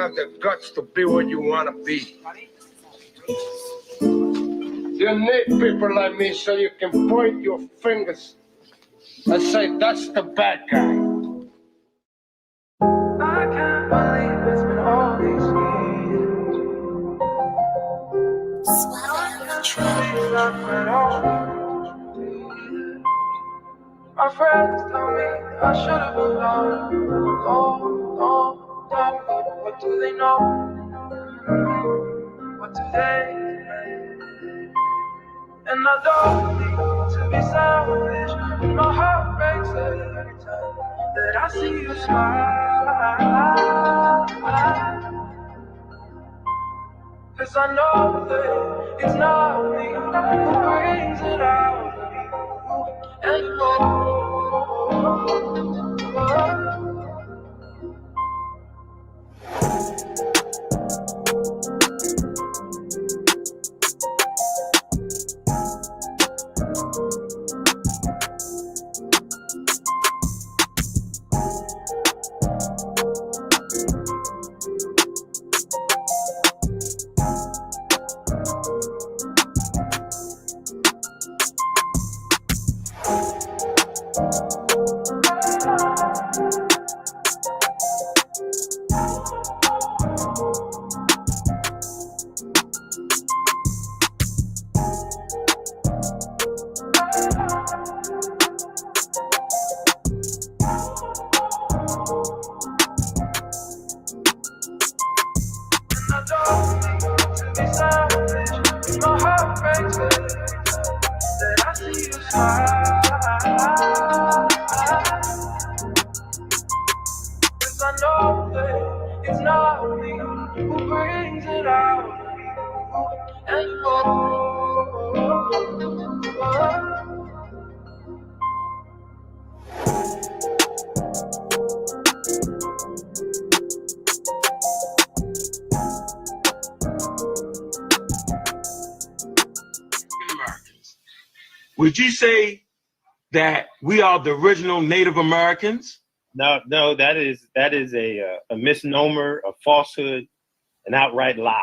have the guts to be what you want to be. You need people like me so you can point your fingers and say, that's the bad guy. I can't believe it's been all these years. My friends tell me I should have moved on a long time ago. But what do they know? What do they know? And I don't need to be selfish, but my heart breaks every time that I see you smile. 'Cause I know that it's not me who brings it out of you anymore. Would you say that we are the original Native Americans? No, that is a misnomer, a falsehood, an outright lie.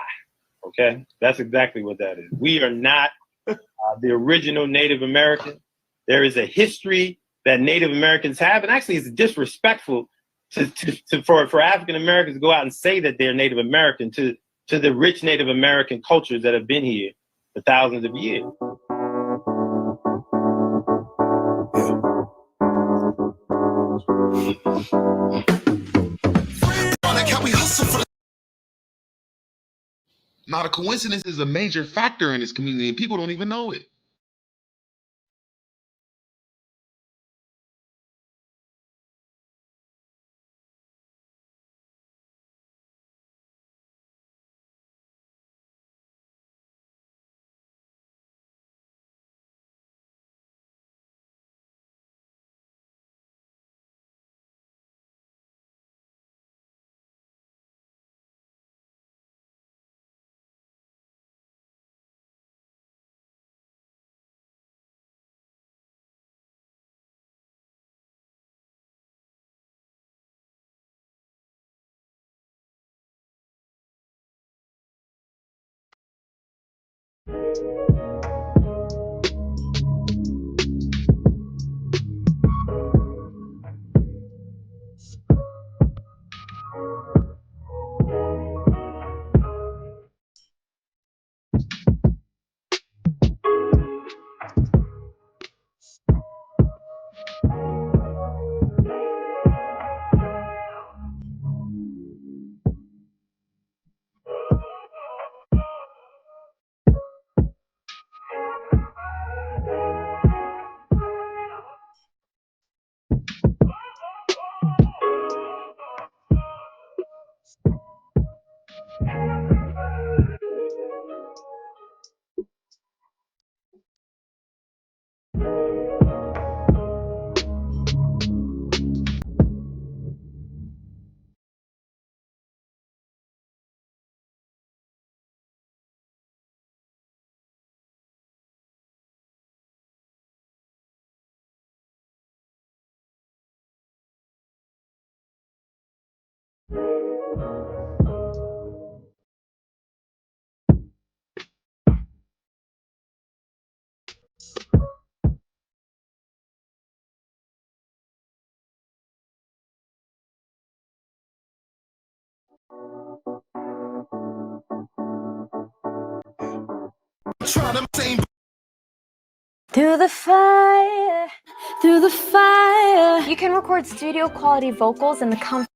Okay, that's exactly what that is. We are not the original Native American. There is a history that Native Americans have, and actually, it's disrespectful for African Americans to go out and say that they're Native American to the rich Native American cultures that have been here for thousands of years. Not a coincidence is a major factor in this community, and people don't even know it. Through the fire, through the fire. You can record studio quality vocals in the comfort.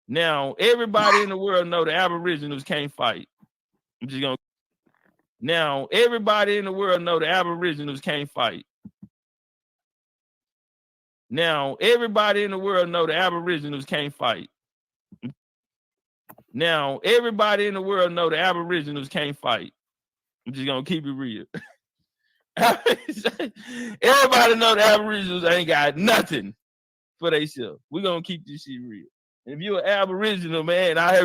Now, everybody in the world know the Aboriginals can't fight. I'm just gonna. Now, everybody in the world know the Aboriginals can't fight. Now, everybody in the world know the Aboriginals can't fight. Now, everybody in the world know the Aboriginals can't fight. I'm just gonna keep it real. Everybody know the Aboriginals ain't got nothing for themselves. We're gonna keep this shit real. If you're an Aboriginal, man, I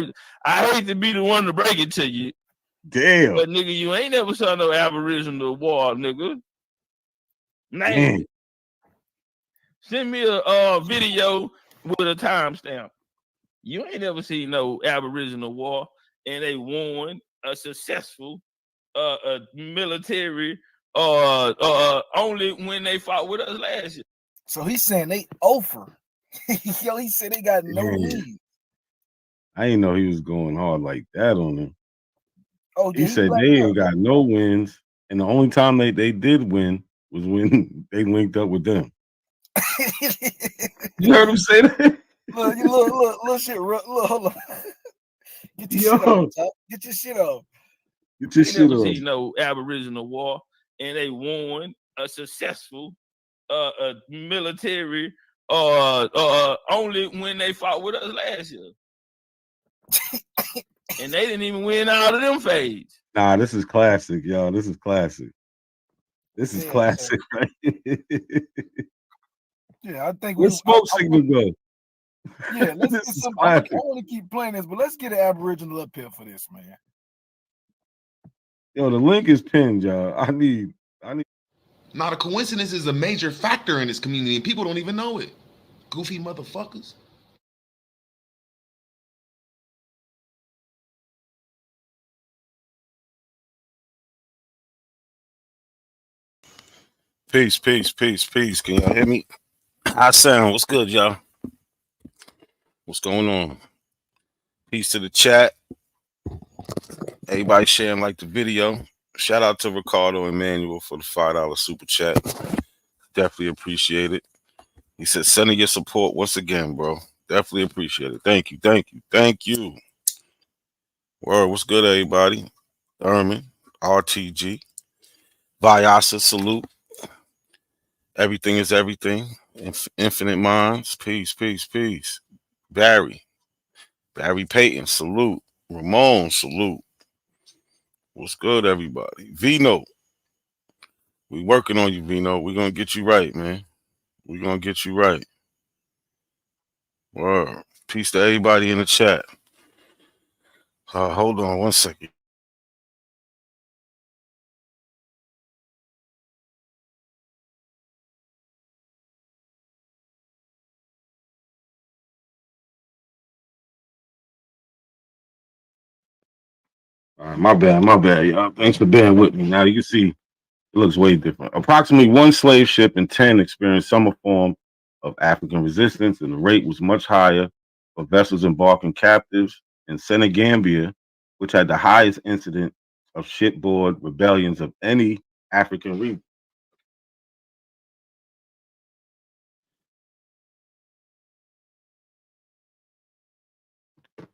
hate to be the one to break it to you. Damn. But nigga, you ain't never saw no Aboriginal war, nigga. Man. Send me a video with a timestamp. You ain't never seen no Aboriginal war, and they won a successful military only when they fought with us last year. So he's saying they over. Yo, he said they got no lead. I didn't know he was going hard like that on them. Oh, he said they ain't got no wins, and the only time they did win was when they linked up with them. You heard him say that? Look, shit. Look, hold on. Get your shit off. Get your shit off. Get your shit off. See no Aboriginal war, and they won a successful military only when they fought with us last year. And they didn't even win out of them phase. Nah, this is classic, y'all. This is classic. This is classic, right? Yeah, I think let's smoke signal go. Yeah, let's get some. I want to keep playing this, but let's get an Aboriginal up here for this, man. Yo, the link is pinned, y'all. I need. Not a coincidence is a major factor in this community, and people don't even know it. Goofy motherfuckers. Peace. Can y'all hear me? I sound. What's good, y'all? What's going on? Peace to the chat. Everybody sharing like the video. Shout out to Ricardo Emmanuel for the $5 super chat. Definitely appreciate it. He said, sending your support once again, bro. Definitely appreciate it. Thank you. Thank you. Thank you. Word, what's good, everybody? Ermin, RTG, Vyasa, salute. Everything is everything. Infinite Minds, peace, peace, peace. Barry Payton, salute. Ramon, salute. What's good, everybody? Vino, we working on you, Vino. We're gonna get you right, man. We're gonna get you right. Word. Peace to everybody in the chat. Hold on 1 second. All right, my bad, y'all. Thanks for bearing with me. Now you see it looks way different. Approximately 1 slave ship in 10 experienced some form of African resistance, and the rate was much higher for vessels embarking captives in Senegambia, which had the highest incident of shipboard rebellions of any African region.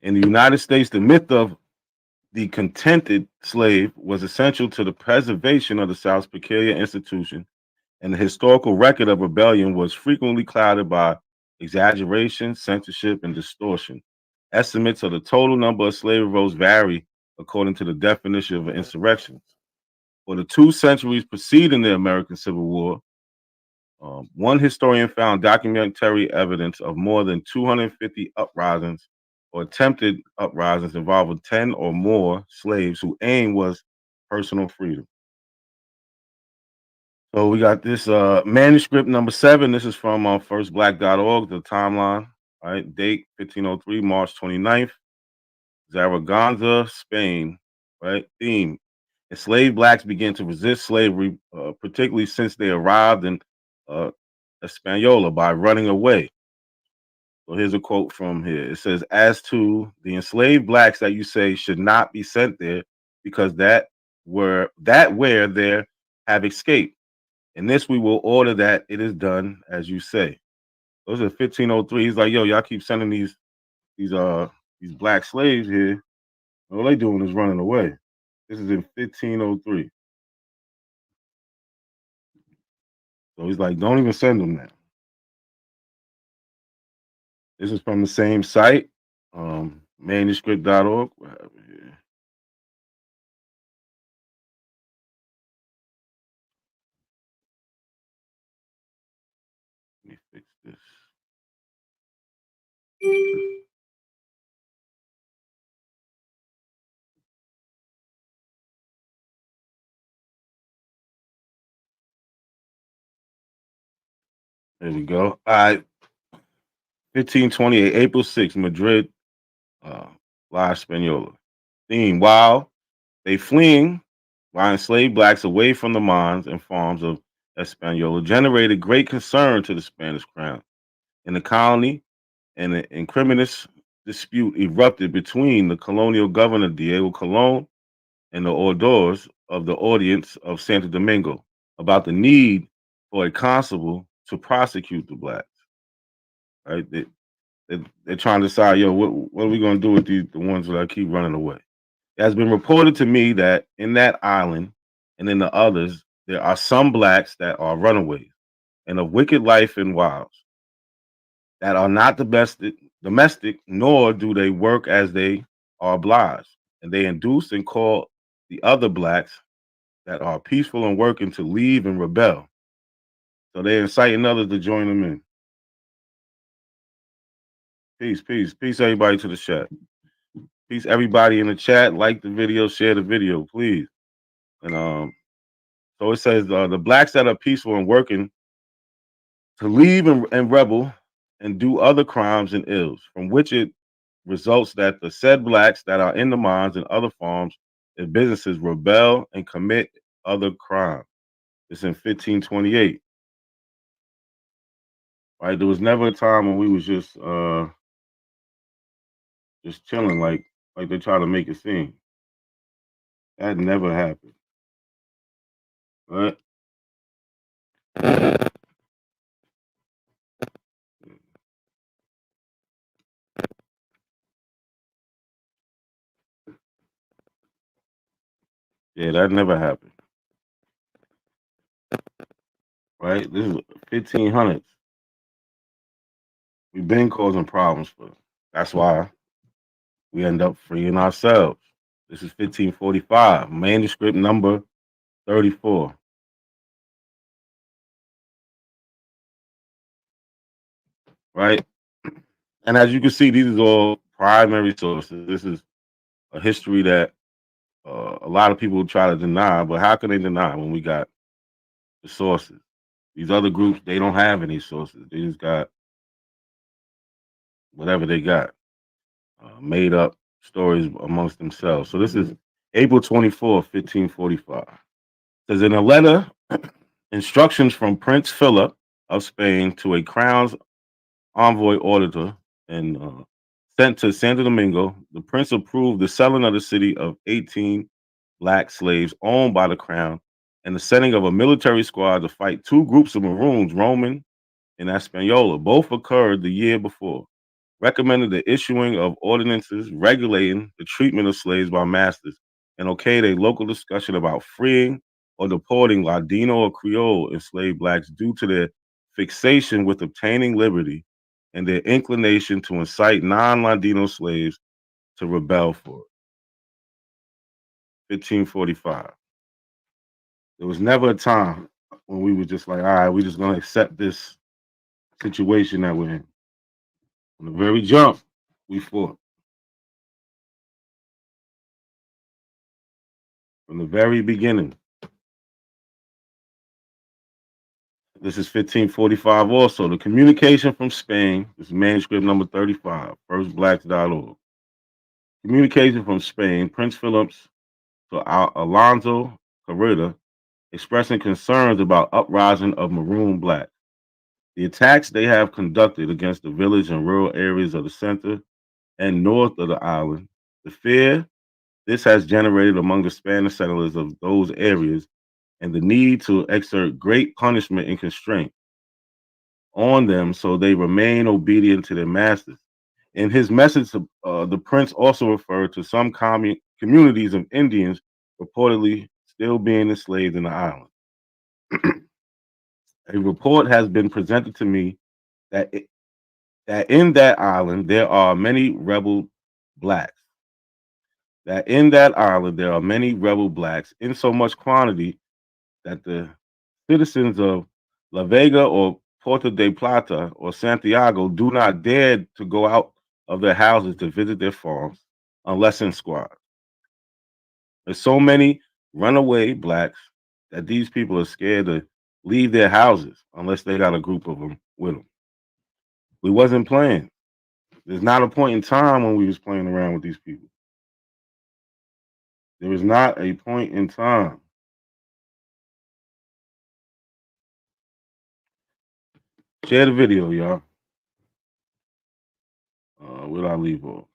In the United States, the myth of the contented slave was essential to the preservation of the South's peculiar institution, and the historical record of rebellion was frequently clouded by exaggeration, censorship, and distortion. Estimates of the total number of slave revolts vary according to the definition of an insurrection. For the 2 centuries preceding the American Civil War, one historian found documentary evidence of more than 250 uprisings or attempted uprisings involving 10 or more slaves whose aim was personal freedom. So we got this manuscript number 7. This is from firstblack.org, the timeline. All right, date 1503, March 29th, Zaragoza, Spain. Right, theme: enslaved blacks began to resist slavery, particularly since they arrived in Hispaniola by running away. So here's a quote from here. It says, "As to the enslaved blacks that you say should not be sent there, because that where there have escaped. In this we will order that it is done as you say." Those are 1503. He's like, yo, y'all keep sending these black slaves here. All they doing is running away. This is in 1503. So he's like, don't even send them now. This is from the same site, manuscript.org. What happened here? Let me fix this. There we go. All right. 1528, April 6th, Madrid, La Española. Theme: while enslaved blacks away from the mines and farms of Hispaniola generated great concern to the Spanish crown. In the colony, an incriminous dispute erupted between the colonial governor Diego Colon and the oidores of the audience of Santo Domingo about the need for a constable to prosecute the blacks. Right? They're trying to decide, yo, what are we going to do with the ones that keep running away? It has been reported to me that in that island and in the others, there are some blacks that are runaways and of wicked life and wilds that are not domestic, nor do they work as they are obliged. And they induce and call the other blacks that are peaceful and working to leave and rebel. So they're inciting others to join them in. Peace, peace, peace, everybody to the chat. Peace, everybody in the chat. Like the video, share the video, please. And so it says the blacks that are peaceful and working to leave and rebel and do other crimes and ills, from which it results that the said blacks that are in the mines and other farms and businesses rebel and commit other crimes. It's in 1528. Right? There was never a time when we was just chilling like they try to make it seem. That never happened. Right? Yeah, that never happened. Right? This is 1500s. We've been causing problems for them. That's why we end up freeing ourselves. This is 1545, manuscript number 34. Right? And as you can see, these are all primary sources. This is a history that a lot of people try to deny, but how can they deny when we got the sources? These other groups, they don't have any sources. They just got whatever they got, made up stories amongst themselves. So this is April 24th, 1545. It says in a letter, instructions from Prince Philip of Spain to a crown's envoy auditor and sent to Santo Domingo, the prince approved the selling of the city of 18 black slaves owned by the crown and the sending of a military squad to fight two groups of Maroons, Roman and Hispaniola. Both occurred the year before. Recommended the issuing of ordinances regulating the treatment of slaves by masters, and okayed a local discussion about freeing or deporting Ladino or Creole enslaved blacks due to their fixation with obtaining liberty and their inclination to incite non-Ladino slaves to rebel for it. 1545. There was never a time when we were just like, all right, we're just going to accept this situation that we're in. From the very jump, we fought. From the very beginning. This is 1545 also. The communication from Spain, this is manuscript number 35, firstblacks.org. Communication from Spain, Prince Philip's to Alonso Carrera, expressing concerns about uprising of maroon blacks. The attacks they have conducted against the village and rural areas of the center and north of the island, the fear this has generated among the Spanish settlers of those areas, and the need to exert great punishment and constraint on them so they remain obedient to their masters. In his message, the prince also referred to some communities of Indians reportedly still being enslaved in the island. A report has been presented to me that that in that island there are many rebel blacks. That in that island there are many rebel blacks in so much quantity that the citizens of La Vega or Puerto de Plata or Santiago do not dare to go out of their houses to visit their farms unless in squads. There's so many runaway blacks that these people are scared to leave their houses unless they got a group of them with them. We wasn't playing. There's not a point in time when we was playing around with these people. There is not a point in time. Share the video, y'all. Where did I leave off?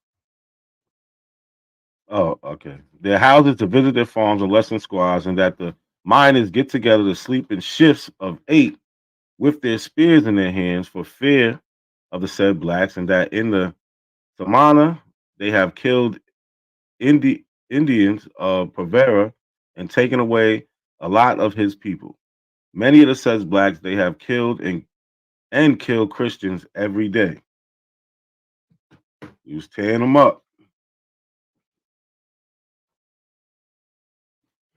Oh, okay. Their houses to visit their farms unless in squads, and that the miners get together to sleep in shifts of 8 with their spears in their hands for fear of the said blacks, and that in the Samana they have killed Indians of Pavera and taken away a lot of his people. Many of the said blacks they have killed and kill Christians every day. He was tearing them up.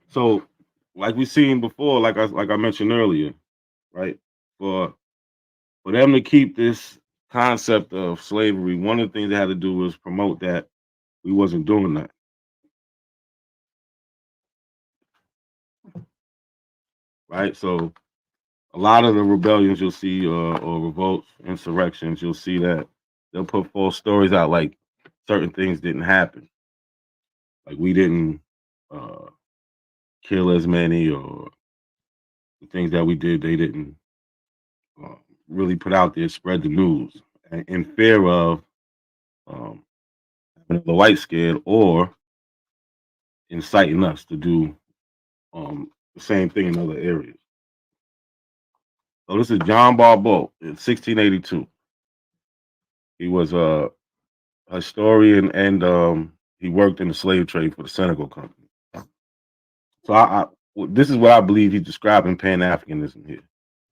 So, like we seen before, like I mentioned earlier, right? For them to keep this concept of slavery, one of the things they had to do was promote that we wasn't doing that. Right? So a lot of the rebellions you'll see or revolts, insurrections, you'll see that they'll put false stories out like certain things didn't happen. Like we didn't kill as many, or the things that we did, they didn't really put out there, spread the news in fear of having the white scared or inciting us to do the same thing in other areas. So this is John Barbeau in 1682. He was a historian and he worked in the slave trade for the Senegal Company. So this is what I believe he's describing Pan-Africanism here,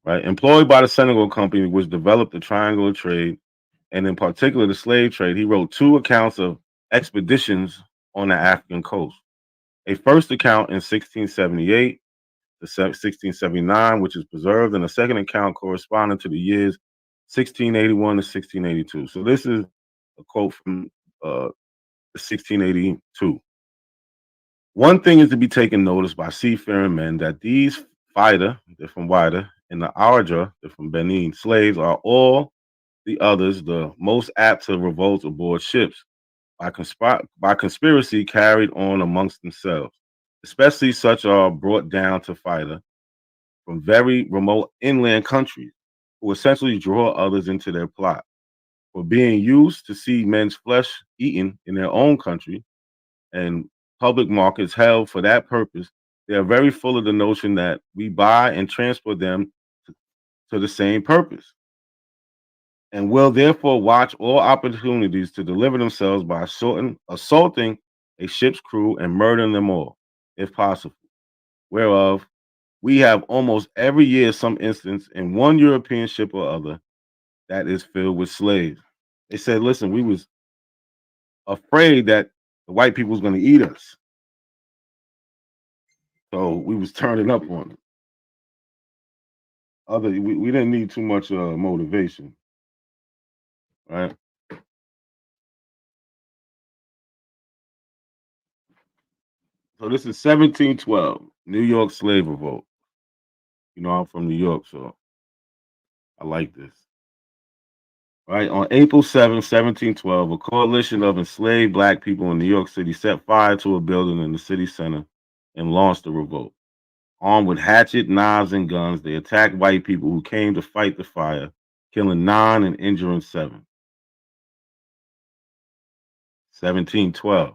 right? Employed by the Senegal Company, which developed the triangular trade, and in particular the slave trade, he wrote 2 accounts of expeditions on the African coast. A first account in 1678 to 1679, which is preserved, and a second account corresponding to the years 1681 to 1682. So this is a quote from 1682. One thing is to be taken notice by seafaring men that these Fida, they're from Wida, and the Aradra, they're from Benin, slaves are all the others the most apt to revolt aboard ships by conspiracy carried on amongst themselves, especially such are brought down to Fida from very remote inland countries, who essentially draw others into their plot. For being used to see men's flesh eaten in their own country and public markets held for that purpose, they are very full of the notion that we buy and transport them to the same purpose, and will therefore watch all opportunities to deliver themselves by assaulting a ship's crew and murdering them all, if possible. Whereof we have almost every year some instance in one European ship or other that is filled with slaves. They said, listen, we was afraid that the white people was going to eat us. So we was turning up on them. We didn't need too much motivation, right? So this is 1712, New York slave revolt. You know, I'm from New York, so I like this. Right, on April 7, 1712, a coalition of enslaved black people in New York City set fire to a building in the city center and launched a revolt. Armed with hatchet, knives, and guns, they attacked white people who came to fight the fire, killing 9 and injuring 7. 1712.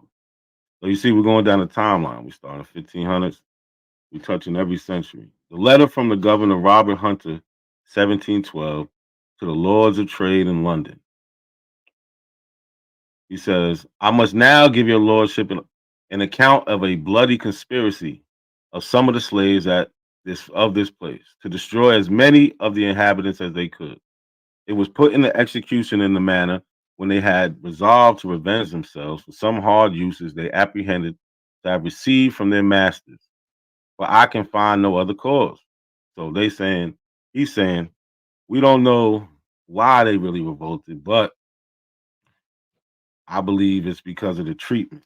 So you see, we're going down the timeline. We start in 1500s. We touching every century. The letter from the governor Robert Hunter, 1712, to the Lords of Trade in London. He says, I must now give your lordship an account of a bloody conspiracy of some of the slaves of this place to destroy as many of the inhabitants as they could. It was put into execution in the manner when they had resolved to revenge themselves for some hard uses they apprehended to have received from their masters. For I can find no other cause. So he's saying, we don't know why they really revolted, but I believe it's because of the treatment.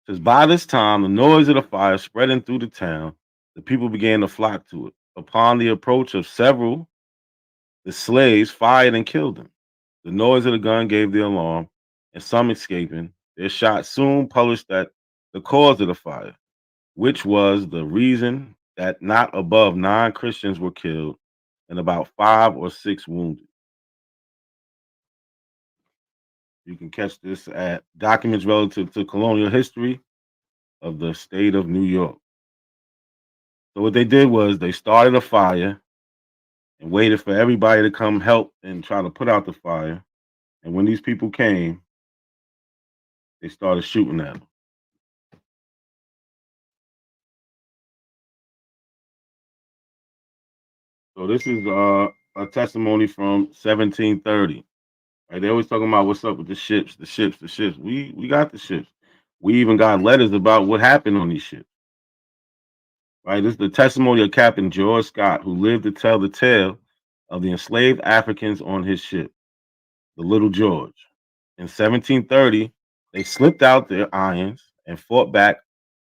Says by this time, the noise of the fire spreading through the town, the people began to flock to it. Upon the approach of several, the slaves fired and killed them. The noise of the gun gave the alarm, and some escaping, their shot soon published that the cause of the fire, which was the reason that not above 9 Christians were killed and about 5 or 6 wounded. You can catch this at Documents Relative to Colonial History of the State of New York. So what they did was they started a fire and waited for everybody to come help and try to put out the fire. And when these people came, they started shooting at them. So this is a testimony from 1730. Right? They always talking about what's up with the ships, the ships, the ships. We got the ships. We even got letters about what happened on these ships. Right? This is the testimony of Captain George Scott, who lived to tell the tale of the enslaved Africans on his ship, the Little George. In 1730, they slipped out their irons and fought back,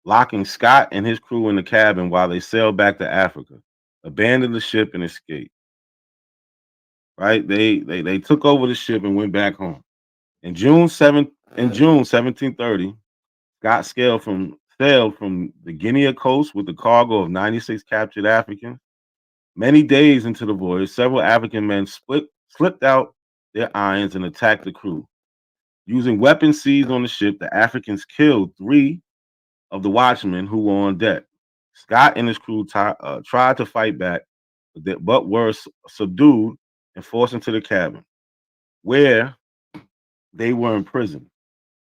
locking Scott and his crew in the cabin while they sailed back to Africa, abandoned the ship, and escaped. Right? They took over the ship and went back home. In June 1730, Scott sailed from the Guinea coast with a cargo of 96 captured Africans. Many days into the voyage, several African men slipped out their irons and attacked the crew. Using weapons seized on the ship, the Africans killed 3 of the watchmen who were on deck. Scott and his crew tried to fight back, but were subdued and forced into the cabin, where they were imprisoned.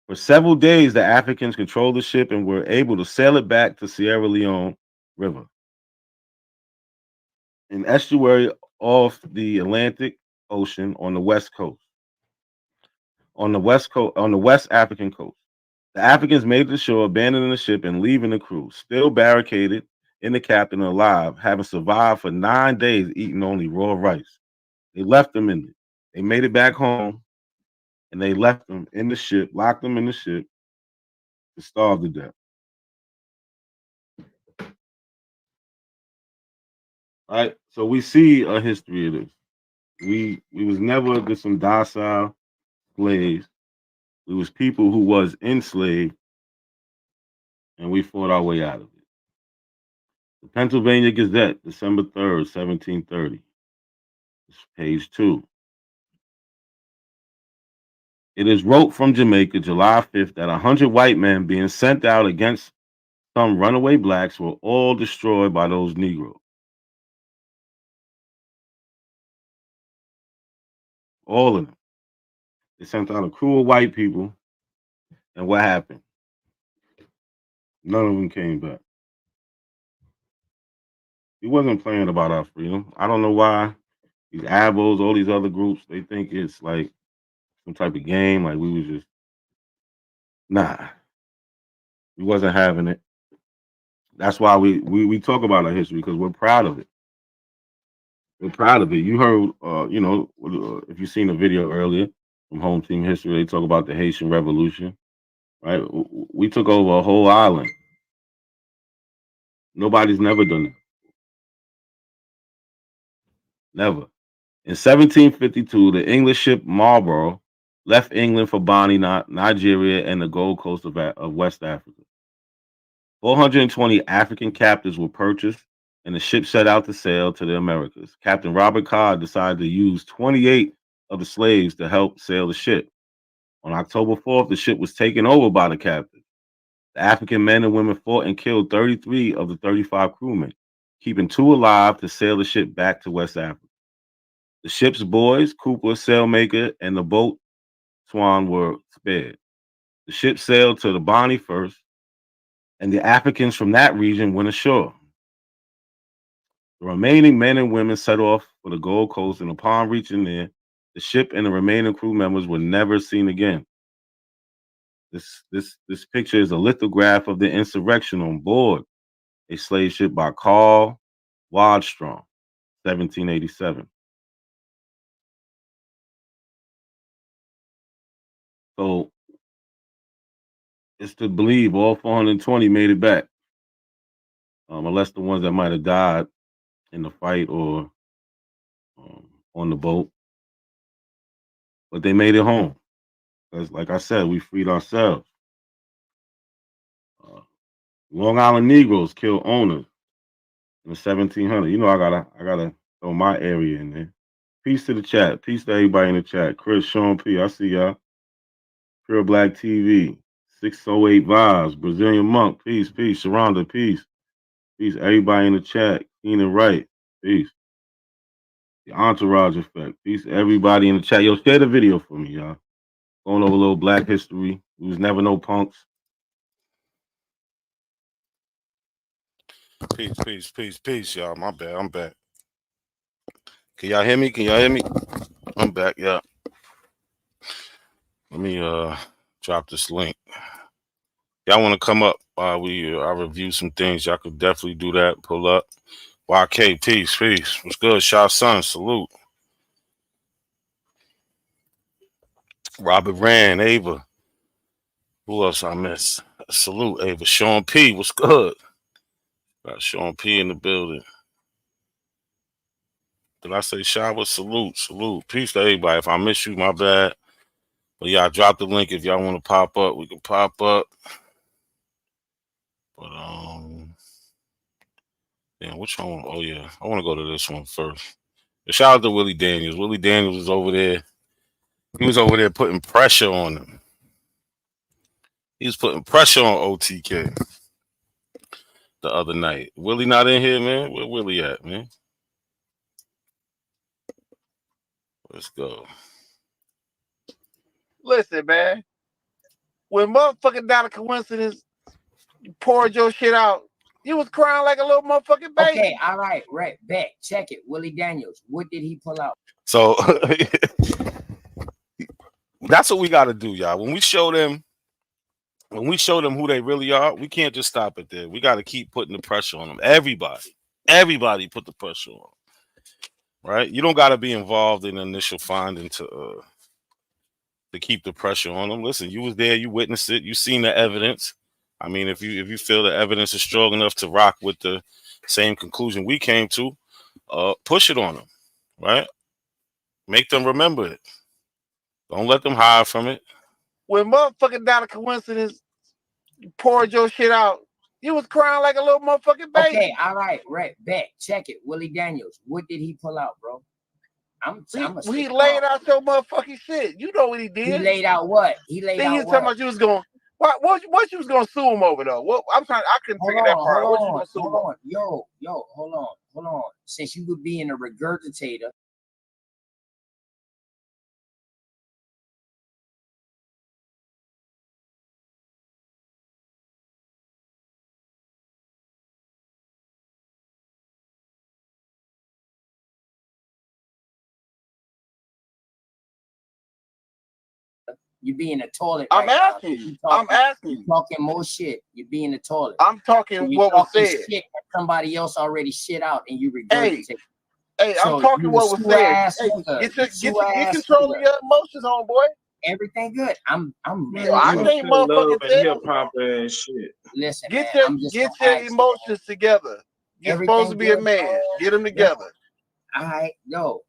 For several days, the Africans controlled the ship and were able to sail it back to Sierra Leone River, an estuary off the Atlantic Ocean on the west coast. On the West African coast, the Africans made it to shore, abandoning the ship and leaving the crew, still barricaded and the captain alive, having survived for 9 days, eating only raw rice. They left them in it. They made it back home, and they left them in the ship, locked them in the ship to starve to death. All right, so we see a history of this. We was never just some docile slaves. We was people who was enslaved, and we fought our way out of it. The Pennsylvania Gazette, December 3rd, 1730. It's page 2. It is wrote from Jamaica, July 5th, that 100 white men being sent out against some runaway blacks were all destroyed by those Negroes. All of them. They sent out a crew of white people, and what happened? None of them came back. He wasn't playing about our freedom. I don't know why these abos, all these other groups, they think it's like some type of game. Like we was just nah. We wasn't having it. That's why we talk about our history, because we're proud of it. We're proud of it. You heard, if you seen the video earlier from Home Team History, they talk about the Haitian Revolution, right? We took over a whole island. Nobody's never done that. Never. In 1752, the English ship Marlborough left England for Bonny, Nigeria, and the Gold Coast of West Africa. 420 African captives were purchased, and the ship set out to sail to the Americas. Captain Robert Codd decided to use 28 of the slaves to help sail the ship. On October 4th, the ship was taken over by the captain. The African men and women fought and killed 33 of the 35 crewmen, keeping 2 alive to sail the ship back to West Africa. The ship's boys, Cooper, sailmaker, and the boat Swan were spared. The ship sailed to the Bonny first, and the Africans from that region went ashore. The remaining men and women set off for the Gold Coast, and upon reaching there, the ship and the remaining crew members were never seen again. This picture is a lithograph of the insurrection on board a slave ship by Carl Wadstrom, 1787. So it's to believe all 420 made it back, unless the ones that might have died in the fight or on the boat. But they made it home. Because, like I said, we freed ourselves. Long Island Negroes killed owners in the 1700s. You know, I gotta throw my area in there. Peace to the chat. Peace to everybody in the chat. Chris, Sean P. I see y'all. Pure Black TV. 608 Vibes. Brazilian Monk. Peace, peace. Sharonda, peace. Peace. Everybody in the chat. Keenan Wright. Peace. The Entourage Effect. Peace. Everybody in the chat. Yo, share the video for me, y'all. Going over a little Black history. We was never no punks. Peace, y'all. My bad. I'm back. Can y'all hear me? I'm back, yeah. Let me drop this link. Y'all want to come up while I review some things? Y'all could definitely do that. Pull up. YK, peace. What's good? Shah Sun, salute. Robert Rand, Ava. Who else I miss? Salute, Ava. Sean P, what's good? Got Sean P in the building. Did I say Shah? Salute. Peace to everybody. If I miss you, my bad. But yeah, I dropped the link. If y'all want to pop up, we can pop up. But which one? Oh yeah, I want to go to this one first. Shout out to Willie Daniels. Willie Daniels was over there. He was over there putting pressure on him. He was putting pressure on OTK the other night. Willie not in here, man. Where Willie at, man? Let's go. Listen, man. When motherfucking down a coincidence, you poured your shit out. You was crying like a little motherfucking baby. Okay, all right, bet. Check it. Willie Daniels, what did he pull out? So that's what we got to do, y'all. When we show them who they really are, we can't just stop it there. We got to keep putting the pressure on them. Everybody put the pressure on them, right? You don't got to be involved in the initial finding to keep the pressure on them. Listen, you was there, you witnessed it, you seen the evidence. I mean, if you feel the evidence is strong enough to rock with the same conclusion we came to, push it on them, right? Make them remember it. Don't let them hide from it. When motherfucking down a coincidence, you poured your shit out. You was crying like a little motherfucking baby. Okay, all right, bet. Check it. Willie Daniels, what did he pull out, bro? He laid out your motherfucking shit. You know what he did. He laid out what? He laid then out you was talking about you was going. What you was gonna sue him over though? What I'm trying. I couldn't figure that part out. What you gonna sue him over? Yo, hold on. Since you would be in a regurgitator. You be in the toilet. I'm asking you. I'm asking you. Talking more shit. You be in the toilet. I'm talking what was said. Shit that somebody else already shit out, and you regurgitate. Hey, I'm talking what was said. Hey, get control of your emotions, homeboy. Everything good. I'm ready. I can't motherfucking tell. Hip hop and shit. Listen, get your emotions together. You're supposed to be a man. Get them together. All right, yo.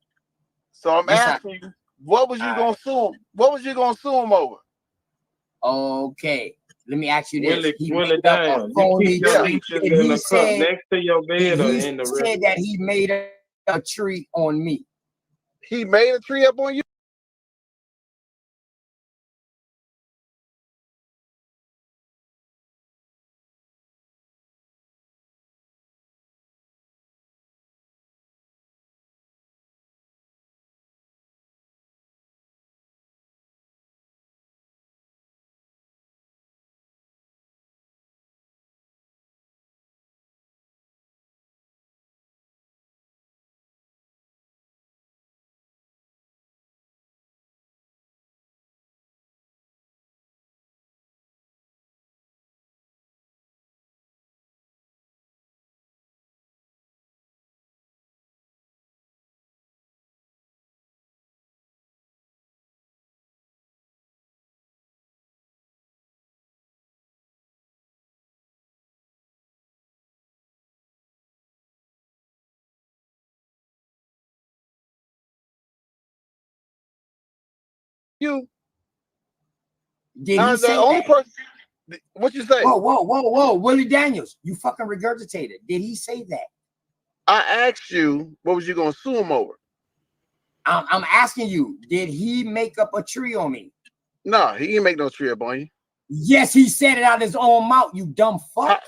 So I'm asking you. What was you gonna sue him? What was you gonna sue him over? Okay, let me ask you this. Willie Daniels, you keep your leeches in the cup next to your bed or in the river? He said that he made a tree on me. He made a tree up on you? You. Did he say that? Person, what you say? Whoa. Willie Daniels, you fucking regurgitated. Did he say that? I asked you, what was you gonna sue him over? I'm asking you, did he make up a tree on me? No, he didn't make no tree up on you. Yes, he said it out of his own mouth, you dumb fuck.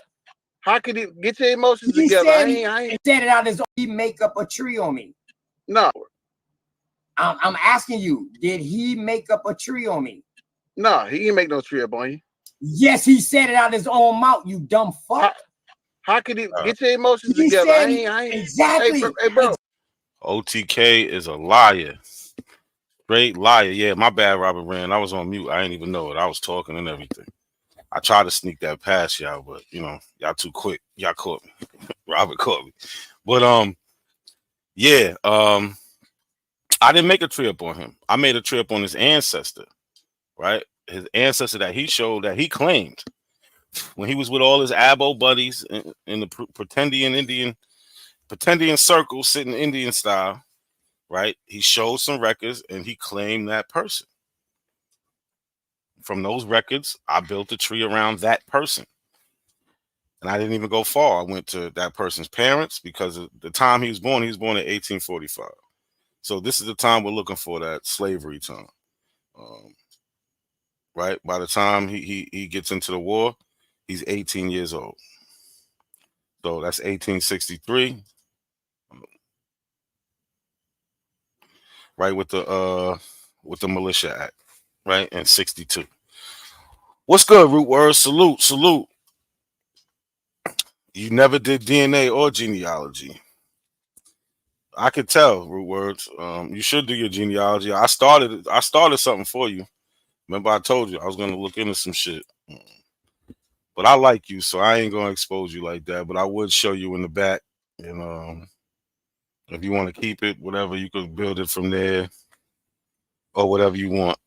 How could he get your emotions together? He said it out of his own. He make up a tree on me. No. I'm asking you, did he make up a tree on me? No, he didn't make no tree up on you. Yes, he said it out of his own mouth, you dumb fuck. How could he get your emotions together? Exactly. Hey, bro. OTK is a liar. Great liar. Yeah, my bad, Robert Rand. I was on mute. I didn't even know it. I was talking and everything. I tried to sneak that past y'all, but y'all too quick. Y'all caught me. Robert caught me. But I didn't make a tree up on him. I made a tree up on his ancestor, right? His ancestor that he showed, that he claimed when he was with all his Abo buddies in the Pretendian circle, sitting Indian style, right? He showed some records and he claimed that person. From those records, I built a tree around that person. And I didn't even go far. I went to that person's parents because of the time he was born in 1845. So this is the time we're looking for, that slavery time. Right? By the time he gets into the war, he's 18 years old. So that's 1863. Right, with the Militia Act, right? And 62. What's good, root words? Salute, salute. You never did DNA or genealogy. I could tell, root words. You should do your genealogy. I started something for you. Remember, I told you I was gonna look into some shit. But I like you, so I ain't gonna expose you like that. But I would show you in the back, and if you want to keep it, whatever, you could build it from there or whatever you want.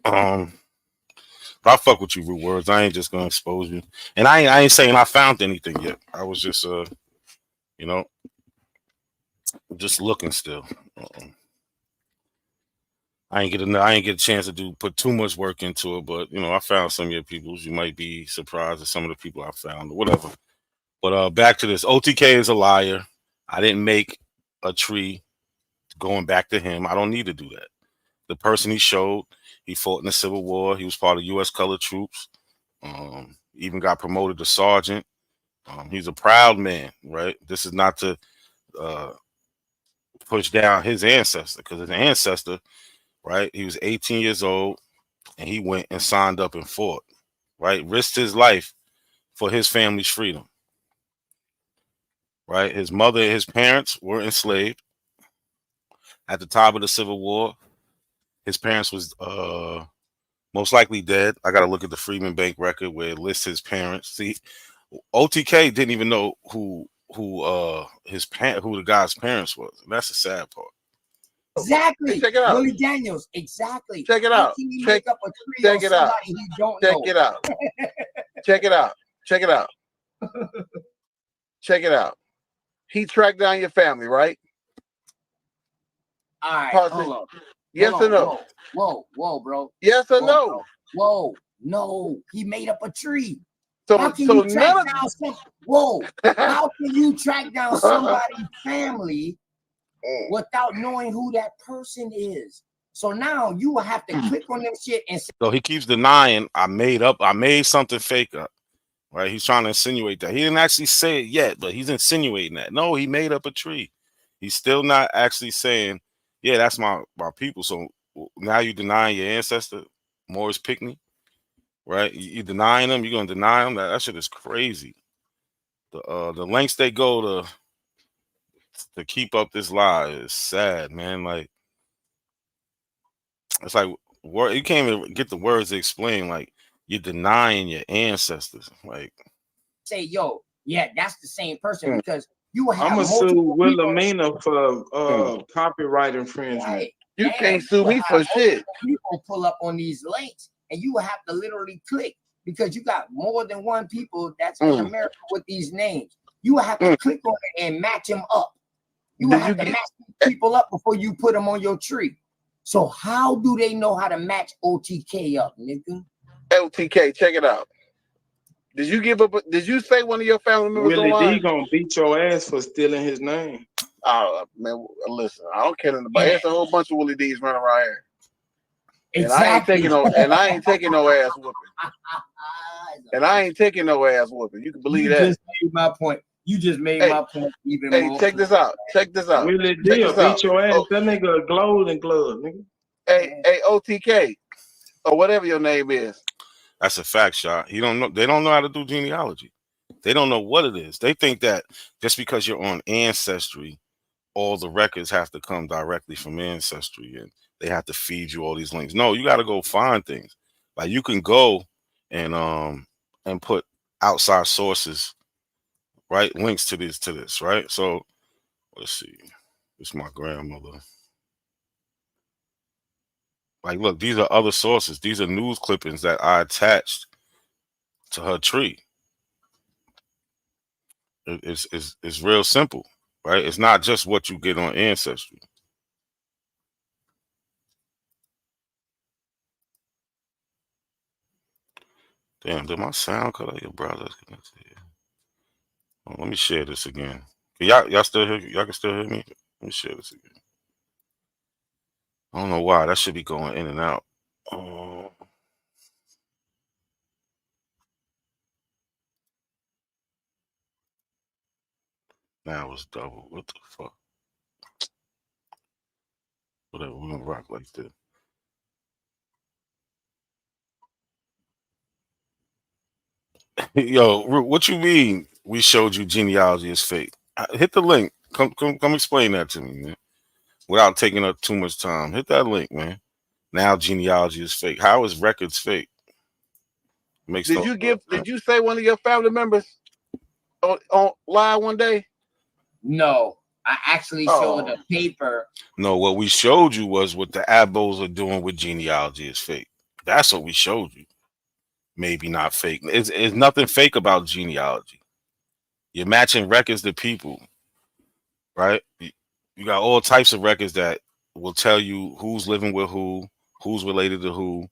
But I fuck with you, root words. I ain't just gonna expose you, and I ain't saying I found anything yet. I was just you know, just looking still. I ain't get a chance to put too much work into it, but you know, I found some of your peoples. You might be surprised at some of the people I found or whatever. But back to this. OTK is a liar. I didn't make a tree going back to him. I don't need to do that. The person he showed, he fought in the Civil War. He was part of U.S. colored troops. Even got promoted to sergeant. He's a proud man, right? This is not to push down his ancestor, because his ancestor, right? He was 18 years old and he went and signed up and fought, right? Risked his life for his family's freedom, right? His mother and his parents were enslaved at the time of the Civil War. His parents was most likely dead. I got to look at the Freeman Bank record where it lists his parents. See, OTK didn't even know who the guy's parents was. And that's the sad part. Exactly. Check it out. Willie Daniels. Exactly. Check it How out. can you Check, make up a tree check on it out. somebody he don't Check know? it out. Check it out. Check it out. Check it out. He tracked down your family, right? All right, Parsley. hold on. Yes Hold or on. no? Whoa, bro. Yes or Whoa, no? bro. Whoa, no. He made up a tree. So, How can so you track none down some? Whoa. How can you track down somebody's family without knowing who that person is? So now you will have to click on them shit and say, So he keeps denying I made something fake up. Right? He's trying to insinuate that. He didn't actually say it yet, but he's insinuating that. No, he made up a tree. He's still not actually saying, yeah, that's my people. So now you denying your ancestor, Morris Pickney, right? You denying them, you're gonna deny them. That shit is crazy. The lengths they go to keep up this lie is sad, man. Like, it's like you can't even get the words to explain. Like, you're denying your ancestors. Like, say, yo, yeah, that's the same person, because you will have I'm gonna sue multiple people. Wilhelmina for copyright infringement. Right. You And can't sue will me have for shit. multiple people pull up on these links, and you will have to literally click, because you got more than one people that's in America with these names. You will have to click on it and match them up. You will have to match these people up before you put them on your tree. So how do they know how to match OTK up, nigga? OTK, check it out. Did you give up? Did you say one of your family members Willie online? D gonna beat your ass for stealing his name. Oh man, listen, I don't care about. There's a whole bunch of Willie D's running around here, Exactly. and I ain't taking no ass whooping. And I ain't taking no ass whooping. You can believe that. You just made my point. You just made my point even more. Hey, check this out. Check this out. Willie D will beat your ass. That nigga a golden glove, nigga. Hey, OTK, or whatever your name is. that's a fact, shot. He don't know. They don't know how to do genealogy. They don't know what it is. They think that just because you're on Ancestry, all the records have to come directly from Ancestry, and they have to feed you all these links. No, you got to go find things. Like, you can go and put outside sources, right? Links to this, right? So let's see. It's my grandmother. Like, look, these are other sources. These are news clippings that I attached to her tree. It's real simple, right? It's not just what you get on Ancestry. Damn, did my sound cut out your browser? Let me share this again. Y'all still hear? Y'all can still hear me? Let me share this again. I don't know why that should be going in and out. Now it's double. What the fuck? Whatever. We're gonna rock like this. Yo, Root, what you mean? We showed you genealogy is fake. Hit the link. Come explain that to me, man. Without taking up too much time, hit that link, man. Now genealogy is fake. How is records fake? Makes Did you say one of your family members on live one day? No, I actually showed a paper. No, what we showed you was what the Abos are doing with genealogy is fake. That's what we showed you. Maybe not fake. It's nothing fake about genealogy. You're matching records to people, right? You got all types of records that will tell you who's living with who's related to who,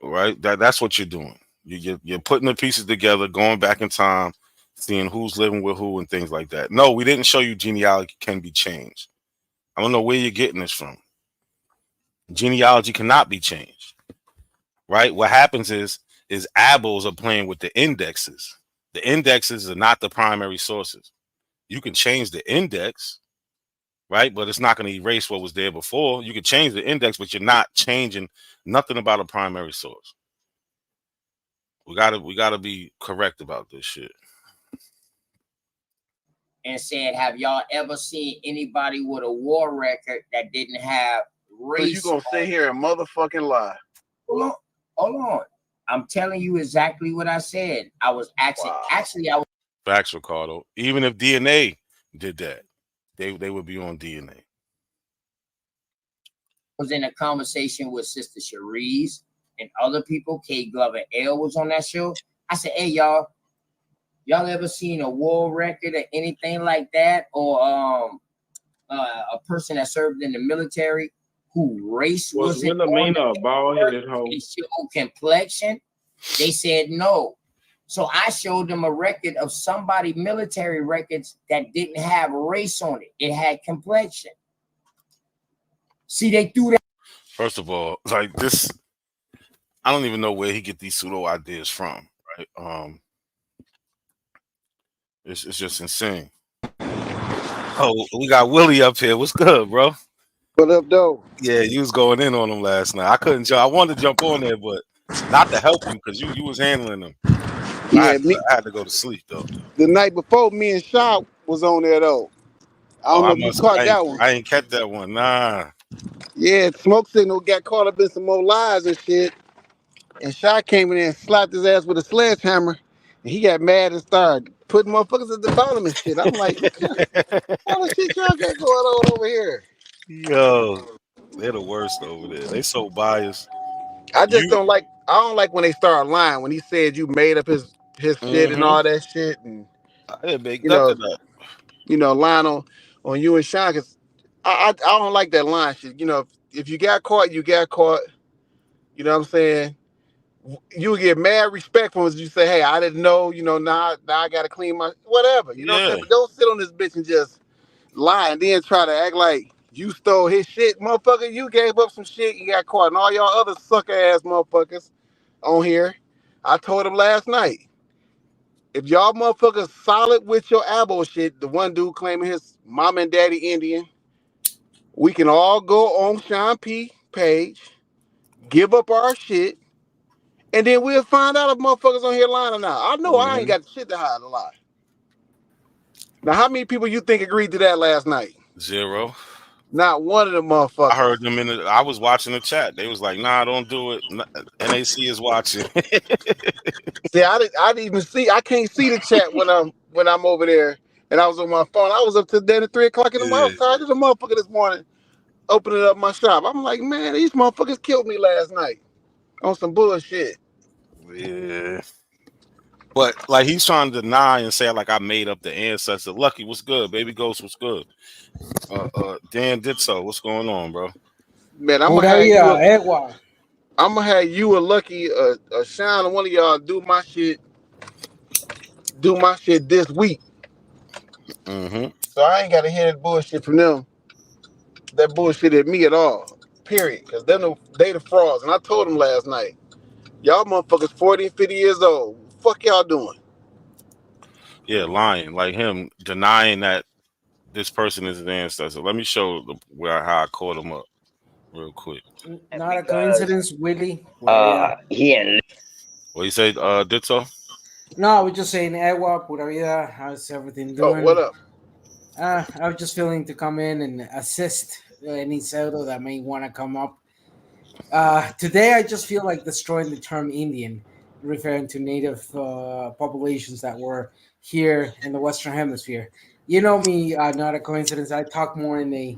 right? That's what you're doing. You're putting the pieces together, going back in time, seeing who's living with who and things like that. No, we didn't show you genealogy can be changed. I don't know where you're getting this from. Genealogy cannot be changed, right? What happens is ABOs are playing with the indexes. The indexes are not the primary sources. You can change the index, right? But it's not going to erase what was there before. You can change the index, but you're not changing nothing about a primary source. We gotta be correct about this shit. And said, have y'all ever seen anybody with a war record that didn't have race? You gonna sit here and motherfucking lie? Hold on. I'm telling you exactly what I said. I was actually I was Facts, Ricardo. Even if DNA did that, they would be on DNA. was in a conversation with Sister Cherise and other people. K Glover L was on that show. I said, hey, y'all ever seen a war record or anything like that? Or a person that served in the military who race Was wasn't Wilhelmina a bald-headed hoe? complexion? They said no. So I showed them a record of somebody military records that didn't have race on it. It had complexion. See, they threw that. First of all, like this, I don't even know where he get these pseudo ideas from, right? It's just insane. Oh, we got Willie up here. What's good, bro? What up, though? Yeah, you was going in on him last night. I couldn't jump. I wanted to jump on there, but not to help you because you was handling them. Yeah, I had to go to sleep though. The night before, me and Shaw was on there though. I don't know if you caught that one. I ain't catch that one. Nah. Yeah, Smoke Signal got caught up in some more lies and shit. And Shaw came in there and slapped his ass with a sledgehammer. And he got mad and started putting motherfuckers at the bottom and shit. I'm like, what the shit y'all got going on over here? Yo, they're the worst over there. They so biased. I don't like when they start lying. When he said you made up his shit and all that shit, and I didn't make nothing up. Lying on you and Sean, cause I don't like that lying shit. If you got caught, you got caught. You know what I'm saying? You would get mad respect from us. You say, hey, I didn't know. Now I gotta clean my whatever. You know what I'm saying? But don't sit on this bitch and just lie and then try to act like you stole his shit, motherfucker. You gave up some shit, you got caught, and all y'all other sucker ass motherfuckers on here. I told him last night, if y'all motherfuckers solid with your abo shit, the one dude claiming his mom and daddy Indian, we can all go on Sean P page, give up our shit, and then we'll find out if motherfuckers on here lying or not. I know I ain't got the shit to hide a lie. Now, how many people you think agreed to that last night? 0. Not one of them motherfuckers. I heard them I was watching the chat. They was like, nah, don't do it. NAC is watching. See, I didn't even see. I can't see the chat when I'm over there, and I was on my phone. I was up to then at 3 o'clock in the morning. I was tired of the motherfucker this morning, opening up my shop. I'm like, man, these motherfuckers killed me last night on some bullshit. Yeah. But like he's trying to deny and say like I made up the ancestor. Lucky, what's good? Baby Ghost, what's good? Dan Ditso, what's going on, bro? Man, I'm gonna have you a Lucky, a Shine, and one of y'all do my shit this week. So I ain't gotta hear that bullshit from them. That bullshit at me at all. Period. Because they the frauds. And I told them last night, y'all motherfuckers 40 and 50 years old. Fuck y'all doing? Yeah, lying. Like him denying that this person is his ancestor. Let me show how I caught him up real quick. Not a coincidence, Willie. What you say, Ditso? No, I was just saying, Ewa, pura vida, how's everything Oh, doing? what up? I was just feeling to come in and assist any pseudo that may want to come up. Today, I just feel like destroying the term Indian, referring to native populations that were here in the Western Hemisphere. You know me, not a coincidence. I talk more in a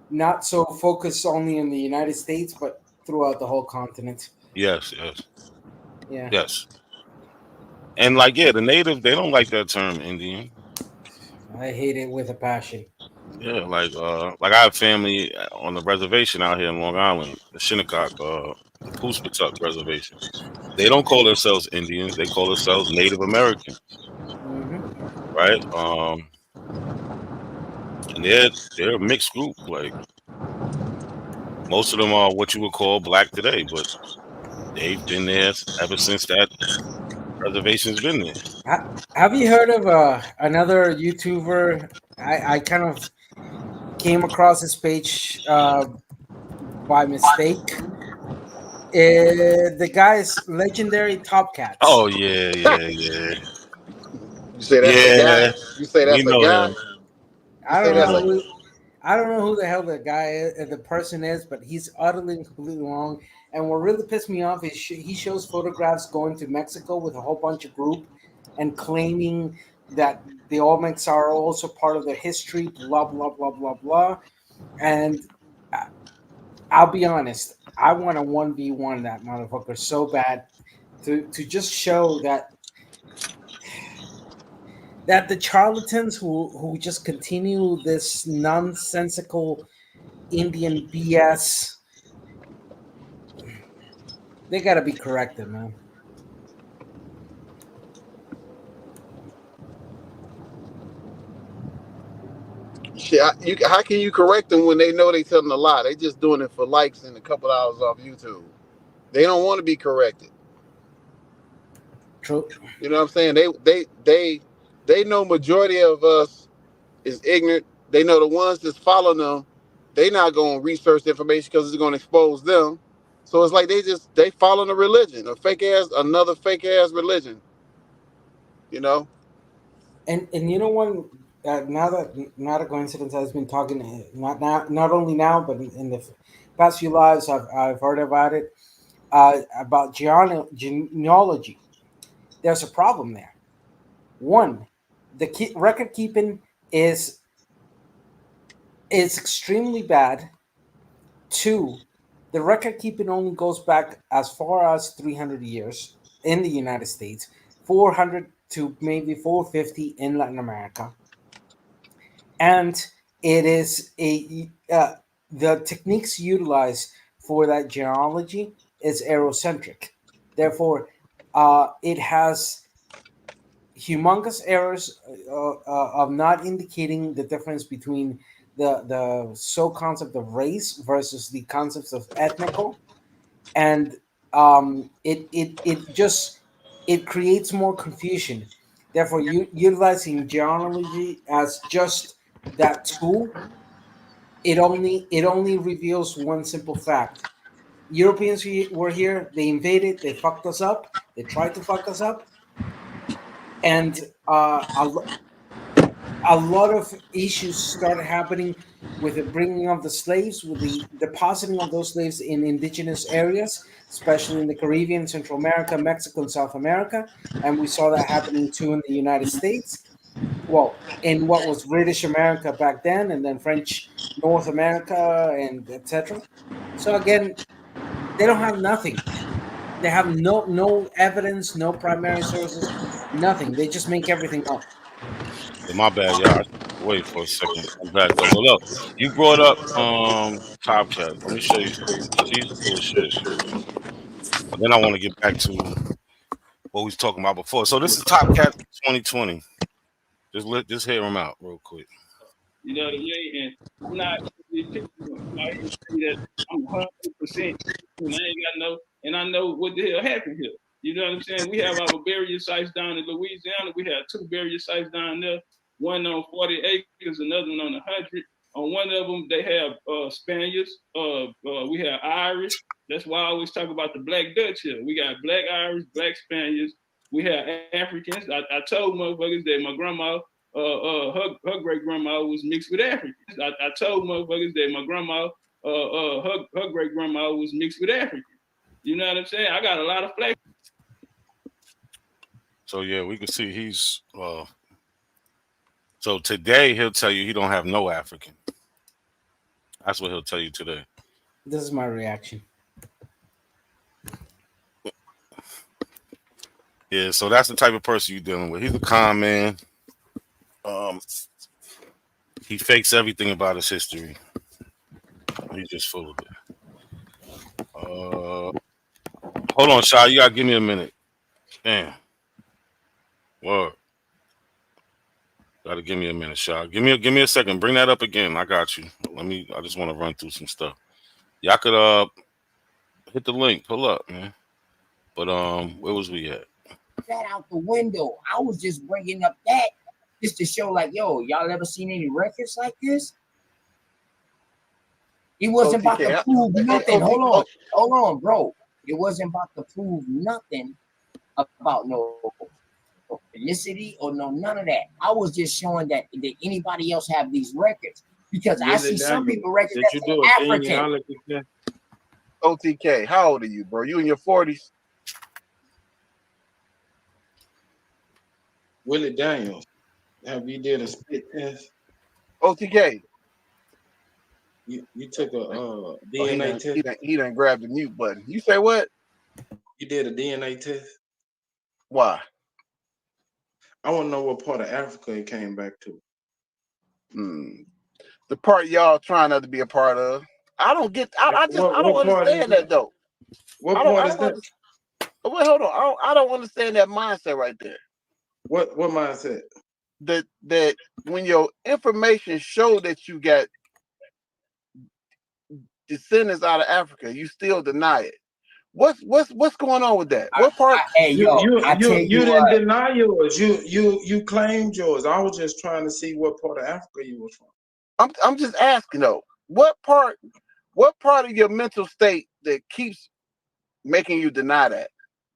not so focused only in the United States, but throughout the whole continent. Yes, yes, Yeah, yes. And like, yeah, the native, they don't like that term Indian. I hate it with a passion. Yeah, like I have family on the reservation out here in Long Island, the Shinnecock, the Poospatuck Reservation. They don't call themselves Indians; they call themselves Native American, Hmm. right? And they're a mixed group. Like most of them are what you would call black today, but they've been there ever since that reservation's been there. Have you heard of another YouTuber? I kind of came across his page by mistake. The guy's legendary Top Oh Cats. yeah, yeah, yeah, You say that's a guy? yeah. You say We that's a know guy? him. You I say don't We know that's a know. who I don't know who the hell the guy is, the person is, but he's utterly and completely wrong. And what really pissed me off is he shows photographs going to Mexico with a whole bunch of group and claiming that the Olmecs are also part of their history. Blah blah blah blah blah. And I- I'll be honest, I want to 1v1 that motherfucker so bad to just show that the charlatans who just continue this nonsensical Indian BS, they gotta be corrected, man. shit. How can you correct them when they know they telling a lie? They just doing it for likes and a couple hours off YouTube. They don't want to be corrected. True. You know what I'm saying? They know majority of us is ignorant. They know the ones that's following them, they not going to research the information because it's going to expose them. So it's like they following a religion, another fake ass religion. You know? And you know what? Now that not a coincidence, I've been talking not only now but in the past few lives, I've heard about it about genealogy. There's a problem there. One, the record keeping is is extremely bad. Two, the record keeping only goes back as far as 300 years in the United States, 400 to maybe 450 in Latin America. And it is the techniques utilized for that genealogy is Eurocentric. Therefore, it has humongous errors of not indicating the difference between the so concept of race versus the concepts of ethnical, and it just it creates more confusion. Therefore, utilizing genealogy as just that tool, it only reveals one simple fact: Europeans were here, they invaded, they fucked us up, they tried to fuck us up, and a lot of issues started happening with the bringing of the slaves, with the depositing of those slaves in indigenous areas, especially in the Caribbean, Central America, Mexico, and South America. And we saw that happening too in the United States. Well, in what was British America back then, and then French North America, and etc. So again, they don't have nothing. They have no evidence, no primary sources, nothing. They just make everything up. Yeah, my bad, y'all. Wait for a second. I'm back though. But look, you brought up Top Cat. Let me show you something because he's full of shit. And then I want to get back to what we was talking about before. So this is Top Cat 2020. Just hear him out real quick. You know what I mean? And I'm not out here say that I'm 100%, and I ain't got no, and I know what the hell happened here. You know what I'm saying? We have our burial sites down in Louisiana. We have 2 burial sites down there, one on 40 acres, another one on 100. On one of them, they have Spaniards. We have Irish. That's why I always talk about the Black Dutch here. We got Black Irish, Black Spaniards, We have Africans. I told motherfuckers that my grandma, her great grandma was mixed with Africans. I told motherfuckers that my grandma, her great grandma was mixed with Africans. You know what I'm saying? I got a lot of flavor. So yeah, we can see he's so today he'll tell you he don't have no African. That's what he'll tell you today. This is my reaction. Yeah, so that's the type of person you're dealing with. He's a con man. He fakes everything about his history. He's just full of it. Hold on, Shy. You gotta give me a minute. Damn. Word. Gotta give me a minute, Shy. Give me a second. Bring that up again. I got you. I just want to run through some stuff. Y'all could hit the link. Pull up, man. But where was we at? That out the window. I was just bringing up that just to show, like, yo, y'all ever seen any records like this? It wasn't about to prove nothing. Hold on, bro. It wasn't about to prove nothing about no ethnicity or none of that. I was just showing that did anybody else have these records? Because I see some people records that say African. OTK, how old are you, bro? You in your 40s? Willie Daniels, have you did a spit test? OTK. You took a DNA test? He done grabbed the mute button. You say what? You did a DNA test? Why? I want to know what part of Africa it came back to. The part y'all trying not to be a part of. I don't get. I don't understand that though. What part is that? Wait, hold on. I don't understand that mindset right there. What mindset? That when your information show that you got descendants out of Africa, you still deny it. What's going on with that? What part? You didn't deny yours. You claimed yours. I was just trying to see what part of Africa you were from. I'm just asking though. What part of your mental state that keeps making you deny that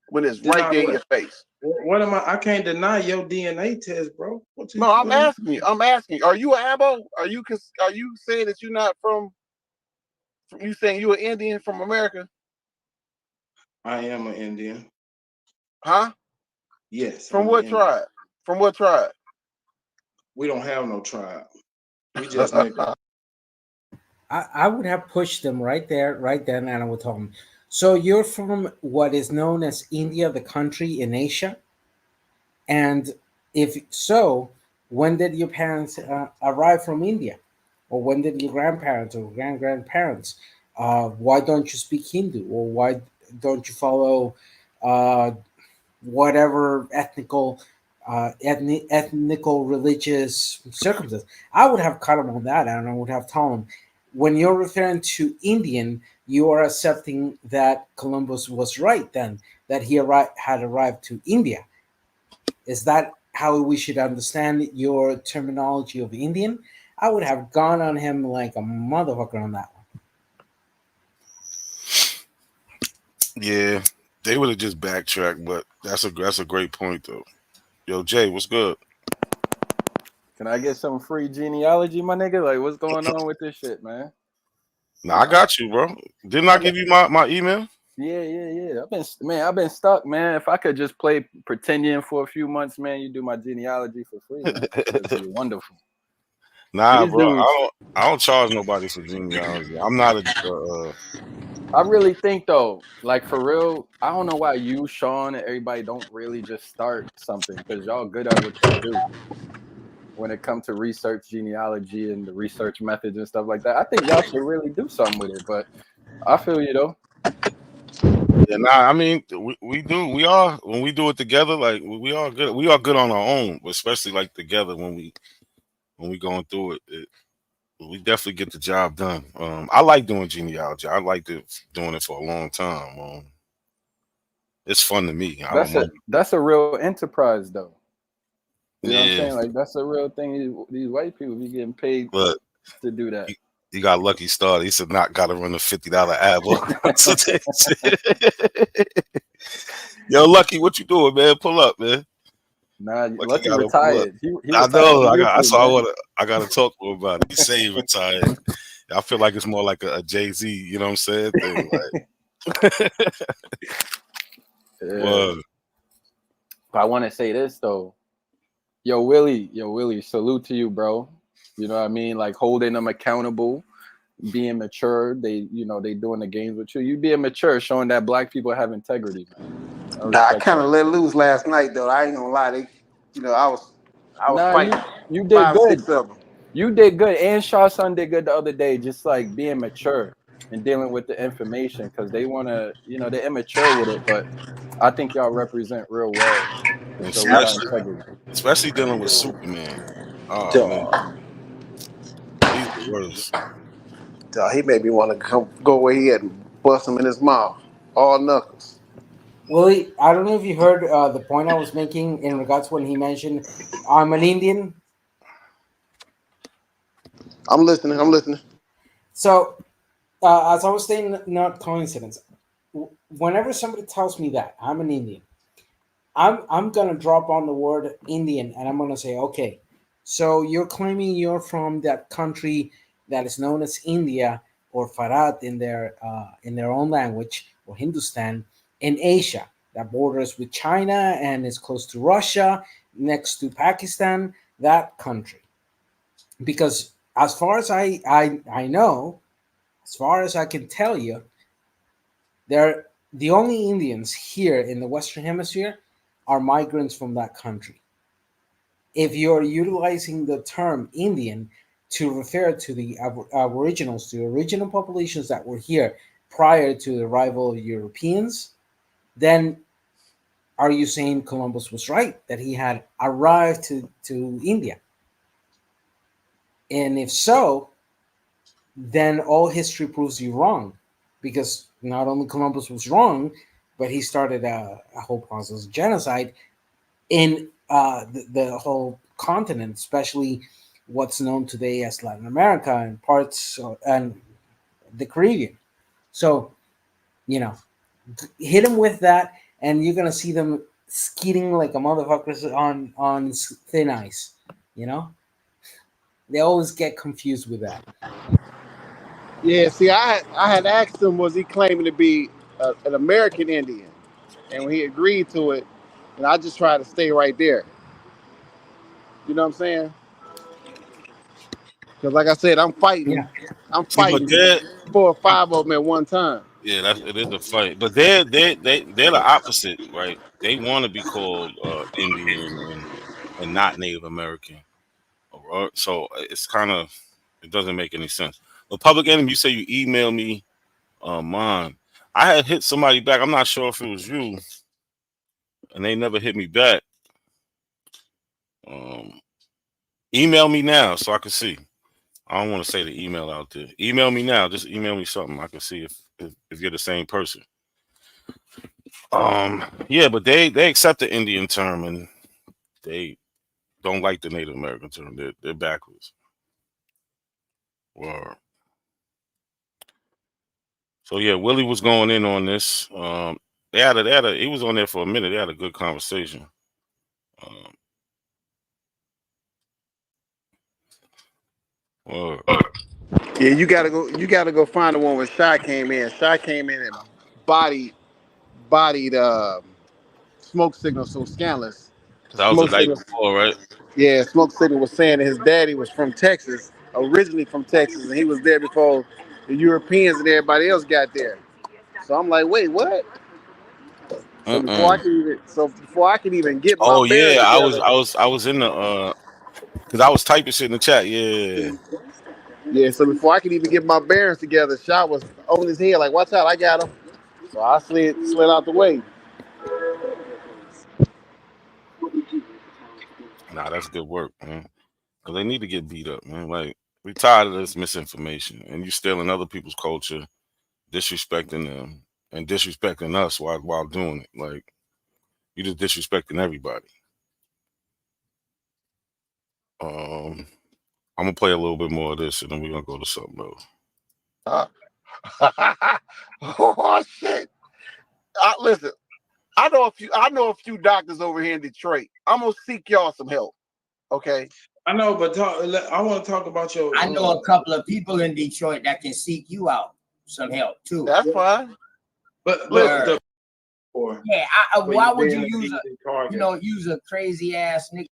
when it's right there in your face? What am I? I can't deny your DNA test, bro. I'm asking you. Are you an Abo? Are you saying that you're not from? You saying you an Indian from America? I am an Indian. Huh? Yes. From what tribe? From what tribe? We don't have no tribe. We just niggas. I would have pushed them right then, and I would tell them, so you're from what is known as India, the country in Asia? And if so, when did your parents arrive from India? Or when did your grandparents or grandparents? Why don't you speak Hindu? Or why don't you follow whatever ethnical religious circumstance? I would have cut them on that, and I would have told them, when you're referring to Indian, you are accepting that Columbus was right then, that he had arrived to India. Is that how we should understand your terminology of Indian? I would have gone on him like a motherfucker on that one. Yeah, they would have just backtracked, but that's a great point though. Yo, Jay, what's good? Can I get some free genealogy, my nigga? Like, what's going on with this shit, man? Nah, I got you, bro. Didn't I give you my email? Yeah. I've been stuck, man. If I could just play pretending for a few months, man, you do my genealogy for free, man. That'd be wonderful. Nah, These bro. dudes, I don't charge nobody for genealogy. I'm not a. I really think though, like for real, I don't know why you, Sean, and everybody don't really just start something, because y'all good at what you do. When it comes to research genealogy and the research methods and stuff like that, I think y'all should really do something with it. But I feel you though. Yeah, nah, I mean, we do. We are, when we do it together, like we are good. We are good on our own, but especially like together when we going through it, we definitely get the job done. I like doing genealogy. I like doing it for a long time. It's fun to me. That's a real enterprise though. You know what I'm Yeah. saying? Like, that's a real thing. These white people be getting paid to do that. He got a lucky start. He said, "Not got to run a $50 ad." Yo, Lucky, what you doing, man? Pull up, man. Nah, Lucky Lucky gotta pull up. retired. He I retired know. from That's YouTube, why man. I gotta talk to him about it. He say he retired. I feel like it's more like a Jay-Z, you know what I'm saying? Thing. Like, Yeah. But I want to say this though. Yo, Willie, salute to you, bro. You know what I mean? Like holding them accountable, being mature. They doing the games with you. You being mature, showing that black people have integrity, man. Nah, I kind of let loose last night though. I ain't gonna lie. I was Nah, fighting you did 5, good. 6 of them. You did good. And Shaw Son did good the other day, just like being mature and dealing with the information because they want to, they're immature with it. But I think y'all represent real well to show we got integrity. especially dealing with Superman. Oh man, he's the worst. He made me want to go where he had and bust him in his mouth, all knuckles. Willie, I don't know if you heard the point I was making in regards when he mentioned I'm an Indian. I'm listening. So, as I was saying, not coincidence. Whenever somebody tells me that I'm an Indian, I'm gonna drop on the word Indian, and I'm gonna say, okay, so you're claiming you're from that country that is known as India or Farad in their own language, or Hindustan in Asia that borders with China and is close to Russia, next to Pakistan, that country. Because as far as I know, as far as I can tell you, they're the only Indians here in the Western Hemisphere are migrants from that country. If you're utilizing the term Indian to refer to the Aboriginals, to the original populations that were here prior to the arrival of Europeans, then are you saying Columbus was right that he had arrived to India? And if so, then all history proves you wrong, because not only Columbus was wrong, but he started a whole process of genocide in the whole continent, especially what's known today as Latin America and parts and the Caribbean. So, hit them with that, and you're gonna see them skeeting like a motherfuckers on thin ice. They always get confused with that. Yeah, see, I had asked him, was he claiming to be an American Indian? And when he agreed to it, and I just tried to stay right there. You know what I'm saying? Because like I said, I'm fighting See, but they're 4 or 5 of them at one time. yeah, it is a fight. But they're the opposite, right? They want to be called Indian and not Native American. So it's kind of it doesn't make any sense. But Public Enemy, you say you emailed me mine. I had hit somebody back. I'm not sure if it was you, and they never hit me back. Email me now so I can see. I don't want to say the email out there. Email me now. Just email me something. I can see if you're the same person. Yeah, but they accept the Indian term and they don't like the Native American term. They're backwards. Wow. So yeah, Willie was going in on this. He was on there for a minute. They had a good conversation. Yeah, you gotta go find the one where Shy came in. Shy came in and bodied Smoke Signal so scandalous. That was the Smoke night Signal, before, right? yeah, Smoke Signal was saying that his daddy was from Texas, originally from Texas, and he was there before the Europeans and everybody else got there. So I'm like, wait, what? So before I can even get my Oh bearings yeah, together, I was in the because I was typing shit in the chat. Yeah. yeah. So before I could even get my bearings together, Shaw was on his head like, "Watch out, I got him." So I slid out the way. Nah, that's good work, man. Because they need to get beat up, man. Like we tired of this misinformation, and you stealing other people's culture, disrespecting them, and disrespecting us while doing it. Like you just disrespecting everybody. I'm gonna play a little bit more of this, and then we're gonna go to something else. Oh shit! Listen, I know a few doctors over here in Detroit. I'm gonna seek y'all some help. Okay. I know, but I want to talk about your. I know a couple of people in Detroit that can seek you out some help too. That's fine. But yeah, why would you use a crazy ass nigga?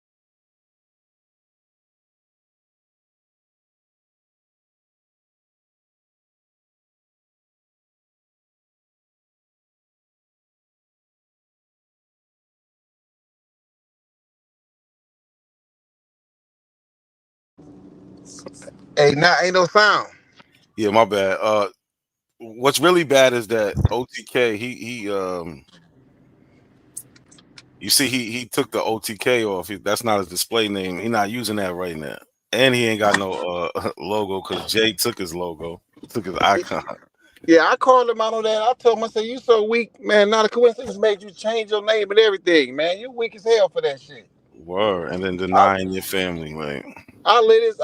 Hey, now ain't no sound. Yeah, my bad. What's really bad is that OTK, you see he took the OTK off. That's not his display name. He's not using that right now. And he ain't got no logo because Jay took his logo, took his icon. Yeah, I called him out on that. I told him, I said, you so weak, man. Not a coincidence made you change your name and everything, man. You weak as hell for that shit. Word. And then denying your family, man. I lit his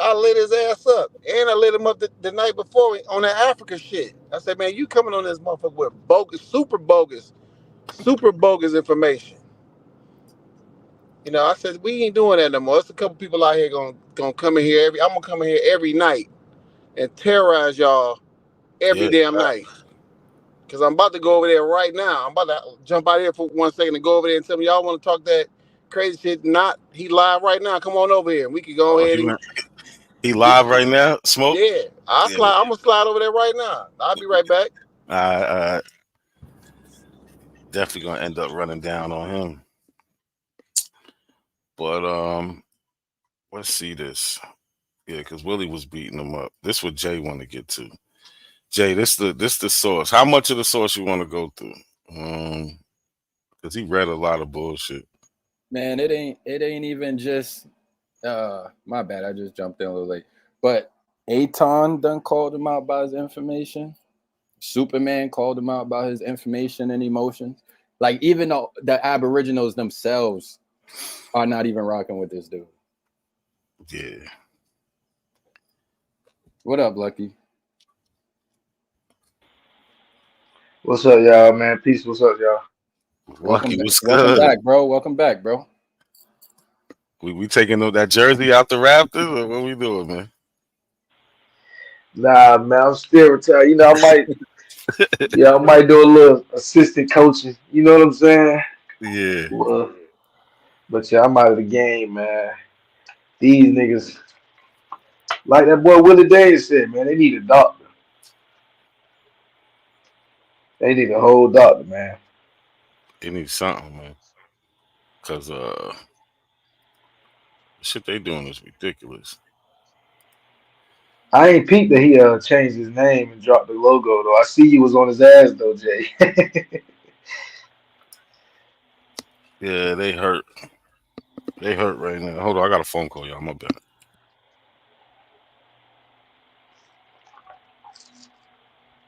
ass up. And I lit him up the night before on that Africa shit. I said, man, you coming on this motherfucker with super bogus information. You know, I said, we ain't doing that no more. There's a couple people out here gonna come in here I'm gonna come in here every night and terrorize y'all every damn night. Cause I'm about to go over there right now. I'm about to jump out here for 1 second and go over there and tell me y'all want to talk that crazy shit. He live right now. Come on over here. We can go ahead and he live right now. Smoke. Yeah, I'm gonna slide over there right now. I'll be right back. Definitely gonna end up running down on him. But let's see this. Yeah, because Willie was beating him up. This what Jay want to get to. Jay, this the source. How much of the source you want to go through? Because he read a lot of bullshit. Man, it ain't even just my bad. I just jumped in a little late. But Aton done called him out by his information. Superman called him out about his information and emotions. Like, even though the Aboriginals themselves are not even rocking with this dude. Yeah. What up, Lucky? What's up, y'all, man? Peace. What's up, y'all? Lucky, what's good? Welcome back, bro. Welcome back, bro. We taking that jersey out the Raptors, or what we doing, man? Nah, man, I'm still retired. You know, I might do a little assistant coaching. You know what I'm saying? Yeah. But yeah, I'm out of the game, man. These niggas, like that boy Willie Davis said, man, they need a doctor. They need a whole doctor, man. They need something, man. Cause the shit they doing is ridiculous. I ain't peeped that he changed his name and dropped the logo though. I see you was on his ass though, Jay. Yeah, they hurt. They hurt right now. Hold on, I got a phone call, y'all. My bad.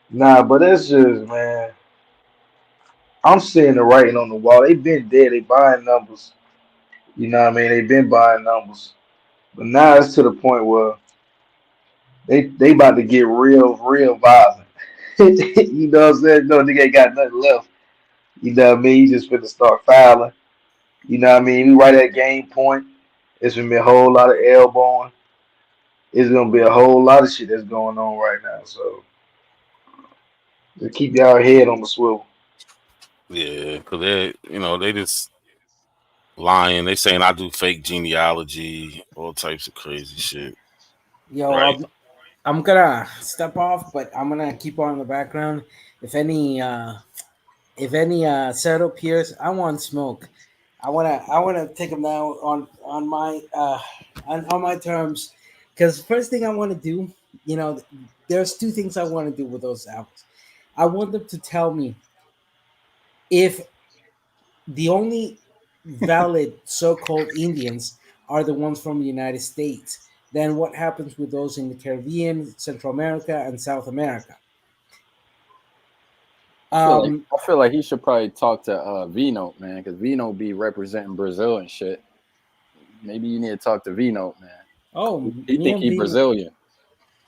Nah, but that's just, man. I'm seeing the writing on the wall. They been dead. They buying numbers. You know what I mean? They been buying numbers. But now it's to the point where they about to get real violent. You know what I'm saying? No nigga ain't got nothing left. You know what I mean? You just finna start fouling. You know what I mean? We right at game point. It's gonna be a whole lot of elbowing. It's gonna be a whole lot of shit that's going on right now. So just keep y'all head on the swivel. Yeah, cause they just lying. They saying I do fake genealogy, all types of crazy shit. Yo, Right. I'm gonna step off, but I'm gonna keep on in the background. If any setup here, I want smoke. I wanna take them down on my on my terms. Because first thing I want to do, there's two things I want to do with those albums. I want them to tell me if the only valid so-called Indians are the ones from the United States, then what happens with those in the Caribbean, Central America, and South America? I feel like he should probably talk to V-Note, man, because V-Note be representing Brazil and shit. Maybe you need to talk to V-Note, man. Oh, he think he Brazilian.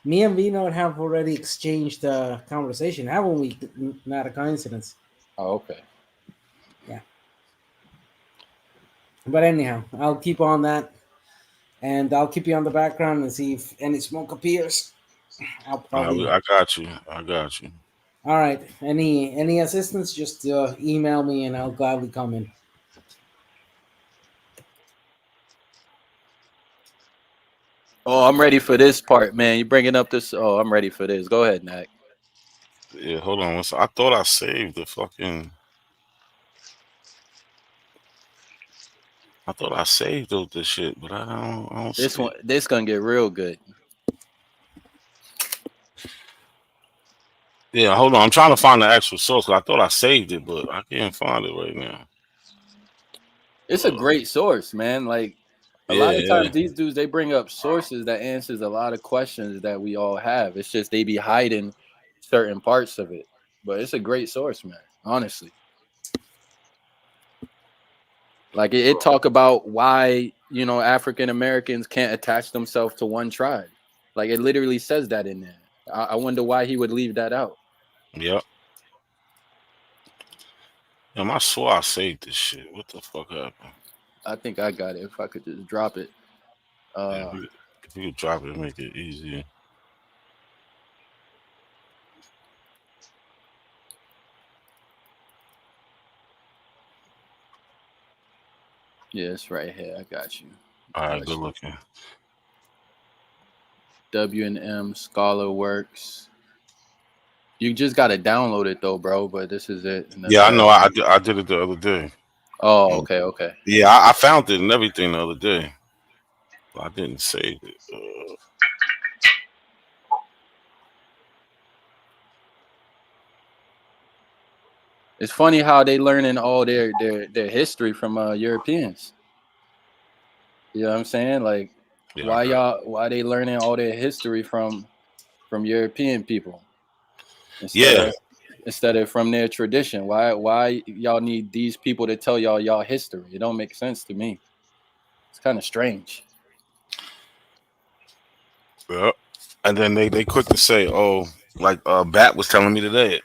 Me and V-Note have already exchanged a conversation, haven't we? Not a coincidence. Oh, okay. Yeah. But anyhow, I'll keep on that, and I'll keep you on the background and see if any smoke appears. I'll probably. I got you. I got you. All right. Any assistance? Just email me, and I'll gladly come in. Oh, I'm ready for this part, man. You bringing up this? Oh, I'm ready for this. Go ahead, Nak. Yeah, hold on. I thought I saved the fucking. I thought I saved the shit, but I don't This see one, it. this gonna get real good. Yeah, hold on. I'm trying to find the actual source. 'Cause I thought I saved it, but I can't find it right now. It's a great source, man. Like a lot of Yeah, times, these dudes they bring up sources that answers a lot of questions that we all have. It's just they be hiding certain parts of it, but it's a great source, man. Honestly, like it talk about why African Americans can't attach themselves to one tribe. Like it literally says that in there. I wonder why he would leave that out. Yep. I swore I saved this shit. What the fuck happened? I think I got it. If I could just drop it. Yeah, if you could drop it, make it easier. Yeah, it's right here. I got you. All right, good looking. W&M Scholar Works. You just got to download it though, bro. But this is it. Yeah, I know. I did it the other day. Oh, okay. Yeah, I found it and everything the other day. But I didn't save it. It's funny how they learning all their history from Europeans. You know what I'm saying? Like, why they learning all their history from European people instead of from their tradition? Why y'all need these people to tell y'all history? It don't make sense to me. It's kind of strange. Yeah. And then they quick to say, oh, like Bat was telling me today.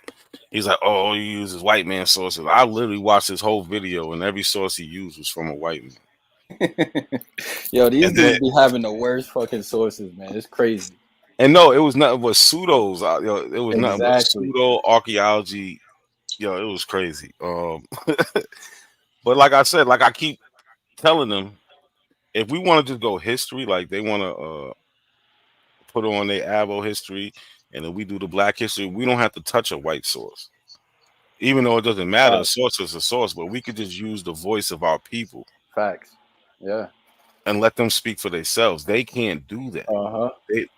He's like, oh, all you use is white man sources. I literally watched this whole video, and every source he used was from a white man. Yo, these dudes be having the worst fucking sources, man. It's crazy. And no, it was nothing but pseudos. It was nothing but pseudo archaeology. Yo, it was crazy. But like I said, like I keep telling them, if we want to just go history, like they want to put on their Avo history, and then we do the black history, we don't have to touch a white source. Even though it doesn't matter, a source is a source, but we could just use the voice of our people. Facts. Yeah. And let them speak for themselves. They can't do that.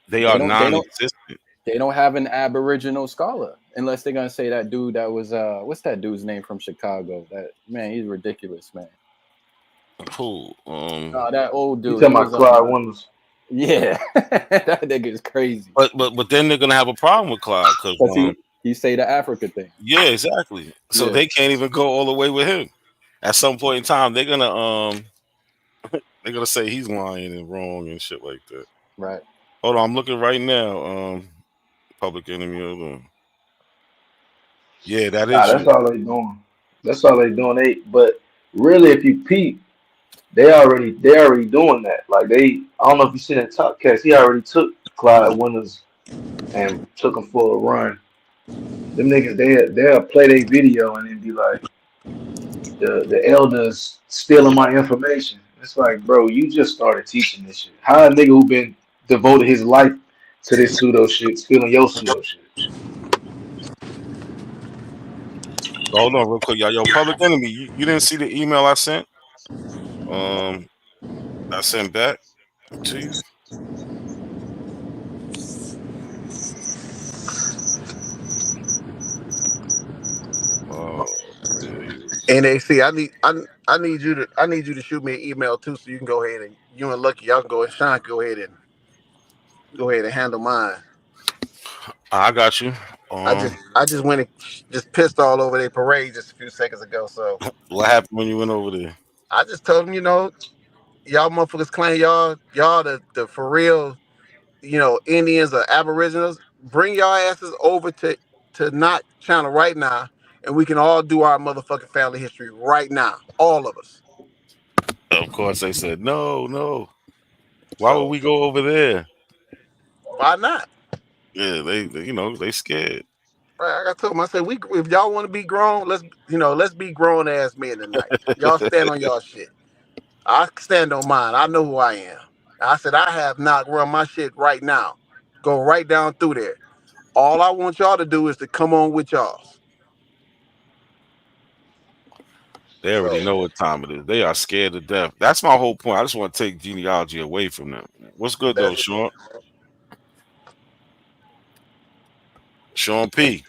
They are don't- non-existent. They don't have an Aboriginal scholar unless they're gonna say that dude that was what's that dude's name from Chicago? That man, he's ridiculous, man. Who? That old dude. You talking about Clyde Wonders? Yeah, that nigga is crazy. But then they're gonna have a problem with Clyde because he say the Africa thing. Yeah, exactly. So they can't even go all the way with him. At some point in time, they're gonna say he's lying and wrong and shit like that. Right. Hold on, I'm looking right now. Public Enemy. Hold on. Yeah, that is. That's all they doing. That's all they doing. But really, if you peep, they already doing that. Like I don't know if you seen that Top Cast. He already took Clyde Winters and took him for a run. Them niggas, they'll play their video and then be like, the elders stealing my information. It's like, bro, you just started teaching this shit. How a nigga who been devoted his life to this pseudo shit stealing your pseudo shit? Hold on, real quick, y'all. Yo, Public Enemy, you didn't see the email I sent? I sent back to you. NAC, I need you to shoot me an email too, so you can go ahead and you and Lucky, y'all can go and Sean can go ahead and handle mine. I got you. I just went and just pissed all over their parade just a few seconds ago. So what happened when you went over there? I just told them, y'all motherfuckers claim y'all the for real, Indians or Aboriginals. Bring y'all asses over to Not Channel right now, and we can all do our motherfucking family history right now, all of us. Of course, they said no. Why would we go over there? Why not? Yeah, they scared. Right, I told him, I said, if y'all want to be grown, let's be grown ass men tonight. Y'all stand on y'all shit. I stand on mine. I know who I am. I said, I have not run my shit right now. Go right down through there. All I want y'all to do is to come on with y'all's. They already know what time it is. They are scared to death. That's my whole point. I just want to take genealogy away from them. What's good though, Sean? Sean P.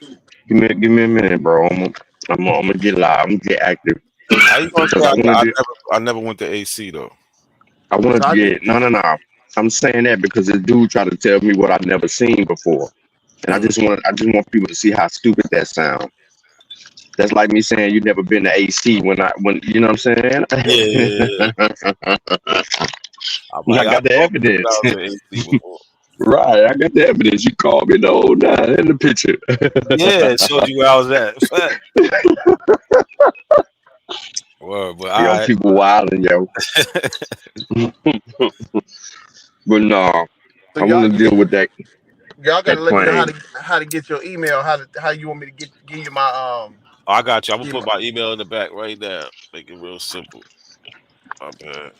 Give me a minute, bro. I'm gonna get live. I'm gonna get active. How you gonna Because say I never went to AC though? I want to get no. I'm saying that because this dude tried to tell me what I've never seen before, and I just want people to see how stupid that sounds. That's like me saying you've never been to AC when you know what I'm saying? Yeah. I got the evidence. I was in AC before. Right, I got the evidence. You called me the whole nine in the picture. Yeah, it showed you where I was at. Word, but Yo, people wilding, yo. But no, So I want to deal with that. Y'all gotta That let me know claim. how to get your email. How you want me to give you my I got you. I'm gonna put my email in the back right now. Make it real simple. My bad.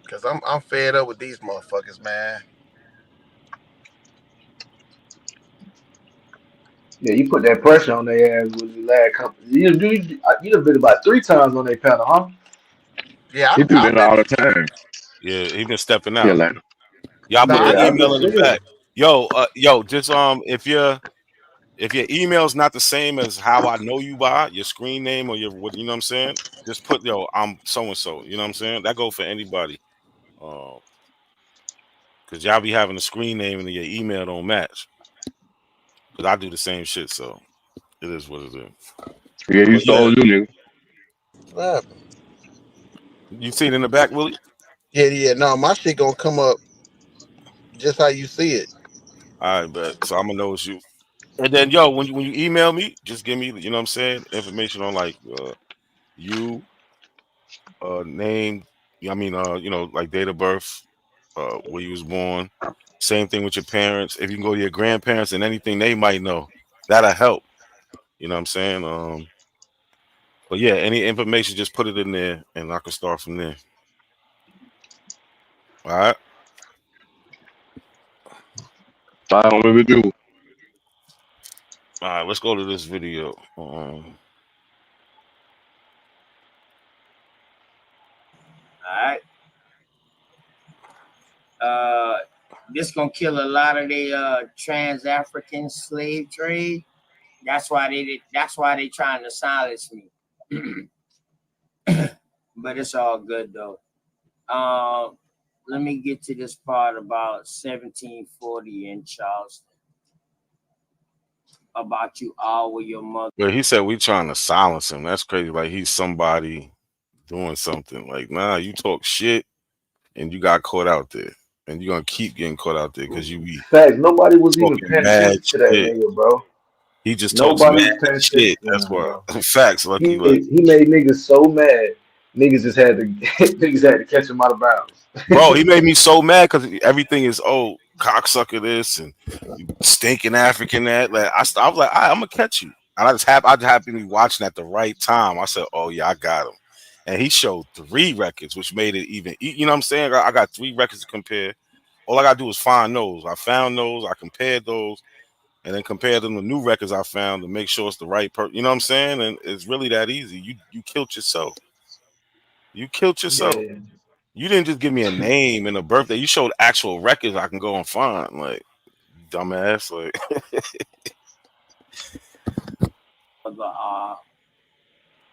Cause I'm fed up with these motherfuckers, man. Yeah, you put that pressure on their ass with the last couple. You done been about 3 times on their panel, huh? Yeah, He do I've that been. all the time. Yeah, he been stepping Yeah, out. like, Y'all put Nah, the yeah, I'm email just in the saying. back. Just if your email's not the same as how I know you by your screen name or your what you know what I'm saying, just put I'm so and so. You know what I'm saying? That go for anybody. Cause y'all be having a screen name and your email don't match. Cause I do the same shit, so it is what it is. yeah, you But yeah, stole you, nigga. what happened? you see it in the back, Willie? Yeah. No, my shit gonna come up just how you see it. All right, bet. So I'm gonna know it's you. And then when you email me, just give me, you know what I'm saying, information on like you, name, like date of birth, where you was born. Same thing with your parents. If you can go to your grandparents and anything they might know, that'll help. You know what I'm saying? But yeah, any information, just put it in there and I can start from there. All right. I don't really do. All right, let's go to this video. Alright. This gonna kill a lot of the trans-African slave trade. That's why they trying to silence me. But it's all good though. Let me get to this part about 1740 in Charleston. About you all with your mother. But he said we trying to silence him. That's crazy. Like he's somebody doing something. Like, nah, you talk shit and you got caught out there. And you're gonna keep getting caught out there because you be Facts. Nobody was even talking paying mad attention to that shit. nigga, bro. He just talks Nobody mad was paying attention shit. to That's him, what bro. facts, Lucky. Like, He made niggas so mad. Niggas just had to niggas had to catch him out of bounds. bro, he made me so mad because everything is cocksucker this and you stinking African that. Like I was like, I'm gonna catch you. And I just happened to be watching at the right time. I said, oh yeah, I got him. And he showed 3 records, which made it even. You know what I'm saying? I got 3 records to compare. All I gotta do is find those. I found those. I compared those, and then compared them to new records I found to make sure it's the right person. You know what I'm saying? And it's really that easy. You killed yourself. You killed yourself. Yeah. You didn't just give me a name and a birthday. You showed actual records I can go and find. Like, dumbass. Like,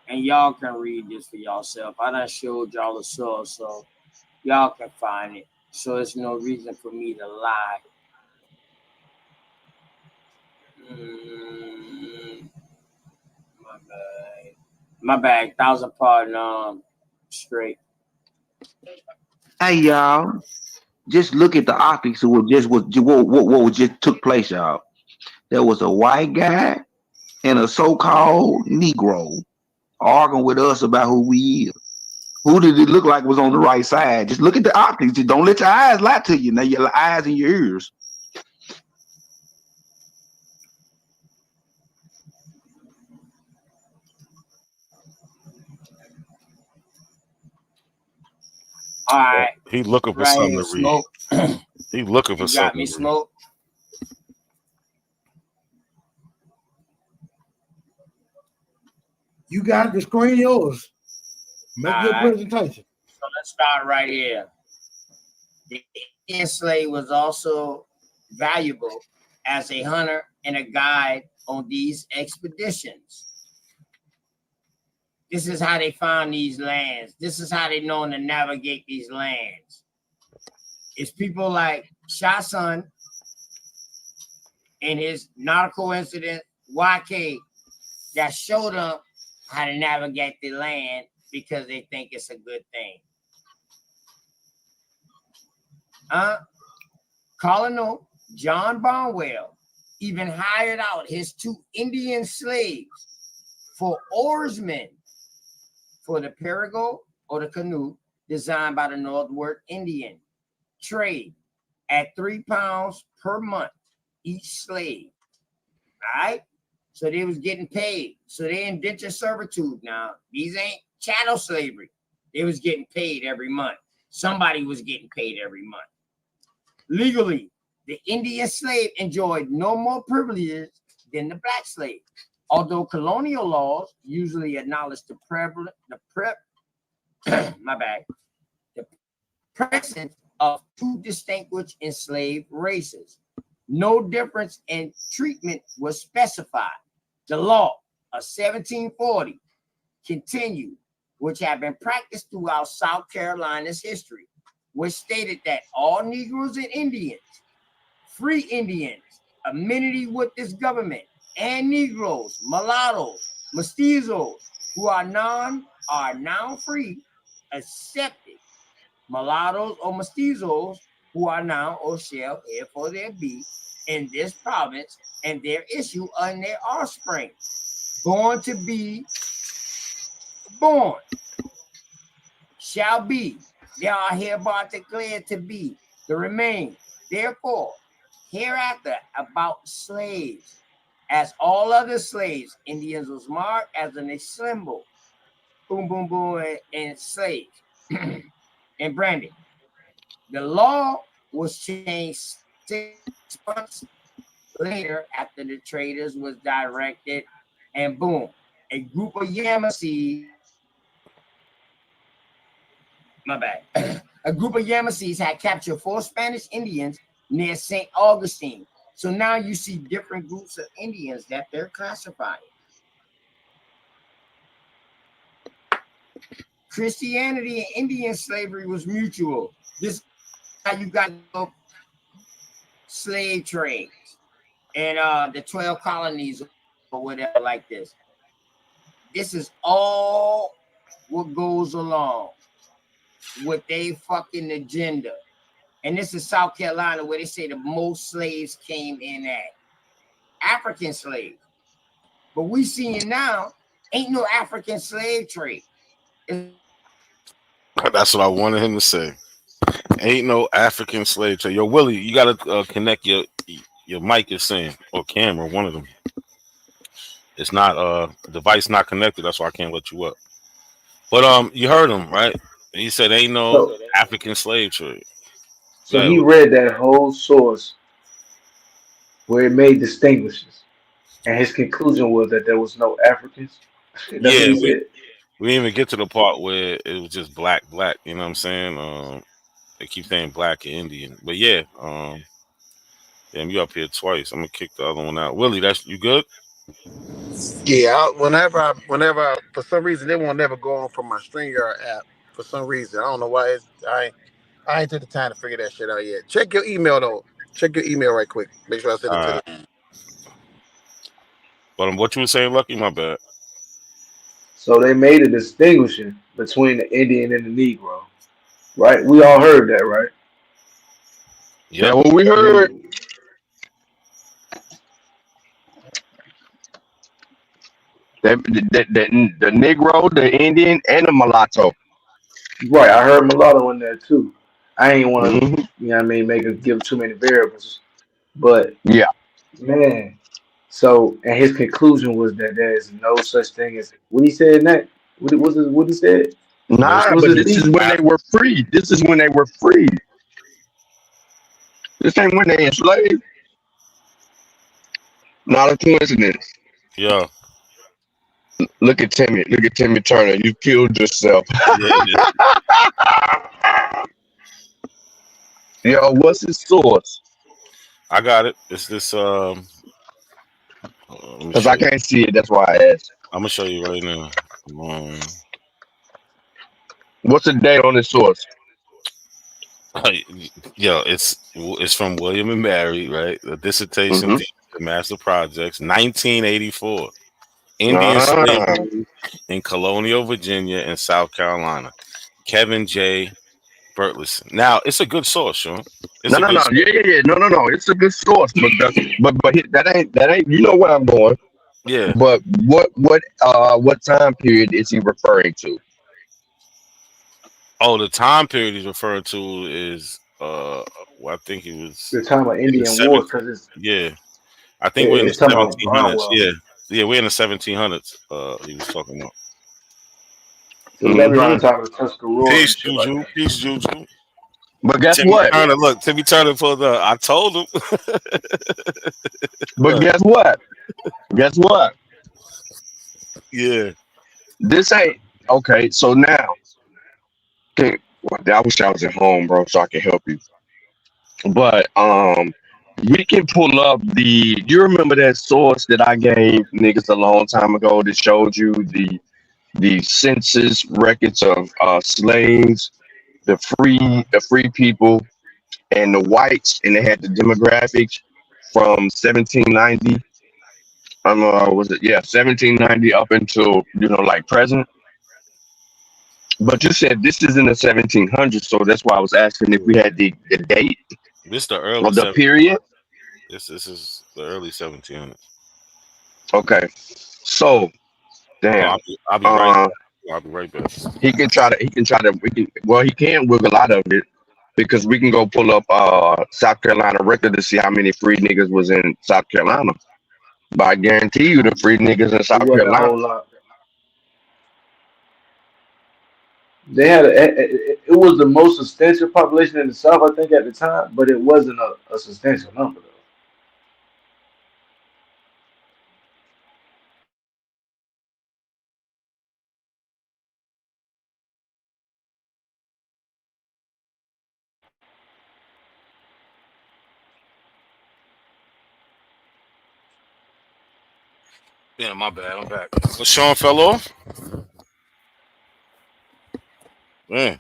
And y'all can read this for yourself. I done showed y'all the source, so y'all can find it. So there's no reason for me to lie. My bad. 1,000 pardon. Straight. Hey y'all, just look at the optics of what just took place, y'all. There was a white guy and a so-called Negro arguing with us about who we is. Who did it look like was on the right side? Just look at the optics. Just don't let your eyes lie to you. Now your eyes and your ears. All right. He looking for Right something here, to read. Smoke. He looking for You got me, something to read. Smoke. You got the screen yours. Make your presentation. So let's start right here. The Indian slave was also valuable as a hunter and a guide on these expeditions. This is how they found these lands. This is how they know to navigate these lands. It's people like Shasun and his not a coincidence YK that showed them how to navigate the land because they think it's a good thing. Colonel John Barnwell even hired out his 2 Indian slaves for oarsmen for the perigo or the canoe designed by the Northward Indian trade at £3 per month each slave. All right? So they was getting paid. So they indentured servitude now. These ain't chattel slavery. They was getting paid every month. Somebody was getting paid every month. Legally, the Indian slave enjoyed no more privileges than the black slave. Although colonial laws usually acknowledge the presence of 2 distinguished enslaved races. No difference in treatment was specified. The law of 1740 continued, which had been practiced throughout South Carolina's history, which stated that all Negroes and Indians, free Indians, amenity with this government, and Negroes, mulattoes, mestizos, who are now free, accepted. Mulattoes or mestizos who are now or shall therefore there be in this province and their issue on their offspring, born to be born, shall be, they are hereby declared to be, to remain. Therefore, hereafter about slaves, as all other slaves, Indians was marked as an symbol, boom, boom, boom, and slaves, and branded. The law was changed 6 months later after the traders was directed, and boom, a group of Yamasees, a group of Yamasees had captured 4 Spanish Indians near St. Augustine. So now you see different groups of Indians that they're classifying. Christianity and Indian slavery was mutual. This is how you got slave trades and the 12 colonies or whatever like this. This is all what goes along with their fucking agenda. And this is South Carolina where they say the most slaves came in at. African slaves. But we seeing now, ain't no African slave trade. That's what I wanted him to say. Ain't no African slave trade. Yo, Willie, you gotta connect your mic is saying, or camera, one of them. It's not device not connected. That's why I can't let you up. But you heard him, right? He said ain't no African slave trade. So he read that whole source where it made distinctions, and his conclusion was that there was no Africans. That's what Yeah, he we said. didn't even get to the part where it was just black. You know what I'm saying? They keep saying black and Indian, but yeah. Damn, you up here twice. I'm gonna kick the other one out. Willie, that's you good? Yeah, whenever for some reason, it won't never go on from my StreamYard app. For some reason, I don't know why. I ain't took the time to figure that shit out yet. Check your email though. Check your email right quick. Make sure I send it to the. But what you were saying, Lucky? My bad. So they made a distinction between the Indian and the Negro, right? We all heard that, right? Yeah, what we heard. The Negro, the Indian, and the mulatto. Right, I heard mulatto in there too. I ain't want to, Hmm. you know what I mean, make it give too many variables. But Yeah. man, so and his conclusion was that there is no such thing as what he said. That what he said. No, What Nah, was but his this is thesis? when they were free. This is when they were free. This ain't when they enslaved. Not a coincidence. Yeah. Look at Timmy. Look at Timmy Turner. You killed yourself. Yeah. Yo, what's his source? I got it. It's this. Let me Because show I you. can't see it. That's why I asked. I'm gonna show you right now. What's the date on his source? Yo, it's from William and Mary, right? The dissertation, Mm-hmm. the master projects, 1984. Indian Ah. slavery in colonial Virginia and South Carolina. Kevin J. Burleson. Now, it's a good source, Sean. It's No, a no, good no. source. Yeah. No. It's a good source, but that ain't. You know where I'm going. Yeah. But what time period is he referring to? Oh, the time period he's referring to is well, I think it was The time of in the Indian War, 17th. because Yeah. I think we're in the it's talking about 1700s. Barnwell. Yeah. Yeah, we're in the 1700s. He was talking about. So it's gotta be around Mm-hmm. the time of Tuscarora Peace, and shit like Juju. that. Peace, Juju. But guess Timmy what? Turner, look, Timmy Turner pulled up. I told him. But Look, guess what? Guess what? yeah. This ain't okay. So now, well, I wish I was at home, bro, so I can help you. But we can pull up the. You remember that source that I gave niggas a long time ago that showed you the census records of slaves, the free people, and the whites, and they had the demographics from 1790. Was it 1790 up until like present. But you said this is in the 1700s, so that's why I was asking if we had the date This the early of the 17. period. This is the early 1700s. Okay, so Oh, damn. I'll be right back. I'll be right back. He can wiggle out of it because we can go pull up South Carolina record to see how many free niggas was in South Carolina. But I guarantee you the free niggas in It South wasn't a Carolina. whole lot. They had it was the most substantial population in the South, I think, at the time, but it wasn't a substantial number though. Yeah, my bad. I'm back. So Sean fell off. Man.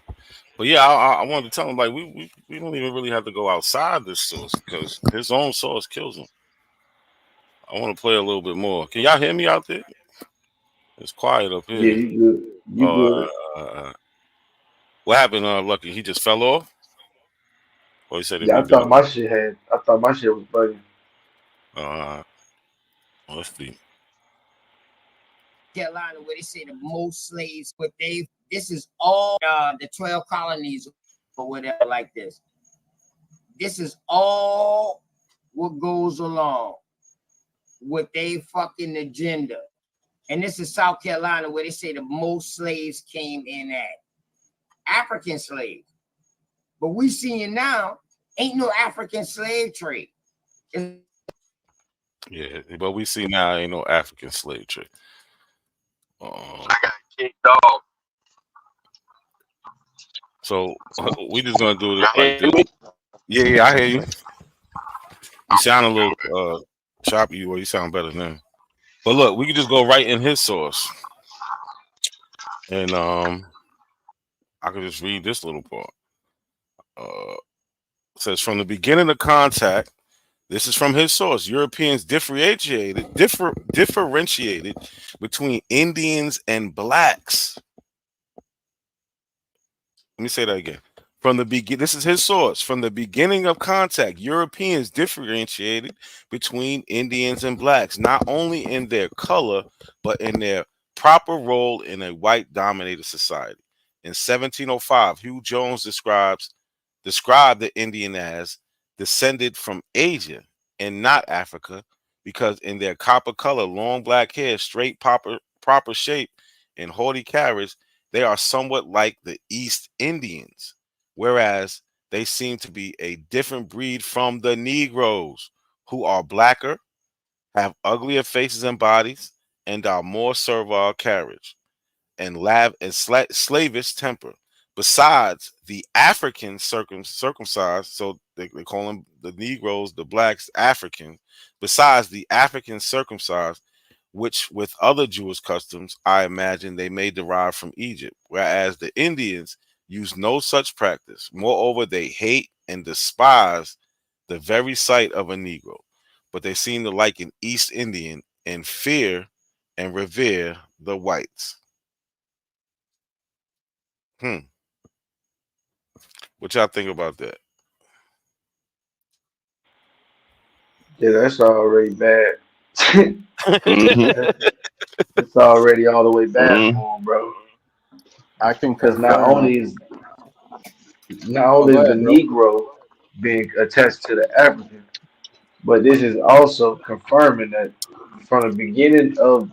But yeah, I wanted to tell him like we don't even really have to go outside this source because his own source kills him. I want to play a little bit more. Can y'all hear me out there? It's quiet up Yeah, here. you good. You Oh, good. what happened, Lucky? He just fell off? Or he said it Yeah, may be. I thought my shit was bugging. Uh, let's see. Carolina, where they say the most slaves, but this is all the 12 colonies or whatever like this. This is all what goes along with they fucking agenda. And this is South Carolina where they say the most slaves came in at. African slaves. But we seeing now, ain't no African slave trade. Yeah, but we see now ain't no African slave trade. I got kicked off. So we just gonna do it Y'all like hear this. me? Yeah, I hear you. You sound a little choppy, or you sound better now. But look, we can just go right in his source, and I could just read this little part. It says from the beginning of contact. This is from his source. Europeans differentiated between Indians and blacks. Let me say that again. From the begin, this is his source. From the beginning of contact, Europeans differentiated between Indians and blacks, not only in their color, but in their proper role in a white-dominated society. In 1705, Hugh Jones described the Indian as descended from Asia and not Africa, because in their copper color, long black hair, straight proper shape, and haughty carriage, they are somewhat like the East Indians, whereas they seem to be a different breed from the Negroes, who are blacker, have uglier faces and bodies, and are more servile carriage and slavish temper. Besides the African circumcised, so they call them the Negroes, the blacks, African. Besides the African circumcised, which with other Jewish customs, I imagine they may derive from Egypt, whereas the Indians use no such practice. Moreover, they hate and despise the very sight of a Negro, but they seem to like an East Indian and fear and revere the whites. What y'all think about that? Yeah, that's already bad. Mhm. It's already all the way bad Mhm. for him, bro. I can Because not confirm. only is the Go ahead, bro. Negro being attached to the African, but this is also confirming that from the beginning of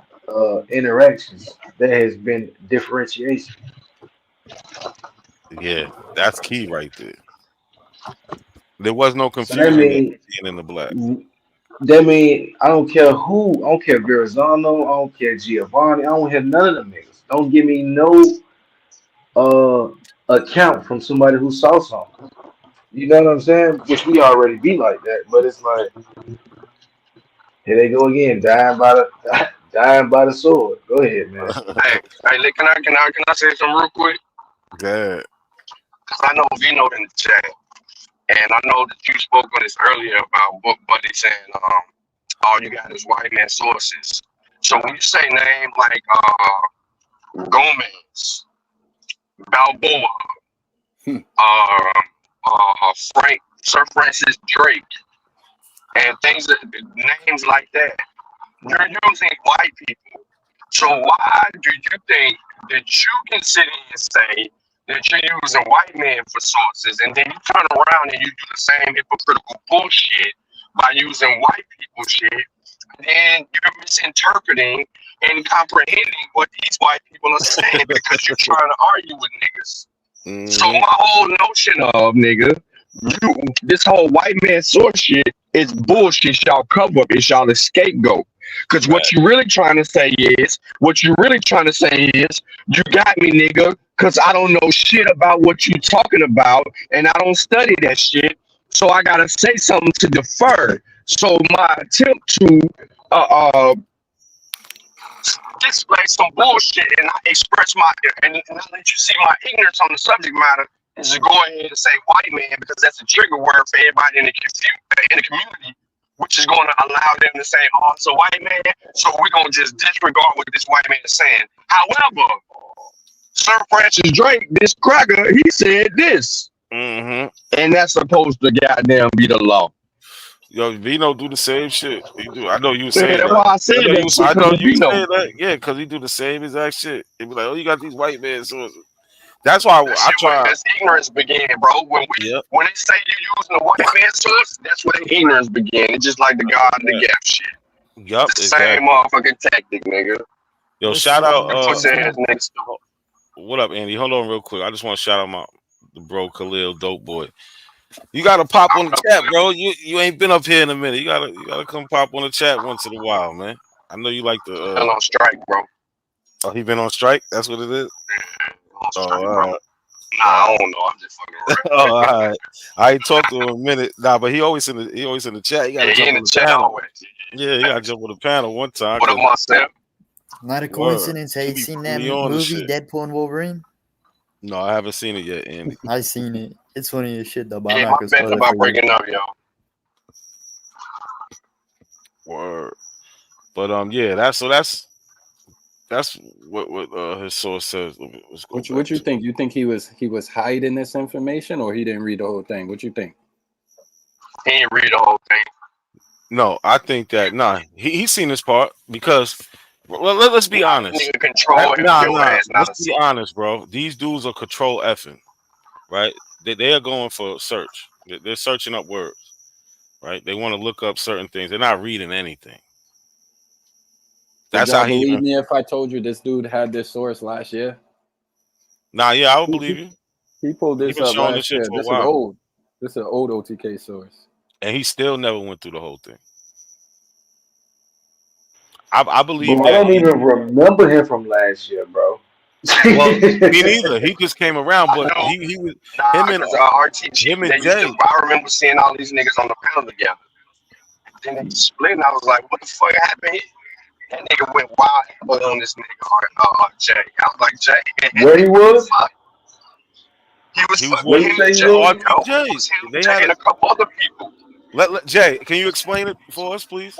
interactions, there has been differentiation. Yeah, that's key right there. There was no So that confusion in means Indian and the black. I don't care who, I don't care Verrazano, I don't care Giovanni, I don't have none of them niggas. Don't give me no uh account from somebody who saw something. You know what I'm saying? Which we already be like that, but it's like here they go again, dying by the dying by the sword. Go ahead, man. Hey, look, can I say something real quick? Good. Cause I know Vino in the chat, and I know that you spoke on this earlier about Book Buddy saying, all you got is white man sources. So when you say names like Gomez, Balboa, Sir Francis Drake, and names like that, you're using white people. So why do you think that you can sit here and say that you're using white men for sources, and then you turn around and you do the same hypocritical bullshit by using white people shit, and you're misinterpreting and comprehending what these white people are saying because you're trying to argue with niggas. So my whole notion of nigga, this whole white man source shit is bullshit. Y'all cover up. It's y'all the scapegoat. Because what you really trying to say is, you got me, nigga, because I don't know shit about what you talking about, and I don't study that shit. So I gotta say something to defer. So my attempt to display some bullshit and I express and I let you see my ignorance on the subject matter is to go ahead and say white man because that's a trigger word for everybody in the community, which is going to allow them to say, oh, it's a white man, so we're going to just disregard what this white man is saying. However, Sir Francis Drake, this cracker, he said this. And that's supposed to goddamn be the law. Yo, Vino do the same shit. He do. I know you saying that's that. why I said that shit. I know you Vino. saying that. Yeah, because he do the same exact shit. He be like, oh, you got these white men sources. That's why I try. That's ignorance began, bro. When they say you're using the white man source, that's where the ignorance began. It's just like the God of the gap shit. Yup, it's the same motherfucking tactic, nigga. Yo, shout out. Next what up, Andy? Hold on, real quick. I just want to shout out the bro Khalil, dope boy. You gotta pop on the chat, bro. You ain't been up here in a minute. You gotta come pop on the chat once in a while, man. I know you like the. Been on strike, bro. Oh, he been on strike. That's what it is. On strike, all bro. right. Nah, I don't know. I'm just fucking around. Oh, all right. I ain't talked to him in a minute. Nah, but he always in the chat. You gotta jump on the panel. Always. Yeah, you gotta jump on the panel one time. What up, myself? Not a coincidence. Have you seen that movie, Deadpool and Wolverine? No, I haven't seen it yet, Andy. I seen it. It's funny as shit though. But Yeah, I'm not my gonna bad spoil it about for you. breaking up, yo. Word. But yeah, that's That's what his source says. Let's go What back you to think? You think he was hiding this information, or he didn't read the whole thing? What you think? He didn't read the whole thing. No, I think that he's seen this part because let's be honest. Nigga control your ass, not Let's a be seat. honest, bro. These dudes are control effing, right? They are going for search. They're searching up words, right? They want to look up certain things. They're not reading anything. Would That's y'all how he believe even. me if I told you this dude had this source last year? Nah, yeah, I would believe you. He pulled He this been up showing this last shit year. for a This is while, old. This is an old OTK source. and he still never went through the whole thing. I believe Bro, I that don't even remember him from last year, bro. well, me neither. He just came around, but I know. he was Nah, because RTG, him and they used to. Jay. I remember seeing all these niggas on the panel together. Then they split, and I was like, "What the fuck happened here?" That nigga went wild but on this nigga Jay. I was like, Jay, Where he was? He was He was fucking What with you him say and he Jay. was? It was him, They Jay, had and it. a couple other people. Let Jay, can you explain it for us, please?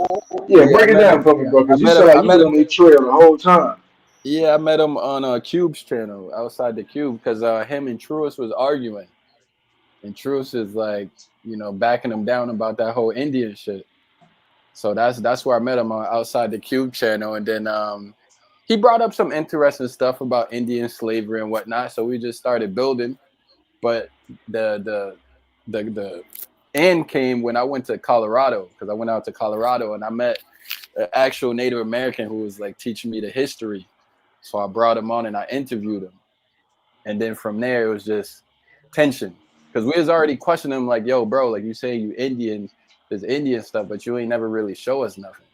Yeah, I break it met down him. for me, bro, I because you met sound him. like I you met was him. on their trail the whole time. Yeah, I met him on Cube's channel outside the Cube because him and Truist was arguing, and Truist is like, backing him down about that whole Indian shit. So that's where I met him on outside the Cube channel, and then he brought up some interesting stuff about Indian slavery and whatnot. So we just started building, but the end came when I went to Colorado because I went out to Colorado and I met an actual Native American who was like teaching me the history. So I brought him on and I interviewed him. And then from there, it was just tension. Because we was already questioning him like, yo, bro, like you say you Indian, there's Indian stuff, but you ain't never really show us nothing.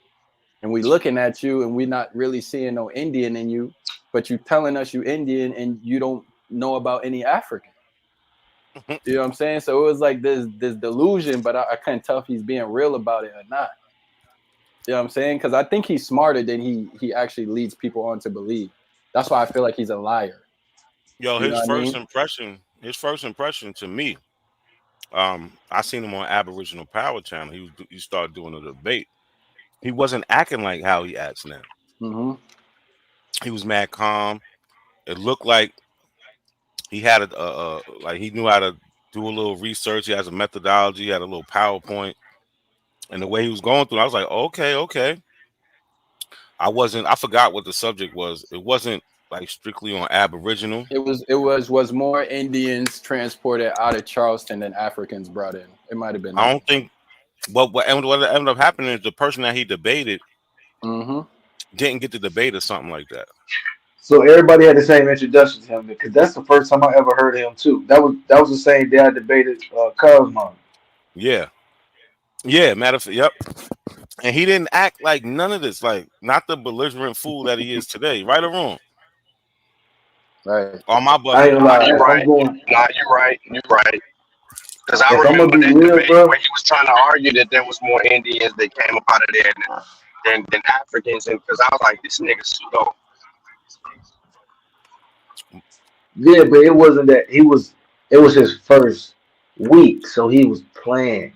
And we looking at you and we not really seeing no Indian in you, but you telling us you Indian and you don't know about any African. You know what I'm saying? So it was like this delusion, but I couldn't tell if he's being real about it or not. You know what I'm saying? Because I think he's smarter than he actually leads people on to believe. That's why I feel like he's a liar. Yo, You know his what I first mean? impression to me, I seen him on Aboriginal Power Channel. He started doing a debate. He wasn't acting like how he acts now. Mm-hmm. He was mad calm. It looked like he had like he knew how to do a little research. He has a methodology. He had a little PowerPoint, and the way he was going through, I was like, okay. I forgot what the subject was. It wasn't like strictly on Aboriginal. It was more Indians transported out of Charleston than Africans brought in. It might have been I that. don't think what ended up happening is the person that he debated didn't get to debate or something like that. So everybody had the same introduction to him because that's the first time I ever heard of him too. That was the same day I debated Cosmo. Yeah, matter of fact, yep. And he didn't act like none of this, like not the belligerent fool that he is today, right or wrong. Right. On my I ain't bugging. gonna lie. You're If I'm right. going, Nah, you're right. You're right. Because I if I'm gonna remember be that real, debate bro. where he was trying to argue that there was more Indians that came up out of there than Africans, and because I was like, this nigga pseudo. Yeah, but it wasn't that he was. It was his first week, so he was playing.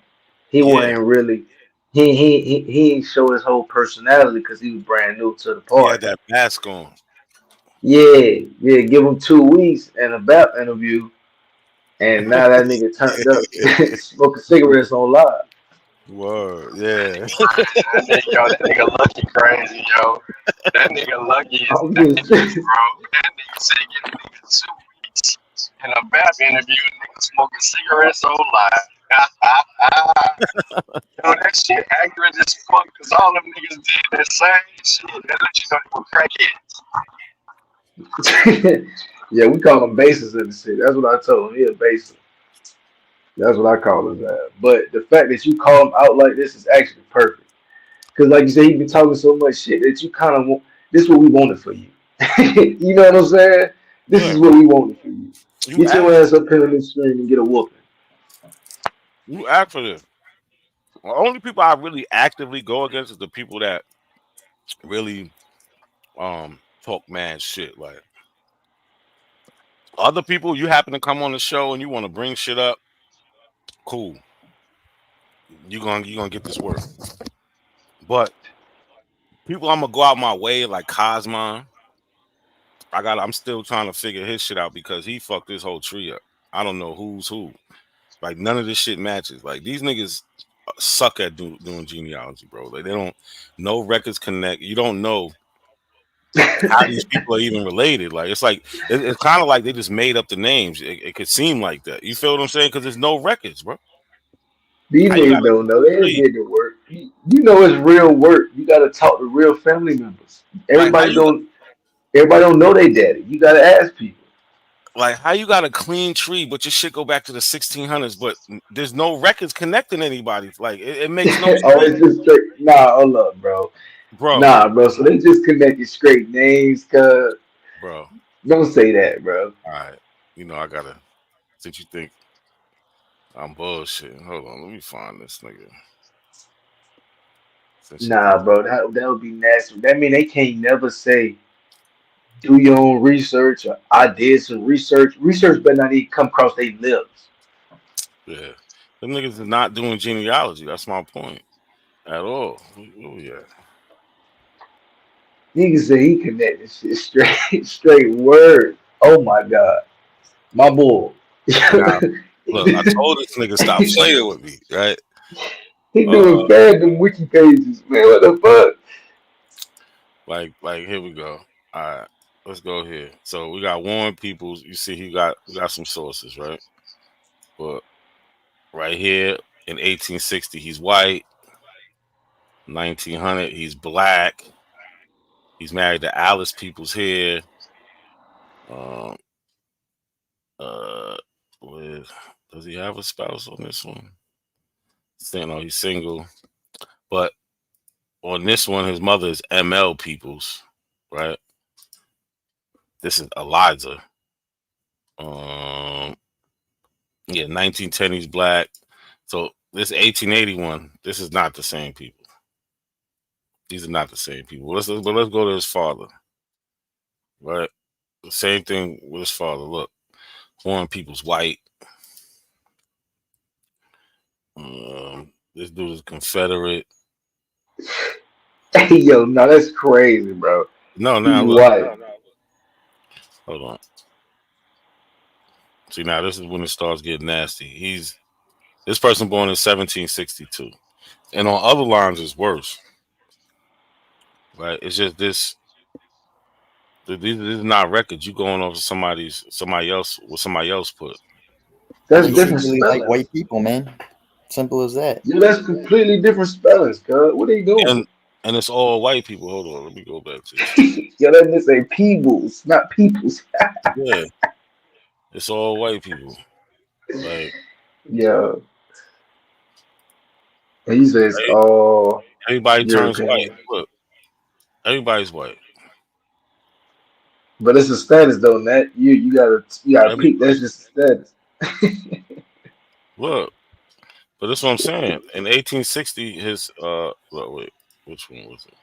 He Yeah, wasn't really. He ain't show his whole personality because he was brand new to the he had party. that mask on. Yeah, yeah. Give him 2 weeks and a BAP interview, and now that nigga turned up smoking cigarettes on live. Word, yeah. That nigga lucky crazy, yo. That nigga lucky is I'm nasty, just bro. That nigga said give a nigga 2 weeks in a BAP interview, nigga smoking cigarettes on live. Yo, that shit accurate as fuck because all them niggas did that same shit. That let you know they were crackheads. yeah, we call him bases in the city. That's what I told him. He a basis. That's what I call his ass. But the fact that you call him out like this is actually perfect. Because like you said, he been talking so much shit that you kind of want. This is what we wanted for you. You know what I'm saying? This is Yeah, what we wanted for you. you Get asked your ass up here on this screen and get a whooping. for this. The only people I really actively go against is the people that really talk mad shit. Like other people, you happen to come on the show and you want to bring shit up, cool. You gonna get this work. But people I'm gonna go out my way like Cosmo. I'm still trying to figure his shit out because he fucked this whole tree up. I don't know who's who. Like none of this shit matches. Like these niggas suck at doing genealogy, bro. Like they don't. No records connect. You don't know how these people are even related. Like it's kind of like they just made up the names. It could seem like that. You feel what I'm saying? Because there's no records, bro. These How you niggas got don't know. They a did the work. You know it's real work. You gotta talk to real family members. like how you Everybody don't know they daddy. You gotta ask people. like how you got a clean tree, but your shit go back to the 1600s, but there's no records connecting anybody. Like it makes no Oh, sense, it's just straight. Nah, hold up, bro. bro. Nah, bro. So they just connected straight names, cuz. Bro, Don't say that, bro. all right. You know I gotta. Since you think I'm bullshitting, hold on. Let me find this nigga. Since you Nah, think, bro. That would be nasty. That mean they can't never say do your own research or I did some research. Research better not even come across their lips. yeah, them niggas is not doing genealogy. That's my point at all. Oh yeah. Nigga say he connected shit straight, straight word. Oh my god, my boy. Now, look, I told this nigga stop playing with me, right? He doing fandom wiki pages, man. What the fuck? Like here we go. All right, let's go here. So we got Warren Peoples. You see, we got some sources, right? But right here in 1860, he's white. 1900, he's black. He's married to Alice Peoples here. Um, with does he have a spouse on this one? No, he's single. But on this one, his mother is ML Peoples, right? This is Eliza. Yeah, 1910 he's black. So this 1881, this is not the same people. These are not the same people. Let's go to his father. Right? The same thing with his father. Look, Warren Peoples white. This dude is Confederate. Hey yo, no, that's crazy, bro. No, He's now look. white. Hold on. See, now this is when it starts getting nasty. This person born in 1762. And on other lines it's worse. Right? It's just this. These are not records. You going off of somebody else, what somebody else put. That's You go, different Basically, like spellings. white people, man. Simple as that. Yeah, that's completely different spellings, cuz. What are you doing? and it's all white people. Hold on, let me go back to this. Yo, that just say peoples, not peoples. Yeah, it's all white people. Like, Yo, he says all everybody turns white. European. Look, everybody's white. But it's a status though, Nat. You gotta peek. Everybody. That's just a status. Look, but that's what I'm saying. In 1860, his wait, which one was it?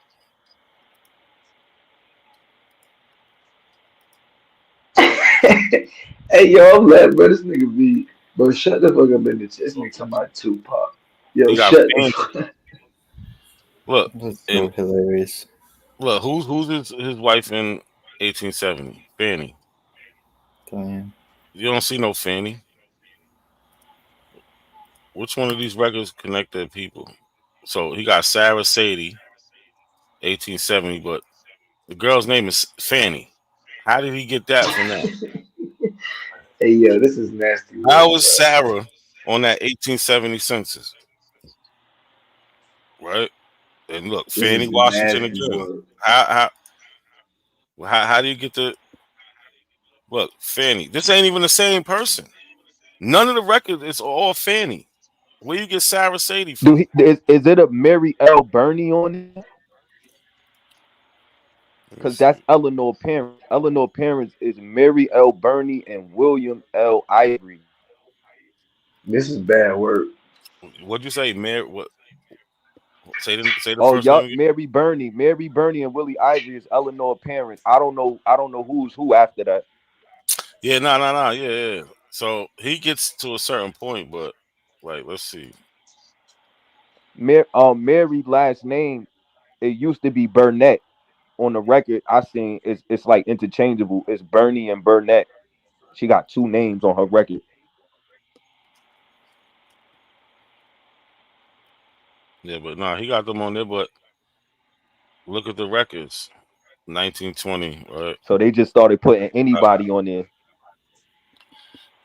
Hey yo, I'm laughing, bro. This nigga be, bro. Shut the fuck up in the chest. This nigga talking about Tupac. Yo, He got shut the Fanny. fuck. Look, That's so hilarious. Look, who's his wife in 1870? Fanny. Damn. You don't see no Fanny. Which one of these records connect their people? So he got Sarah Sadie, 1870, but the girl's name is Fanny. How did he get that from that? Hey yo, this is nasty work, How was bro. Sarah on that 1870 census? Right? And look, This Fanny is Washington nasty again. work. How do you get the look, Fanny? This ain't even the same person. None of the records is all Fanny. Where you get Sarah Sadie from? Is it a Mary L. Burney on it? Because that's Eleanor parents. Eleanor parents is Mary L. Burney and William L. Ivory. This is bad work. What'd you say, Mary? What? Say the Oh, first name yup, again. Mary Burney and Willie Ivory is Eleanor parents. I don't know who's who after that. Yeah, no, yeah. So he gets to a certain point, but like, let's see. Mary last name, it used to be Burnett. on the record I seen it's like interchangeable. It's Bernie and Burnett. She got two names on her record. Yeah, but no, he got them on there. But look at the records, 1920, right? So they just started putting anybody on there.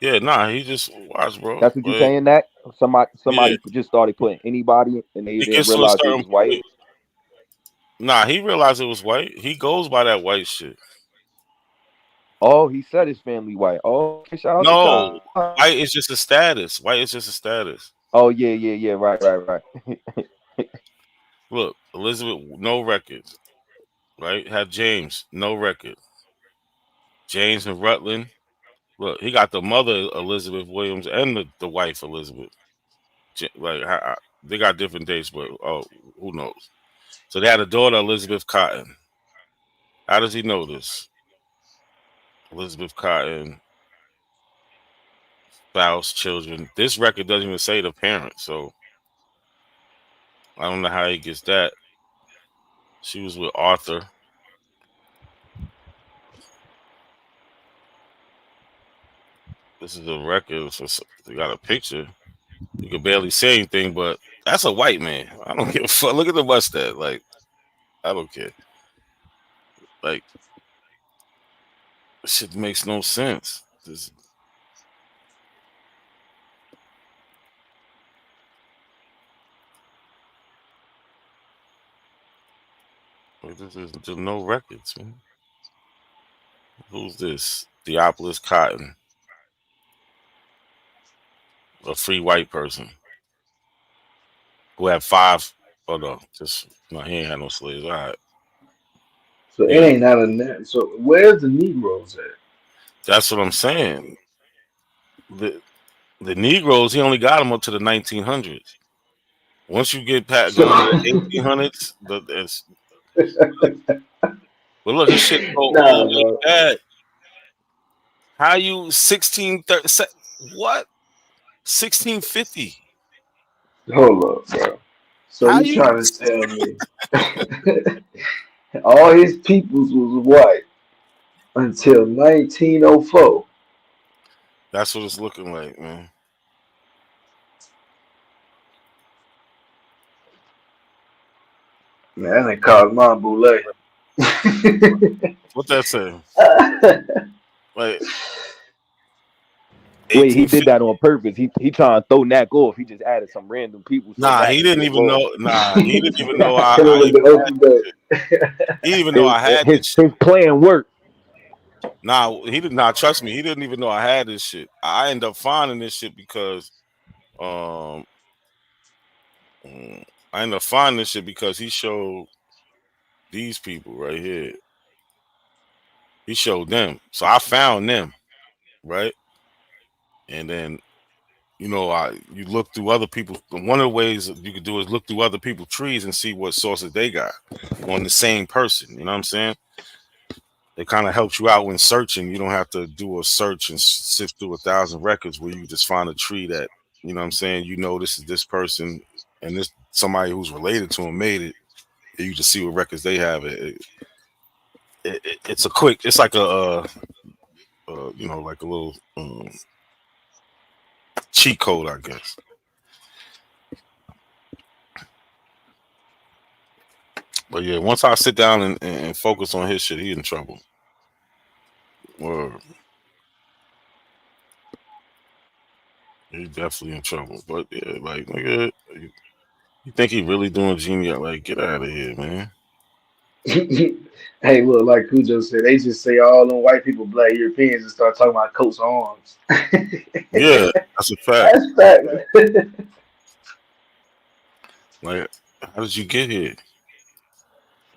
Yeah, nah, he just watch, bro. That's what you're Like, saying. That yeah, somebody just started putting anybody, and they he didn't gets to a realize it certain was white. point. Nah, he realized it was white. He goes by that white shit. Oh, he said his family white. Oh, okay, shout out to No, God. white is just a status. White is just a status. Oh yeah. Right. Look, Elizabeth, no records, right? Had James, no record. James and Rutland. Look, he got the mother Elizabeth Williams and the wife Elizabeth. Like they got different dates, but who knows? So they had a daughter, Elizabeth Cotton. How does he know this? Elizabeth Cotton, spouse, children. This record doesn't even say the parents, so I don't know how he gets that. She was with Arthur. This is a record. So they got a picture. You can barely say anything, but that's a white man. I don't give a fuck. Look at the mustache. Like, I don't care. Like, shit makes no sense. This is there's no records, man. Who's this? Theophilus Cotton, a free white person who had 5. Oh no, just no. He ain't had no slaves. All right. So it Yeah, ain't not a net. So where's the Negroes at? that's what I'm saying. The the Negroes, he only got them up to the 1900s. Once you get past So go into the 1800s, but look, his shit go nah, all the way bro. back. How you 1630? What 1650? Hold up, bro. So How you you? trying to tell me all his peoples was white until 1904? That's what it's looking like, man. Man, that caused my boule. What that say? Like Wait, he did 1850? that on purpose. He trying to throw Knack off. He just added some random people so Nah, Knack he can didn't get even lost. know. Nah, he didn't even know Hit him I with even the had open this back. shit. He didn't even know I had His this shit. his plan worked. Nah, he did not trust me. He didn't even know I had this shit. I ended up finding this shit because um I ended up finding this shit because he showed these people right here. He showed them. So I found them, right? And then you look through other people. One of the ways that you could do is look through other people's trees and see what sources they got on the same person. You know what I'm saying? It kind of helps you out when searching. You don't have to do a search and sift through 1,000 records where you just find a tree that, you know what I'm saying, this is this person and this somebody who's related to him made it. And you just see what records they have. It's a quick, it's like like a little cheat code, I guess. But yeah, once I sit down and focus on his shit, he in trouble. Or he's definitely in trouble. But yeah, like nigga, you think he really doing Genius? Like, get out of here, man. Hey, look, like Cujo said, they just say all them white people black Europeans and start talking about coats of arms. Yeah, that's a fact. That's fact. Like, how did you get here?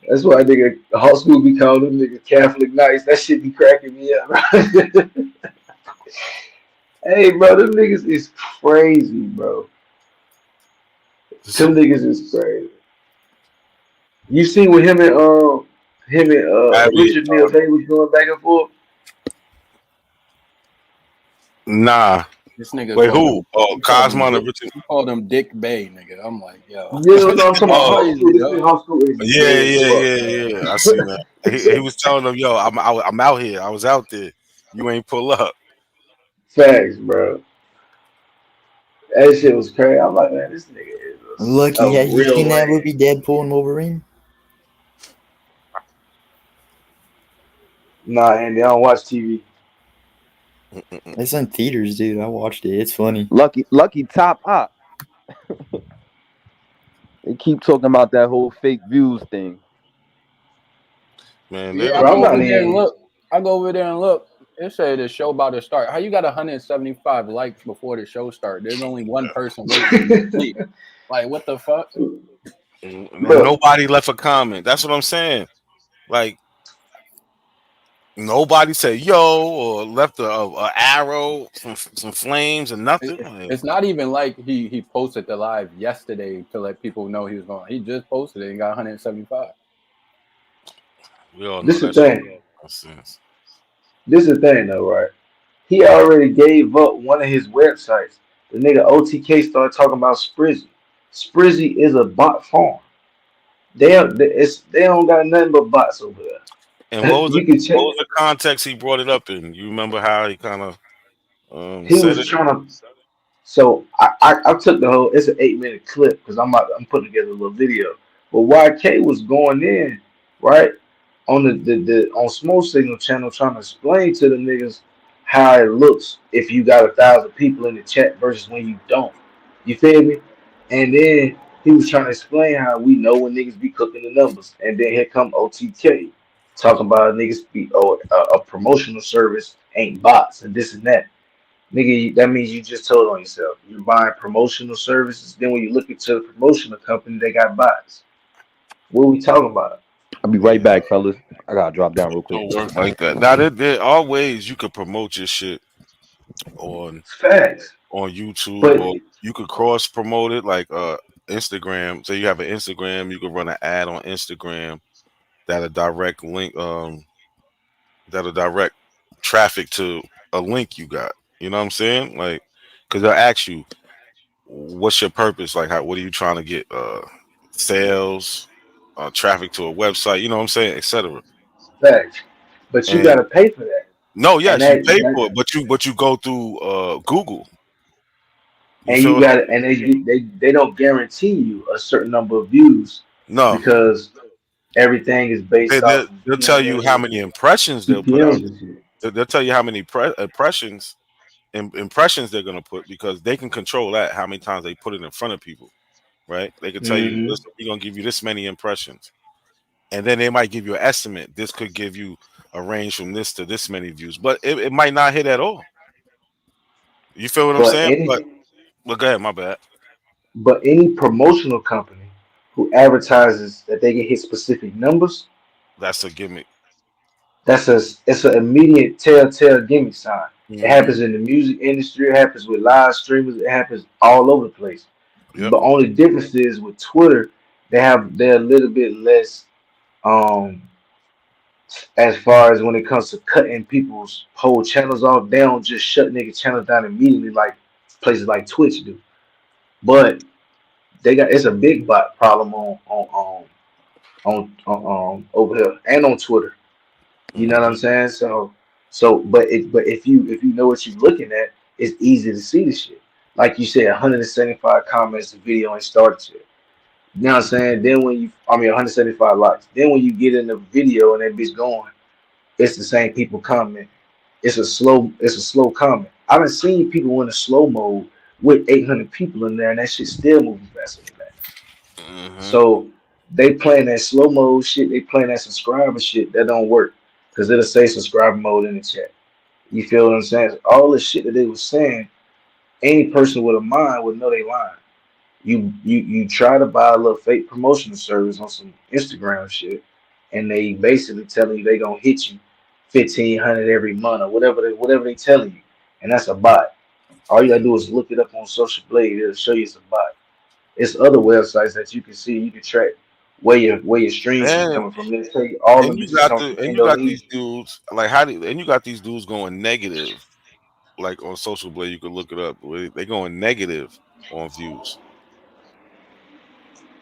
That's why nigga high school be calling them nigga Catholic Knights. That shit be cracking me up. Hey, bro, them niggas is crazy, bro. Them niggas is crazy. You seen what him and Abby, Richard Neal Day was going back and forth? nah, This nigga Wait, called who? him. Oh, He called him Cosmo and Dick. Richard. He called him Dick Bay, nigga. I'm like, yo. Yeah, no, I'm talking about Oh, high school. Crazy, This thing yo. high school is yeah, gay as yeah, fuck, yeah, man. yeah. I seen that. He was telling them, "Yo, I'm out here. I was out there. You ain't pull up." Facts, bro. That shit was crazy. I'm like, man, this nigga is a Lucky, have you real seen that lame. movie Deadpool and Wolverine? Nah, Andy, I don't watch TV. It's in theaters, dude. I watched it. It's funny. Lucky top op. They keep talking about that whole fake views thing. Man, they Yeah, I don't Bro, I'm go even. over not there and even. look. I go over there and look. It say the show about to start. How you got 175 likes before the show start? There's only one person waiting in your sleep. Like, what the fuck? And Bro, nobody left a comment. That's what I'm saying. Like nobody said yo or left a arrow, some flames, and nothing. Like, It's not even like he posted the live yesterday to let people know he was going. He just posted it and got 175. we all know this the that shit thing. makes sense. This the thing, though, right? He already gave up one of his websites. The nigga OTK started talking about Sprizzy. Sprizzy is a bot farm. They don't got nothing but bots over And there. You can what check. was the context he brought it up in? You remember how he kind of He said was it? trying to. So I took the whole. It's an 8 minute clip because I'm putting together a little video. But YK was going in right on the on Smoke Signal channel trying to explain to the niggas how it looks if you got 1,000 people in the chat versus when you don't. You feel me? And then he was trying to explain how we know when niggas be cooking the numbers. And then here come OTK talking about niggas be a promotional service ain't bots and this and that. Nigga, that means you just told on yourself. You're buying promotional services. Then when you look into the promotional company, they got bots. What are we talking about? I'll be right back, fellas. I gotta drop down real quick. Don't work like that. Now there are ways you could promote your shit on Facts. YouTube, But or you could cross promote it like Instagram. So you have an Instagram, you could run an ad on Instagram that'll direct link that'll direct traffic to a link you got. You know what I'm saying? Like, because they'll ask you, what's your purpose? Like, what are you trying to get? Sales, traffic to a website. You know what I'm saying, etc. facts. But you And gotta pay for that. no, And yes, you that, pay for it, that but you go through Google. You and feel you what I'm got to and they don't guarantee you a certain number of views No, because everything is based off of, they'll you know tell what I you how mean, many impressions they'll put out. CPMs and shit. They'll tell you how many impressions they're gonna put, because they can control that, how many times they put it in front of people, right? They can tell you, Hmm. listen, we're gonna give you this many impressions, and then they might give you an estimate. This could give you a range from this to this many views, but it might not hit at all. You feel what I'm But saying? any But go ahead, my bad. but any promotional company who advertises that they can hit specific numbers, That's a gimmick. it's an immediate telltale gimmick sign. It Hmm. happens in the music industry. It happens with live streamers. It happens all over the place. Yep. The only difference is with Twitter, they're a little bit less um as far as when it comes to cutting people's whole channels off. They don't just shut nigga channels down immediately like places like Twitch do. But they got it's a big bot problem on over here and on Twitter. You know what I'm Hmm. saying? But if you know what you're looking at, it's easy to see the shit. Like you said, 175 comments, the video ain't started yet. You know what I'm saying? Then when you, I mean, 175 likes. Then when you get in the video and that bitch going, it's the same people comment. It's a slow comment. I done seen people in a slow mode with 800 people in there, and that shit still moving faster than that. Hmm. So they playing that slow mode shit. They playing that subscriber shit. That don't work because it'll say subscriber mode in the chat. You feel what I'm saying? All the shit that they was saying, any person with a mind would know they lying. You try to buy a little fake promotional service on some Instagram shit, and they basically telling you they gonna hit you 1,500 every month or whatever they telling you, and that's a bot. All you gotta do is look it up on Social Blade. It'll show you it's a bot. It's other websites that you can see. You can track where your streams is And coming from. They tell you all the and you bitches got come from you got Indonesia. these dudes, like, how do and you got these dudes going negative like on Social Blade, you could look it up. They going negative on views.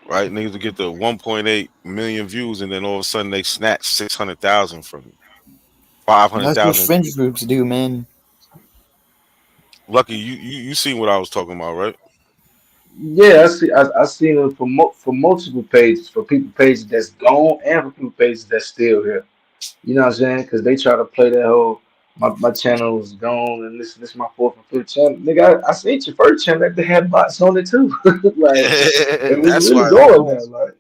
Right? Niggas will get the 1.8 million views, and then all of a sudden they snatch 600,000 from you. That's what 500,000 fringe views. groups do, man. Lucky, you seen what I was talking about, right? Yeah, I see. I seen it for multiple pages, for people pages that's gone and for people pages that's still here. You know what I'm saying? Because they try to play that whole my channel is gone and this is my fourth and fifth channel. Nigga, I seen your first channel that they had bots on it too. Like it was That's really why. going there. Like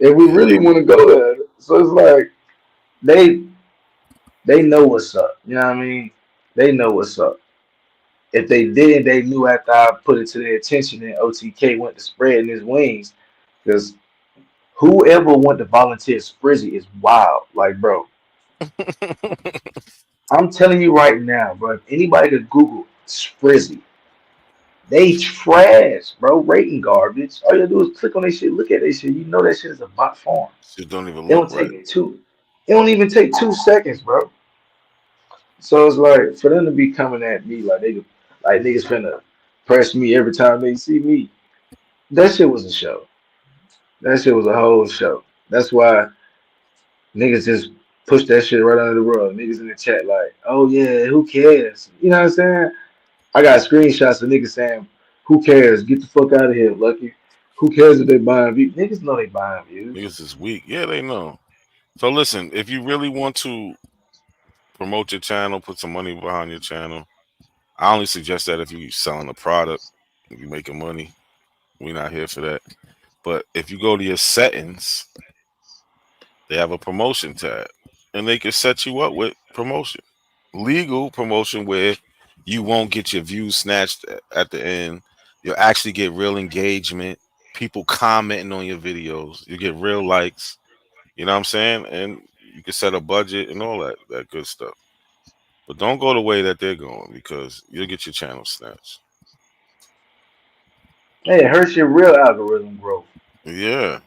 if we Yeah, really want to go there, so it's like they they know what's up. You know what I mean? They know what's up. If they did, they knew after I put it to their attention and OTK went to spreading his wings. Because whoever went to volunteer Sprizzy is wild. Like, bro, I'm telling you right now, bro, if anybody could Google Sprizzy, they trash, bro. Rating garbage. All you do is click on that shit, look at that shit. You know that shit is a bot farm. shit don't even It look don't right. take two. It don't even take 2 seconds, bro. So it's like for them to be coming at me like niggas finna press me every time they see me. That shit was a show. That shit was a whole show. That's why niggas just push that shit right under the rug. Niggas in the chat like, oh yeah, who cares? You know what I'm saying? I got screenshots of niggas saying, who cares? Get the fuck out of here, Lucky. Who cares if they buying views? Niggas know they buying views. Niggas is weak. Yeah, they know. So listen, if you really want to promote your channel, put some money behind your channel, I only suggest that if you're selling a product, if you're making money. We're not here for that. But if you go to your settings, they have a promotion tab, and they can set you up with promotion, legal promotion, where you won't get your views snatched at the end. You'll actually get real engagement, people commenting on your videos. You get real likes. You know what I'm saying? And you can set a budget and all that good stuff. But don't go the way that they're going, because you'll get your channel snatched. Hey, it hurts your real algorithm growth. Yeah.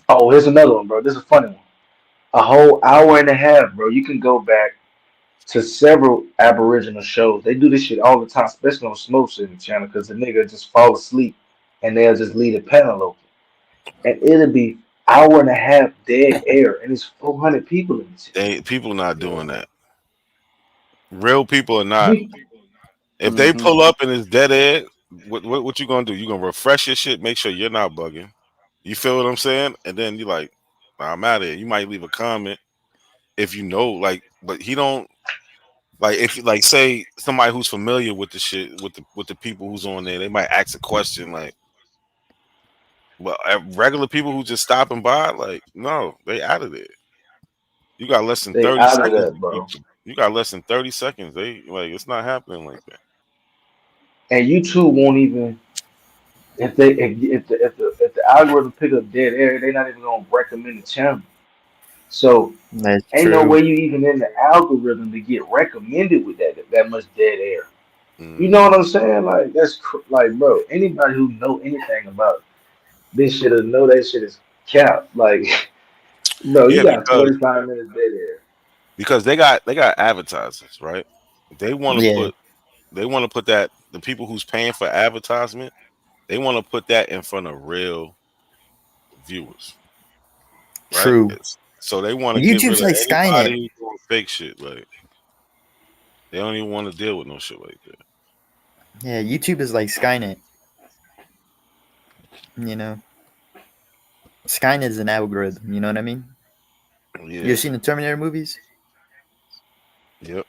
Oh, here's another one, bro. This is a funny one. A whole hour and a half, bro. You can go back to several Aboriginal shows. They do this shit all the time, especially on Smoke City channel, because the nigga just fall asleep and they'll just leave the panel open. And it'll be hour and a half dead air, and it's 400 people in this. People not doing that. Real people are not. You, If they pull up and it's dead air, what you gonna do? You gonna refresh your shit, make sure you're not bugging. You feel what I'm saying? And then you like, nah, I'm out of here. You might leave a comment if you know, like, but he don't like if like say somebody who's familiar with the shit with the people who's on there, they might ask a question like, well, regular people who just stopping by, like, no, they out of there. You got less than they 30 out of seconds. that, bro. You got less than 30 seconds. They like it's not happening like that. And YouTube won't even if the algorithm pick up dead air, they're not even gonna recommend the channel. So That's ain't no true. way you even in the algorithm to get recommended with that much dead air. You know Mm-hmm. what I'm saying? Like like, bro. Anybody who know anything about this shit will know that shit is cap. Like, bro, you Yeah, got 45 minutes dead air. because they got advertisers, right? They want to Yeah, put that the people who's paying for advertisement, they want to put that in front of real viewers, right? true. So they want to get rid YouTube's of like anybody Skynet. who's doing fake shit. Like they don't even want to deal with no shit like that. Yeah, YouTube is like Skynet. You know, Skynet is an algorithm. You know what I mean? You Yeah. seen the Terminator movies? Yep.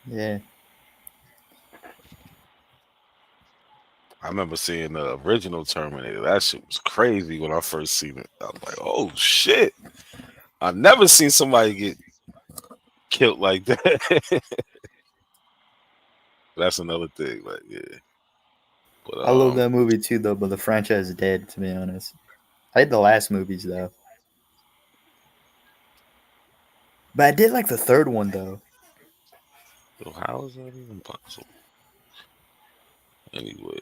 Yeah. I remember seeing the original Terminator. That shit was crazy when I first seen it. I was like, oh shit. I never seen somebody get killed like that. That's another thing. Like, yeah. But I love that movie too, though. But the franchise is dead, to be honest. I like the last movies though. But I did like the third one though. so how is that even possible? Anyway,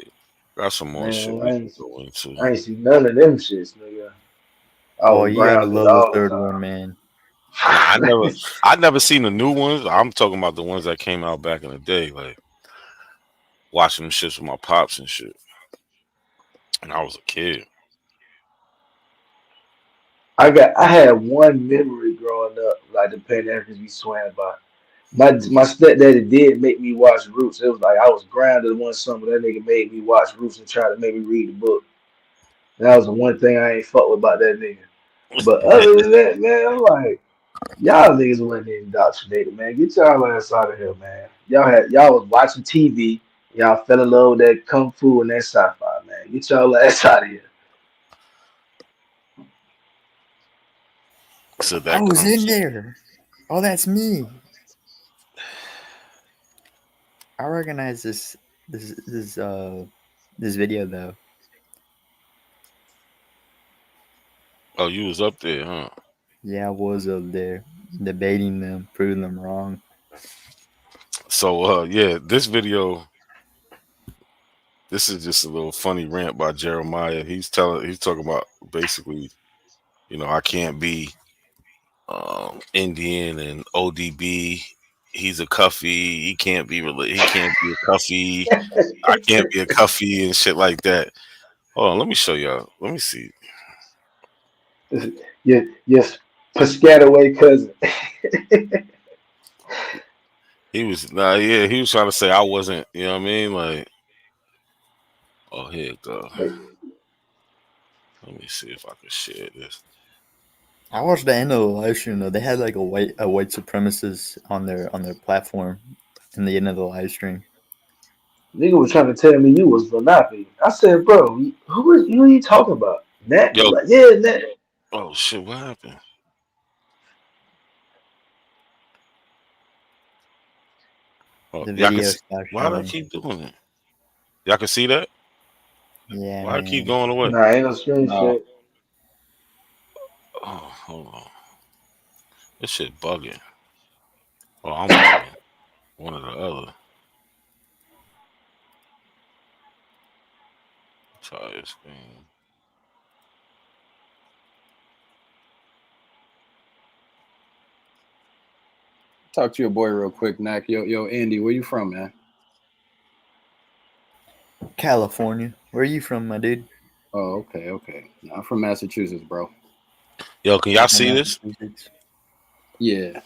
got some more shit Man, we can go into. I ain't see none of them shits, nigga. I Oh, was you gotta grounded love the all the third one, time. man. Nah, I never seen the new ones. I'm talking about the ones that came out back in the day, like watching them shits with my pops and shit. And I was a kid. I had one memory growing up, like the Pan Africans be swearing by. My stepdaddy did make me watch Roots. It was like I was grounded one summer. That nigga made me watch Roots and try to make me read the book. That was the one thing I ain't fuck with about that nigga. But other than that, man, I'm like, y'all niggas wasn't indoctrinated, man. Get y'all ass out of here, man. Y'all was watching TV. Y'all fell in love with that kung fu and that sci-fi, man. Get y'all ass out of here. So I that was in comes. there. Oh, that's me. I recognize this video though. Oh, you was up there, huh? Yeah, I was up there debating them, proving them wrong. So yeah, this video. This is just a little funny rant by Jeremiah. He's talking about basically, I can't be Indian and ODB. He's a cuffy. He can't be He can't be a cuffy. I can't be a cuffy and shit like that. Hold on, let me show y'all. Let me see. Yes, Piscataway cousin. He was he was trying to say I wasn't. You know what I mean? Like, oh, here it go. Let me see if I can share this. I watched the end of the live stream though. They had like a white supremacist on their platform in the end of the live stream. Nigga was trying to tell me you was Lenape. I said, bro, who are you talking about? Nat? Yo, Like, yeah, Nat. oh shit, what happened? Oh, The y'all can video see. stopped Why do I showing. keep doing it? Y'all can see that? Yeah, Why I keep man. going away? Nah, ain't no screenshot. Oh, hold on. This shit bugging. Oh, I'm bugging. One or the other. Try this thing. Talk to your boy real quick, Nak. Yo, Andy, where you from, man? California. Where are you from, my dude? Oh, okay. I'm from Massachusetts, bro. Yo, can y'all From see this? Massachusetts. Yeah.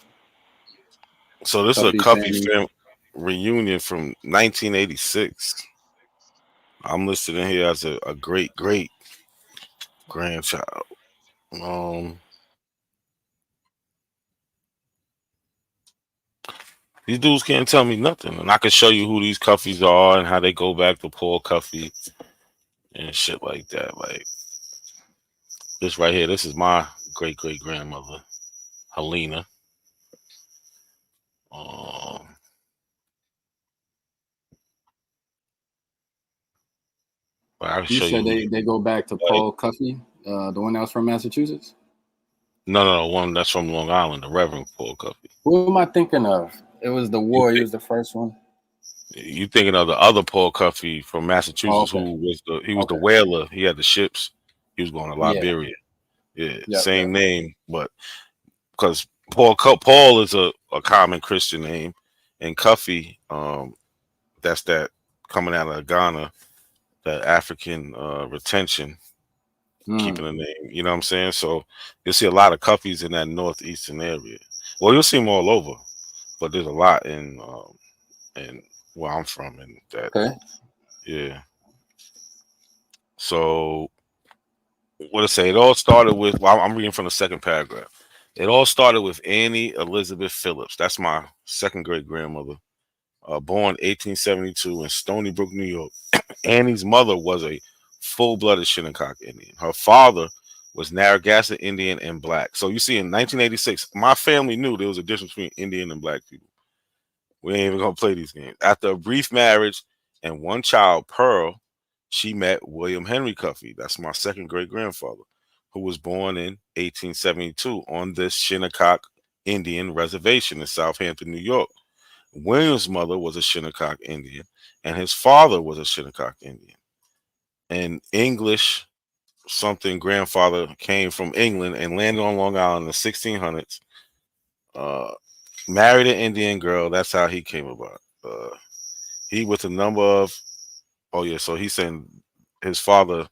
So this is a Cuffy Cuffy family. fam reunion from 1986. I'm listed in here as a great grandchild. These dudes can't tell me nothing, and I can show you who these Cuffys are and how they go back to Paul Cuffy and shit like that. Like this right here. This is my great grandmother, Helena. But I can You show you said who they go back to like, Paul Cuffy, the one that was from Massachusetts? no, one that's from Long Island, the Reverend Paul Cuffy. Who am I thinking of? It was the war. He was the first one. You thinking of the other Paul Cuffy from Oh, Massachusetts, okay. who was the whaler. He had the ships. He was going to Yeah. Liberia. Yeah, Yep. same name, but because Paul is a common Christian name, and Cuffy, that's that coming out of Ghana, that African retention, keeping the name. You know what I'm saying? So you'll see a lot of Cuffys in that northeastern area. Well, you'll see them all over, but there's a lot in where I'm from, and that. Okay. Yeah. So what I say? It all started with. Well, I'm reading from the second paragraph. It all started with Annie Elizabeth Phillips. That's my second great grandmother. Born 1872 in Stony Brook, New York. Annie's mother was a full-blooded Shinnecock Indian. Her father was Narragansett Indian and black. So you see, in 1986, my family knew there was a difference between Indian and black people. We ain't even gonna play these games. After a brief marriage and one child, Pearl, she met William Henry Cuffy. That's my second great grandfather, who was born in 1872 on this Shinnecock Indian reservation in Southampton, New York. William's mother was a Shinnecock Indian, and his father was a Shinnecock Indian. And English something grandfather came from England and landed on Long Island in the 1600s Married an Indian girl. That's how he came about. He with a number of. Oh yeah, so he's saying his father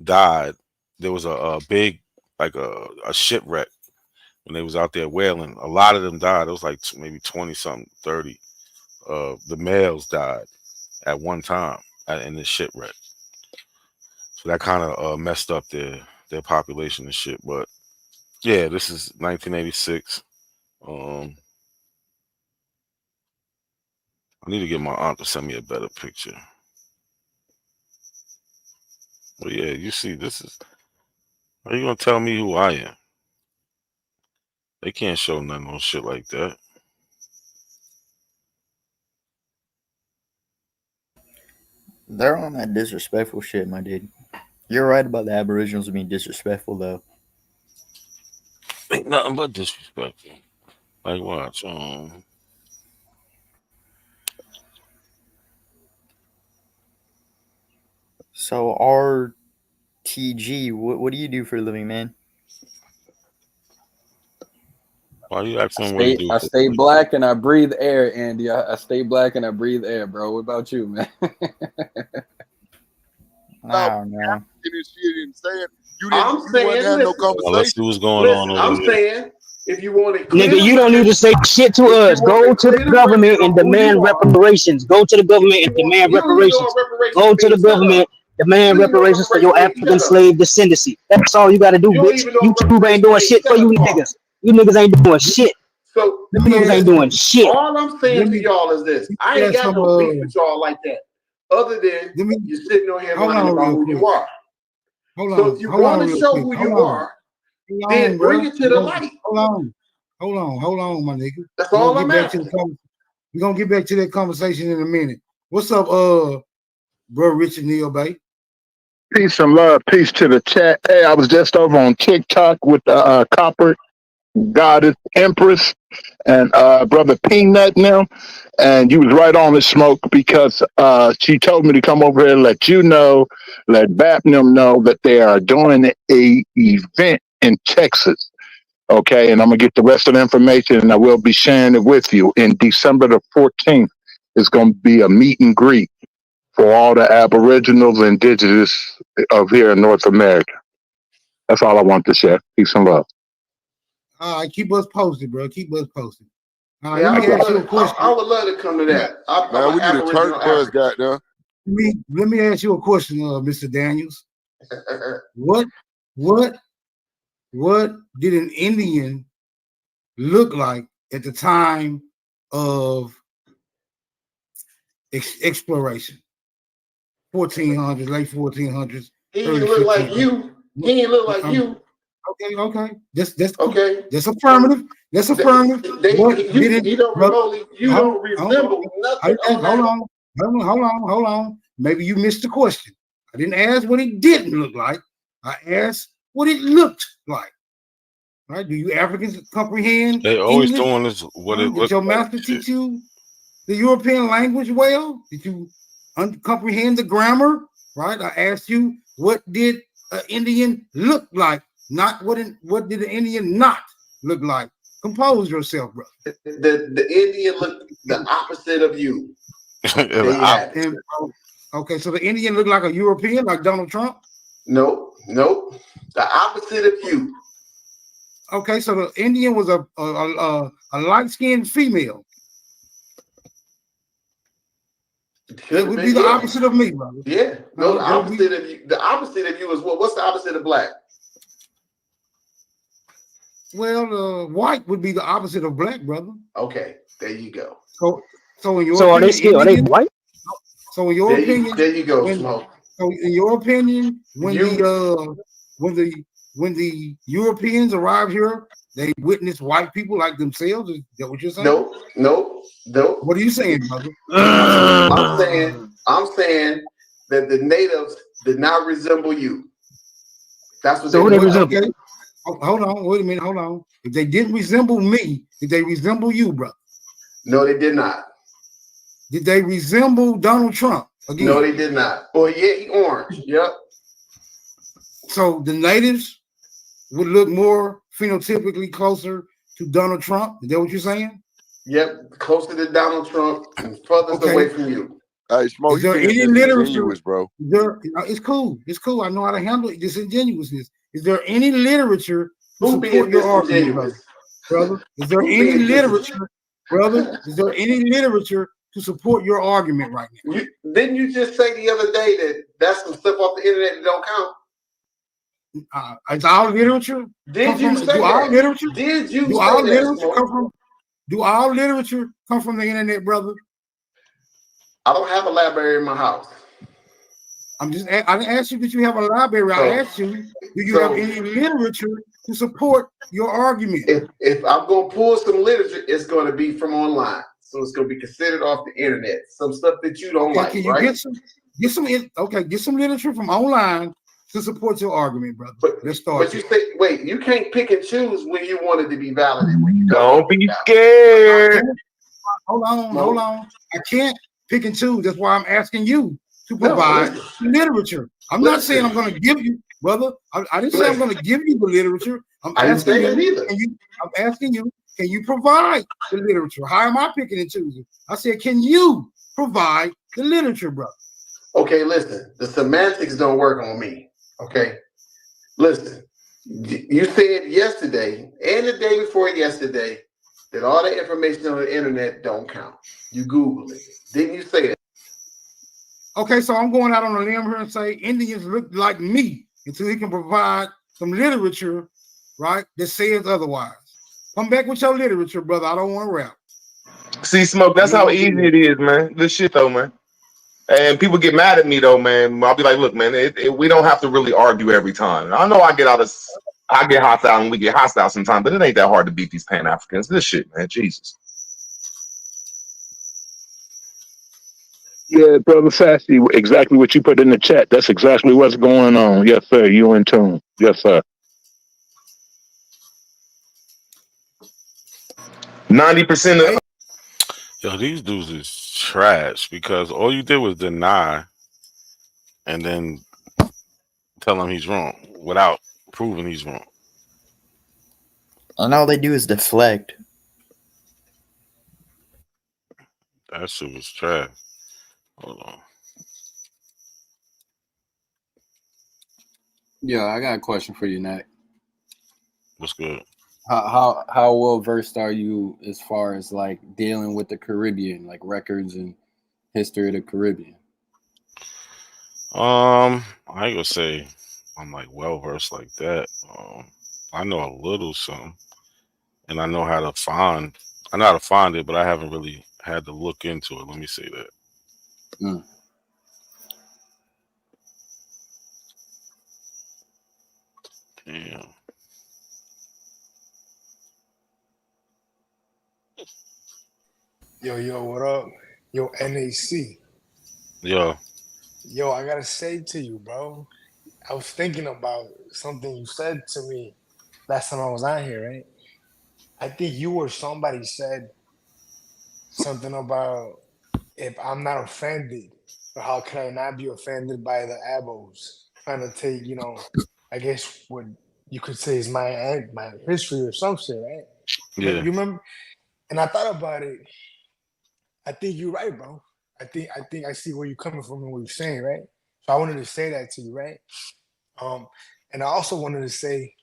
died. There was a big like a shipwreck when they was out there whaling. A lot of them died. It was like maybe 20 something, 30. The males died at one time in this shipwreck. So that kind of messed up their population and shit. But yeah, this is 1986. I need to get my aunt to send me a better picture. But yeah, you see, this is. Are you gonna tell me who I am? They can't show nothing on shit like that. They're on that disrespectful shit, my dude. You're right about the Aboriginals being disrespectful, though. Ain't nothing but disrespectful. Like watch. So RTG, what do you do for a living, man? Why you asking what he do? I stay black and I breathe air, Andy. I stay black and I breathe air, bro. What about you, man? I don't know. I'm saying, Let's see what's going on over I'm here. saying, if you want it, Nigga, you don't need to say shit to us. Go to the government and demand reparations. Go to the government and demand reparations. Go to the government, demand reparations for your African slave descendancy. That's all you gotta do, bitch. YouTube ain't doing shit for you niggas. You niggas ain't doing shit. So you niggas ain't doing shit. all I'm saying to y'all is this: I ain't got no beef with y'all like that. Other than you're sitting on here lying about who you are. So if you want to show who you are, then bring it to the light. Hold on, my nigga. That's all I'm asking. We're gonna get back to that conversation in a minute. What's up, bro Richard Neal Bay? Peace and love. Peace to the chat. Hey, I was just over on TikTok with the Copper Goddess Empress and brother Peanut now, and you was right on the smoke because she told me to come over here and let you know, let Bapnum know that they are doing a event in Texas. Okay, and I'm gonna get the rest of the information and I will be sharing it with you. In December the 14th, it's gonna be a meet and greet for all the Aboriginals and indigenous of here in North America. That's all I want to share. Peace and love. All right, keep us posted, bro. Keep us posted. All right, Yeah, let me ask you a question. I would love to come to that. Man, we need a church bus, goddamn. Let me ask you a question, Mr. Daniels. What did an Indian look like at the time of exploration? 1400s, late 1400s. He didn't look like you. He didn't look like you. Okay. That's okay. That's affirmative. That's affirmative. You don't resemble nothing. Hold on. Maybe you missed the question. I didn't ask what it didn't look like. I asked what it looked like. Right? Do you Africans comprehend? They always English? doing this. What it Did your master teach you the European language well? Did you comprehend the grammar? Right? I asked you, what did an Indian look like? Not what did an Indian not look like? Compose yourself, bro. The Indian looked the opposite of you. Okay, so the Indian looked like a European, like Donald Trump? Nope. The opposite of you. Okay, so the Indian was a light-skinned female. That would be the opposite of me, brother. Yeah. No, the opposite of you. The opposite of you is what? What's the opposite of black? Well, white would be the opposite of black, brother. Okay, there you go. So in your So opinion, are they white? So in your opinion, there you go, Smoke. So in your opinion, when the Europeans arrived here, they witnessed white people like themselves. Is that what you're saying? No. What are you saying, brother? I'm saying that the natives did not resemble you. That's what So they resemble. Okay. Hold on, wait a minute, hold on. If they didn't resemble me, did they resemble you, brother? No, they did not. Did they resemble Donald Trump again? No, they did not. Oh, yeah, he orange. Yep. So the natives would look more phenotypically closer to Donald Trump? Is that what you're saying? Yep, closer to Donald Trump and furthest away from you. Hey, Smoke, Is you there being any literature? disingenuous, bro. It's cool. It's cool. I know how to handle it. Disingenuousness. Is there any literature to Who support being your argument, disingenuous? brother? Is there Who any being literature, brother? Is there any literature to support your argument right now? Didn't you just say the other day that that's some stuff off the internet that don't count? Is our literature Did you say do our that? literature? Did you Do say our that, literature Smoke? come from? Do our literature come from the internet, brother? I don't have a library in my house. I didn't ask you that you have a library. I asked you, do you have any literature to support your argument? If I'm gonna pull some literature, it's gonna be from online. So it's gonna be considered off the internet. Some stuff that you don't like, can you right? get some literature from online to support your argument, brother. Let's start. But you say, wait, you can't pick and choose when you want it to be valid and when you don't be scared. Hold on. I can't pick and choose. That's why I'm asking you to provide literature. I'm not saying I'm going to give you, brother. I didn't say I'm going to give you the literature. I'm asking you, can you provide the literature? How am I picking and choosing? I said, can you provide the literature, brother? Okay, listen. The semantics don't work on me. Okay, listen. You said yesterday and the day before yesterday that all the information on the internet don't count. You Google it. Didn't you say that? Okay, so I'm going out on a limb here and say Indians look like me until he can provide some literature, right, that says otherwise. Come back with your literature, brother. I don't want to rap. See, Smoke, that's how easy it is, man. Good shit, though, man. And people get mad at me, though, man. I'll be like, look, man, we don't have to really argue every time. I know I get hostile and we get hostile sometimes, but it ain't that hard to beat these Pan-Africans. This shit, man. Jesus. Yeah, brother Sassy, exactly what you put in the chat. That's exactly what's going on. Yes, sir. You in tune. Yes, sir. 90% of Yo, these dudes is trash because all you did was deny and then tell him he's wrong without proving he's wrong. And all they do is deflect. That shit was trash. Hold on. Yeah, I got a question for you, Nat. What's good? How well versed are you as far as like dealing with the Caribbean, like records and history of the Caribbean? I ain't gonna say I'm like well versed like that. I know a little something, and I know how to find. I know how to find it, but I haven't really had to look into it. Let me say that. Mm. Damn. Yo, what up? Yo, NAC. Yo. Yo, I gotta say to you, bro. I was thinking about something you said to me last time I was on here, right? I think you or somebody said something about if I'm not offended, or how can I not be offended by the abos trying to take, I guess what you could say is my history or some shit, right? Yeah. You remember? And I thought about it. I think you're right, bro. I think I see where you're coming from and what you're saying, right? So I wanted to say that to you, right? And I also wanted to say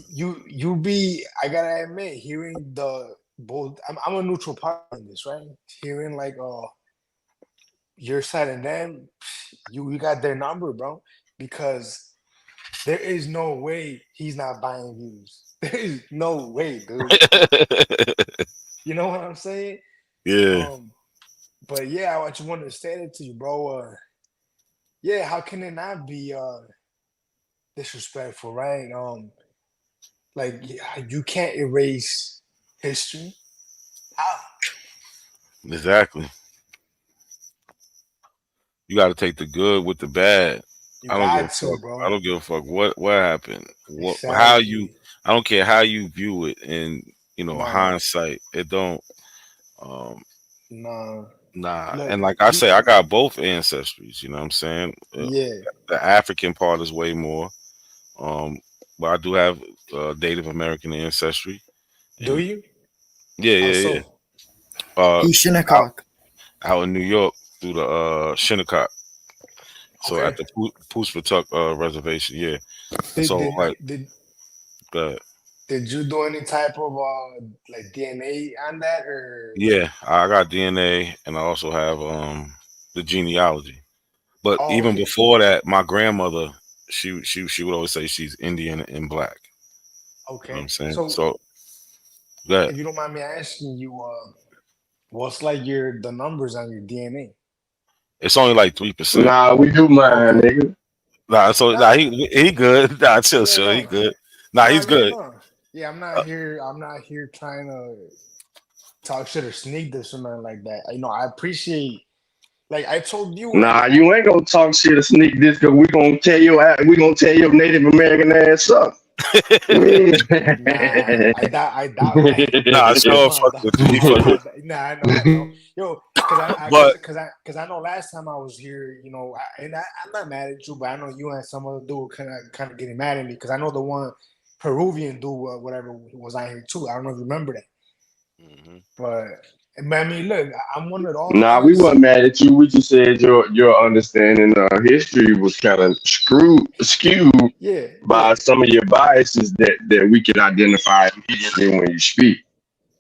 I gotta admit, hearing the both I'm a neutral party in this, right? Hearing like your side and them, you got their number, bro, because there is no way he's not buying views. There is no way, dude. You know what I'm saying? Yeah. But yeah, I just wanted to say that to you, bro. Yeah, how can it not be disrespectful, right? Like you can't erase history. How? Exactly. You got to take the good with the bad. You I don't give a got to, fuck. bro. I don't give a fuck what happened. How you. Exactly. I don't care how you view it. In Nah. hindsight, it don't. Nah. Nah. Look, And like I say, I got both ancestries. You know what I'm saying? Yeah. The African part is way more. but I do have Native American ancestry. Do And you? yeah, How yeah, yeah. so? Uh, He's out Shinnecock. out in New York through the Shinnecock. So Okay. at the Poospatuck reservation, yeah. Did So did like, did uh, did you do any type of like DNA on that or? yeah, I got DNA, and I also have the genealogy. But Oh, even okay. before that, my grandmother, she would always say she's Indian and black. You know what Okay. I'm saying? So So that if you don't mind me asking you, what's like the numbers on your DNA? it's only like 3%. Nah, we do mine, Okay. nigga. Nah, so nah, Nah. he good. Nah, chill, Yeah. chill, he No. good. Nah, No. he's Yeah. good. No. Yeah. I'm not Uh, here. I'm not here trying to talk shit or sneak this or nothing like that. You know, I appreciate. Like I told you, Nah, you ain't gonna talk shit or sneak this because we gonna tell your Native American ass up. nah, I doubt that. nah, sure, No, fuck with you. He fuck with nah, I know. Yo, but cause I know last time I was here, you know, I'm not mad at you, but I know you and some other dude kind of getting mad at me, cause I know the one Peruvian dude, whatever, was on here too. I don't know if you remember that, Mhm. but I mean, look, I'm one of those Nah, we guys. wasn't mad at you. We just said your understanding of history was kind of skewed Yeah, yeah, by some of your biases that we can identify immediately when you speak.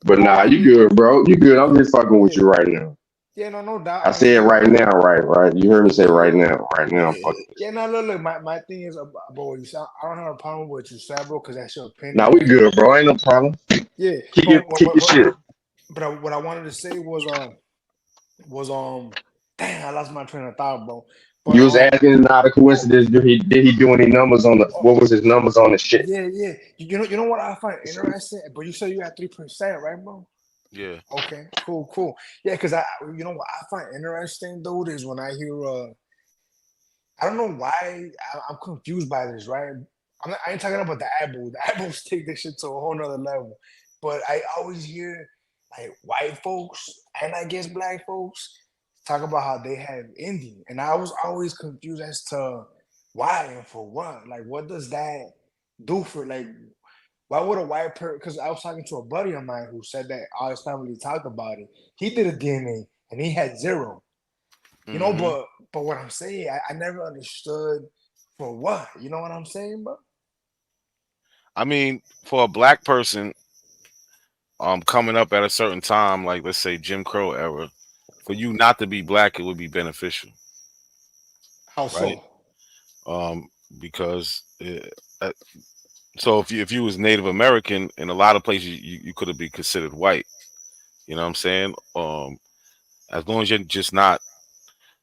But no, nah, I you mean, good, bro. You good. I'm just fucking with yeah, you right now. yeah, no doubt. I I mean, said look, right now, right. You heard me say yeah, right yeah. now. Right now, I'm Yeah, fucking with yeah. No, look. My thing is about what you said. I don't have a problem with what you said, bro, because that's your you. Nah, opinion. we good, bro. Ain't no problem. Yeah, Keep but your keep your shit. what I wanted to say was dang, I lost my train of thought, bro. But You was asking not a coincidence. Did he do any numbers on the oh what was his numbers on the shit? yeah, yeah. You know what I find interesting, but you said you got 3%, right, bro? yeah. Okay, cool. Yeah, because I you know what I find interesting, dude, is when I hear I don't know why I'm confused by this, right? I ain't talking about the Abel. The Abels take this shit to a whole nother level. But I always hear like white folks and I guess black folks talk about how they have Indian. And I was always confused as to why and for what. Like, what does that do for, like, why would a white person? Because I was talking to a buddy of mine who said that all his family talked about it. He did a DNA and he had zero. You know, Hmm. but what I'm saying, I never understood for what. You know what I'm saying, bro? I mean, for a black person, coming up at a certain time, like let's say Jim Crow era, for you not to be black, it would be beneficial, How right? so? Um, because uh, so if you was Native American, in a lot of places you could have been considered white. You know what I'm saying? As long as you're just not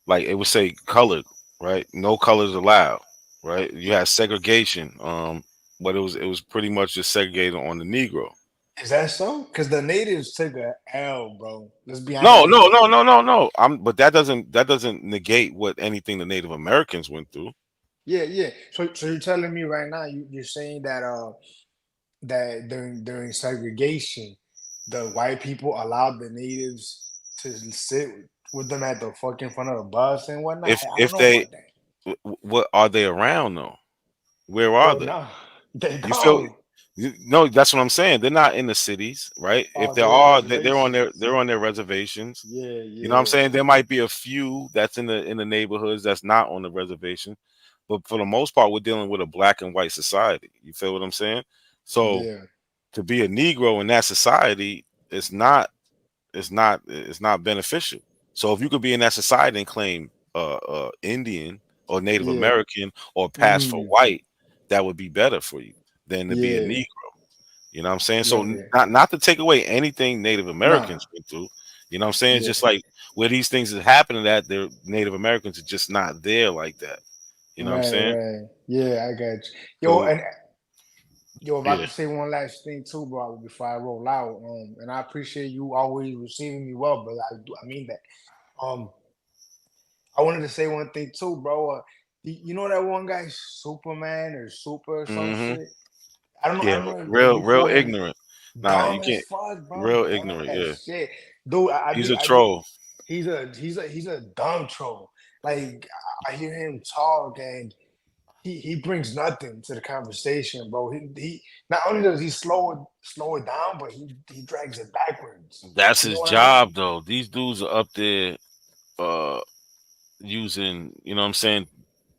like it would say colored, right? No colors allowed, right? You had segregation, but it was pretty much just segregated on the Negro. Is that so? Because the natives took a L, bro. Let's be honest. No, They no, did. no, no, no, no. But that doesn't negate what anything the Native Americans went through. Yeah, yeah. So you're telling me right now you're saying that that during segregation, the white people allowed the natives to sit with them at the fucking front of the bus and whatnot. I don't If know they, about that. what are they around though? Where are Bro, they? no, they You feel? don't. No, that's what I'm saying. They're not in the cities, right? If Oh, they so they're are, they're on their reservations. reservations. Yeah, You know what I'm yeah, saying? There might be a few that's in the neighborhoods that's not on the reservation, but for the most part, we're dealing with a black and white society. You feel what I'm saying? So yeah, to be a Negro in that society, it's not beneficial. So if you could be in that society and claim Indian or Native yeah. American or pass for Mm, white, that would be better for you than to be a yeah. Negro. You know what I'm saying? So Okay. not to take away anything Native Nah. Americans went through. You know what I'm saying? It's Yeah. just like where these things is happening that their Native Americans are just not there like that. You know what I'm Right, saying? right. Yeah, I got you. Yo, So and yo, if I yeah. could say one last thing too, bro, before I roll out, and I appreciate you always receiving me well, brother. I mean that. Um, I wanted to say one thing too, bro. You know that one guy, Superman or Super or some Hmm. shit. I Yeah. don't know if Real you real follow him. ignorant. Nah, you Dumb as can't. fuck, bro. Real Dumb ignorant. as Yeah. shit, dude. He's a I be. troll. He's a dumb troll. Like I hear him talk and he brings nothing to the conversation, bro. He not only does he slow it down, but he drags it backwards. That's You know his what I mean? job, though. These dudes are up there uh using, you know what I'm saying,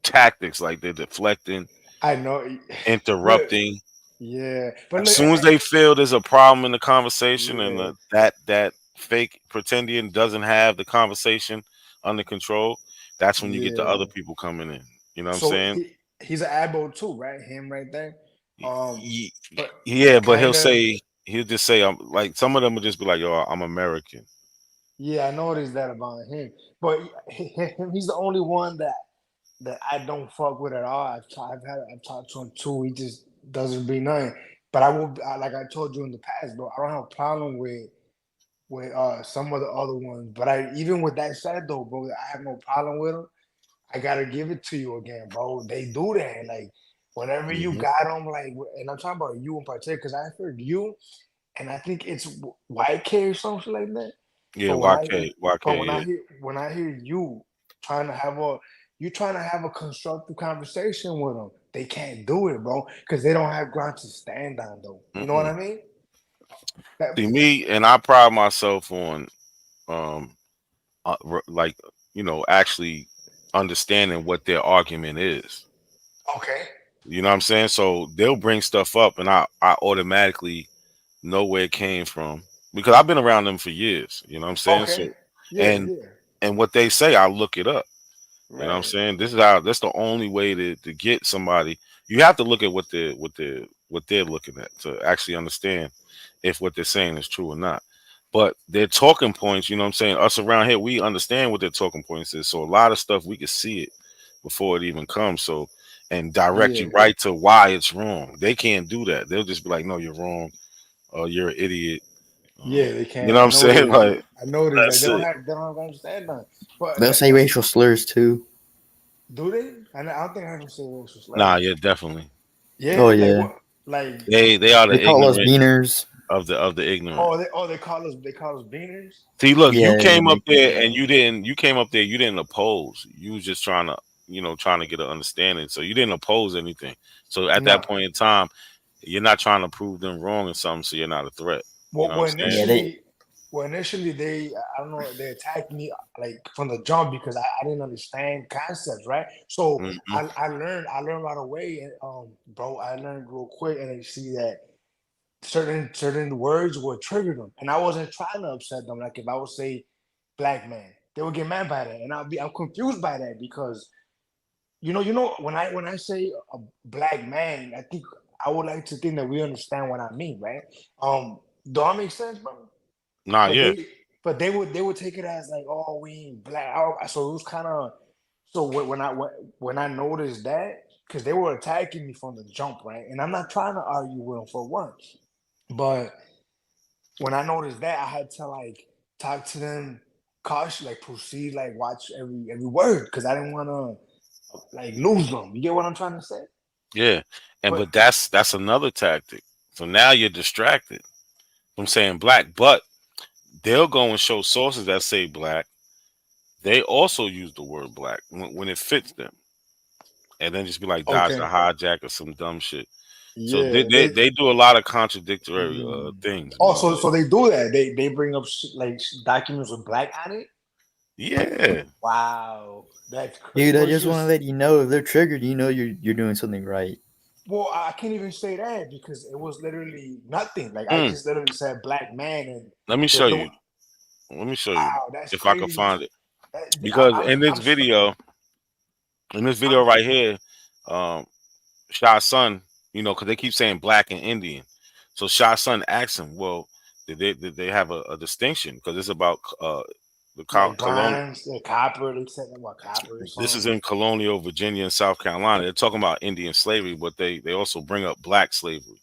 tactics like they're deflecting, I know, but interrupting. yeah, but As look, soon as they feel there's a problem in the conversation and yeah, that fake pretendian doesn't have the conversation under control, that's when you get the yeah. other people coming in. You know what I'm So saying? he's an abo too, right? Him right there. Ye- But Yeah, but kind of. he'll just say, I'm like, some of them will just be like, yo, I'm American. Yeah, I noticed that about him. But he's the only one that I don't fuck with at all. I've talked to him too. He just doesn't be nothing. But like I told you in the past, bro. I don't have a problem with some of the other ones. But I even with that said though, bro, I have no problem with them. I gotta give it to you again, bro. They do that, like whenever you Hmm. got them, like, and I'm talking about you in particular, because I heard you, and I think it's YK or something like that. Yeah, But YK, yeah. when I hear you trying to have a trying to have a constructive conversation with them, they can't do it, bro, because they don't have ground to stand on, though. You know what Mm-mm. I mean? That, See me, and I pride myself on um like, actually understanding what their argument is. okay, You know what I'm saying? So they'll bring stuff up, and I automatically know where it came from because I've been around them for years. You know what I'm saying? okay, So, yeah, and yeah, and what they say, I look it up. You know what I'm right, saying? That's the only way to get somebody. You have to look at what they're looking at to actually understand if what they're saying is true or not. But their talking points, you know what I'm saying? Us around here, we understand what their talking points is. So a lot of stuff we can see it before it even comes. So and direct yeah, you right to why it's wrong. They can't do that. They'll just be like, no, you're wrong. You're an idiot. yeah. They You can't. know what I'm saying? Like I noticed that that's it. they don't have understand that. But They'll say racial slurs too. do they? I don't think I heard them say racial Nah, slurs. yeah, definitely. Oh Yeah, like yeah, what? Like They are they the call us ignorant beaners. of the ignorant. they call us beaners. See, look, Yeah, you yeah, came up they, there and you came up there, you didn't oppose. You was just trying to get an understanding. So you didn't oppose anything. So at that No. point in time, you're not trying to prove them wrong in something, so you're not a threat. You know what I'm saying? yeah, they. Well, initially they I don't know they attacked me like from the jump because I didn't understand concepts, right? So Hmm. I learned right away, and bro, I learned real quick, and I see that certain words would trigger them, and I wasn't trying to upset them. Like if I would say black man, they would get mad by that, and I'm confused by that because when I say a black man, I think I would like to think that we understand what I mean, right? Do that make sense, bro? Nah, But yeah. they would take it as like, oh, we ain't black. So it was kind of so when I noticed that because they were attacking me from the jump, right? And I'm not trying to argue with them for once, but when I noticed that, I had to like talk to them cautious, like proceed, like watch every word because I didn't want to like lose them. You get what I'm trying to say? Yeah. And But but that's another tactic. So now you're distracted from saying black, but they'll go and show sources that say black. They also use the word black when it fits them, and then just be like Dodge the okay, hijack or some dumb shit. So they yeah, they, they do a lot of contradictory things, oh, man. so they do that. They bring up documents with black on it. Yeah. Wow, that's crazy. Dude, I What's just want to yours? let you know if they're triggered, you know you're doing something right. Well, I can't even say that because it was literally nothing. Like I Mm. just literally said black man, and Let me the, show the you. Let me show you wow, that's if I can crazy. find it. Because in this video right here, um, Shah's son, because they keep saying black and Indian. So Shah's son asks him, well, did they have a distinction? Because it's about the like colonial. bronze, like copper. They said what copper or This is something. in colonial Virginia and South Carolina. They're talking about Indian slavery, but they also bring up black slavery,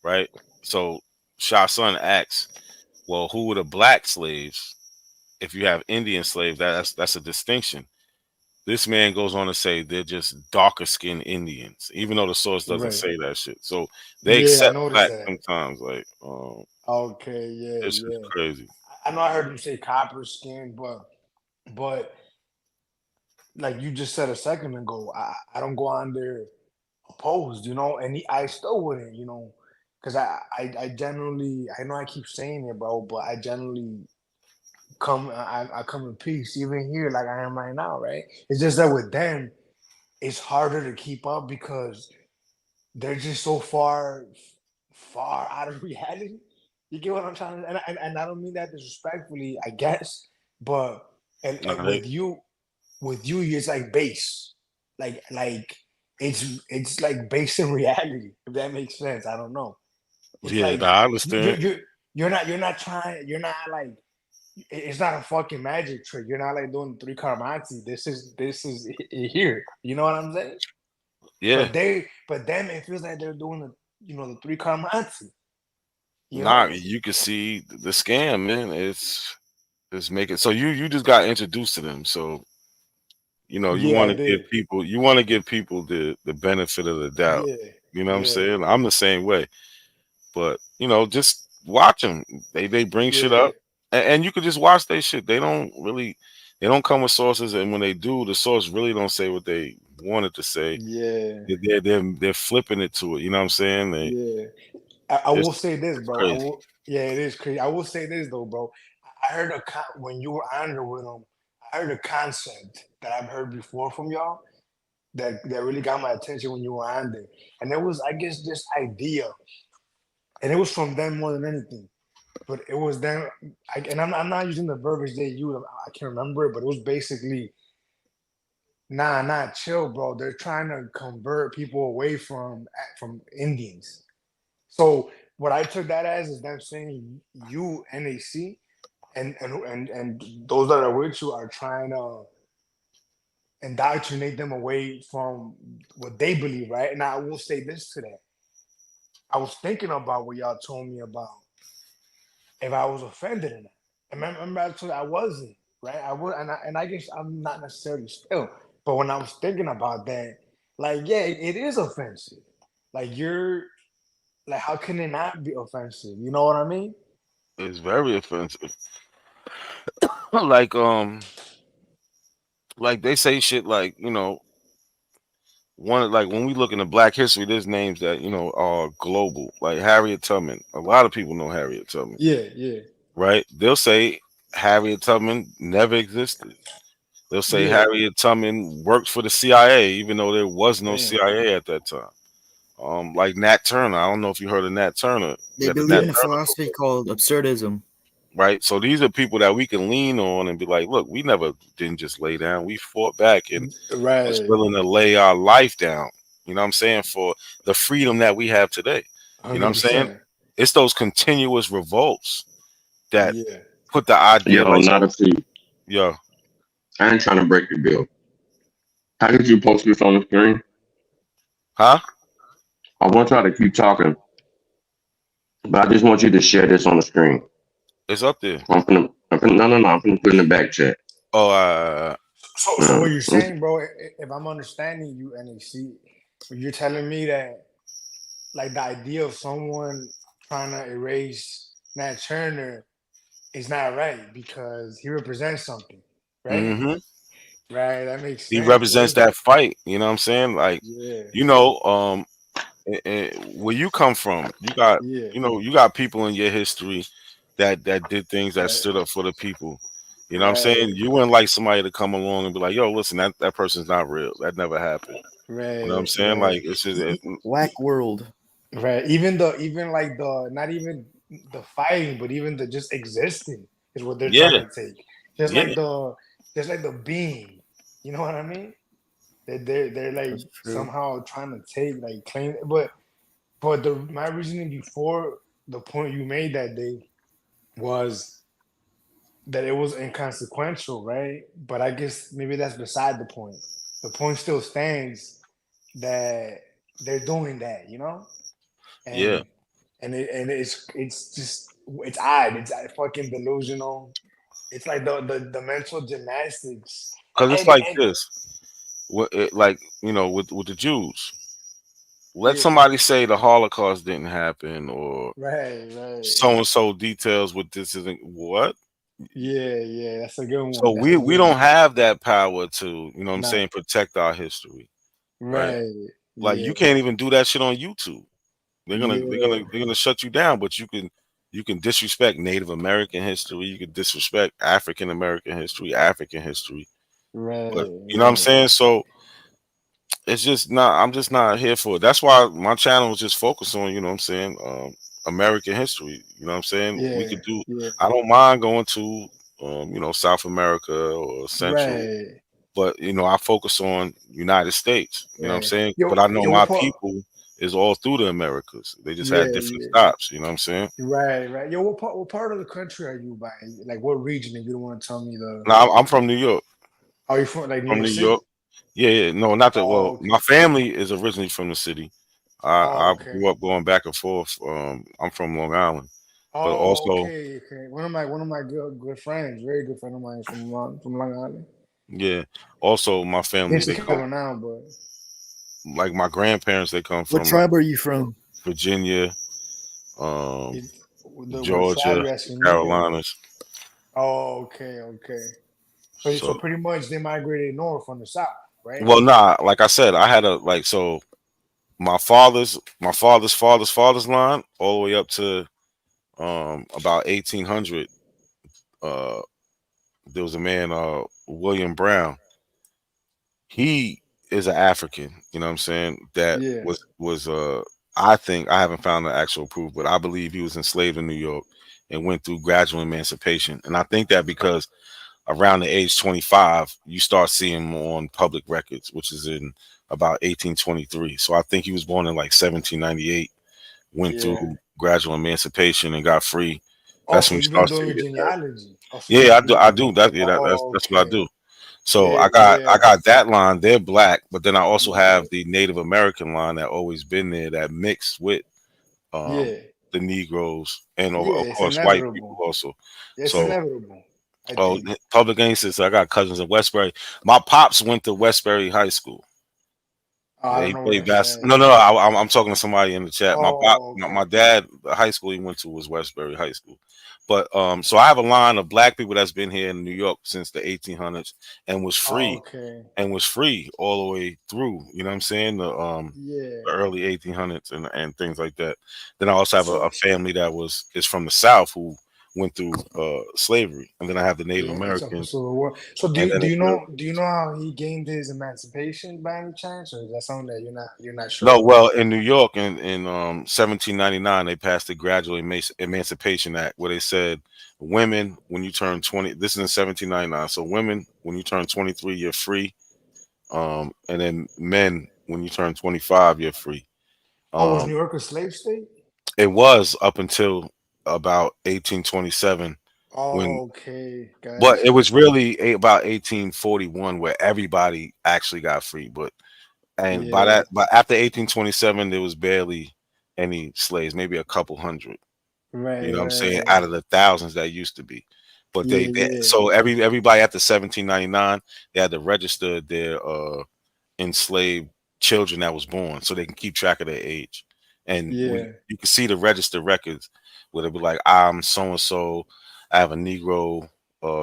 right? So Shah's son asks, well, who were the black slaves? If you have Indian slaves, that's a distinction. This man goes on to say they're just darker skinned Indians, even though the source doesn't Right. say that shit. So they Yeah, I accept noticed black that. sometimes. Like, Okay, yeah, this is yeah. crazy. I know I heard him say copper skin, but like you just said a second ago, I don't go on there. opposed, you know, and I still wouldn't, you know, because I generally, I know I keep saying it, bro, but I generally I come in peace, even here, like I am right now, right? It's just that with them, it's harder to keep up because they're just so far out of reality. You get what I'm trying to, and I don't mean that disrespectfully, I guess, but Nah, and with you, it's like base, like it's like based in reality. If that makes sense, I don't know. It's yeah, like nah, I you, understand. you're not trying, you're not like it's not a fucking magic trick. You're not like doing three Carmazzi. This is here. You know what I'm saying? Yeah, But them, it feels like they're doing the three Carmazzi. You nah, know? you can see the scam, man. It's making so you just got introduced to them, so you Yeah, want I to give did. people the benefit of the doubt. Yeah, You know what I'm yeah, saying? I'm the same way, but just watch them. They bring shit yeah, up, and you could just watch they shit. They don't come with sources, and when they do, the source really don't say what they wanted to say. yeah, They're flipping it to it. You know what I'm saying? yeah. I will say this, It's bro. I crazy. will. Yeah, it is crazy. I will say this though, bro. I heard when you were on there with them. I heard a concept that I've heard before from y'all that really got my attention when you were on there, and it was, I guess, this idea, and it was from them more than anything. But it was them, and I'm not using the verbiage they use. I can't remember it, but it was basically, nah, chill, bro. They're trying to convert people away from Indians. So what I took that as is them saying you NAC and those that are with you are trying to indoctrinate them away from what they believe, right? Now I will say this to that. I was thinking about what y'all told me about if I was offended in that. And remember I told you I wasn't, right? I would, and I guess I'm not necessarily still. But when I was thinking about that, like, yeah, it is offensive. Like you're like, how can it not be offensive? You know what I mean? It's very offensive. like like they say shit like one like when we look into Black history, there's names that are global, like Harriet Tubman. A lot of people know Harriet Tubman, Yeah, yeah, right? They'll say Harriet Tubman never existed. They'll say yeah. Harriet Tubman worked for the CIA, even though there was no Damn. CIA at that time. Like Nat Turner. I don't know if you heard of Nat Turner. You They got the believe Nat in Yeah, a Turner philosophy book, called absurdism. right? So these are people that we can lean on and be like, look, we never didn't just lay down. We fought back and was right. willing to lay our life down. You know what I'm saying? For the freedom that we have today. You know what I'm saying? 100%. It's those continuous revolts that Yeah. put the idea Yo, like, not a see. yo, I ain't trying to break your bill. How did you post this on the screen? huh? I want y'all to keep talking, but I just want you to share this on the screen. It's up there. No. I'm gonna put in the back chat. Oh, So what you're saying, bro? If I'm understanding you, NAC, you're telling me that like the idea of someone trying to erase Nat Turner is not right because he represents something, right? mm-hmm. Right. That makes He sense. It represents is. that fight. You know what I'm saying? Like, Yeah. you know, where you come from, Yeah. you got people in your history that did things that Right. stood up for the people. You know what I'm saying? Right. You wouldn't like somebody to come along and be like, "Yo, listen, that person's not real. That never happened." You know what I'm Right. saying? Right. Like it's just Whack world. Right. Even like the not even the fighting, but even the just existing is what they're trying yeah, to take. Just yeah, like the being. You know what I mean? They're like That's true. somehow trying to take like claim, but my reasoning before the point you made that day was that it was inconsequential, right? But I guess maybe that's beside the point. The point still stands that they're doing that, you know? yeah. And it's just it's odd. It's fucking delusional. It's like the mental gymnastics. Because it's And like this. Like with the Jews. Let yeah, somebody say the Holocaust didn't happen, or right. so and so details with this isn't what. Yeah, that's a good So one. That's a we good don't one. have that power to, Nah, protect our history, right? right. Like Yeah. you can't even do that shit on YouTube. Yeah. They're gonna shut you down. But you can disrespect Native American history. You can disrespect African American history, African history. But Right. you know what I'm Right. saying? So it's just not. I'm just not here for it. That's why my channel was just focused on. You know what I'm saying? American history. You know what I'm saying? We Yeah. could do. Yeah. I don't mind going to South America or Central, Right. but I focus on United States. You know what I'm Right. saying? Yo, But I know yo, my what part? people is all through the Americas. They just had Yeah. different Yeah. stops. You know what I'm saying? Right. Right. Yo, what part of the country are you by? Like, what region? If you don't want to tell me Now I'm from New York. are you from like New From York New City? York. Yeah, yeah. No, not that. Oh, Well, my okay. family is originally from the city. I Oh, grew okay. up going back and forth. I'm from Long Island, but Oh, also, okay, okay. One of my good friends, very good friend of mine, is from Long Island. yeah, also my family, He's in they come, Chicago now, but like my grandparents, they come What from like tribe are you from? Virginia, um, he, what tribe Georgia, you asking me or? Carolinas. Oh, okay, okay. So So, pretty much they migrated north from the south, right? well, nah, like I said, I had a like so my father's line all the way up to about 1800. Uh, there was a man, William Brown. He is an African, you know what I'm saying? That Yeah, was I think I haven't found the actual proof, but I believe he was enslaved in New York and went through gradual emancipation. And I think that because around the age 25, you start seeing him on public records, which is in about 1823. So I think he was born in like 1798, went yeah. through gradual emancipation and got free. That's Also, when you you've been start doing seeing your it. genealogy. Also, Yeah, I do that. Yeah, oh, that's what I okay. do. So Yeah, I yeah, got that line. They're black, but then I also yeah, have the Native American line that always been there that mixed with um yeah, the Negroes and yeah. of It's course white people inevitable. also. It's So inevitable. I think. public gangsters. I got cousins in Westbury. My pops went to Westbury High School. I Yeah, don't he know where played that's basketball. at. No, I'm talking to somebody in the chat. Oh, My okay. dad, the high school he went to was Westbury High School. But so I have a line of black people that's been here in New York since the 1800s and was Oh, free okay. all the way through. You know what I'm saying? Yeah. The early 1800s and things like that. Then I also have a So family that is from the South who went through slavery, and then I have the Native yeah. American, So and then do you know how he gained his emancipation by any chance, or is that something that you're not sure no, of? well, in New York in 1799 they passed the Gradual Emancipation Act where they said women when you turn 20, this is in 1799, so women when you turn 23 you're free, and then men when you turn 25 you're free. Oh, was Um, New York a slave state? it was up until about 1827 when, Oh, okay, but it got you. was really about 1841 where everybody actually got free. And Yeah, but after 1827, there was barely any slaves, maybe a couple hundred. You right, know what I'm saying? right. Out of the thousands that used to be. But Yeah, they yeah, so everybody after 1799, they had to register their enslaved children that was born so they can keep track of their age. And when yeah, you can see the registered records where it'll be like, I'm so and so, I have a Negro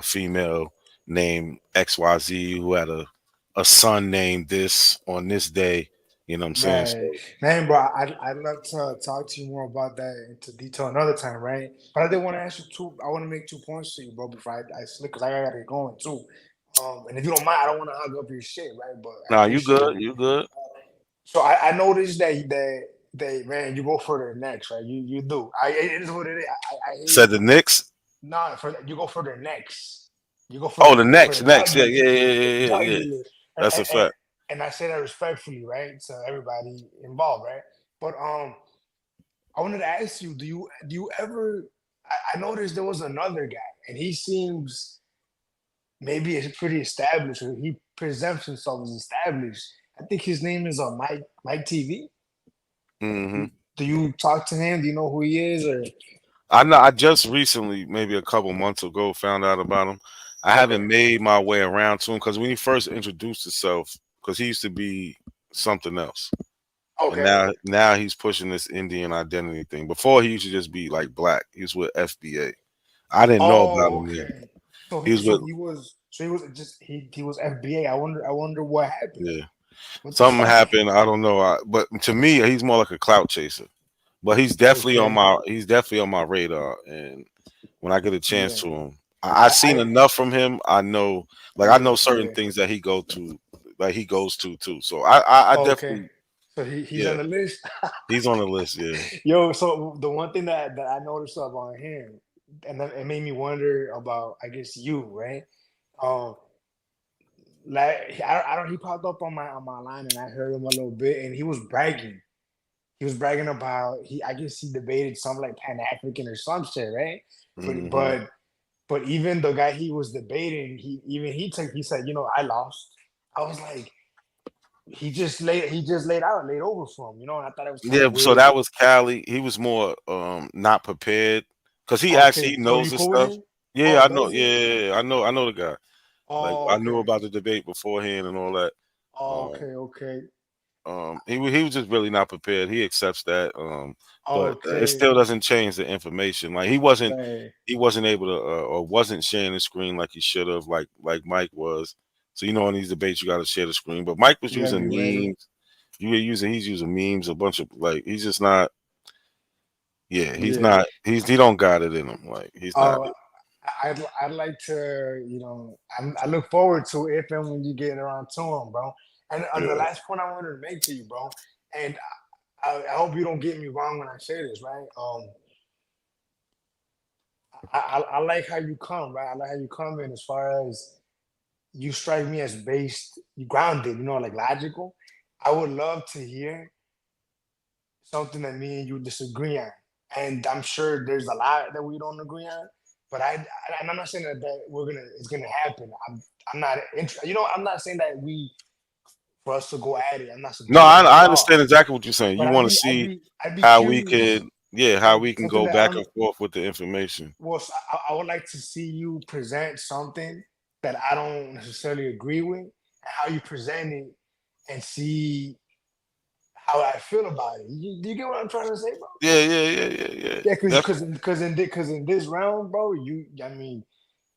female named XYZ who had a son named this on this day. You know what I'm saying? right. So Man, bro, I'd love to talk to you more about that into detail another time, right? But I did want to ask you two. I want to make 2 points to you, bro, before I slip, because I gotta get going too. And if you don't mind, I don't want to hug up your shit, right? But I nah, you appreciate good, it. you good. So I noticed that man, you go for the next, right? You do. It is what it is. I hate Said the Knicks. nah for you go for the next. You go Oh, the for next, the next. Yeah, jugular, yeah, yeah, the yeah, yeah, yeah. jugular, and, That's a and, and fact. and I say that respectfully, right, to everybody involved, right? But I wanted to ask you, do you ever? I noticed there was another guy, and he seems maybe it's pretty established, or he presents himself as established. I think his name is Mike TV. Hmm. Do you talk to him? Do you know who he is? Or I know. I just recently, maybe a couple months ago, found out about him. I okay, haven't made my way around to him because when he first introduced himself, because he used to be something else, and okay, now he's pushing this Indian identity thing. Before he used to just be like black. He was with FBA. I didn't know about oh, him then. okay. So He he was with so he was just he was FBA. I wonder what happened. yeah. What the Something fuck? happened. I don't know. But to me, he's more like a clout chaser. But he's definitely on Okay. my radar. And when I get a chance Yeah. to him, I've seen I enough from him. I know, like I know yeah, certain yeah. things that he goes to too. So I Okay. definitely, So he's yeah, on the list. he's on the list. Yeah. Yo, so the one thing that I noticed about him, and then it made me wonder about, I guess, you, right? Um, like I don't he popped up on my line and I heard him a little bit and he was bragging. He was bragging about I guess he debated something like Pan African or some shit, right? But Hmm. but but even the guy he was debating, he said, I lost. I was like, laid over for him, and I thought it was kind Yeah. of So weird. that was Cali. He was more not prepared because he actually Okay, so knows you his cool with stuff. him? Yeah, Oh, I know. does he? Yeah, I know the guy. Like Oh, I knew okay. about the debate beforehand and all that. Oh, Um, okay, okay. he was just really not prepared. He accepts that. But it Okay. still doesn't change the information. Like Right. he wasn't able to or wasn't sharing the screen like he should have, like Mike was. So in these debates you got to share the screen. But Mike was You gotta using be ready. memes. He's using memes, a bunch of like he's just not. Yeah, he's Yeah. not. He don't got it in him. Like he's not. Oh, I'd like to, I look forward to if and when you get around to him, bro. And the Yeah. last point I wanted to make to you, bro, and I hope you don't get me wrong when I say this, right? I like how you come, right? I like how you come in as far as you strike me as you grounded, like logical. I would love to hear something that me and you disagree on. And I'm sure there's a lot that we don't agree on. But and I'm not saying that it's gonna happen. I'm not interested. I'm not saying that for us to go at it. I'm not No, suggesting that I at all. understand exactly what you're saying. But You want to see I'd be how we curious, could, yeah, how like we can something go that I back don't. and forth with the information. Well, so I would like to see you present something that I don't necessarily agree with, and how you present it, and see how I feel about it. Do you get what I'm trying to say, bro? Yeah. Yeah, because Definitely. in this realm, bro,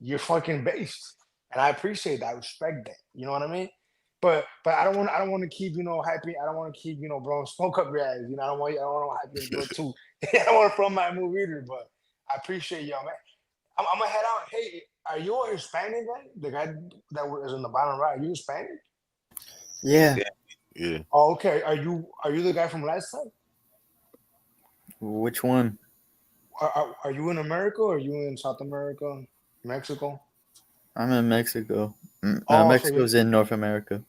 you're fucking based, and I appreciate that. I respect that. You know what I mean? But I don't want to keep happy. I don't want to keep blowing smoke up your ass. I don't want to hype your blood too. I don't want to from my move either. But I appreciate y'all, man. I'm gonna head out. Hey, are you a Hispanic guy? The guy that was in the bottom right. Are you Hispanic? Yeah. Yeah. Oh, okay. Are you the guy from last time? Which one? Are you in America or are you in South America, Mexico? I'm in Mexico. Oh, so Mexico's in North America.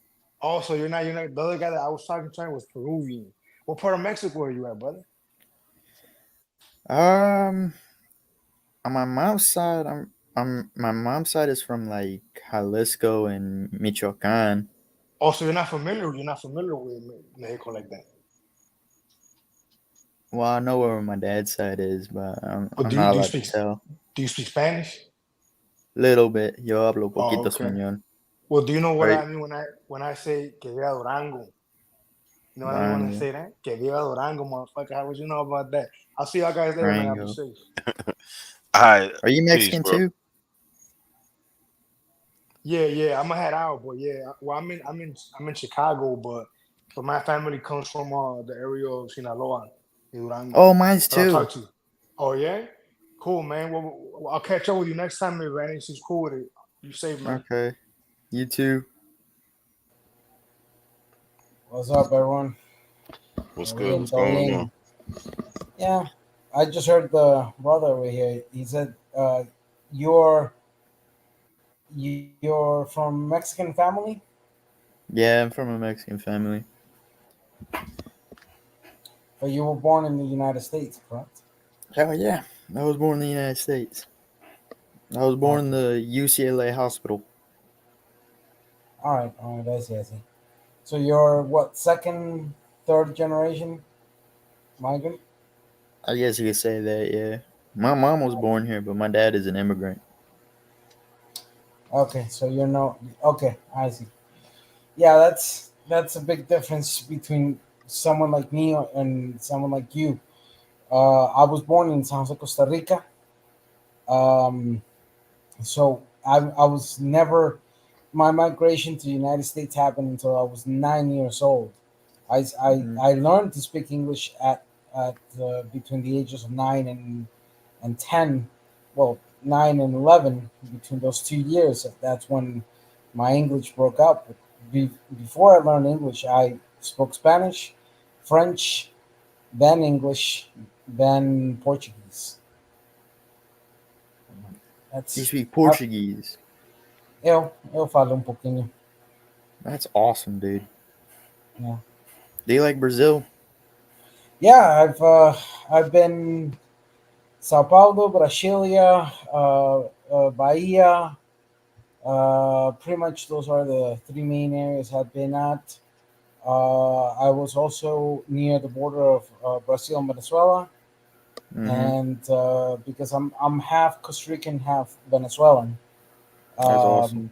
you're not the other guy that I was talking to was Peruvian. What part of Mexico are you at, brother? Um, on my mom's side, my mom's side is from like Jalisco and Michoacan. Also, you're not familiar with Mexico like that. Well, I know where my dad's side is, but Oh, I'm do you not do you allowed to speak tell. do you speak Spanish? Little bit. Yo hablo Oh, poquito okay. español. Well, do you know what Right. I mean when I say que viva Durango? You know what I mean when I Rango. say that? Que viva Durango, motherfucker. How would you know about that? I'll see y'all guys later, man. I'll be Rango. safe. All right. Are you Peace, Mexican bro. too? Yeah. I'm gonna head out, but yeah. Well, I'm in Chicago, but my family comes from the area of Sinaloa, Durango. Oh, mine's But I'll too. talk to you. Oh yeah, cool, man. Well, I'll catch up with you next time, if anything's cool with it. You safe, man. Okay. You too. What's up, everyone? What's Todo good? bien, What's todo going on? bien. Yeah, I just heard the brother over here. He said, "You're you're from Mexican family, Yeah, I'm from a Mexican family. but you were born in the United States, correct?" Hell yeah. I was born in the United States. I was born in Okay. the UCLA hospital. All right. I see. So you're what, second, third generation migrant? I guess you could say that, yeah. My mom was Okay. born here, but my dad is an immigrant. Okay, so you're no. Okay, I see. Yeah, that's a big difference between someone like me and someone like you. I was born in San Jose, Costa Rica. Um, so I was never my migration to the United States happened until I was 9 years old. I learned to speak English at between the ages of 9 and 10. Well, 9 and 11, between those 2 years. That's when my English broke up. Before I learned English, I spoke Spanish, French, then English, then Portuguese. You That's speak Portuguese. eu falo pouquinho. That's awesome, dude. Yeah. Do you like Brazil? Yeah, I've been Sao Paulo, Brasilia, Bahia. Pretty much those are the three main areas I've been at. I was also near the border of Brazil and Venezuela, and because I'm half Costa Rican, half Venezuelan. That's awesome.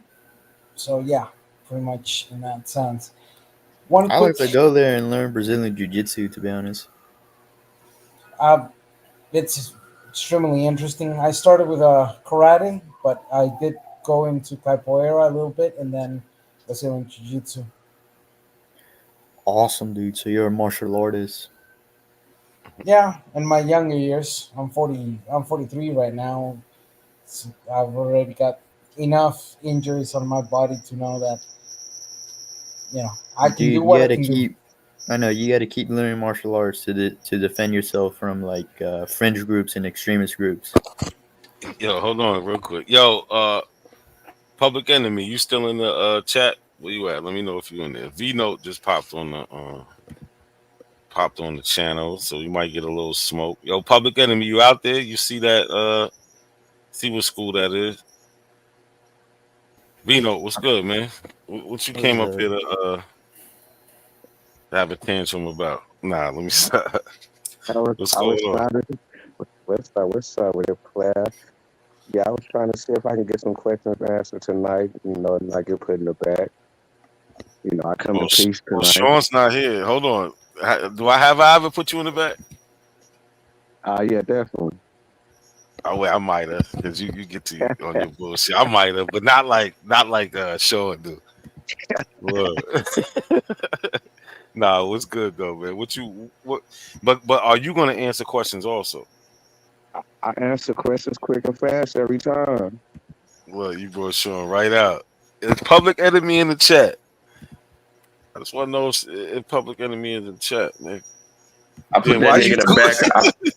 So yeah, pretty much in that sense. One I like quick, to go there and learn Brazilian jiu-jitsu, to be honest. uh, it's extremely interesting. I started with karate, but I did go into capoeira a little bit, and then Brazilian jiu-jitsu. Awesome, dude. So you're a martial artist. Yeah, in my younger years, I'm 40. I'm 43 right now. So I've already got enough injuries on my body to know that I can do Dude, what you I gotta can do. keep. I know you gotta keep learning martial arts to defend yourself from like fringe groups and extremist groups. Yo, hold on real quick. Yo, Public Enemy, you still in the chat? Where you at? Let me know if you in there. V Note just popped on the channel, so you might get a little smoke. Yo, Public Enemy, you out there? You see that? See what school that is? V Note, what's good, man? What you came up here to have a tantrum about? Nah, let me stop. What's I going was on? trying to what's up with it, class? Yeah, I was trying to see if I can get some questions answered tonight, and not get put in the back. I come in peace Well, tonight. Sean's not here. Hold on. Do I ever put you in the back? Yeah, definitely. Oh wait, I might have, because you get to on your bullshit. I might have, but not like Sean do. Look. Nah, what's good though, man? But are you gonna answer questions also? I answer questions quick and fast every time. Well, you brought Sean right out. It's Public Enemy in the chat. I just want to know if Public Enemy is in the chat, man. I put Then that why nigga you in the do back.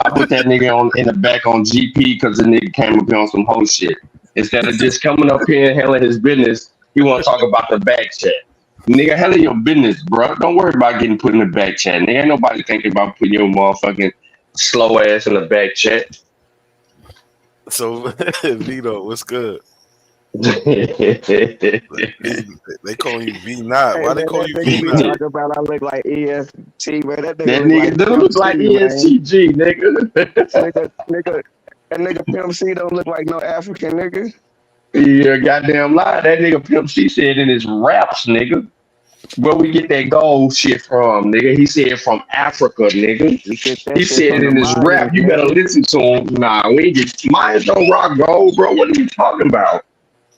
I put that nigga in the back on GP because the nigga came up here on some whole shit. Instead of just coming up here and handling his business, he want to talk about the back chat. Nigga, handle your business, bro. Don't worry about getting put in the back chat. Nigga, ain't nobody thinking about putting your motherfucking slow ass in the back chat. So Vito, what's good? They call you V not. Hey Why they man, call that you nigga V be not? talking about I look like EST, man. That That nigga look nigga like don't Pimp look C, like man. ESTG, nigga. That nigga Pimp C don't look like no African nigga. Yeah, goddamn lie. That nigga Pimp C said in his raps, nigga. Where we get that gold shit from, nigga? He said from Africa, nigga. He get that He shit said from it the in his rap. Mayans, You better nigga. listen to him. Nah, we ain't get Mayans don't rock gold, bro. What are you talking about?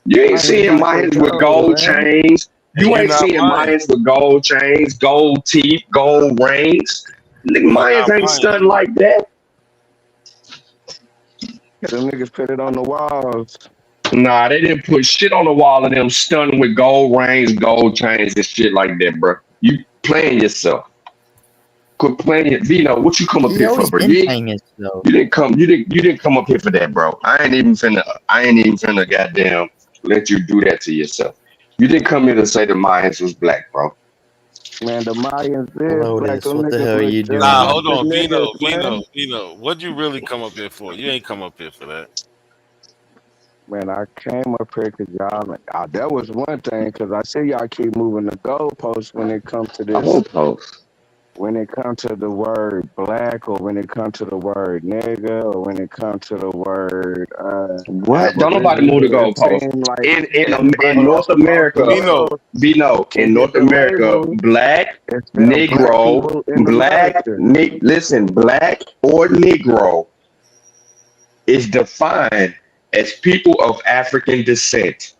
You ain't Mayans seeing rock that Mayans with gold, gold man. chains. And You you ain't not seeing lying. Mayans with gold chains, gold teeth, gold rings. Nigga, And you Mayans not ain't lying. stunting like that. Them niggas put it on the walls. Nah, they didn't put shit on the wall of them stunting with gold rings, gold chains, and shit like that, bro. You playing yourself. Quit playing it. Vino, what you come up He here for, always bro? been playing himself. You didn't come up here for that, bro. I ain't even finna goddamn let you do that to yourself. You didn't come here to say the Mayans was black, bro. Man, the Mayans is black. Lotus, Them what the niggas hell are was you them Nah, doing? hold racist on, niggas, man. Vino. What'd you really come up here for? You ain't come up here for that. Man, I came up here because that was one thing, because I see y'all keep moving the goalposts when it comes to I this, won't post. when it comes to the word black, or when it comes to the word nigga, or when it comes to the word What? Don't nobody move the Aboriginal. It goalpost. seems like In everybody North across the America, Vino, world in can get North the America, label black, instead of black Negro, people in America. listen, black or Negro is defined as people of African descent.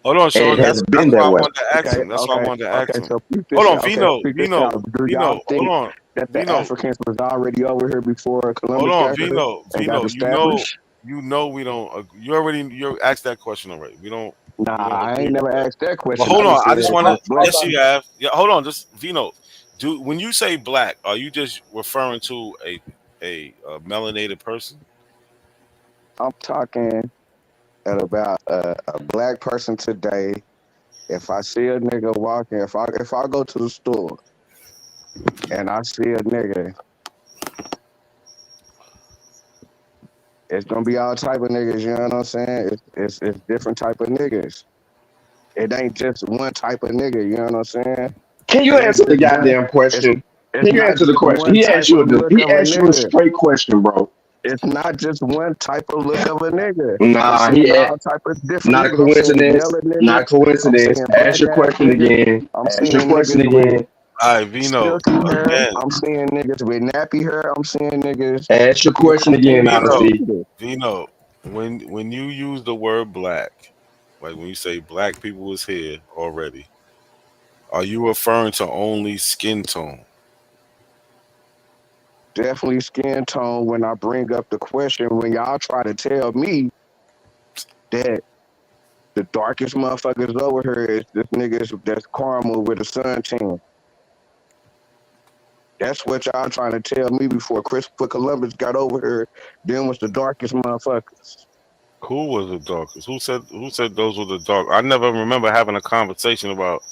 Hold on, Sean. It has That's been why that I way. wanted to ask Okay, him. That's why I okay, wanted to okay. ask him. So peep Hold this on, out. Okay, Vino. peep this Vino. out. Do y'all Vino. Hold think on. that the Vino. Africans was already over here before Hold Columbus on, got here Vino. and got Vino. You know. established? You know we don't. You asked that question already. We don't. Nah, We don't I agree ain't with never that. asked that But question. I hold on. just I said, just want to. was black. Yes, you have. Yeah. Hold on. Just Vino. When you say black, are you just referring to a melanated person? I'm talking at about a black person today. If I see a nigga walking, if I go to the store and I see a nigga, it's gonna be all type of niggas. You know what I'm saying? It's different type of niggas. It ain't just one type of nigga. You know what I'm saying? Can you It ain't answer the just one. goddamn It's question? it's Can you not answer the just question? one type of look He of a asked you a nigga. straight question, bro. It's not just one type of look of a nigga. I'm Nah, seeing all type of different not a niggas. I'm seeing coincidence. yellow niggas. Not I'm coincidence. seeing Ask black your ass question niggas. again. I'm Ask your seeing question niggas with again. All right, Vino. silky hair. Again, I'm seeing niggas with nappy hair. I'm seeing niggas. Ask your You know, question I'm seeing again, different Vino. Honesty. shit. Vino. When you use the word black, like when you say black people was here already, are you referring to only skin tone? Definitely skin tone. When I bring up the question, when y'all try to tell me that the darkest motherfuckers over here is this niggas that's caramel with a sun tan. That's what y'all trying to tell me before Christopher Columbus got over here. Them was the darkest motherfuckers. Who was the darkest? Who said those were the dark? I never remember having a conversation about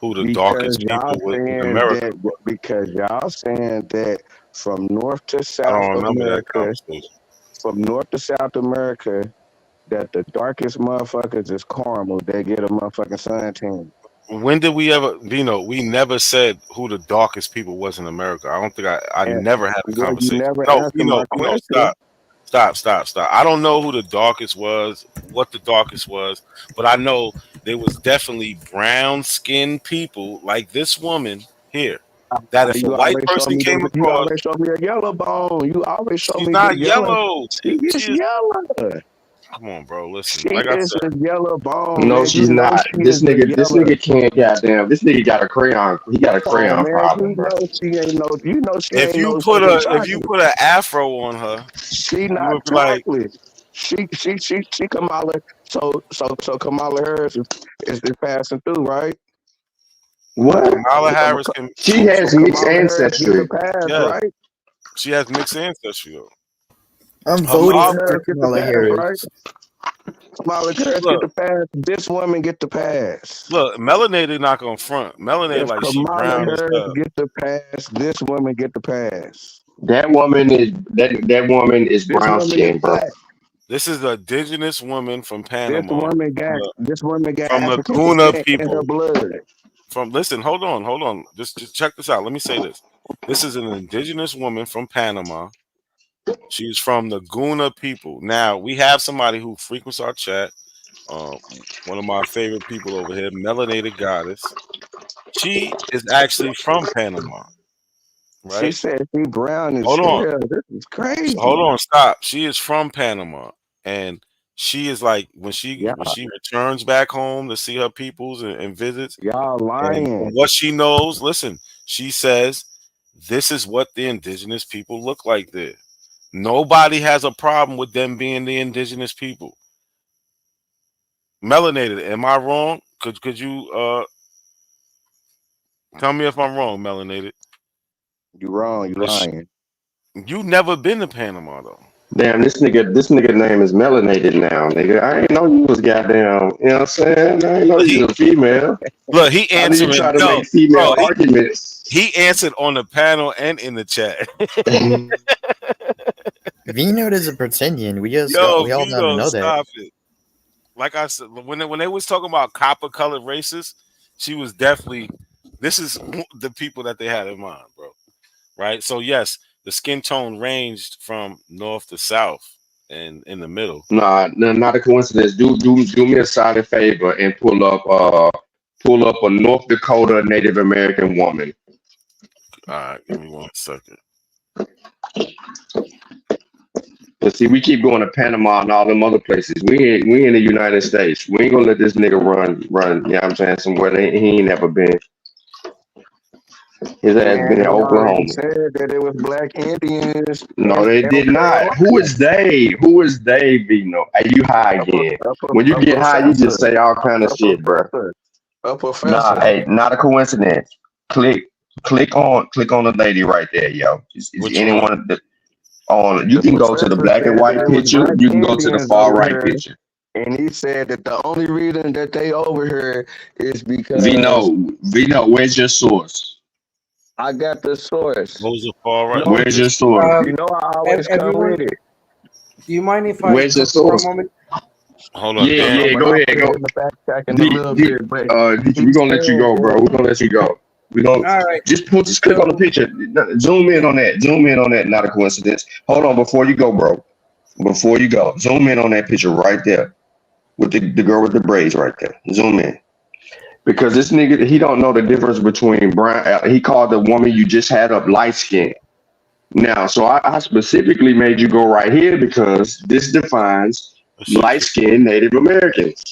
who the Because darkest y'all people in saying America that was. because y'all saying that from North to I South don't remember that America, conversation. from North to South America, that the darkest motherfuckers is caramel. They get a motherfucking suntan. When did we ever, Vino? We never said who the darkest people was in America. I don't think I And never had a well, you conversation. never No, answered my Vino, question. stop. I don't know who the darkest was, what the darkest was, but I know there was definitely brown skinned people like this woman here. That if a You white always show person me came you across, always show me a yellow bone. You always show she's me the not yellow. yellow. She is She is. yellow. Come on, bro. Listen, She like I is said, a yellow bone, No, man. You she's know not. she is a This yellow. nigga can't goddamn. This nigga got a crayon. He got a Oh crayon man, problem, you bro. know she ain't no. You know she if ain't you no put fucking a chocolate. an afro on her, She you not would be like, chocolate. She Kamala. So Kamala Harris is passing through, right? What? Kamala Harris can. She So has mixed Kamala Harris get the ancestry. pass, Yes, right? she has mixed ancestry though. I'm Her voting Kamala mom, for Harris get the Kamala pass, Harris. right? Kamala Harris get look, the pass. This woman get the pass. melanated not gonna front. Melanated If like she Kamala brown as Harris hell. get the pass, this woman get the pass. That woman is This brown woman is skinned, bro. black. This is an indigenous woman from This Panama, woman from got the, this woman got from the African Guna descent in her people. blood. Listen, hold on. Just check this out. Let me say this. This is an indigenous woman from Panama. She's from the Guna people. Now we have somebody who frequents our chat. Um, one of my favorite people over here, Melanated Goddess. She is actually from Panama, She right? said she brown as Hold on. hell. This is Hold crazy. on, stop. She is from Panama, and she is like when Y'all, she returns back home to see her peoples and visits, y'all and from lying. what she knows, listen, she says this is what the indigenous people look like there. Nobody has a problem with them being the indigenous people. Melanated, am I wrong? Could you tell me if I'm wrong, Melanated? You wrong. You Is lying. you never been to Panama though? Damn, this nigga name is melanated now, nigga. I ain't know you was goddamn. You know what I'm saying? I ain't know you He was a female. look, he I need to answering try to yo, make female bro. arguments. He answered on the panel and in the chat. Vino doesn't pretend. Yo, We all don't Vito, know that. stop it. Like I said, when they was talking about copper colored races, she was definitely this is the people that they had in mind, bro. Right? So yes, the skin tone ranged from north to south and in the middle. Not a coincidence. Do me a solid favor and pull up a North Dakota Native American woman. All right, give me 1 second. But see, we keep going to Panama and all them other places. We in the United States. We ain't gonna let this nigga run. You know what I'm saying? Somewhere he ain't never been. His ass Man, been in they already Oklahoma. said that it was black Indians No, in they did not. Who is they? Who is they, Vino? Are you high again? When you a get high, you just professor, say all kind of a shit, bro. professor, a Nah, professor. hey, not a coincidence. Click on the lady right there, yo. Is Which one? anyone on? You The can go to the professor black and said that white it was picture. black You can go to the Indians far over right here, picture. and he said that the only reason that they over here is because Vino, where's your source? I got the source. Those are far right. No, Where's your source? you know I always come Everyone, with it. do you mind if I Where's your talk for a source? moment? Hold on, Yeah, Dan. yeah, But go I'll ahead, put go. it in the fact checking a little bit. But he We're gonna let you said go, bro. that We're gonna let you go. We don't All right. just click on the So, picture. Zoom in on that. Zoom in on that. Not a coincidence. Hold on before you go, bro. Before you go, zoom in on that picture right there with the girl with the braids right there. Zoom in because this nigga he don't know the difference between brown. He called the woman you just had up light skin. Now, so I specifically made you go right here because this defines light skinned Native Americans.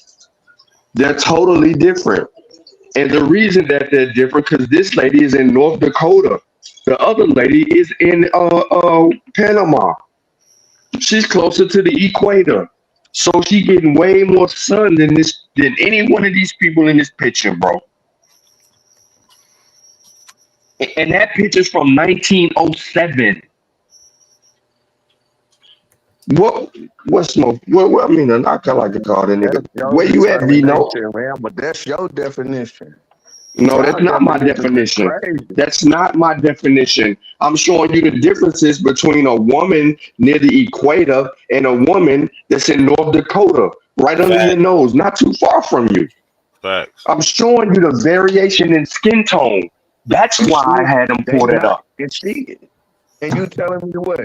They're totally different. And the reason that they're different because this lady is in North Dakota. The other lady is in Panama. She's closer to the equator. So she getting way more sun than any one of these people in this picture, bro. And that picture's from 1907. What's no what I mean I kinda like to call that that's nigga. your Where you at, Vino? determination, man. But that's your definition. No, that's Y'all not my definitions is definition. crazy. That's not my definition. I'm showing you the differences between a woman near the equator and a woman that's in North Dakota, right under your Facts. nose, not too far from you. Facts. I'm showing you the variation in skin tone. That's And why she, I had them they pull that not, up. and she, and you telling me what?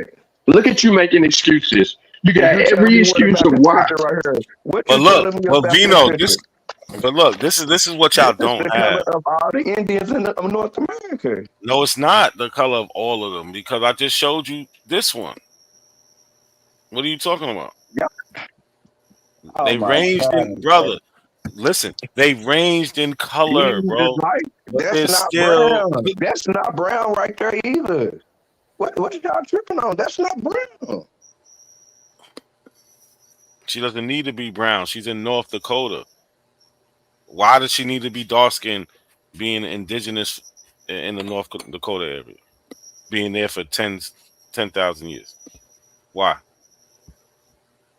Look at you making excuses. You And got you telling every me what excuse about of this why. picture right here? What But you look, telling me but about this Vino, picture? this is what This y'all is don't the color have. of all the Indians in North America. No, it's not the color of all of them because I just showed you this one. What are you talking about? Yeah. Oh They my ranged in, God, bro. brother. Listen, they ranged in color, These is bro. like But that's they're not still. brown. That's not brown right there either. What y'all tripping on? That's not brown. She doesn't need to be brown. She's in North Dakota. Why does she need to be dark skinned being indigenous in the North Dakota area? Being there for 10,000 years. Why?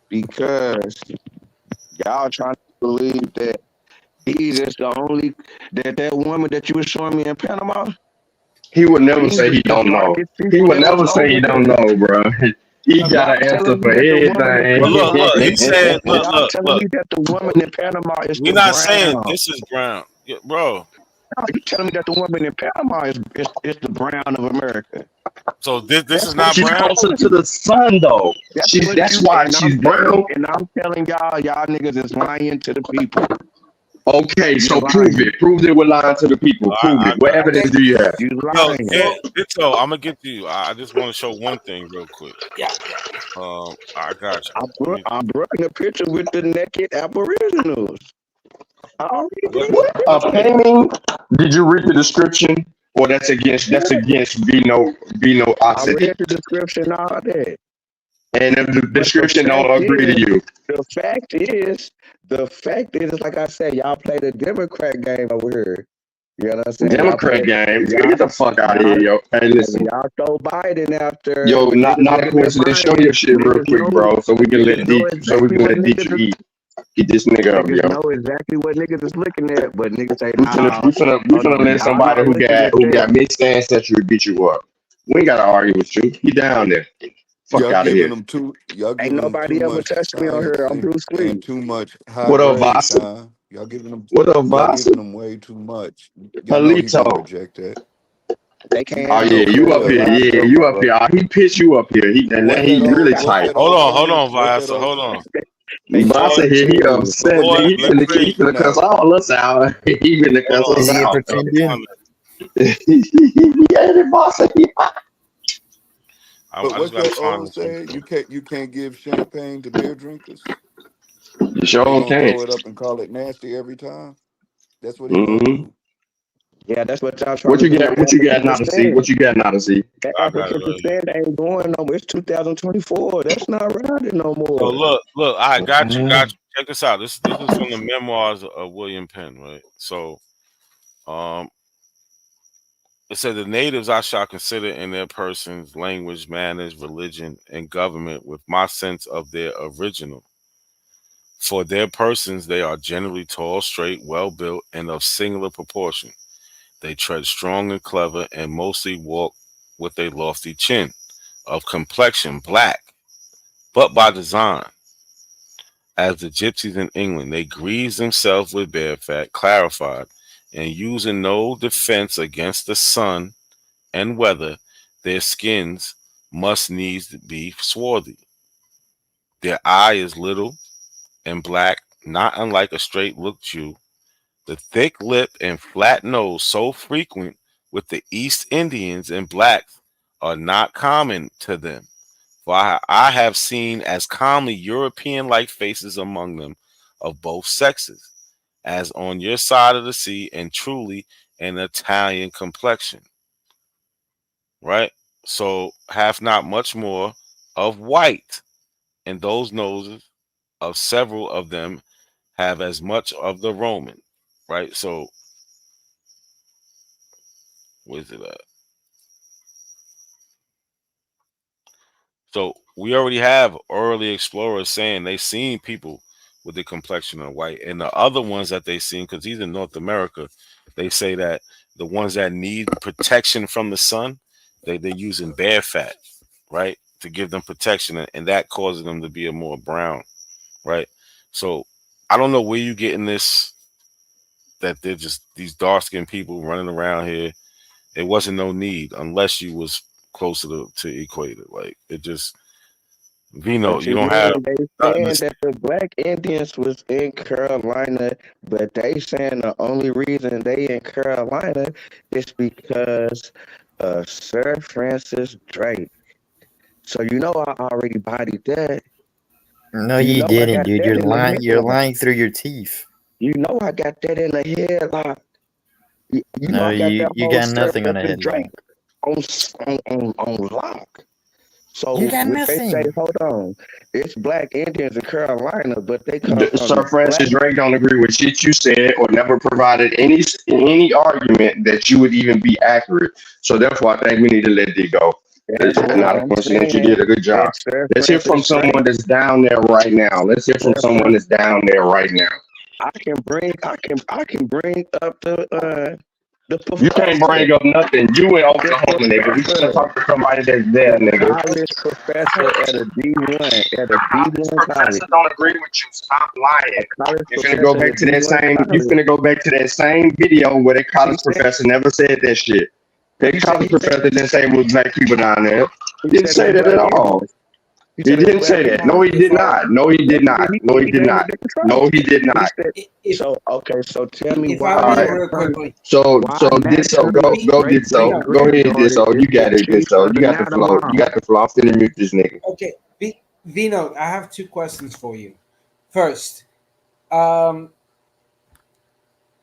Because y'all trying to believe that these is the only that woman that you was showing me in Panama. He would never These say is he the don't know. darkest He people would that was never say over he don't here. know, bro. He got Y'all an answer telling me for that the woman in But everything. look, Panama. he said, Y'all telling me that the woman in Panama is we're the not saying brown. this is brown. Yeah, bro. No, you telling me that the woman in Panama is the brown of America. So this is That's what not She's you brown? closer telling to me. the sun, though. That's what That's you why she's brown. and I'm telling y'all niggas is lying to the people. Okay, You're so prove lying. it. Prove that we're lying to the people. Prove I it. What got evidence do you have? You yo, lying. Ditto, I'm gonna get to you. I just want to show one thing real quick. yeah. I got you. I'm bringing a picture with the naked Aboriginals. I already What? brought a A picture. painting? Did you read the description? Or that's against Vino I Oxide. read the description, all that. And if the But the description fact don't agree to is, you. it's like I said, y'all play the Democrat game over here. You know what I'm saying? Democrat game. Get the fuck out of Y'all, here, yo. Hey, listen. y'all throw Biden after Yo, not niggas a looking at coincidence. Show Biden. your shit real quick, bro, so we can let Niggas know exactly what Deechu niggas is. eat. Get this nigga up, Niggas yo. know exactly what niggas is looking at, but niggas say, We nah, finna let y'all somebody not looking at who that. got mixed ancestry beat you up. We ain't gotta argue with you. He down there. Fuck Y'all out of giving here. them too. Y'all Ain't giving them too nobody ever much touched me on here. science I'm Bruce Lee. and too much high What up, grade, Vasa? Sean. Y'all giving them. What up, Y'all Vasa? giving them way too much. Y'all know he gonna Halito. reject that. They Oh can't yeah, No, you for because up real. here. y'all Yeah, still you up here. He pissed you up here. He's really tight. Hold on, Vasa. Hold on. they Before Vasa here, he can't. upset. Nigga. He let's finna, say, he finna cuss all us out. He finna cuss hold us on. Is he a out. Prince Indian? Yeah, Vasa. But I just what's gotta that find old this one. saying? You can't give champagne to beer drinkers. You They sure gonna can. throw it up and call it nasty every time. That's what he gonna Mm-hmm. do. Yeah, that's what y'all trying What to you do with got? What you got African now to see? descent. What you got now to see? That I got it African right here. descent ain't going no more. It's 2024. That's not riding no So more. look, I got you, got Mm-hmm. you. Check this out. This is from the memoirs of William Penn, right? So um it said the natives I shall consider in their persons, language, manners, religion, and government with my sense of their original. For their persons, they are generally tall, straight, well built, and of singular proportion. They tread strong and clever, and mostly walk with a lofty chin. Of complexion, black, but by design. As the gypsies in England, they grease themselves with bear fat, clarified, and using no defense against the sun and weather, their skins must needs be swarthy. Their eye is little and black, not unlike a straight look Jew. The thick lip and flat nose, so frequent with the East Indians and blacks, are not common to them. For I have seen as commonly European like faces among them of both sexes, as on your side of the sea, and truly an Italian complexion. Right? So have not much more of white, and those noses of several of them have as much of the Roman. Right? So where's it at? So we already have early explorers saying they seen people with the complexion of white, and the other ones that they seen, because he's in North America, they say that the ones that need protection from the sun, they're using bear fat, right, to give them protection, and that causes them to be a more brown, right. So I don't know where you getting this that they're just these dark skinned people running around here. It wasn't no need unless you was closer to equator. Like it just Vino, What you you don't have mean? They nothing saying to that the black Indians was in Carolina, but they saying the only reason they in Carolina is because Sir Francis Drake. So you know I already bodied that. No, You you know I didn't, got dude. that You're in the lying. You're headlock. lying through your teeth. You know I got that in the headlock. You know No, I got that you whole got Sir nothing on a Francis headlock. Drake on lock. You So got what they say, nothing. hold on, it's black Indians in Carolina, but they come from Sir the black. Francis Drake don't agree with shit you said or never provided any argument that you would even be accurate. So therefore, I think we need to let it go. That's It's what not a I'm coincidence. You saying. did a good job. It's Sir Let's hear from Francis Drake. someone that's down there right now. Let's hear from Sir someone Francis. that's down there right now. I can bring up the You can't professor, bring up nothing. You in the Oklahoma, nigga. We trying to professor, talk to somebody that's there, the nigga. college professor at a College D1 college. professor don't agree with you. Stop lying. A college You finna go professor at back a to that D1 same. You college. finna go back to that same video where that He college said professor never said that shit. That he said college he said professor didn't say it was black people down there. he Didn't said it say was that black at all. Indians. He He said it was didn't black say that. No, Indians. he did not. No, he Yes, did he did. not. No, he He did gave me not. different No, tribes. he did He not. said If so. Okay, so tell me I All why may right. real quickly, why So did so. naturally Go great did great so. Vino. Go ahead, did granddaughter so. is You the got it, did chief so. of You the got the flow. You Nadamar. got the flow. I'm finna mute this nigga. Okay, Vino, I have two questions for you. First, um,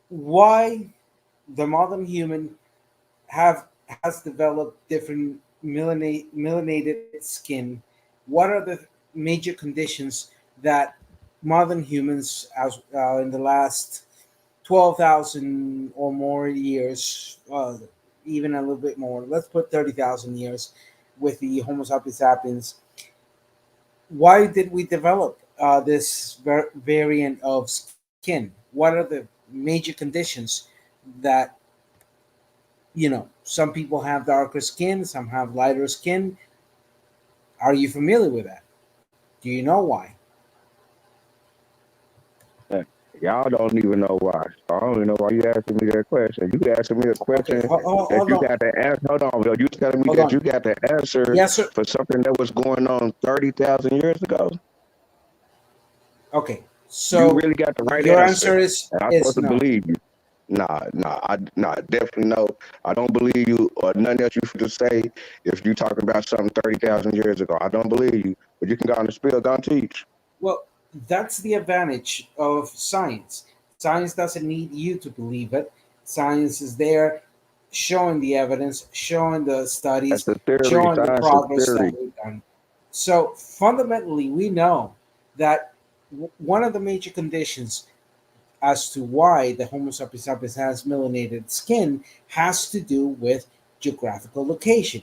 why the modern human has developed different melanated skin? What are the major conditions that modern humans, as in the last 12,000 or more years, even a little bit more, let's put 30,000 years with the Homo sapiens sapiens, why did we develop this variant of skin? What are the major conditions that, some people have darker skin, some have lighter skin? Are you familiar with that? Do you know why? Y'all don't even know why. I don't even know why you asking me that question. You asking me a Okay, question that hold you on, got the answer. Hold on, bro. You telling me hold that on. you got the answer Yes, sir. for something that was going on 30,000 years ago? Okay, You so really got the right your answer, answer is and I'm is supposed to no. believe you. Definitely no. I don't believe you or nothing else you to say if you talking about something 30,000 years ago. I don't believe you. But you can go on the spill, go and teach. Well, that's the advantage of science. Science doesn't need you to believe it. Science is there showing the evidence, showing the That's studies, the theory. showing the Science is progress that theory. we've done. So fundamentally, we know that one of the major conditions as to why the Homo sapiens sapiens has melanated skin has to do with geographical location.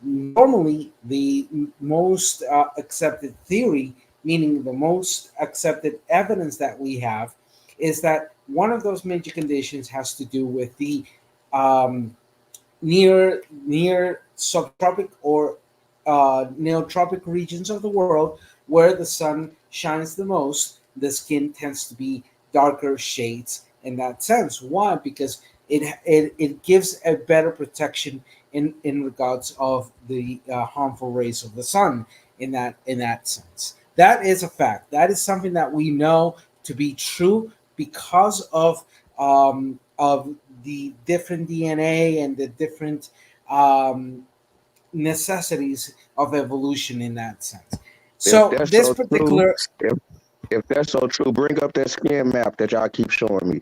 Normally, the most accepted theory, meaning the most accepted evidence that we have, is that one of those major conditions has to do with the um, near subtropic or neotropic regions of the world where the sun shines the most. The skin tends to be darker shades in that sense. Why? Because it gives a better protection in regards of the harmful rays of the sun in that sense. That is a fact. That is something that we know to be true because of the different DNA and the different um, necessities of evolution in that sense. If So that's this so true, particular if if that's so true, bring up that skin map that y'all keep showing me.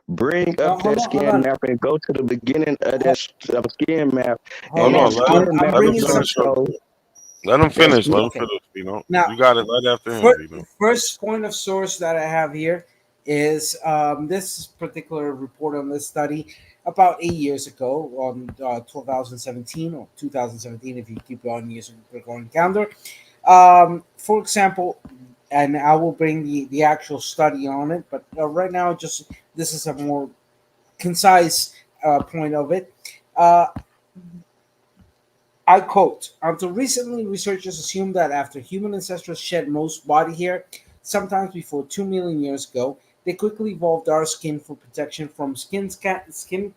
Bring up hold that on, hold skin on, map and go to the beginning of that skin map, hold and Hold that on, on. skin I'm map let him is bringing gonna some. finish real show quick. Let him that finish. skin. Let him Okay. finish. Now, You got it right after him, Vino. first point of source that I have here is this particular report on this study about 8 years ago on 2017 or 2017 if you keep on using the Gregorian calendar. For example, and I will bring the actual study on it, but right now, just this is a more concise point of it. Uh, I quote, until recently, researchers assumed that after human ancestors shed most body hair, sometimes before 2 million years ago, they quickly evolved dark skin for protection from skin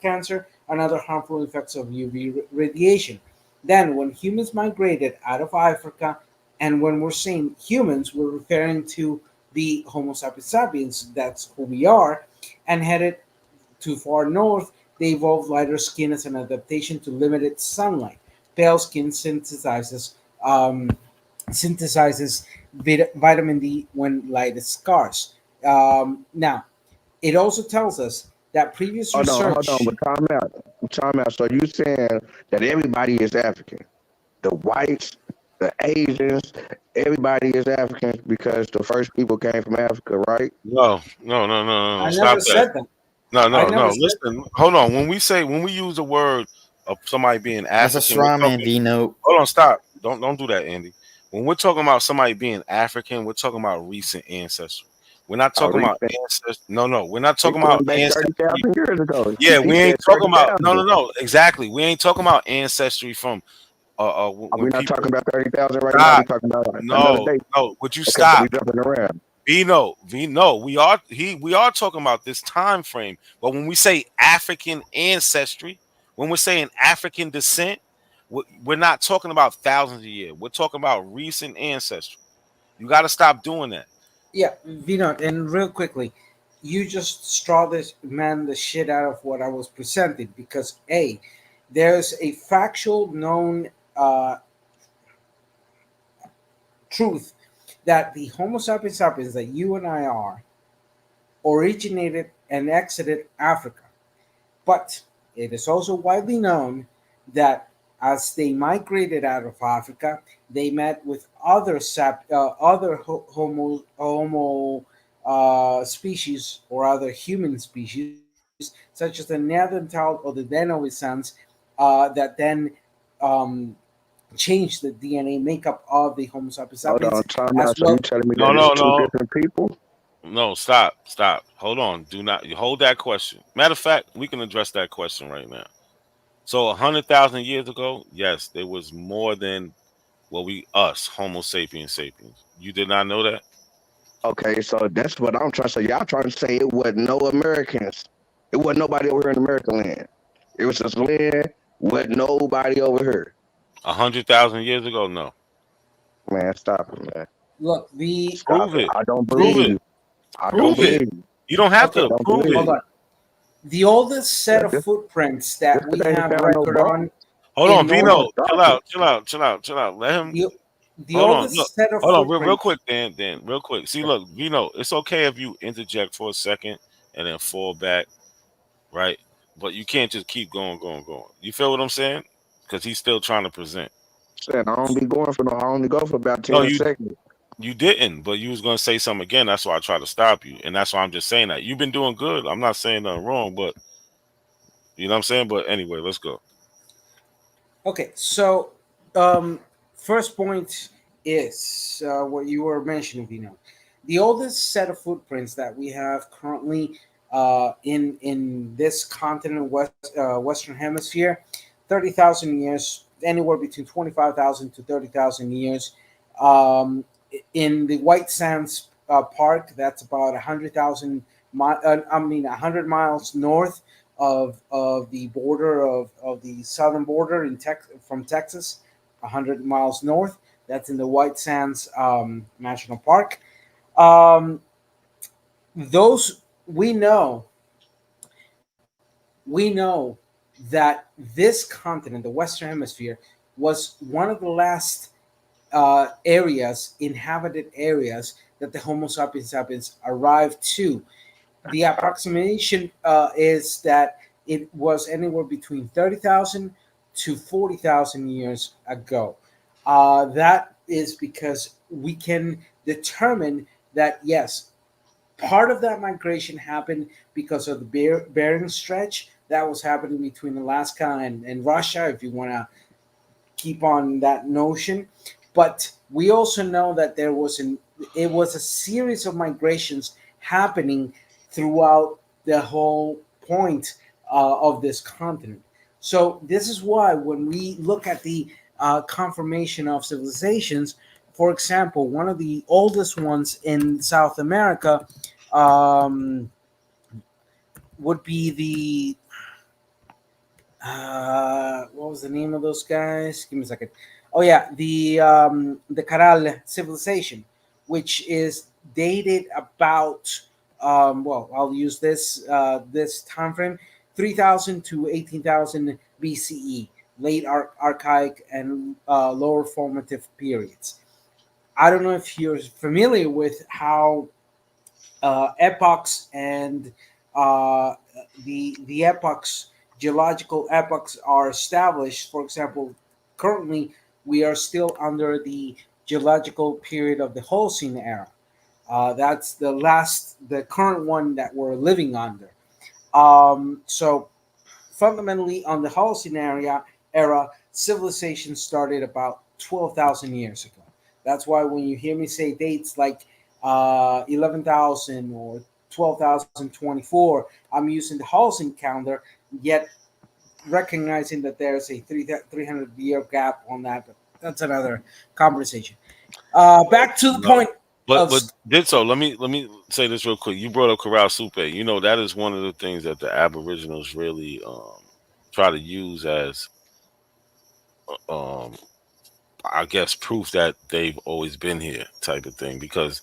cancer and other harmful effects of UV radiation. Then, when humans migrated out of Africa, and when we're saying humans, we're referring to the Homo sapiens sapiens, that's who we are, and headed to far north, they evolved lighter skin as an adaptation to limited sunlight. Pale skin um, synthesizes vitamin D when light is scarce. Now, it also tells us that previous Hold on, research. but time out. So you saying that everybody is African? The whites, the Asians, everybody is African because the first people came from Africa, right? No. I Stop never that. said that. I No. never said. Listen, hold on. When we use the word of somebody being That's a African, we're straw man, talking. Vino. Hold on, stop. Don't do that, Andy. When we're talking about somebody being African, we're talking about recent ancestry. We're not Oh, talking about ancestry. No, we're not he's talking about going back ancestry. 30,000 years ago. Yeah, He we said ain't talking about 30,000. no. Exactly. We ain't talking about ancestry from Are we when not talking people about 30,000 right now? We stop. talking about another No, day. no. Would you Okay, so we stop? jumping around. Vino, we are talking about this time frame. But when we say African ancestry, when we're saying African descent, we're not talking about thousands of years. We're talking about recent ancestry. You got to stop doing that. Yeah, Vino, and real quickly, you just straw this man the shit out of what I was presenting because a there's a factual known truth that the Homo sapiens sapiens that you and I are originated and exited Africa. But it is also widely known that as they migrated out of Africa, they met with other Homo species or other human species, such as the Neanderthal or the Denisovan, that then um, changed the DNA makeup of the Homo sapiens Hold on, sapiens time as out. So you well. telling me No, that it's no, two no. different people? No, stop. Hold on. Do not you hold that question. Matter of fact, we can address that question right now. So 100,000 years ago, yes, there was more than Homo sapiens sapiens. You did not know that? Okay, so that's what I'm trying to say. Y'all trying to say it wasn't no Americans. It wasn't nobody over here in America land. It was just land, wasn't nobody over here. 100,000 years ago, no. Man, stop it, man. Look, the Stop Prove it. it. I don't Prove believe it. you. I don't Prove it. believe you. You don't have I okay, to don't prove believe it. hold you. on. The oldest set of footprints that we they ain't have found no record bones. on Hold in on, North, Vino. Chill out. Let him. the Hold on. Look. oldest set of Hold on. Real footprints. quick, Dan. Real quick. See, look, Vino. It's okay if you interject for a second and then fall back, right? But you can't just keep going. You feel what I'm saying? Because he's still trying to present. Said I don't be going for no. I only go for about No, 10 seconds. you didn't. But you was gonna say something again. That's why I tried to stop you, and that's why I'm just saying that you've been doing good. I'm not saying nothing wrong, but you know what I'm saying. But anyway, let's go. Okay, so first point is what you were mentioning, Vino. The oldest set of footprints that we have currently in this continent, Western Hemisphere, 30,000 years, anywhere between 25,000 to 30,000 years. Um, in the White Sands Park, that's about 100,000. 100 miles north of the border of the southern border from Texas, 100 miles north. That's in the White Sands National Park. Um, those we know that this continent, the Western Hemisphere, was one of the last inhabited areas that the Homo sapiens sapiens arrived to. The approximation is that it was anywhere between 30,000 to 40,000 years ago. That is because we can determine that, yes, part of that migration happened because of the Bering Stretch that was happening between Alaska and Russia, if you want to keep on that notion. But we also know that it was a series of migrations happening throughout the whole point of this continent. So this is why when we look at the confirmation of civilizations, for example, one of the oldest ones in South America um, would be the what was the name of those guys? Give me a second. Oh yeah, the Caral civilization, which is dated about well, I'll use this time frame, 3,000 to 18,000 BCE, late archaic and lower formative periods. I don't know if you're familiar with how epochs and uh, the epochs, geological epochs, are established. For example, currently we are still under the geological period of the Holocene era. That's the current one that we're living under. So fundamentally, on the Holocene era, civilization started about 12,000 years ago. That's why when you hear me say dates like 11,000 or 12,024, I'm using the Holocene calendar, yet recognizing that there's a 300-year gap on that. But that's another conversation. Back to the No, point but of did so. Let me say this real quick. You brought up Corral Supe. You know that is one of the things that the Aboriginals really try to use as um I guess proof that they've always been here, type of thing. Because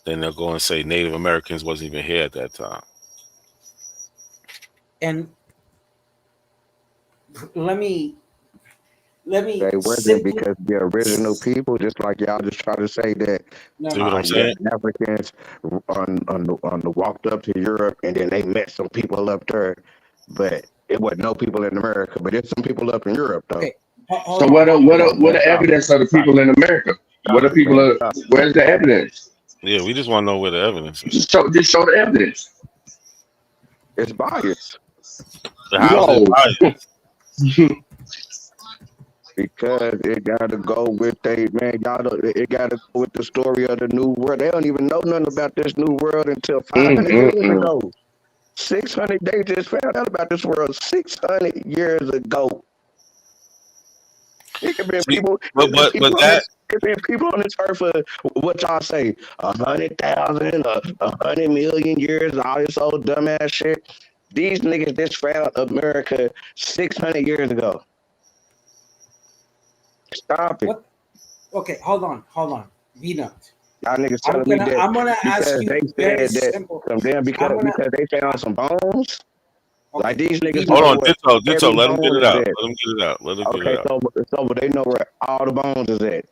then they'll go and say Native Americans wasn't even here at that time. and let me They wasn't simply because the original people, just like y'all just try to say that no See what no I'm yeah, saying? Africans walked up to Europe and then they met some people up there, but it wasn't no people in America, but it's some people up in Europe though. okay. Hold So on, hold on. what Man, the stop it. evidence of the Stop people it. in America? What Stop the it, people man. are? Stop it. Where's the evidence? Yeah, we just want to know where the evidence is. Just show the evidence. It's biased How's it No. biased? because it gotta go with it gotta go with the story of the new world. They don't even know nothing about this new world until 500 years Mm-mm. ago. 600, they just found out about this world 600 years ago. It could be See, people. but that It been people on this earth for what y'all say 100,000, 100 million years, all this old dumbass shit. These niggas just found America 600 years ago. Stop it. What? Okay, hold on. V note. Y'all niggas telling me that I'm gonna ask because you they very said that simple. from them I'm gonna because they found some bones. Like these niggas Hold know on, where Ditto. every Let him get bone it is out. at. Let him get it out. Let him get Okay, it out. so but they know where all the bones is at.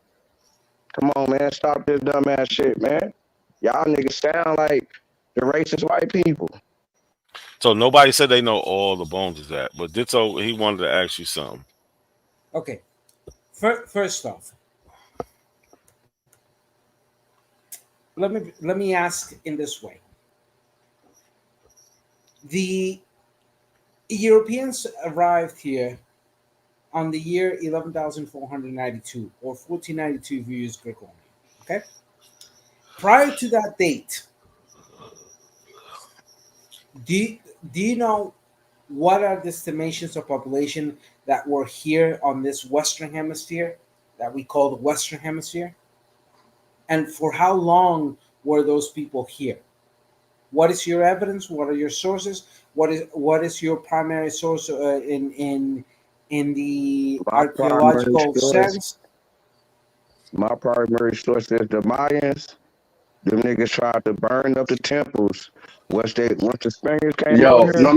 Come on, man, stop this dumbass shit, man. Y'all niggas sound like the racist white people. So nobody said they know all the bones is at, but Ditto, he wanted to ask you something. Okay. First off, let me ask in this way: the Europeans arrived here on the year 11,492 or 1492 if you use Gregorian. Okay. Prior to that date, do you, do you know what are the estimations of population that were here on this Western Hemisphere that we call the Western Hemisphere? And for how long were those people here? What is your evidence? What are your sources? What is your primary source in the My primary archaeological source, sense? my primary source is the Mayans. Them niggas tried to burn up the temples once the Spaniards came over Yo, here.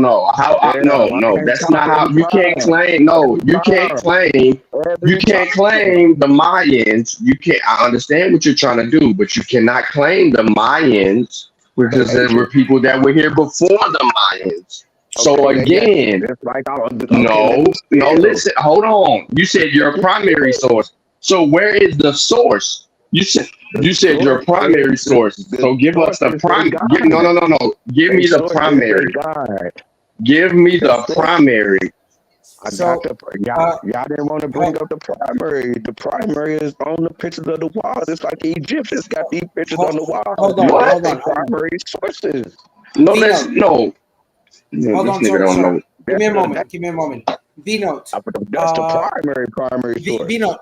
no. Damn, I No. can't That's talk not how. every You can't time. claim. No, Every you can't time. claim. You Every can't time. claim the Mayans. You can't. I understand what you're trying to do, but you cannot claim the Mayans because They there were ancient. people that were here before the Mayans. So Okay, they got again, it's like okay, no, nigga, no. still. Listen, hold on. You said your primary source. So where is the source? The You said source your is primary source. the So give us source the is their prime. No, God. no. Give They me the source is their primary. God. Give me The the source. primary. I got So, the y'all. uh, Y'all didn't want to bring ho- up the primary. The primary is on the pictures of the wall. It's like the Egyptians got these pictures on the wall. hold on, What? That's hold their on, hold on. primary sources. No, that's Vino, no. No, hold this on. nigga Sorry, don't sorry. know. Give me a That, moment. Give me a moment. Vino, that's the primary source. Vino,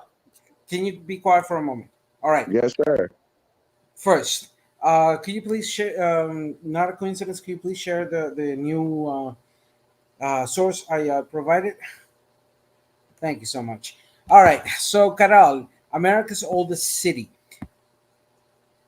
can you be quiet for a moment? All right. Yes, sir. First, could you please share? Not a coincidence. Could you please share the new source I provided? Thank you so much. All right. So, Caral, America's oldest city.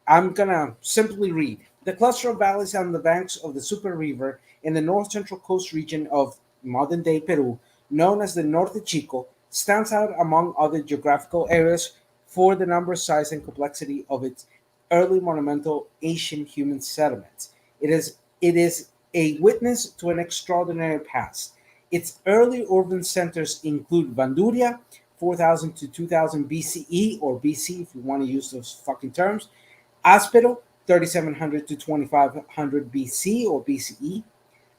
I'm gonna simply read. The cluster of valleys on the banks of the Super River in the north central coast region of modern day Peru, known as the Norte Chico, stands out among other geographical areas for the number, size, and complexity of its early monumental Asian human settlements. It is a witness to an extraordinary past. Its early urban centers include Vanduria, 4000 to 2000 BCE or BC if you want to use those fucking terms, Áspero, 3700 to 2500 BC or BCE,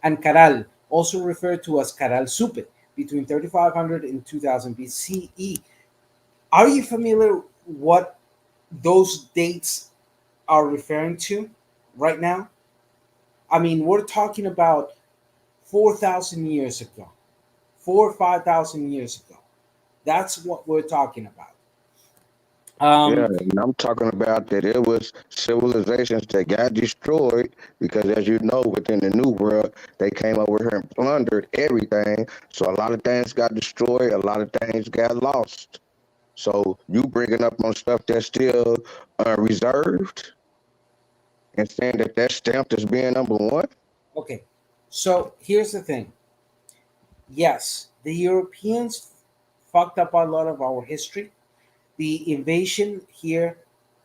and Caral, also referred to as Caral Supe, between 3500 and 2000 BCE. Are you familiar what those dates are referring to right now? I mean, we're talking about 4,000 years ago, 4 or 5,000 years ago. That's what we're talking about. Yeah, Um, and I'm talking about that it was civilizations that got destroyed because, as you know, within the New World, they came over here and plundered everything. So a lot of things got destroyed, a lot of things got lost. So you bringing up on stuff that's still reserved and saying that that's stamped as being number one. okay, so here's the thing. Yes, the Europeans fucked up a lot of our history. The invasion here,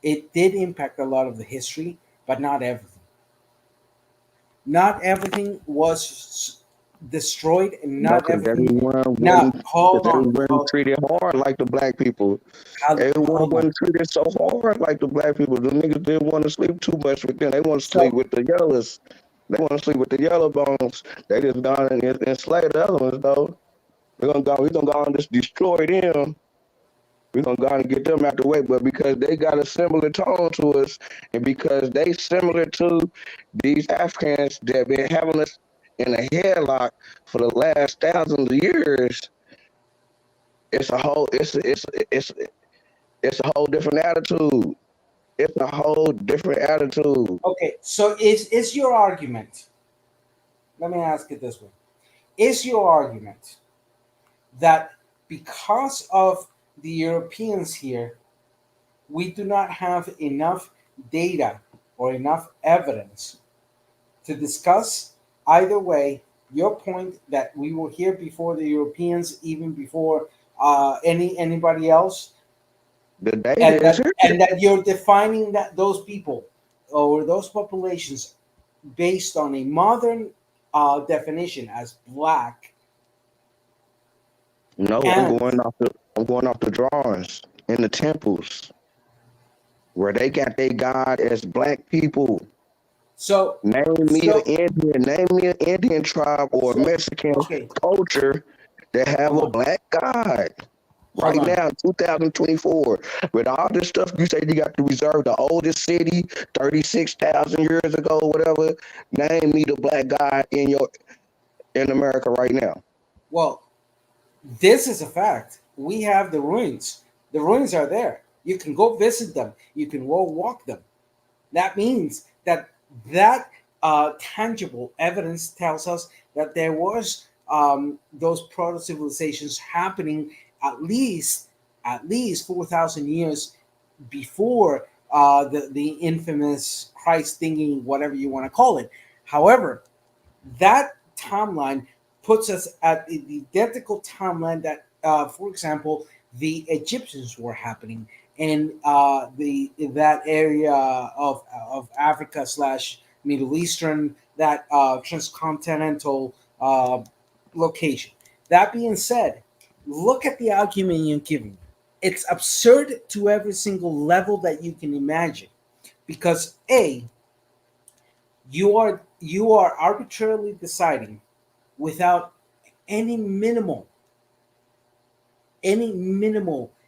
it did impact a lot of the history, but not everything. Not everything was destroyed, and No, not because everything. Now, hold on, everyone wasn't hold, treated hard like the black people. Everyone hold on. wasn't treated so hard like the black people. The niggas didn't want to sleep too much with them. They want to sleep So, with the yellows. They want to sleep with the yellow bones. They just gone and enslaved the other ones though. We're gonna go and just destroy them. We're gonna go and get them out the way. But because they got a similar tone to us, and because they similar to these Africans that been having us in a headlock for the last thousands of years, it's a whole it's a whole different attitude. It's a whole different attitude. okay, so is your argument? Let me ask it this way: is your argument that because of the Europeans here, we do not have enough data or enough evidence to discuss either way your point that we were here before the Europeans, even before anybody else, The data is here. and that you're defining that those people or those populations based on a modern definition as black. No, And I'm going off the drawings in the temples where they got their god as black people. so Name me an Indian tribe or a Mexican okay, culture that have hold a on, black god. hold Right on. now, 2024, with all this stuff you say you got to reserve the oldest city, 36,000 years ago, whatever. Name me the black god in America right now. Well, this is a fact. We have the ruins. The ruins are there. You can go visit them. You can go walk them. That means that tangible evidence tells us that there was those proto civilizations happening at least 4,000 years before the infamous Christ thinking, whatever you want to call it. However, that timeline puts us at the identical timeline that, for example, the Egyptians were happening in that area of Africa slash Middle Eastern, that transcontinental location. That being said, look at the argument you're giving. It's absurd to every single level that you can imagine, because you are arbitrarily deciding without any minimal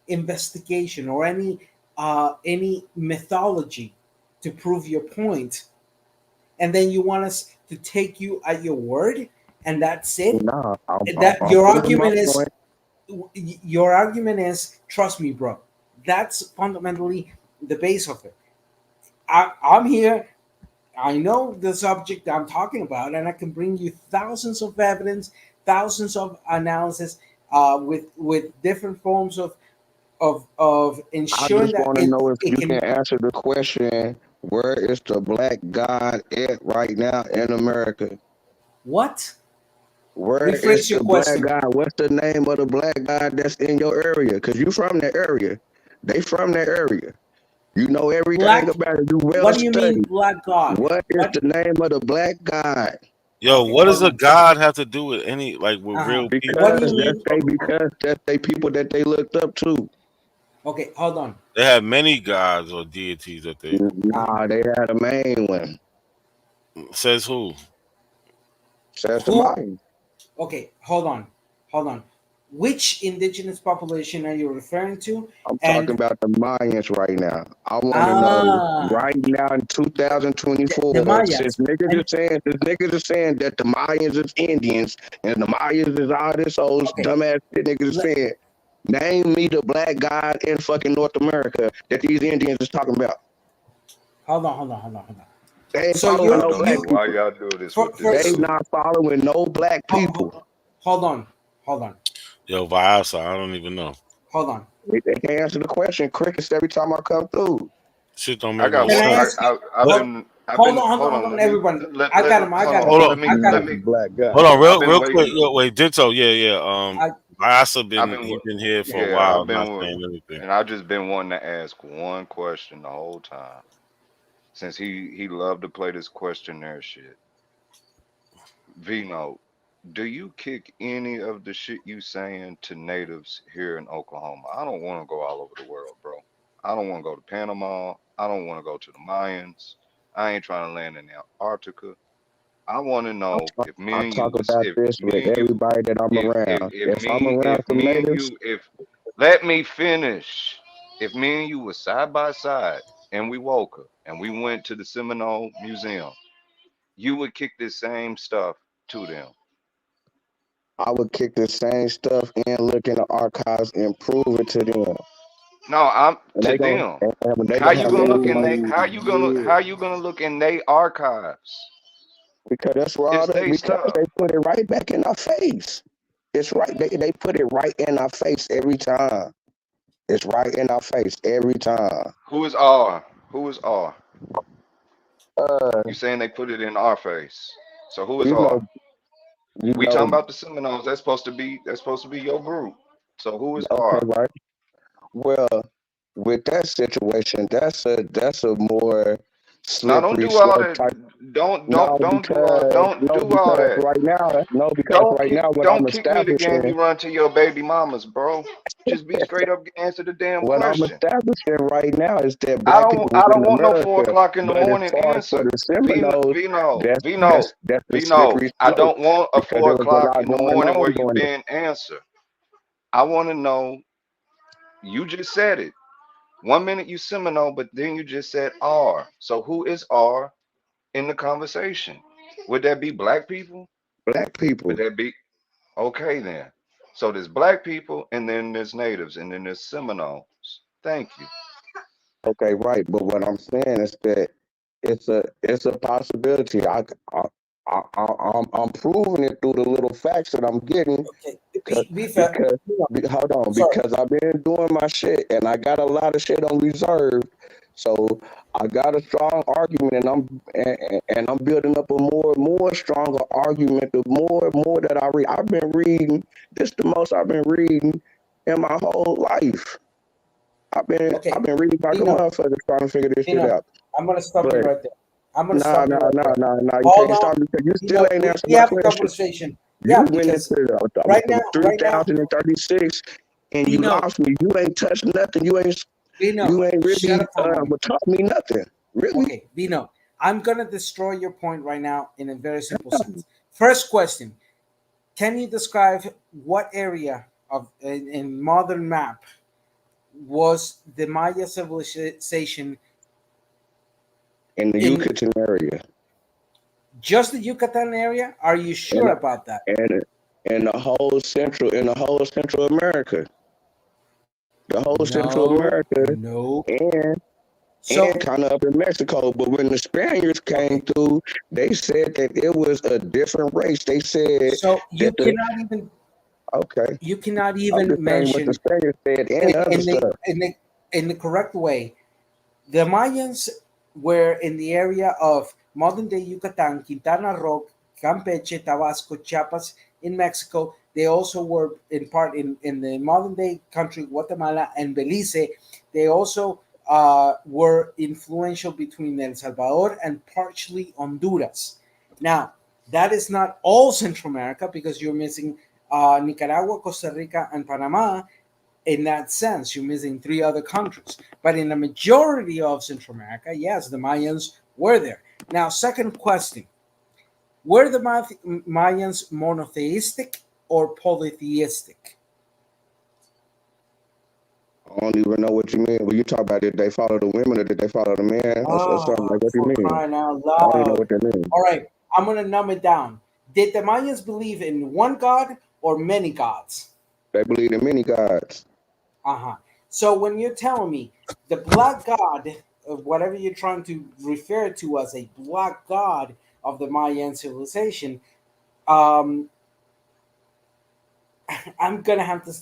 investigation or any methodology to prove your point, and then you want us to take you at your word, and that's it. Nah, That I'm proving my point. your argument is, trust me, bro. That's fundamentally the base of it. I'm here. I know the subject I'm talking about, and I can bring you thousands of evidence, thousands of analysis, with different forms of I ensuring just that want to it, know if it you can. can answer the question: where is the black god at right now in America? What? Where is Rephrase your the black question. god? What's the name of the black god that's in your area? Because you from that area. They from that area. You know everything Black. about it. You well What do you mean, studied. black God? What is What? the name of the black god? Yo, Okay, what does hold a on. god have to do with any like with real What people? do you mean? Because that's they people that they looked up to. Okay, hold on. They have many gods or deities that they Nah, they had a main one. says who? Says the Who? Mayans. Okay, hold on. Which indigenous population are you referring to? I'm talking And about the Mayans right now. I want to know ah, right now in the 2024, Mayas. And since niggas are saying that the Mayans is Indians and the Mayans is all this old okay, dumbass shit niggas is let, saying. Name me the black god in fucking North America that these Indians is talking about. hold on. They ain't So following you no black Bro, you why people. y'all do this with this first, They dude? not following no black people. hold on, hold on, Yo, Vyasa, I don't even know. hold on. They can't answer the question. Crickets every time I come through. Shit don't I make no got Can one. I sense. ask you? What? I've Hold been. on, hold on, Hold hold on. on, everybody. Let I got him. I hold got on. him. Hold on. Let me, I got let him. me. Black guy. Hold on, I've been real quick. waiting. Yo, wait, Ditto, yeah. I Vyasa I've been been. he been here for a Yeah, while, I've not been. saying anything. And I've just been wanting to ask one question the whole time since he loved to play this questionnaire shit. Vino, do you kick any of the shit you saying to natives here in Oklahoma? I don't want to go all over the world, bro. I don't want to go to Panama. I don't want to go to the Mayans. I ain't trying to land in Antarctica. I want to know if I me and talk you was about if this with me and you everybody that I'm around. If I'm around if some me and natives, you if let me finish. If me and you were side by side and we woke up and we went to the Seminole Museum, you would kick this same stuff to them. I would kick the same stuff in, look in the archives, and prove it to them. No, I'm And to they gonna them. and they How gonna you have the gonna look in they information how you gonna look in they archives? because that's where all It's the they because stuff. they put it right back in our face. It's right. They put it right in our face every time. It's right in our face every time. Who is R? Who is R? Uh, You saying they put it in our face. So who is you R? know, You We talking know, about the Seminoles. That's supposed to be your group. So who is okay, R? right? Well, with that situation, that's a more Now don't slippery do all slope that. type. don't don't do all don't No, do all because that. right now, no, because right now, what I'm Don't kick me the game establishing, you run to your baby mamas, bro. Just be straight up, answer the damn what I'm question. establishing right now is that black people I in don't want no America. 4 o'clock in the But as morning far as for answer. the Seminoles, that's the Vino. slippery I slope don't want a because four there was a o'clock lot in the going morning on where you during it. been answer. I want to know. You just said it. 1 minute you Seminole, but then you just said R. So who is R in the conversation? Would that be black people? Black Would people. that be okay then? So there's black people, and then there's natives, and then there's Seminoles. Thank you. Okay, right. But what I'm saying is that it's a possibility. I'm proving it through the little facts that I'm getting. Okay, be fair. Because No, hold on, sorry. because I've been doing my shit and I got a lot of shit on reserve. So I got a strong argument, and I'm building up a more stronger argument. The more that I read, I've been reading. This the most I've been reading in my whole life. Okay, I've been reading like a Bino, motherfucker trying to figure this shit Bino, out. I'm gonna stop you But right there. I'm gonna nah, stop you nah, right nah, there. nah, nah. You Hold can't on, stop me because you still Bino. ain't answered We my have a question. conversation. You Yeah, went because into right now, 3036 and you Bino, lost me. You ain't touched nothing. Bino, You ain't shut really up for a moment. taught me nothing. Really? Okay, Bino, I'm gonna destroy your point right now in a very simple sense. First question: can you describe what area of in modern map was the Maya civilization In the in? Yucatan area. Just the Yucatan area? Are you And sure about that? and in the whole Central America. The whole Central No, America no. and So, kind of up in Mexico. But when the Spaniards came okay. through, they said that it was a different race. They said So that okay. you cannot I'm even just saying what the mention Spaniards said and in, other in the stuff. in the in the correct way. The Mayans were in the area of modern day Yucatan, Quintana Roo, Campeche, Tabasco, Chiapas in Mexico. They also were in part in the modern day country Guatemala and Belize. They also were influential between El Salvador and partially Honduras. Now, that is not all Central America because you're missing Nicaragua, Costa Rica, and Panama. In that sense, you're missing three other countries. But in the majority of Central America, yes, the Mayans were there. Now, second question: were the Mayans monotheistic or polytheistic? I don't even know what you mean. When you talk about did they follow the women or did they follow the man or something Oh, like what do you for mean? crying out I don't even know loud. what that means. All right, I'm going to numb it down. Did the Mayans believe in one god or many gods? They believe in many gods. Uh-huh. So when you're telling me the black god, whatever you're trying to refer to as a black god of the Mayan civilization, um, I'm gonna have to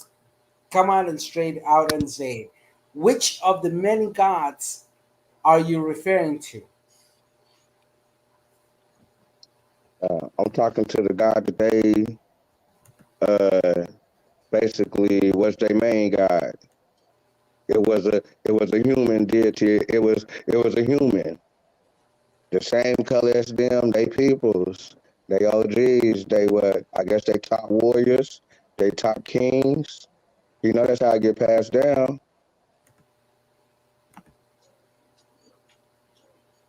come out and straight out and say, which of the many gods are you referring to? I'm talking to the god that they uh basically was their main god. It was a human deity. It was a human. The same color as them, they peoples. They OGs. They were I guess they top warriors, they top kings. You know that's how I get passed down.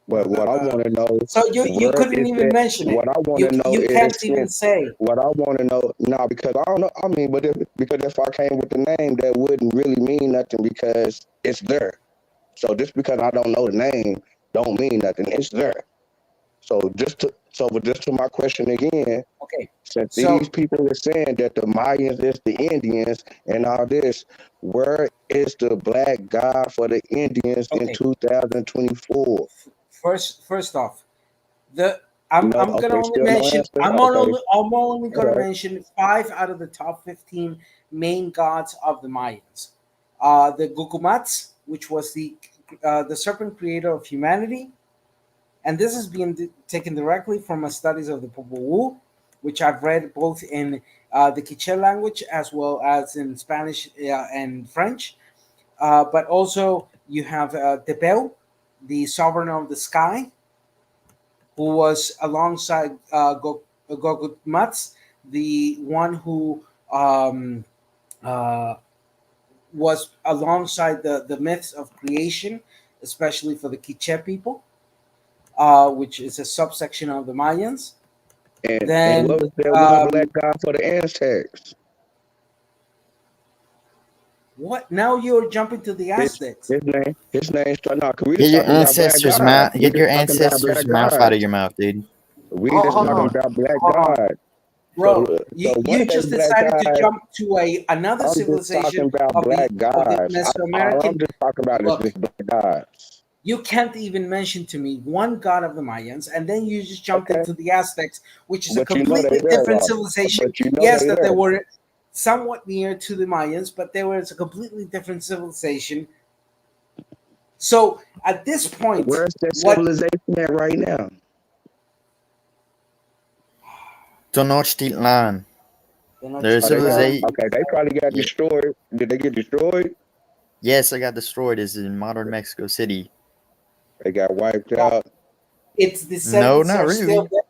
But what I want to know, So you where couldn't is even that? mention it. What I want You to know you is, can't even say. what I want to know, nah, because I don't know. I mean, because if I came with the name, that wouldn't really mean nothing because it's there. So just because I don't know the name, don't mean nothing. It's there. Just to my question again, Okay. since these So people are saying that the Mayans is the Indians and all this, where is the black god for the Indians in okay. 2024? First off, the No, I'm gonna okay, only still no mention answer. Okay, I'm only all gonna right. mention five out of the top 15 main gods of the Mayans. The Gukumats, which was the serpent creator of humanity, and this is being taken directly from my studies of the Popol Vuh, which I've read both in the Quiche language as well as in Spanish and French. But also you have Debeu, the sovereign of the sky, who was alongside Gogutmats, the one who uh, was alongside the myths of creation, especially for the Quiche people, which is a subsection of the Mayans. And what Then was that one black guy for the Aztecs? what? Now you're jumping to the Aztecs. His name. No, we Get just your talking about black ancestors' gods. mouth. We Get just your talking about black ancestors' mouth out of gods. your mouth, dude. We just Hold talking on, about black hold on, gods. bro. So You what they just black decided to gods? jump to another I'm just talking civilization about black of the gods. All I'm Mesoamerican. just talking about is Look, just black gods. you can't even mention to me one god of the Mayans, and then you just jumped Okay, into the Aztecs, which is a but you know they completely there different though. civilization. But you know Yes, they that they there. were somewhat near to the Mayans, but they were a completely different civilization. So at this point, Where's that what civilization at right now? Tenochtitlan. There's Oh, they got civilization. okay. They probably got Yeah. destroyed. Did they get destroyed? Yes, I got destroyed. Is in modern Mexico City. They got wiped out. its No, descendants not are still really. there.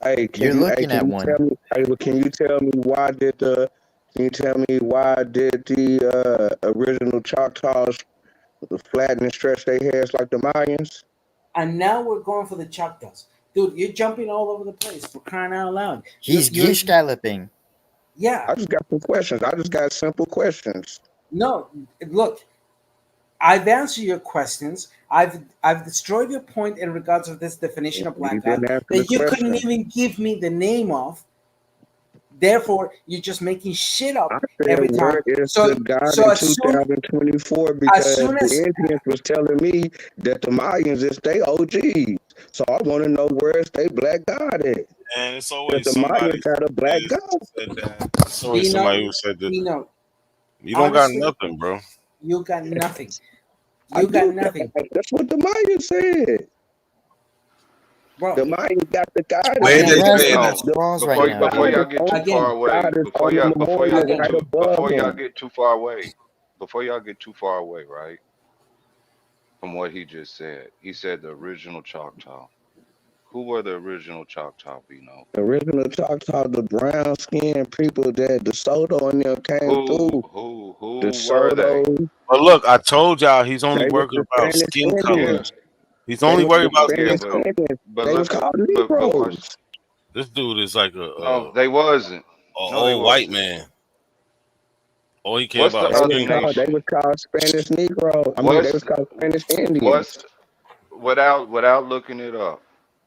Hey, You're looking at can you one. tell me? Hey, well, can you tell me why did the? Can you tell me why did the original Choctaws flatten and stretch their hairs like the Mayans? And now we're going for the Choctaws. Dude, you're jumping all over the place for crying out loud. He's gish galloping. Yeah. I just got some questions. I just got simple questions. No, look, I've answered your questions. I've destroyed your point in regards of this definition of You black god didn't answer the that you couldn't question. even give me the name of. Therefore, you're just making shit I up said, every where time. is So the God so in as soon 2024? as Because soon the as Indians was telling me that the Mayans is they OGs. So I want to know where's they black God at? And it's Because always the somebody Mayans had a black God. said that. It's always Dino, somebody who said that. Dino, You don't got honestly, nothing, bro. you got nothing. I You got do. nothing, That's what the Mayans said. bro. The Mayans got the God Where in Again, they it. say grasping that? at The, straws right Before now, before God dude. is y'all get on, too far again, away, God is on the memorial again. right above before y'all him. get too far away, before y'all get too far away, right? From what he just said, he said the original Choctaw. Who were the original Choctaw? We know. The original Choctaw, the brown skinned people that the Soto and them came through. The Who were Soto, they? But look, I told y'all he's only they was worried the about Spanish skin color. Yeah, Indians. He's They only was worried the about yeah, skin Spanish color. Indians. but They was look at called but watch. Negroes. This dude is like No, they wasn't. a No, they old white wasn't. man. All he care What's the about They is was other skin called color. they nation? was called Spanish Negro. I mean, they What's was called Spanish what's Indians. without looking it up?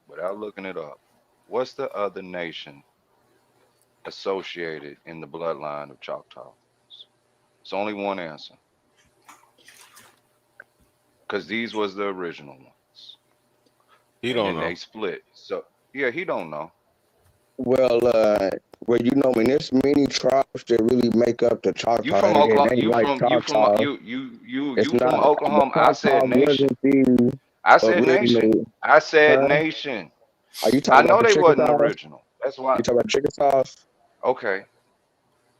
Without looking it up, what's the other nation associated in the bloodline of Choctaws? It's only one answer, because these was the original ones, He and don't then know. they split. So yeah, he don't know. Well, well, when there's many tribes that really make up the You Choctaw, from it Oklahoma? ain't like You from Choctaw. you It's you from not the Oklahoma? I said Choctaw nation. wasn't the I said nation. original. I said Huh? nation. Are you I talking about know the they wasn't Chickasaws? original. That's why. You talking about Chickasaws? Okay,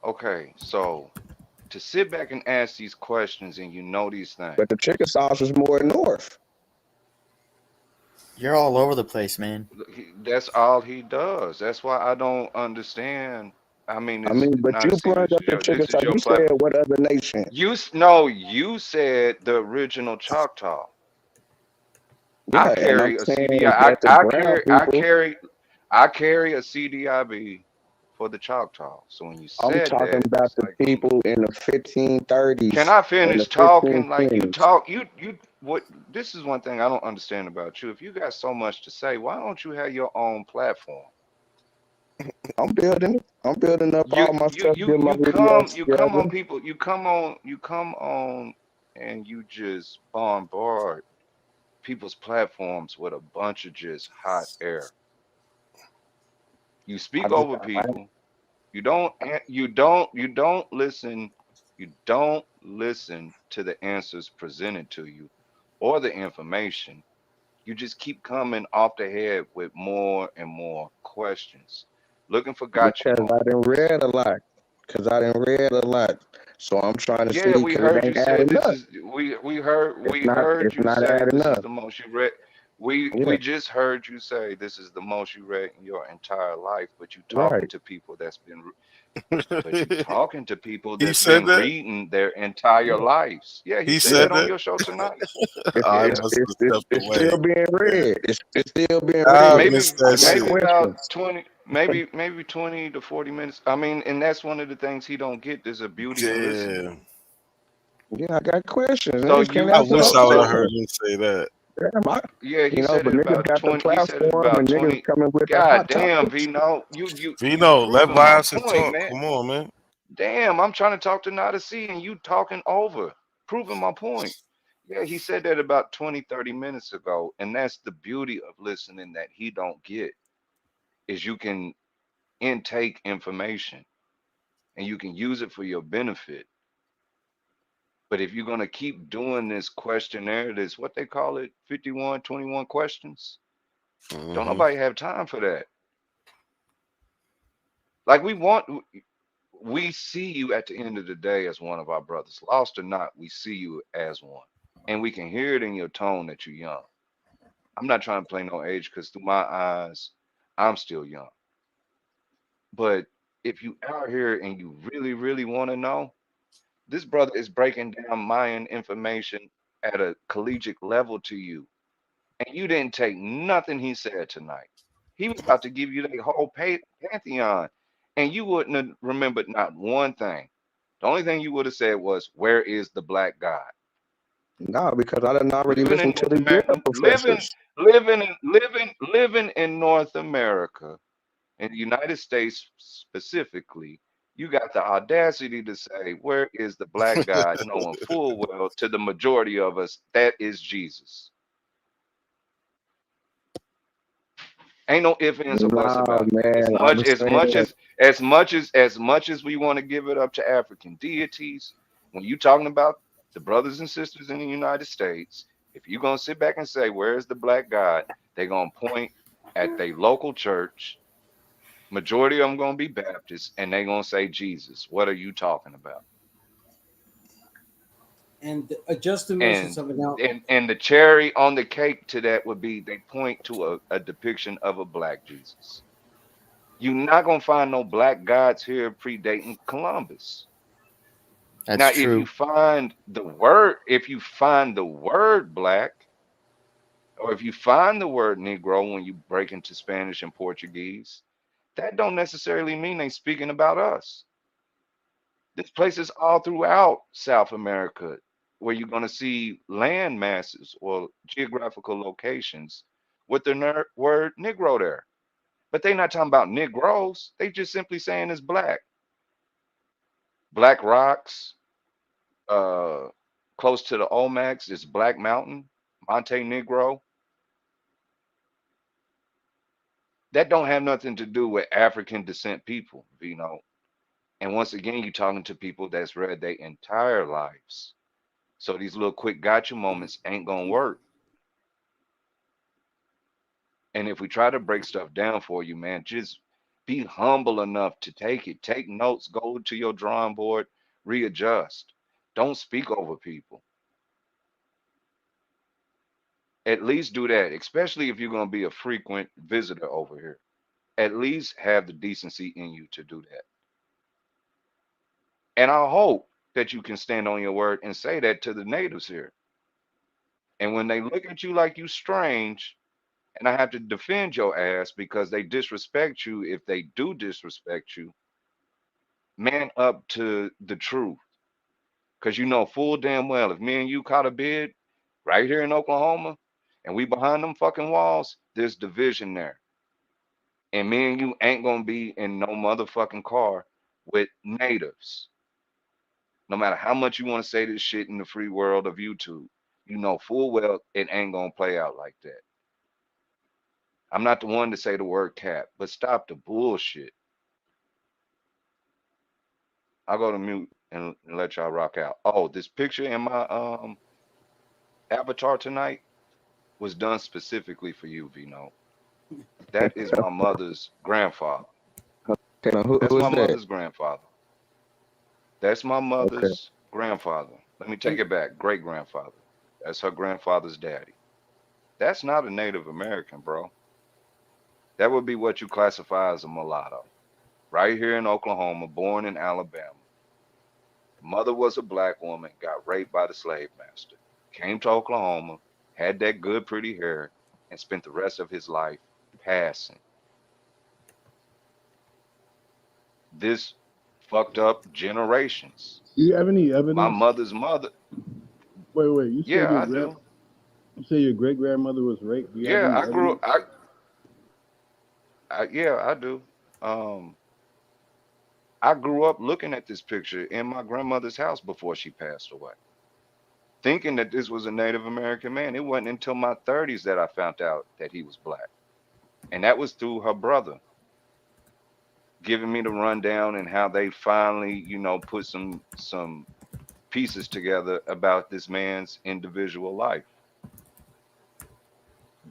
okay. So to sit back and ask these questions and you know these things, But the Chickasaws was more north. You're all over the place, man. that's all he does. That's why I don't understand. I mean, I it's mean, but not you to see brought this up is the your this Chickasaw. is your You said platform. what other nation? No, you said the original Choctaw. I Yeah, and I'm carry a saying CDI. that the brown people. I carry a CDIB for the Choctaw. So when you I'm said talking that, about it's the like, people in the can 1530s I and finish the talking like you 1520s. talk? You what? This is one thing I don't understand about you. If you got so much to say, why don't you have your own platform? I'm building it. I'm building up all my stuff, getting my videos You come together. on people, you come on and you just bombard people's platforms with a bunch of just hot air. You I speak just, over I, people. You don't listen. You don't listen to the answers presented to you or the information. You just keep coming off the head with more and more questions, looking for gotcha Because I didn't moments. read a lot. Because I didn't read a lot. So I'm trying to see Yeah, we because it heard you ain't said adding this up. is we heard It's you not say adding this is up. the most you read. We Yeah, just heard you say this is the most you read in your entire life, but you talking right. to people that's been but you talking to people He that's said been that. reading their entire Yeah, lives. Yeah, he He said yeah. said that on that. your show tonight. I Yeah. must have stepped It's still away. being Yeah. read. It's still being I read. Maybe missed I that got maybe shit. about questions. 20, maybe 20 to 40 minutes. I mean, and that's one of the things he don't get. There's a beauty in listening. Yeah. Yeah, I got questions. So Niggas can't you I answer wish no so I would have so heard questions. him say that. Damn, yeah, he said but it niggas about got the 20. He said it platform about and niggas 20. coming with the God hot damn, topics. Vino, you Vino, let proving my Violence point, talk. man. Come on, man. Damn, I'm trying to talk to Nada C and you talking over, proving my point. Yeah, he said that about 20, 30 minutes ago. And that's the beauty of listening that he don't get is you can intake information and you can use it for your benefit. But if you're gonna keep doing this questionnaire, this what they call it, 51, 21 questions, don't Hmm. nobody have time for that. Like we see you at the end of the day as one of our brothers. Lost or not, we see you as one. And we can hear it in your tone that you're young. I'm not trying to play no age because through my eyes, I'm still young. But if you out here and you really, really want to know, this brother is breaking down Mayan information at a collegiate level to you. And you didn't take nothing he said tonight. He was about to give you the whole pantheon, and you wouldn't have remembered not one thing. The only thing you would have said was, "Where is the black God?" No, because I done already Living in listened to North the jail America, professors. living in North America, in the United States specifically, you got the audacity to say, "Where is the black God?" Knowing full well to the majority of us that is Jesus. Ain't no ifs, ands, or buts No, about that. man, I'm saying, As much as we want to give it up to African deities, when you talking about the brothers and sisters in the United States, if you're gonna sit back and say, "Where's the black God?" They're gonna point at their local church. Majority of them gonna be Baptists, and they're gonna say Jesus. What are you talking about? And just to mention And something else, and the cherry on the cake to that would be they point to a depiction of a black Jesus. You're not gonna find no black gods here predating Columbus. That's Now, if you true. find the word, if you find the word black, or if you find the word Negro when you break into Spanish and Portuguese, that don't necessarily mean they speaking about us. There's places all throughout South America where you're gonna see land masses or geographical locations with the word Negro there. But they not talking about Negroes. They just simply saying it's black. Black rocks, uh, close to the Omax is Black Mountain, Monte Negro. That don't have nothing to do with African descent people, you know. And once again, you're talking to people that's read their entire lives. So these little quick gotcha moments ain't gonna work. And if we try to break stuff down for you, man, just be humble enough to take it. Take notes, go to your drawing board, readjust. Don't speak over people. At least do that, especially if you're gonna be a frequent visitor over here. At least have the decency in you to do that. And I hope that you can stand on your word and say that to the natives here. And when they look at you like you strange, and I have to defend your ass because they disrespect you, if they do disrespect you, man up to the truth. Because you know full damn well if me and you caught a bid right here in Oklahoma and we behind them fucking walls, there's division there. And me and you ain't gonna be in no motherfucking car with natives. No matter how much you want to say this shit in the free world of YouTube, you know full well it ain't gonna play out like that. I'm not the one to say the word cap, but stop the bullshit. I'll go to mute and let y'all rock out. Oh, this picture in my avatar tonight, was done specifically for you, Vino. That is my mother's grandfather. Okay, now That's who my is that? mother's grandfather. That's my Okay. mother's grandfather. Let me take it back. Great grandfather. That's her grandfather's daddy. That's not a Native American, bro. That would be what you classify as a mulatto. Right here in Oklahoma, born in Alabama. Mother was a black woman, got raped by the slave master. Came to Oklahoma, had that good, pretty hair, and spent the rest of his life passing. This fucked up generations. Do you have any My evidence? mother's mother, Wait. You said yeah, I do. you say your great grandmother was raped. Do you have Yeah, any I grew evidence? yeah, I do. Um, I grew up looking at this picture in my grandmother's house before she passed away, thinking that this was a Native American man. It wasn't until my 30s that I found out that he was black. And that was through her brother giving me the rundown and how they finally, put some pieces together about this man's individual life.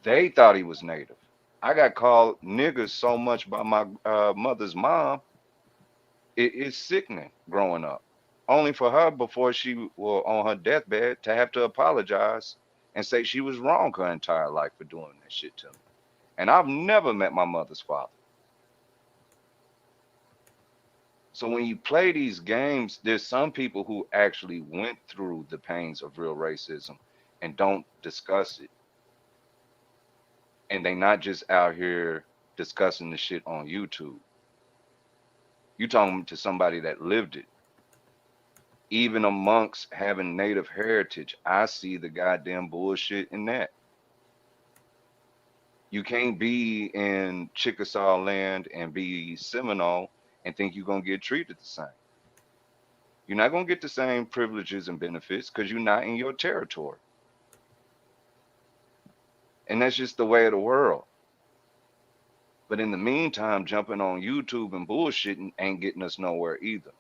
They thought he was native. I got called niggers so much by my mother's mom. It's sickening growing up. Only for her before she was on her deathbed to have to apologize and say she was wrong her entire life for doing that shit to me. And I've never met my mother's father. So when you play these games, there's some people who actually went through the pains of real racism and don't discuss it. And they not just out here discussing the shit on YouTube. You talking to somebody that lived it. Even amongst having native heritage, I see the goddamn bullshit in that. You can't be in Chickasaw land and be Seminole and think you're gonna get treated the same. You're not gonna get the same privileges and benefits because you're not in your territory. And that's just the way of the world. But in the meantime, jumping on YouTube and bullshitting ain't getting us nowhere either.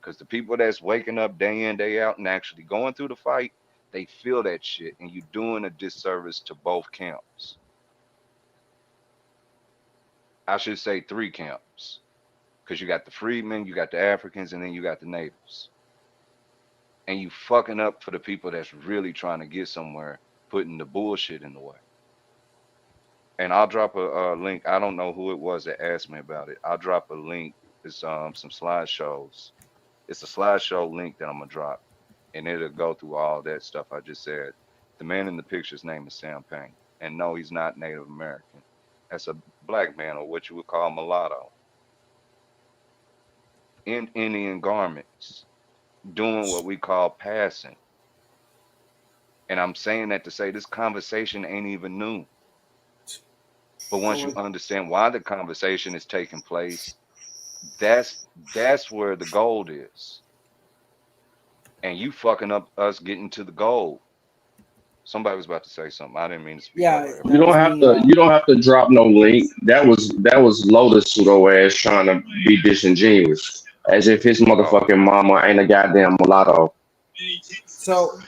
Because the people that's waking up day in, day out and actually going through the fight, they feel that shit. And you're doing a disservice to both camps. I should say three camps. Because you got the freedmen, you got the Africans, and then you got the natives. And you fucking up for the people that's really trying to get somewhere, putting the bullshit in the way. And I'll drop a link. I don't know who it was that asked me about it. I'll drop a link. It's some slideshows. It's a slideshow link that I'm gonna drop, and it'll go through all that stuff I just said. The man in the picture's name is Sam Payne, and no, he's not Native American. That's a black man, or what you would call mulatto, in Indian garments, doing what we call passing. And I'm saying that to say this conversation ain't even new. But once you understand why the conversation is taking place, that's that's where the gold is. And you fucking up us getting to the gold. Somebody was about to say something. I didn't mean to speak Yeah, over You that don't was everybody. have me. to. You don't have to drop no link. That was Lotus pseudo ass trying to be disingenuous, as if his Oh, motherfucking okay. mama ain't a goddamn mulatto. So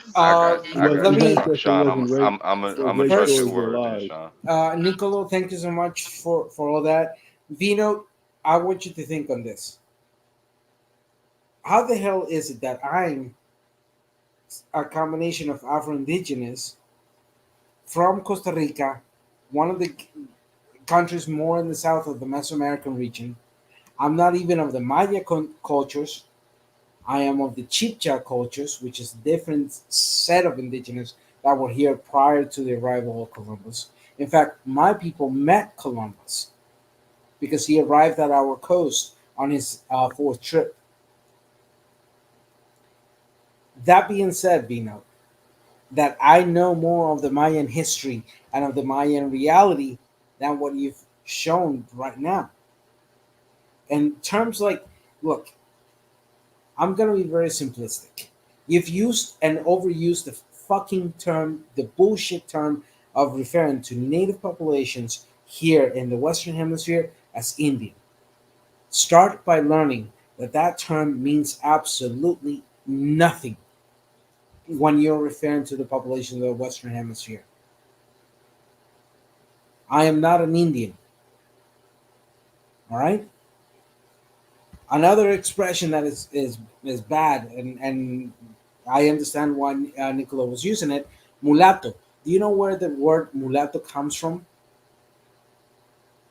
He I let got you, me Sean. said there Sean, wasn't rape. Those I'm gonna rape trust your stories first, were word then, lies. Sean. Nicolo, thank you so much for all that. Vino, I want you to think on this. How the hell is it that I'm a combination of Afro-Indigenous from Costa Rica, one of the countries more in the south of the Mesoamerican region? I'm not even of the Maya cultures. I am of the Chibcha cultures, which is a different set of indigenous that were here prior to the arrival of Columbus. In fact, my people met Columbus because he arrived at our coast on his fourth trip. That being said, Bino, that I know more of the Mayan history and of the Mayan reality than what you've shown right now. In terms like, look, I'm gonna be very simplistic. You've used and overused the fucking term, the bullshit term of referring to native populations here in the Western Hemisphere as Indian. Start by learning that that term means absolutely nothing when you're referring to the population of the Western Hemisphere. I am not an Indian. All right. Another expression that is bad, and I understand why Nicola was using it. Mulatto. Do you know where the word mulatto comes from?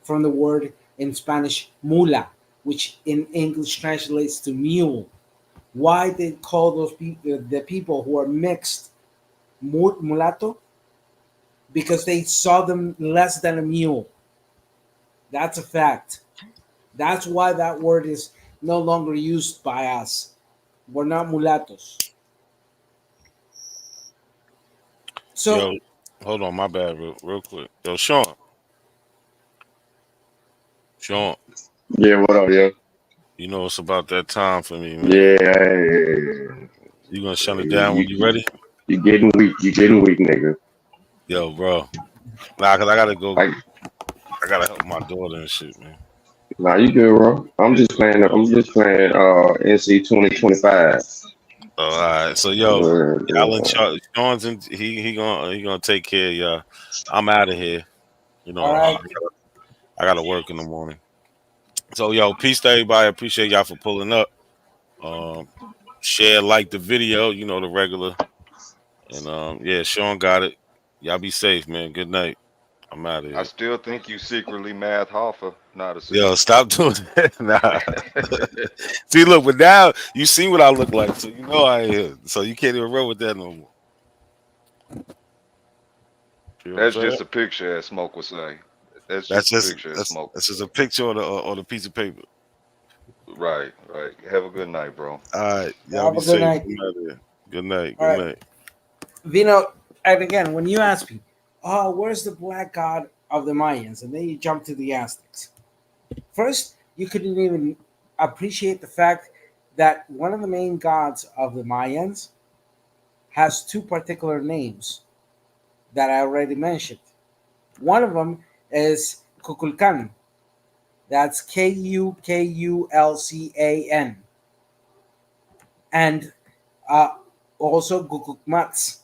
From the word in Spanish mula, which in English translates to mule. Why they call those people the people who are mixed mulatto? Because they saw them less than a mule. That's a fact. That's why that word is no longer used by us. We're not mulattoes. So, Yo, hold on, my bad, real quick. Yo, Sean, Yeah, what up, yeah? you know it's about that time for me, man. Yeah, You gonna shut it down when you, you ready? you getting weak. You getting weak, nigga. Yo, bro. Nah, cause I gotta go. Like, I gotta help my daughter and shit, man. nah, you good, bro. I'm just playing. I'm just playing. NC 2025. All right. So, yo, y'all in charge. Sean's in. He gonna take care of y'all. I'm out of here. You know, all right, I gotta work in the morning. So, yo, peace to everybody. Appreciate y'all for pulling up. Um, share, like the video. You know the regular. And yeah, Sean got it. Y'all be safe, man. Good night. I'm out of I here. still think you secretly Math Hoffa, not a Yo, seer. stop doing that. Nah. See, look, but now you see what I look like, so you know I ain't here. So you can't even run with that no more. You know what I'm That's saying? just a picture, as Smoke would say. That's That's just a just picture, as that's Smoke would that's just say. a picture on a piece of paper. Right, right. Have a good night, bro. All right, y'all have be a good safe. night. I'm out of here. Good night. All Good right, night. Vino. And again, when you ask me, "Oh, where's the black god of the Mayans?" and then you jump to the Aztecs. First, you couldn't even appreciate the fact that one of the main gods of the Mayans has two particular names that I already mentioned. One of them is Kukulkan. That's Kukulcan. And uh, also Gukukmats.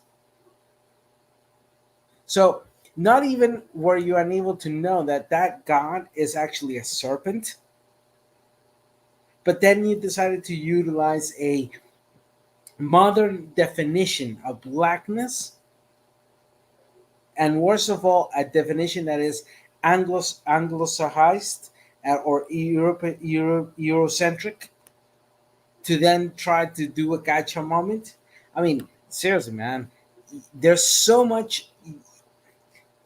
So, not even were you unable to know that that god is actually a serpent, but then you decided to utilize a modern definition of blackness, and worst of all, a definition that is anglicized or Eurocentric, to then try to do a gotcha moment. I mean, seriously, man, there's so much.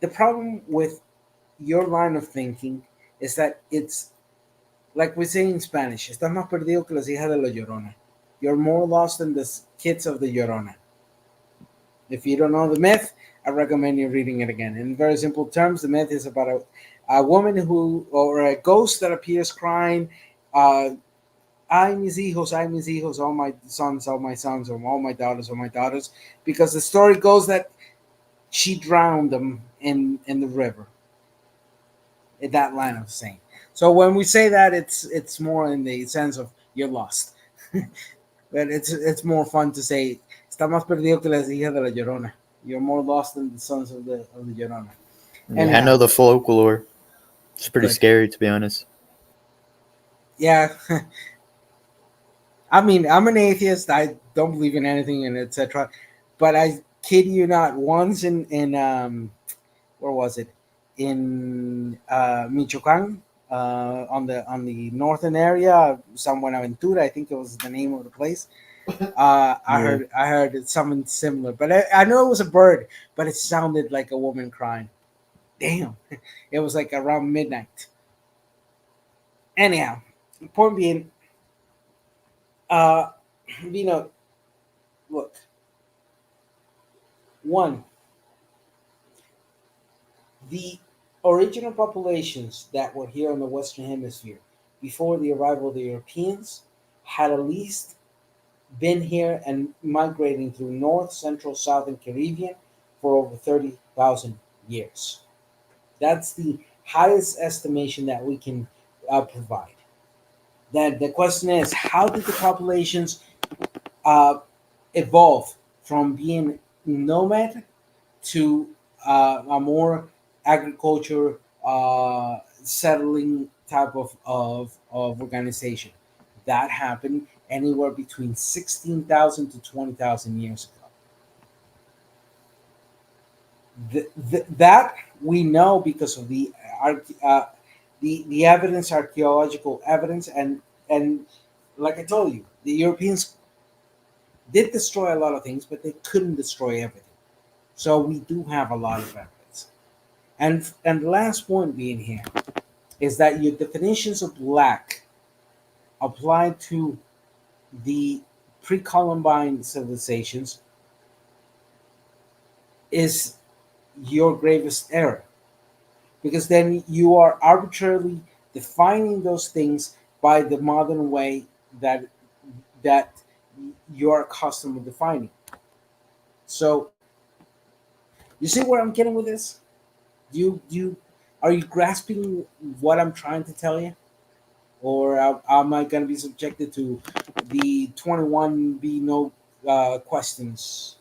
The problem with your line of thinking is that it's like we say in Spanish, estás más perdido que las hijas de la Llorona. You're more lost than the kids of the Llorona. If you don't know the myth, I recommend you reading it again. In very simple terms, the myth is about a woman who, or a ghost that appears crying, uh, ay mis hijos, all my sons, or all my daughters, because the story goes that she drowned them in the river. In that line of saying. So when we say that, it's more in the sense of you're lost, but it's more fun to say está más perdido que las hijas de la Llorona. You're more lost than the sons of the Llorona. Yeah, I know Anyhow, the folklore. It's pretty good. scary, to be honest. Yeah, I mean, I'm an atheist. I don't believe in anything and etc. But I kid you not, once in where was it? In Michoacan, on the northern area, San Buenaventura, I think it was the name of the place. Yeah. I heard it's something similar, but I know it was a bird, but it sounded like a woman crying. Damn, it was like around midnight. Anyhow, point being, uh, you know, look, one, the original populations that were here in the Western Hemisphere before the arrival of the Europeans had at least been here and migrating through North, Central, South, and Caribbean for over 30,000 years. That's the highest estimation that we can provide. Then the question is, how did the populations uh, evolve from being nomad to a more agriculture, settling type of organization. That happened anywhere between 16,000 to 20,000 years ago. That we know because of the evidence, archaeological evidence, and like I told you, the Europeans did destroy a lot of things, but they couldn't destroy everything. So we do have a lot of evidence. And the last point being here is that your definitions of black applied to the pre-Columbine civilizations is your gravest error, because then you are arbitrarily defining those things by the modern way that you're accustomed to defining. So you see where I'm getting with this? Do you are you grasping what I'm trying to tell you, or am I going to be subjected to the 21B no questions?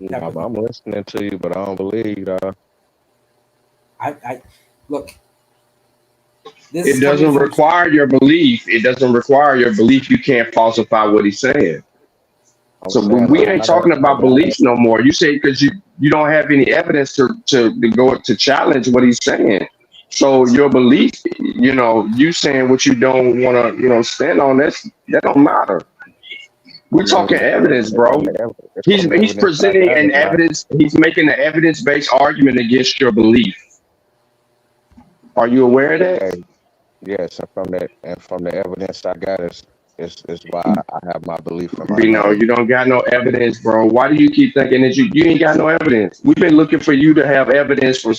No, I'm listening to you, but I don't believe that. I look. It doesn't require your belief. It doesn't require your belief. You can't falsify what he's saying. So when we ain't talking about beliefs no more, you say because you don't have any evidence to go to challenge what he's saying. So your belief, you saying what you don't want to, stand on, that don't matter. We're talking evidence, bro. He's presenting an evidence. He's making an evidence-based argument against your belief. Are you aware of that? Yes, and from the evidence I got is why I have my belief in my You don't got no evidence, bro. Why do you keep thinking that you ain't got no evidence? We've been looking for you to have evidence for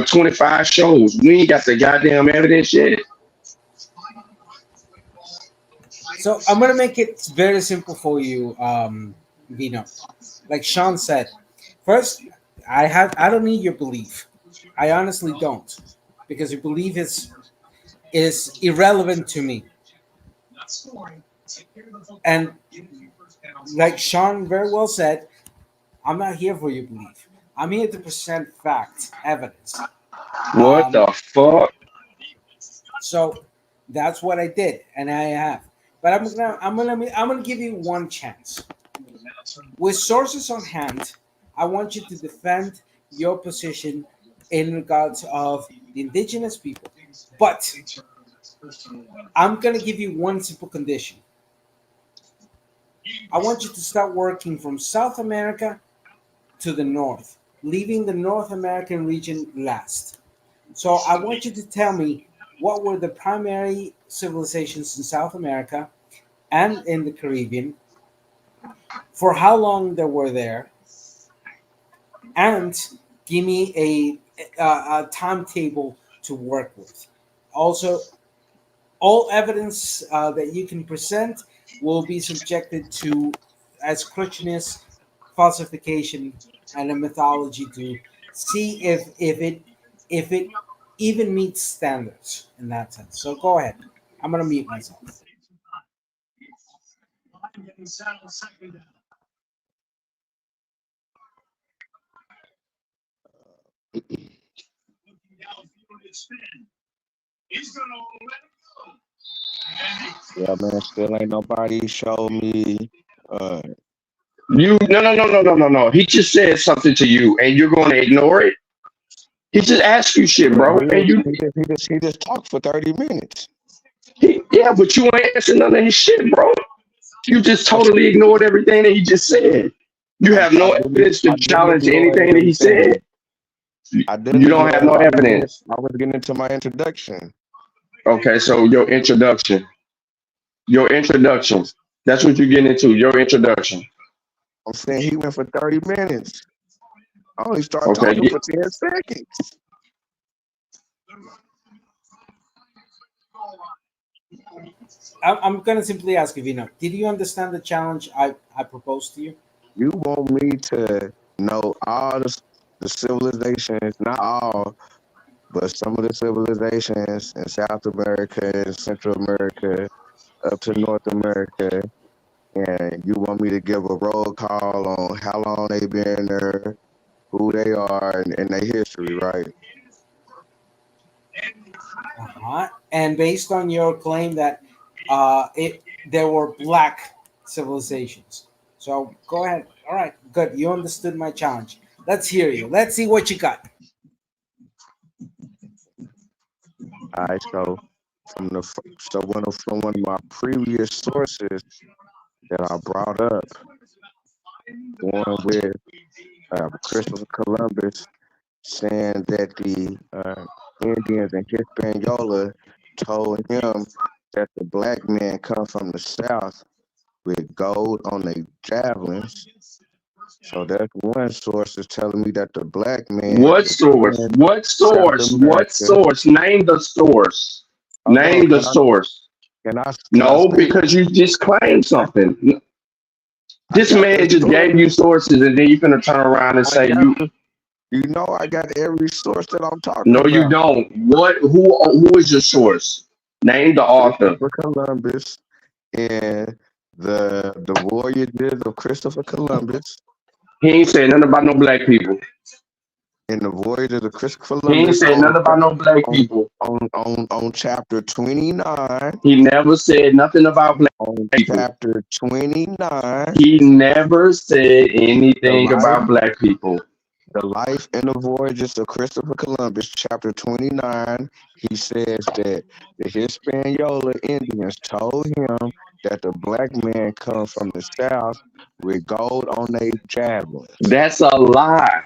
25 shows. We ain't got the goddamn evidence yet. So I'm gonna make it very simple for you, Vino. Like Sean said, first, I don't need your belief. I honestly don't, because your belief is irrelevant to me. And like Sean very well said, I'm not here for your belief. I'm here to present facts, evidence. What the fuck? So that's what I did, and I have. But I'm gonna give you one chance. With sources on hand, I want you to defend your position in regards of the indigenous people. But I'm gonna give you one simple condition. I want you to start working from South America to the north, leaving the North American region last. So I want you to tell me what were the primary civilizations in South America and in the Caribbean, for how long they were there, and give me a timetable to work with. Also, all evidence that you can present will be subjected to as scrutinous, falsification, and a methodology to see if it even meets standards in that sense. So go ahead. I'm gonna mute myself. Yeah, man. Still ain't nobody showed me. No. He just said something to you, and you're going to ignore it. He just asked you shit, bro, and he just talked for 30 minutes. Yeah, but you ain't answering none of his shit, bro. You just totally ignored everything that he just said. You have no evidence to challenge anything that he said. You don't have no evidence. I was getting into my introduction. Okay, so your introduction. That's what you're getting into. Your introduction. I'm saying he went for 30 minutes. I only started talking for 10 seconds. I'm going to simply ask you, Vino, did you understand the challenge I proposed to you? You want me to know all the civilizations, not all, but some of the civilizations in South America and Central America up to North America, and you want me to give a roll call on how long they've been there, who they are and their history, right? And based on your claim that there were black civilizations. So go ahead. All right, good. You understood my challenge. Let's hear you. Let's see what you got. All right, so from one of my previous sources that I brought up, one with Christopher Columbus saying that the Indians in Hispaniola told him that the black men come from the south with gold on their javelins. So that's one source is telling me that the black man What is source? in What South source? What America. source? Name the source. Hold on, Name the source. can I No, say because you just claimed something. I This got the man just gave source? you sources, and then you're gonna turn around and I say got you. you know I got every source that I'm talking No, you about. don't. What? Who is your source? Name the author. Christopher Columbus and the voyages of Christopher Columbus He ain't saying nothing about no black people. and the voyages of Christopher He ain't Columbus saying nothing about no black people. on chapter 29. He never said nothing about black On people. chapter 29, He never said the anything life, about black people. the life and the voyages of Christopher Columbus, chapter 29, he says that the Hispaniola Indians told him that the black man come from the south with gold on their javelins. That's a lie.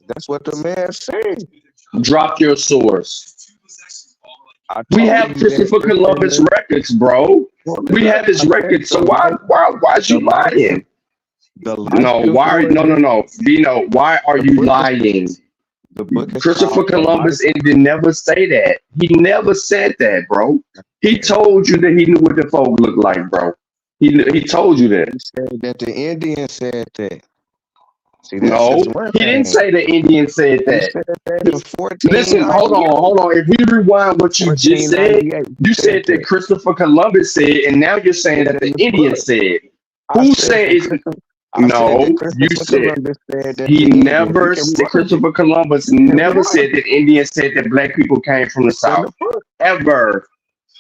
That's what the man said. Drop your source. I We told have you that Christopher it's in Columbus the records, bro. We have his I said records. So why's the you life, lying? the life No, and why? voyages. No. Dino, why are The you book is lying? the book is Christopher called The Life. Columbus did never say that. He never said that, bro. He told you that he knew what the folk looked like, bro. He told you that. He said that the Indian said that. See, that's No, just one he didn't thing. say the Indian said He that. said that in Listen, hold 1498. on. If we rewind what you just said, 1498, you he said said that that. Christopher Columbus said, and now you're saying It's that in the the Indian book. said. I Who said said that is no? You Christopher said Columbus said that he the Indians. You never can said. rewind it. Christopher Columbus You can never rewind said it. that Indians said that black people came from the It's in the south. book. Ever.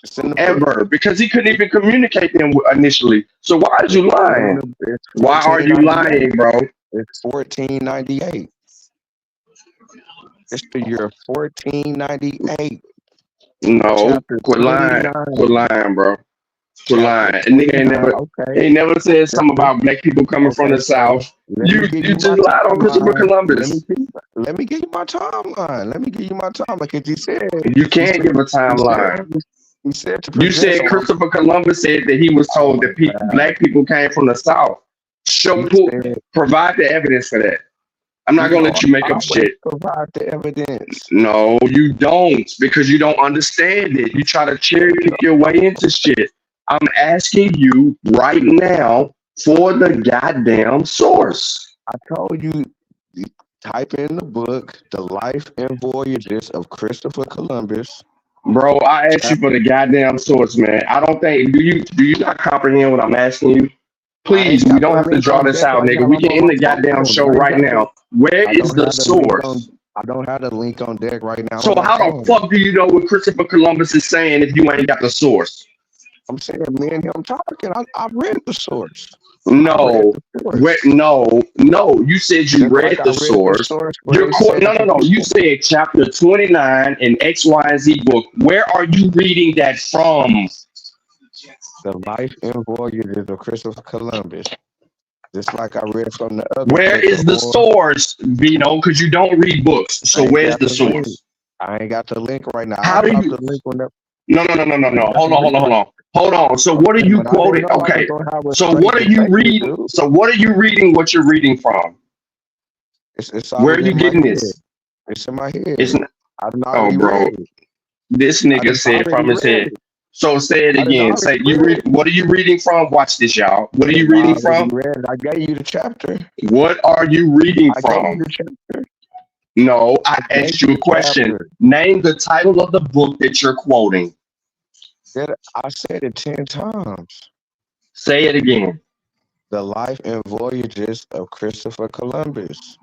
It's in the book. Ever, because he couldn't even communicate them initially. So why is you lying? It's Why are you 1498. lying, bro? It's 1498. It's the year 1498. No, Chapter quit lying, 29. bro. Quit Chapter lying. A nigga 29. Okay. ain't never said something Just about black people coming from okay. the So south. let me You give you you my just lied on Christopher timeline. Columbus. Let me give you my timeline. Let me give you my timeline because You can't give a he said timeline. he said to You present. said So Christopher Columbus said that he was oh told my that God. black people came from the south. He said, Provide the evidence for that. I'm not you gonna know, let you make I up always shit. provide the evidence. No, you don't, because you don't understand it. You try to cherry pick your way into shit. I'm asking you right now for the goddamn source. I told you, type in the book, The Life and Voyages of Christopher Columbus. Bro, I asked you for the goddamn source, man. I don't think do you not comprehend what I'm asking you? I Please, ain't we got don't the have to link draw on this deck out, right nigga. now. We I'm can on end my the goddamn phone. show right now. Where I is don't the have the link on. source? I don't have the link on deck right now. I'm So on my how the phone. fuck do you know what Christopher Columbus is saying if you ain't got the source? I'm saying me and him talking. I read the source. No, no. You said you Just like read I the read the source. source where it said No. You said chapter 29 in X, Y, and Z book. Where are you reading that from? The Life and Voyages of Christopher Columbus. Just like I read from the other Where book, is the source, Vino? Because you don't read books. So where's the source? I ain't got the link right now. How I'll do drop you? the link on that. No. Hold on. So what are you But I didn't quoting? know I was Okay. gonna have a So space what are to you take it, reading? dude. So what are you reading? What you're reading from? It's Where are already you in my getting head. this? It's in my head. It's not. I've Oh, already bro. read it. This nigga said Already from his read head. it. So say it I done again. already Say you read read. it. What are you reading from? Watch this, y'all. What are you I reading already from? read it. I gave you the chapter. What are you reading I gave you from? the chapter. No, I I gave asked you you a the question. chapter. Name the title of the book that you're quoting. I said it 10 times. Say it again. The Life and Voyages of Christopher Columbus.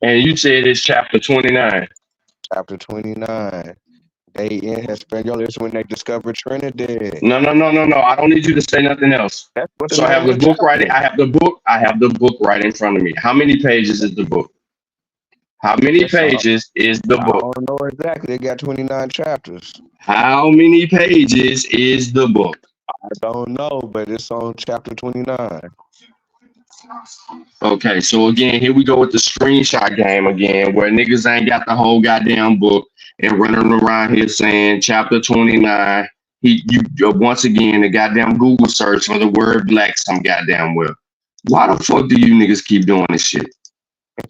And you said it's chapter 29. Chapter 29. They in Hispaniola is when they discovered Trinidad. No. I don't need you to say nothing else. That's what the So I name have of the the book right. chapter. I have the book right in front of me. How many pages is the book? How many It's all, pages is the I book? don't know exactly. They got 29 chapters. How many pages is the book? I don't know, but it's on chapter 29. Okay, so again, here we go with the screenshot game again, where niggas ain't got the whole goddamn book and running around here saying chapter 29. Once again, the goddamn Google search for the word black some goddamn well. Why the fuck do you niggas keep doing this shit?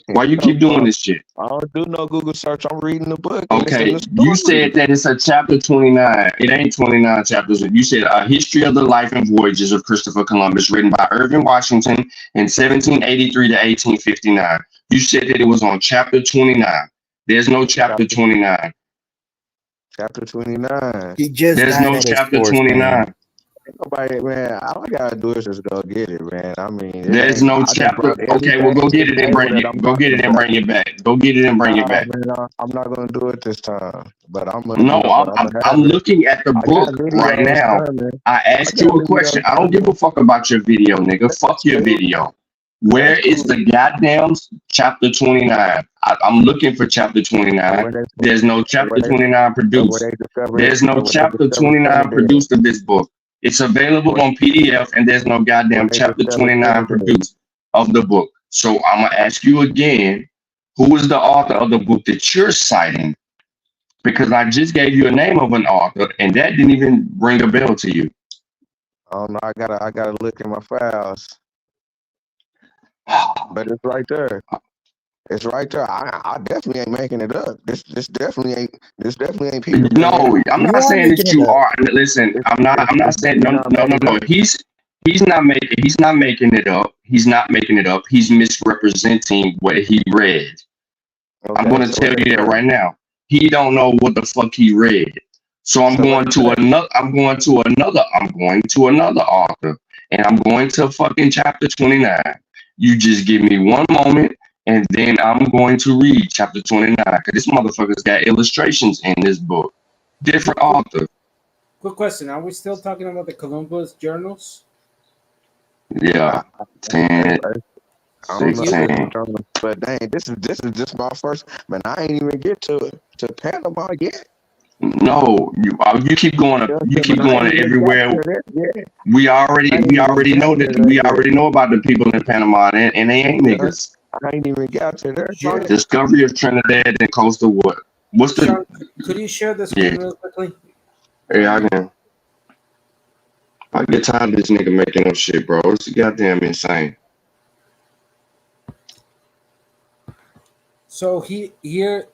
Why you keep doing this shit? I don't do no Google search. I'm reading the book and it's in Okay, the story. you said that it's a chapter 29. It ain't 29 chapters. You said A History of the Life and Voyages of Christopher Columbus, written by Irving Washington in 1783 to 1859. You said that it was on chapter 29. There's no chapter 29. Chapter 29. He just There's died no at his chapter force, 29. man. Nobody, man, all I gotta do is just go get it, man. I mean, it There's ain't, no I just chapter. brought Okay, well everything go to get the it and table bring that it. I'm Go get talking it and about. bring it back. Go get it and bring it Nah, back. man, I'm not gonna do it this time. But I'm gonna, No, but I'm I'm gonna I'm have it. looking at the I got book right videos now. coming. I asked you a question. I don't give a fuck about your video, nigga. Fuck your video. Where That's is cool. the goddamn chapter 29? I'm looking for chapter 29. There's no chapter 29 produced. There's no chapter 29 produced of this book. It's available on PDF and there's no goddamn chapter 29 produced of the book. So I'm going to ask you again, who is the author of the book that you're citing? Because I just gave you a name of an author and that didn't even ring a bell to you. I don't know. I gotta look in my files. But it's right there. It's right there. I definitely ain't making it up. This definitely ain't Peter Pan. No, I'm not saying that you are. Listen, I'm not saying no. He's not making it up. He's not making it up. He's misrepresenting what he read. Okay, I'm going to tell you that right now. He don't know what the fuck he read. So I'm going to another author, and I'm going to fucking chapter 29. You just give me one moment, and then I'm going to read chapter 29 because this motherfucker's got illustrations in this book. Different author. Quick question: are we still talking about the Columbus journals? Yeah, 10, I don't know, 16. but dang, this is just my first. Man, I ain't even get to Panama yet. No, you keep going up. You keep going everywhere. We already know that. We already know about the people in Panama, and they ain't niggas. I ain't even got to there. Discovery of Trinidad and coastal what? What's the? Sean, could you share the screen real quickly? Yeah, I can. I get tired of this nigga making up shit, bro. It's goddamn insane. So here,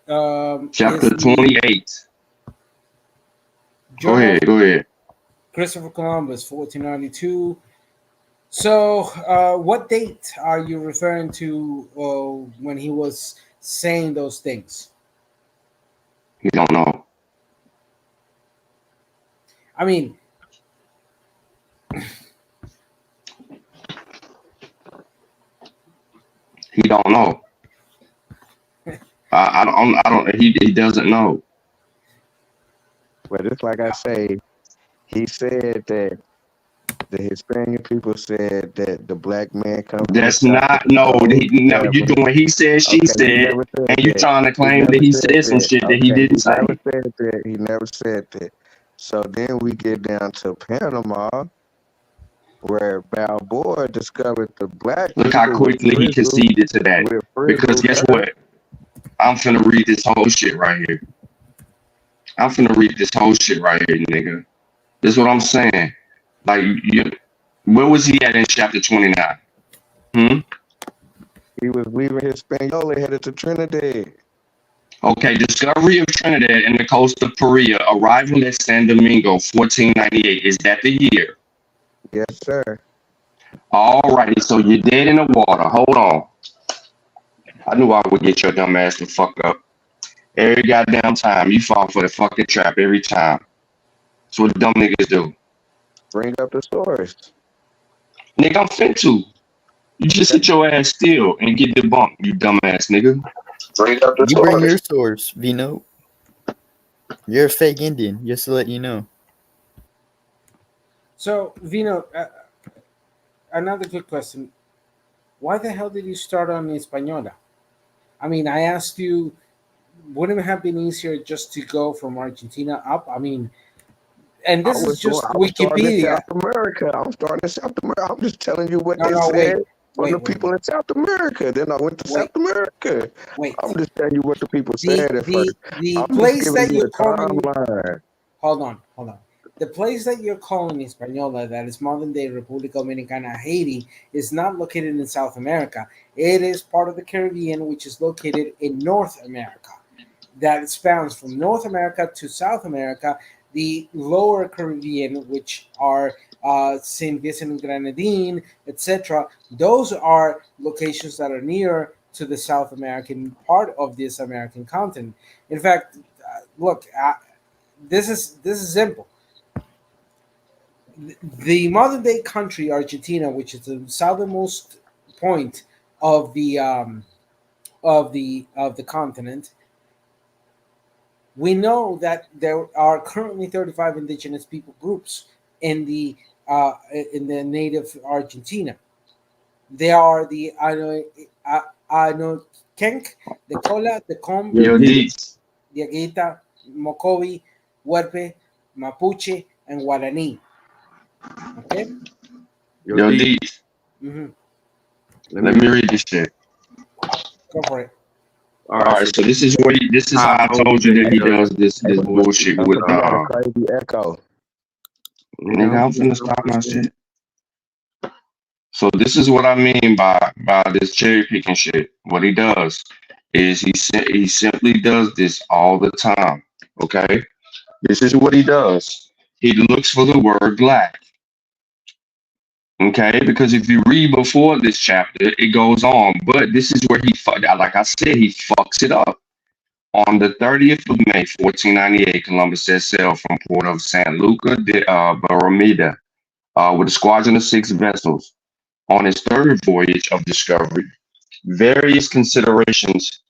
chapter 28. Go ahead. Christopher Columbus, 1492. So, what date are you referring to when he was saying those things? You don't know. I mean, he don't know. I don't. He doesn't know. But it's like I say, he said that the Hispanic people said that the black man comes. That's not you're doing he said, she said, and you trying to claim that he said some shit that he didn't say. He never said that. So then we get down to Panama, where Balboa discovered the black. Look how quickly he conceded to that. Because guess what? I'm finna read this whole shit right here. Nigga. This is what I'm saying. Like, where was he at in chapter 29? He was leaving Hispaniola, headed to Trinidad. Okay, discovery of Trinidad and the coast of Paria, arrival at San Domingo, 1498. Is that the year? Yes, sir. Alrighty, so you're dead in the water. Hold on. I knew I would get your dumb ass to fuck up. Every goddamn time you fall for the fucking trap every time. That's what dumb niggas do. Bring up the source. Nigga, I'm finna to. You just sit your ass still and get debunked, you dumbass nigga. Bring up the You bring your source. source, Vino. You're a fake Indian, just to let you know. So, Vino, another good question. Why the hell did you start on Española? I mean, I asked you, wouldn't it have been easier just to go from Argentina up? I mean, and I this was is doing. just I was starting in Wikipedia. South America. I was starting in South America. I'm just telling you what No, they no, said wait, from the wait, wait, people wait, in South America. Then I went to South wait, America. I'm wait. just telling you what the people The said at first. the the I'm just place giving that you you're the calling, timeline. hold on, hold on. The place that you're calling Española, that is modern day República Dominicana, Haiti, is not located in South America. It is part of the Caribbean, which is located in North America. That spans from North America to South America, the lower Caribbean, which are St. Vincent and Grenadine, etc. Those are locations that are near to the South American part of this American continent. In fact, look, this is simple. The modern day country Argentina, which is the southernmost point of the continent, we know that there are currently 35 indigenous people groups in the native Argentina. They are the Kenk, the Cola, the Com, Yo, D. Diaguita, Mocovi, Huerpe, Mapuche, and Guarani. Okay. Yo, D. Mm-hmm. Let me read this shit. Go for it. All All right. right, So so this is what this is how I told you that he does this bullshit with you got a crazy echo. nigga, I'm finna stop my shit. So this is what I mean by this cherry picking shit. What he does is he simply does this all the time. Okay, this is what he does. He looks for the word black. Okay, because if you read before this chapter, it goes on. But this is where like I said, he fucks it up. On the 30th of May, 1498, Columbus set sail from port of San Luca de Barrameda with a squadron of 6 vessels. On his third voyage of discovery, various considerations,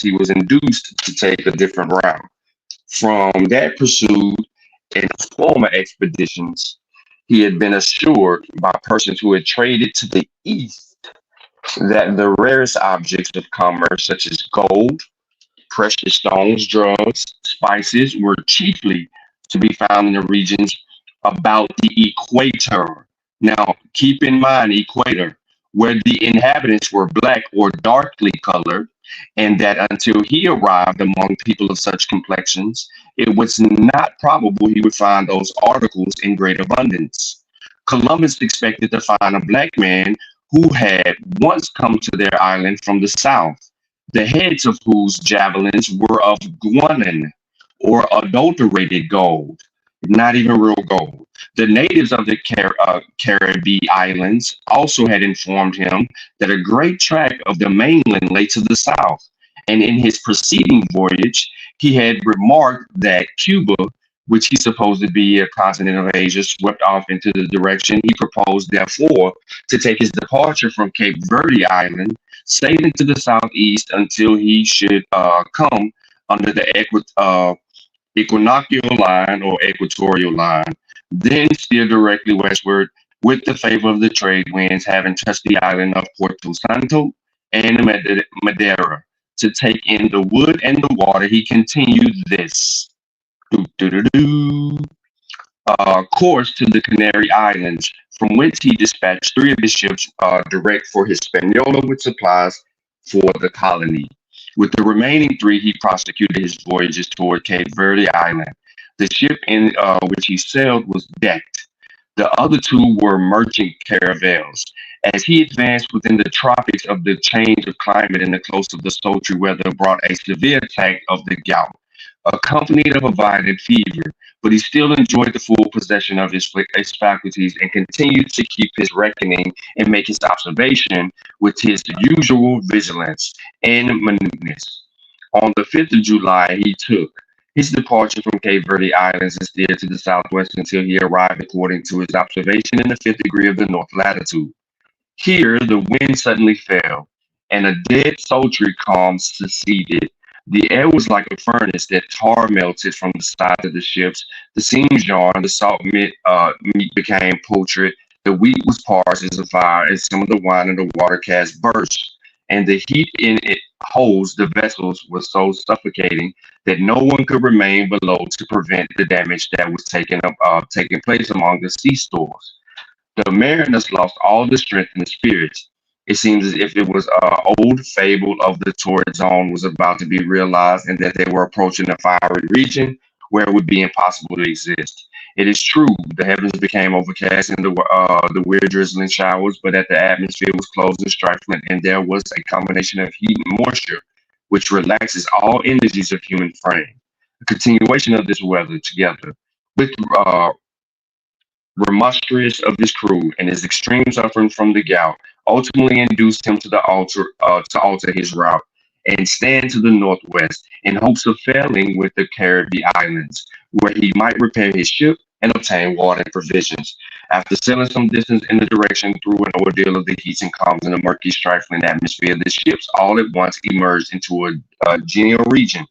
he was induced to take a different route from that pursued in former expeditions. He had been assured by persons who had traded to the east that the rarest objects of commerce, such as gold, precious stones, drugs, spices, were chiefly to be found in the regions about the equator. Now, keep in mind, equator, where the inhabitants were black or darkly colored, and that until he arrived among people of such complexions, it was not probable he would find those articles in great abundance. Columbus expected to find a black man who had once come to their island from the south, the heads of whose javelins were of guanin, or adulterated gold, not even real gold. The natives of the Caribbean islands also had informed him that a great tract of the mainland lay to the south, and in his preceding voyage, he had remarked that Cuba, which he supposed to be a continent of Asia, swept off into the direction he proposed, therefore, to take his departure from Cape Verde Island, sailing to the southeast until he should come under the equinoctial line or equatorial line, then steer directly westward with the favor of the trade winds, having touched the island of Porto Santo and Madeira. To take in the wood and the water, he continued this course to the Canary Islands, from whence he dispatched 3 of his ships direct for Hispaniola with supplies for the colony. With the remaining 3, he prosecuted his voyages toward Cape Verde Island. The ship in which he sailed was decked. The other 2 were merchant caravels. As he advanced within the tropics of the change of climate and the close of the sultry weather brought a severe attack of the gout, accompanied of a violent fever, but he still enjoyed the full possession of his faculties and continued to keep his reckoning and make his observation with his usual vigilance and minuteness. On the 5th of July, he took His departure from Cape Verde Islands is steered to the southwest until he arrived according to his observation in the 5th degree of the north latitude. Here the wind suddenly fell, and a dead sultry calm succeeded. The air was like a furnace that tar melted from the sides of the ships. The seams yarned, the meat became putrid, the wheat was parched as a fire, and some of the wine in the water casks burst. And the heat in it holds the vessels was so suffocating that no one could remain below to prevent the damage that was taking place among the sea stores. The mariners lost all the strength and the spirits. It seems as if it was an old fable of the torrid zone was about to be realized and that they were approaching a fiery region where it would be impossible to exist. It is true, the heavens became overcast and the weird drizzling showers, but that the atmosphere was closed and stifling, and there was a combination of heat and moisture, which relaxes all energies of human frame. A continuation of this weather, together with remonstrance of his crew and his extreme suffering from the gout ultimately induced him to alter his route and stand to the northwest in hopes of failing with the Caribbean islands, where he might repair his ship and obtain water and provisions. After sailing some distance in the direction through an ordeal of the heats and calms in the murky, stifling atmosphere, the ships all at once emerged into a genial region.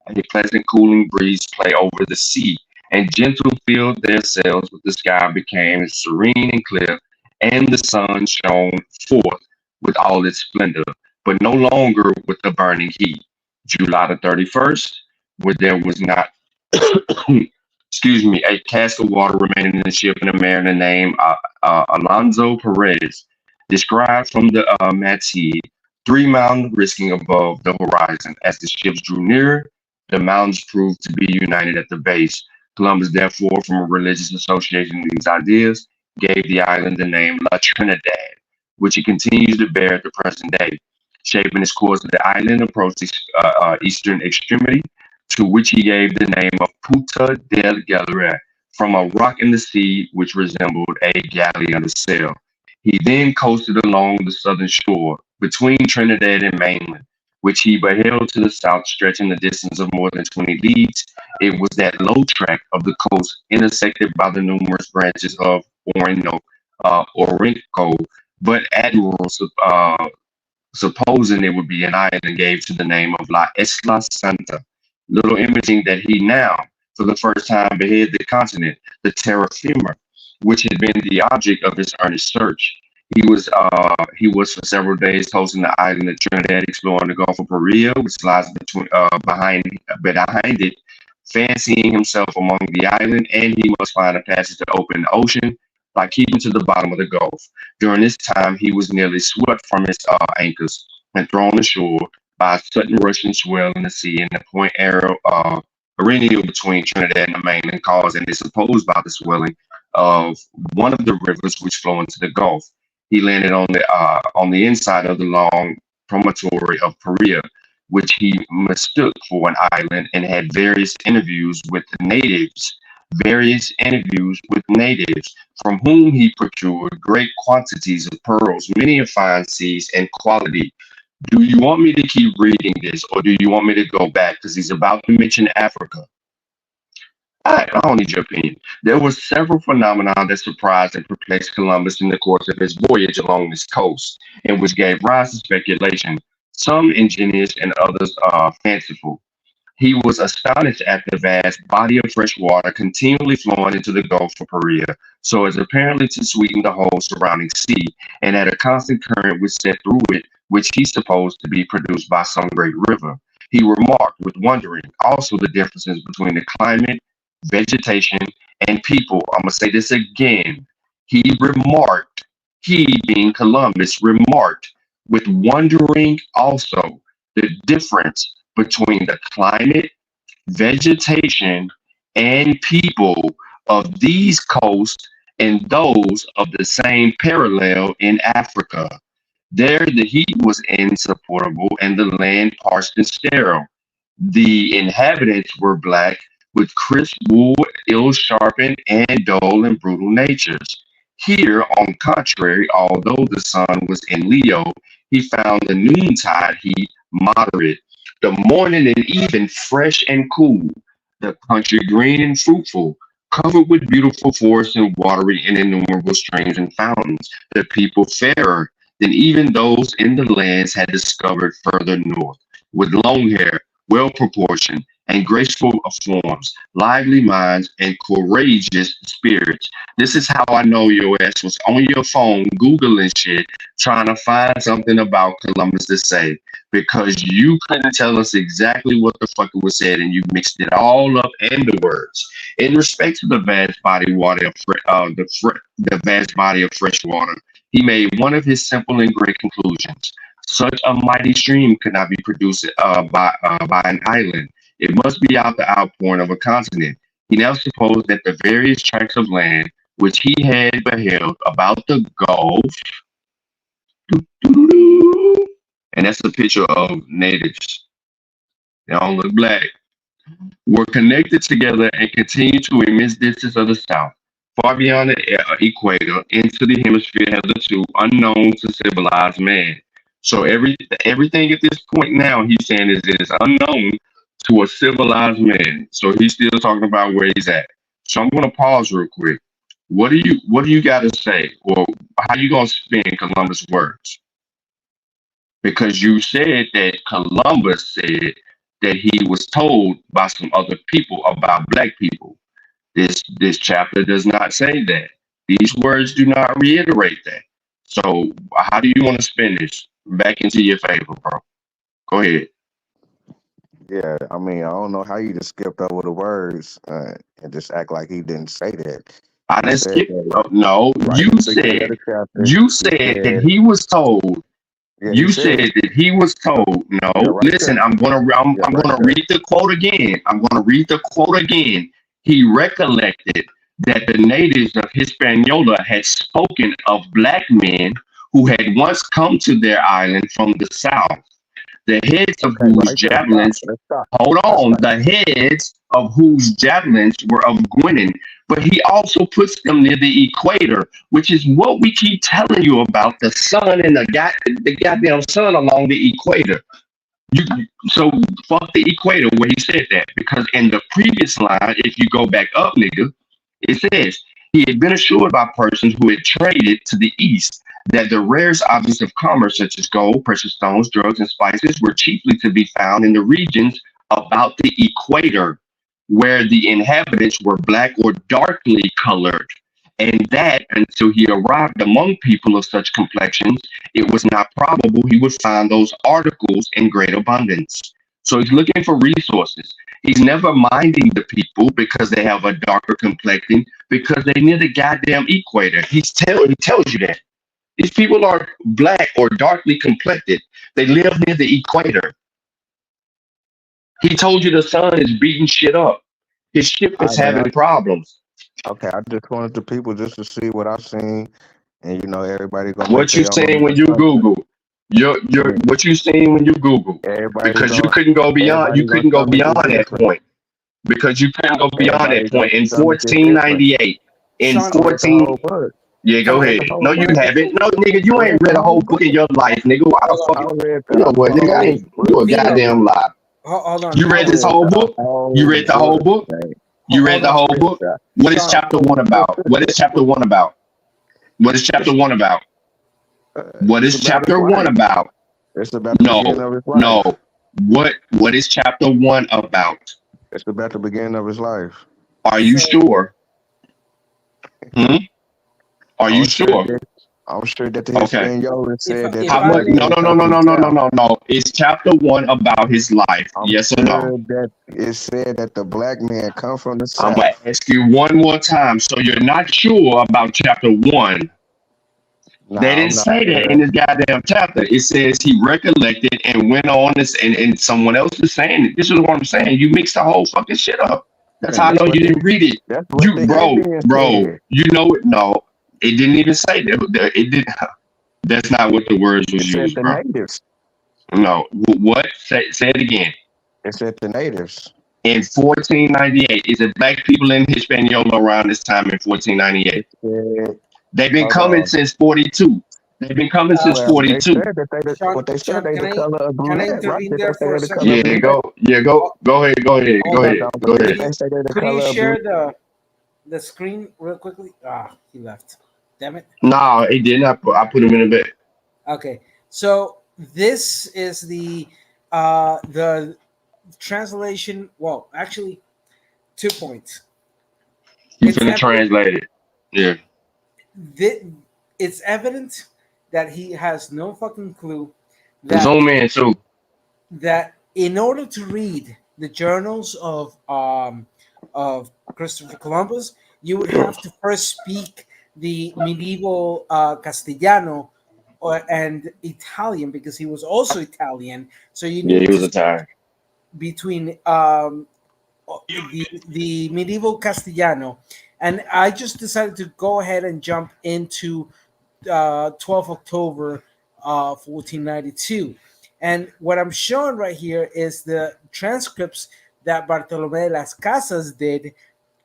A pleasant cooling breeze play over the sea, and gentle filled their sails, with the sky became serene and clear, and the sun shone forth with all its splendor, but no longer with the burning heat. July the 31st, where there was not excuse me, a cask of water remaining in the ship, and a mariner named Alonzo Perez described from the Mattie 3 mountains risking above the horizon. As the ships drew nearer, the mountains proved to be united at the base. Columbus, therefore, from a religious association with these ideas, gave the island the name La Trinidad, which it continues to bear at the present day. Shaping its course, the island approached its eastern extremity, to which he gave the name of Punta del Galera, from a rock in the sea which resembled a galley under sail. He then coasted along the southern shore, between Trinidad and mainland, which he beheld to the south, stretching a distance of more than 20 leagues. It was that low tract of the coast, intersected by the numerous branches of Orinoco, but Admiral supposing it would be an island, gave to the name of La Isla Santa, little imaging that he now, for the first time, beheld the continent, the terra firma, which had been the object of his earnest search. He was for several days coasting the island of Trinidad, exploring the Gulf of Paria, which lies behind it, fancying himself among the island, and he must find a passage to open the ocean by keeping to the bottom of the Gulf. During this time, he was nearly swept from his anchors and thrown ashore by a sudden rushing swell in the sea, and the point perennial between Trinidad and the mainland, caused and is supposed by the swelling of one of the rivers which flow into the Gulf. He landed on the inside of the long promontory of Paria, which he mistook for an island, and had various interviews with natives, from whom he procured great quantities of pearls, many of fine seeds and quality. Do you want me to keep reading this, or do you want me to go back? Because he's about to mention Africa. I don't need your opinion. There were several phenomena that surprised and perplexed Columbus in the course of his voyage along this coast, and which gave rise to speculation, some ingenious and others fanciful. He was astonished at the vast body of fresh water continually flowing into the Gulf of Paria, so as apparently to sweeten the whole surrounding sea, and at a constant current which set through it, which he supposed to be produced by some great river. He remarked with wondering also the differences between the climate, vegetation, and people. I'm going to say this again. He being Columbus, remarked with wondering also the difference between the climate, vegetation, and people of these coasts and those of the same parallel in Africa. There the heat was insupportable and the land parched and sterile. The inhabitants were black, with crisp wool, ill sharpened, and dull and brutal natures. Here, on the contrary, although the sun was in Leo, he found the noontide heat moderate, the morning and even fresh and cool. the country green and fruitful, covered with beautiful forests and watery and innumerable streams and fountains. The people fairer than even those in the lands had discovered further north, with long hair, well proportioned, and graceful forms, lively minds, and courageous spirits. This is how I know your ass was on your phone Googling shit, trying to find something about Columbus to say, because you couldn't tell us exactly what the fuck it was said, and you mixed it all up and the words. In respect to the vast body water, the vast body of fresh water, he made one of his simple and great conclusions. Such a mighty stream could not be produced by an island. It must be out the outpouring of a continent. He now supposed that the various tracts of land which he had beheld about the Gulf, and that's a picture of natives. They all look black, were connected together and continued to immense distance of the south, far beyond the equator, into the hemisphere hitherto unknown to civilized man. So everything at this point now he's saying is it is unknown to a civilized man. So he's still talking about where he's at. So I'm gonna pause real quick. What do you got to say, or how you gonna spin Columbus' words? Because you said that Columbus said that he was told by some other people about black people. This chapter does not say that. These words do not reiterate that. So how do you want to spin this back into your favor, bro? Go ahead. Yeah, I mean, I don't know how you just skipped over the words and just act like he didn't say that. I You didn't said skip. that Oh, no, right you at the beginning of said the chapter. you said that said, he was told. yeah, You said that he was told. No, yeah, right listen. there. I'm Yeah, right gonna there. read the quote again. I'm gonna read the quote again. He recollected that the natives of Hispaniola had spoken of black men who had once come to their island from the south, the heads of Okay, whose right there. Stop. javelins, Let's stop. hold Let's on, stop. the heads of whose javelins were of Gwinnett, but he also puts them near the equator, which is what we keep telling you about the sun and the goddamn sun along the equator. You so fuck the equator where he said that, because in the previous line, if you go back up, nigga, it says he had been assured by persons who had traded to the east that the rarest objects of commerce, such as gold, precious stones, drugs, and spices, were chiefly to be found in the regions about the equator, where the inhabitants were black or darkly colored, and that until he arrived among people of such complexions, it was not probable he would find those articles in great abundance. So he's looking for resources. He's never minding the people because they have a darker complexion, because they near the goddamn equator. He tells you that. These people are black or darkly complected. They live near the equator. He told you the sun is beating shit up. His ship All is right, man. having problems. Okay, I just wanted the people just to see what I seen, and everybody gonna make What you their own seen when you assumption. Google? Your what you seen when you Google? Everybody Because you gonna couldn't go beyond everybody gonna go stomach beyond it that different. point. Because you couldn't go beyond Everybody that gonna point. In stomach it different. 1498, in Sean, I read the 14, whole book. yeah, I go read ahead. the whole No, you book. haven't. No, nigga, I you read ain't the read a whole whole book in book. your life, nigga. Why the fuck? I read You know what, nigga? I whole ain't. You a Vito, goddamn lie. hold on, You I read hold on, this read whole the book? You whole read the whole book, book? man. You read hold the on, whole book? Yeah. What is Sean. chapter one about? What is chapter one about? What is chapter one about? What It's is about his chapter one life. about? It's about the No, beginning of his no. life. What is chapter one about? It's about the beginning of his life. Are you So sure? Hmm? Are you I'm sure sure? that I'm sure that the Okay. Hispaniola said that if How the I much? black may, No, man no, no, come no, from no, the no, no, south. no, no. Is chapter one about his life? I'm Yes or no? sure that it said that the black man come from the I'm gonna south. ask you one more time. So you're not sure about chapter one? They Nah, didn't I'm not say that in sure. this goddamn chapter. It says he recollected and went on this, and someone else is saying it. This is what I'm saying. You mixed the whole fucking shit up. That's how I That's know what you didn't read it. that's what You, the bro, Indian bro, said. you know it. No, it didn't even say that. It did. That's not what the words It was said used, the bro. natives. No. What? Say it again. It said the natives. In 1498, is it black people in Hispaniola around this time in It 1498? said, They've been hold coming on. since 42. They've been coming since Well, they 42. said that Sean, what they said Sean, they the color of can I brunette, right? intervene Did there they say for a they the color of second? Yeah, brunette? go ahead, Hold on. go Did ahead. they say they the Could you color of brunette? share the screen real quickly? Ah, he left. Damn it. No, it didn't. I put him in the back. Okay, so this is the translation. Well, actually, 2 points. You It's finna evident. translate it. Yeah. It's evident that he has no fucking clue that Zoom in too. in order to read the journals of Christopher Columbus, you would have to first speak the medieval Castellano and Italian, because he was also Italian. So you Yeah, he needed to was a speak tire. between the medieval Castellano, and I just decided to go ahead and jump into 12 October 1492. And what I'm showing right here is the transcripts that Bartolome de las Casas did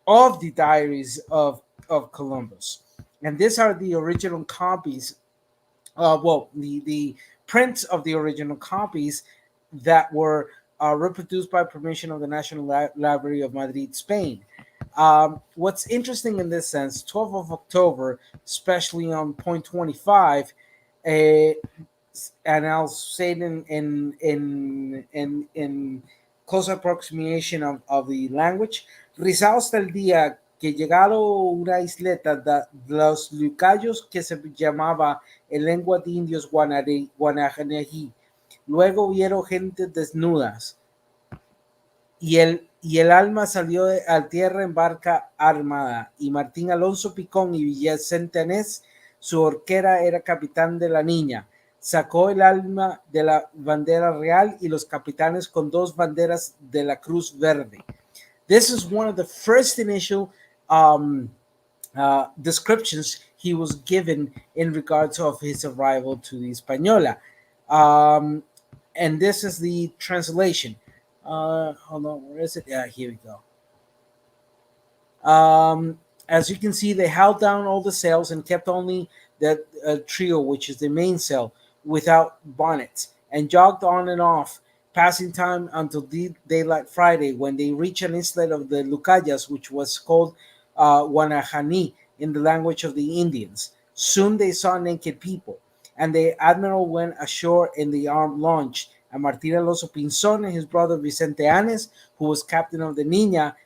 of the diaries of Columbus. And these are the original copies, the prints of the original copies that were reproduced by permission of the National Library of Madrid, Spain. What's interesting in this sense, 12th of October, especially on point 25, and I'll say it in close approximation of the language. Rizado hasta el día que llegaron una isleta de los Lucayos que se llamaba en lengua de indios Guanajanejí. Luego vieron gente desnudas y el alma salió a tierra en barca armada, y Martín Alonso Picón y Vicente Anés, su horquera, era capitán de la niña. Sacó el alma de la bandera real y los capitanes con dos banderas de la Cruz Verde. This is one of the first initial descriptions he was given in regards of his arrival to the Española. And this is the translation. Hold on, where is it? Yeah, here we go. As you can see, they held down all the sails and kept only the trio, which is the mainsail, without bonnets, and jogged on and off, passing time until daylight Friday, when they reached an islet of the Lucayas, which was called Guanajani in the language of the Indians. Soon they saw naked people, and the admiral went ashore in the armed launch, and Martín Alonso Pinzón and his brother Vicente Anes, who was captain of the Niña.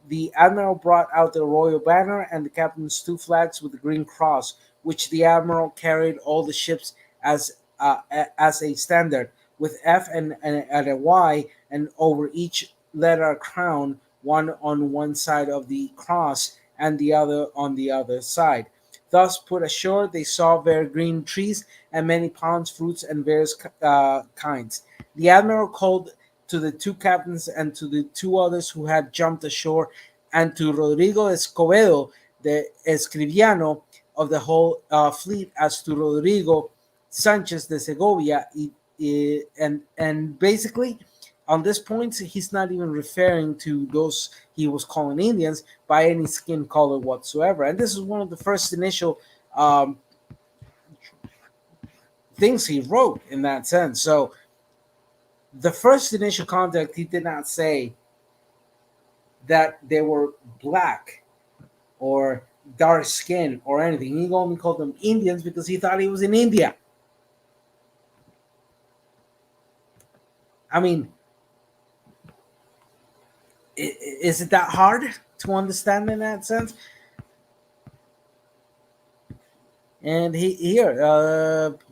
The admiral brought out the royal banner and the captain's two flags with the green cross, which the admiral carried all the ships as a standard, with F and a Y, and over each letter a crown, one on one side of the cross and the other on the other side. Thus put ashore, they saw very green trees and many palms, fruits, and various kinds. The admiral called to the two captains and to the two others who had jumped ashore, and to Rodrigo Escobedo, the escribiano of the whole fleet, as to Rodrigo Sanchez de Segovia, and basically on this point he's not even referring to those he was calling Indians by any skin color whatsoever. And this is one of the first initial things he wrote in that sense. So the first initial contact, he did not say that they were black or dark skin or anything. He only called them Indians because he thought he was in India. I mean, is it that hard to understand in that sense? And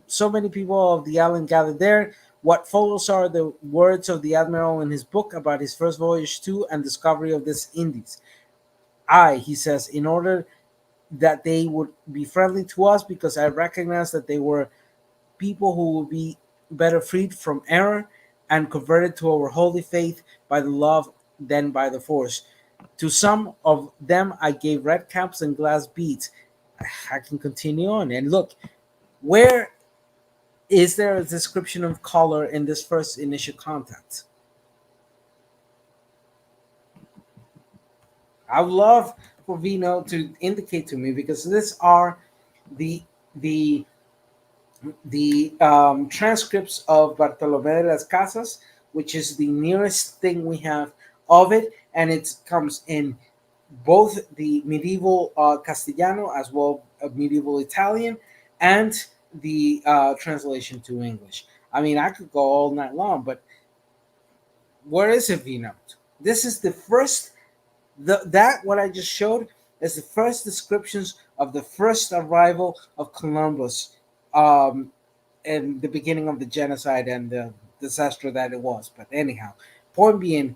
so many people of the island gathered there. What follows are the words of the admiral in his book about his first voyage to and discovery of this Indies. He says, in order that they would be friendly to us, because I recognize that they were people who would be better freed from error and converted to our holy faith by the love than by the force. To some of them I gave red caps and glass beads. I can continue on. And look, where is there a description of color in this first initial contact? I would love for Vino to indicate to me, because these are the the transcripts of Bartolomé de las Casas, which is the nearest thing we have of it, and it comes in both the medieval Castellano as well as medieval Italian, and the translation to English. I mean, I could go all night long, but where is it, Vino? This is the first. That what I just showed is the first descriptions of the first arrival of Columbus, and the beginning of the genocide and the disaster that it was. But anyhow, point being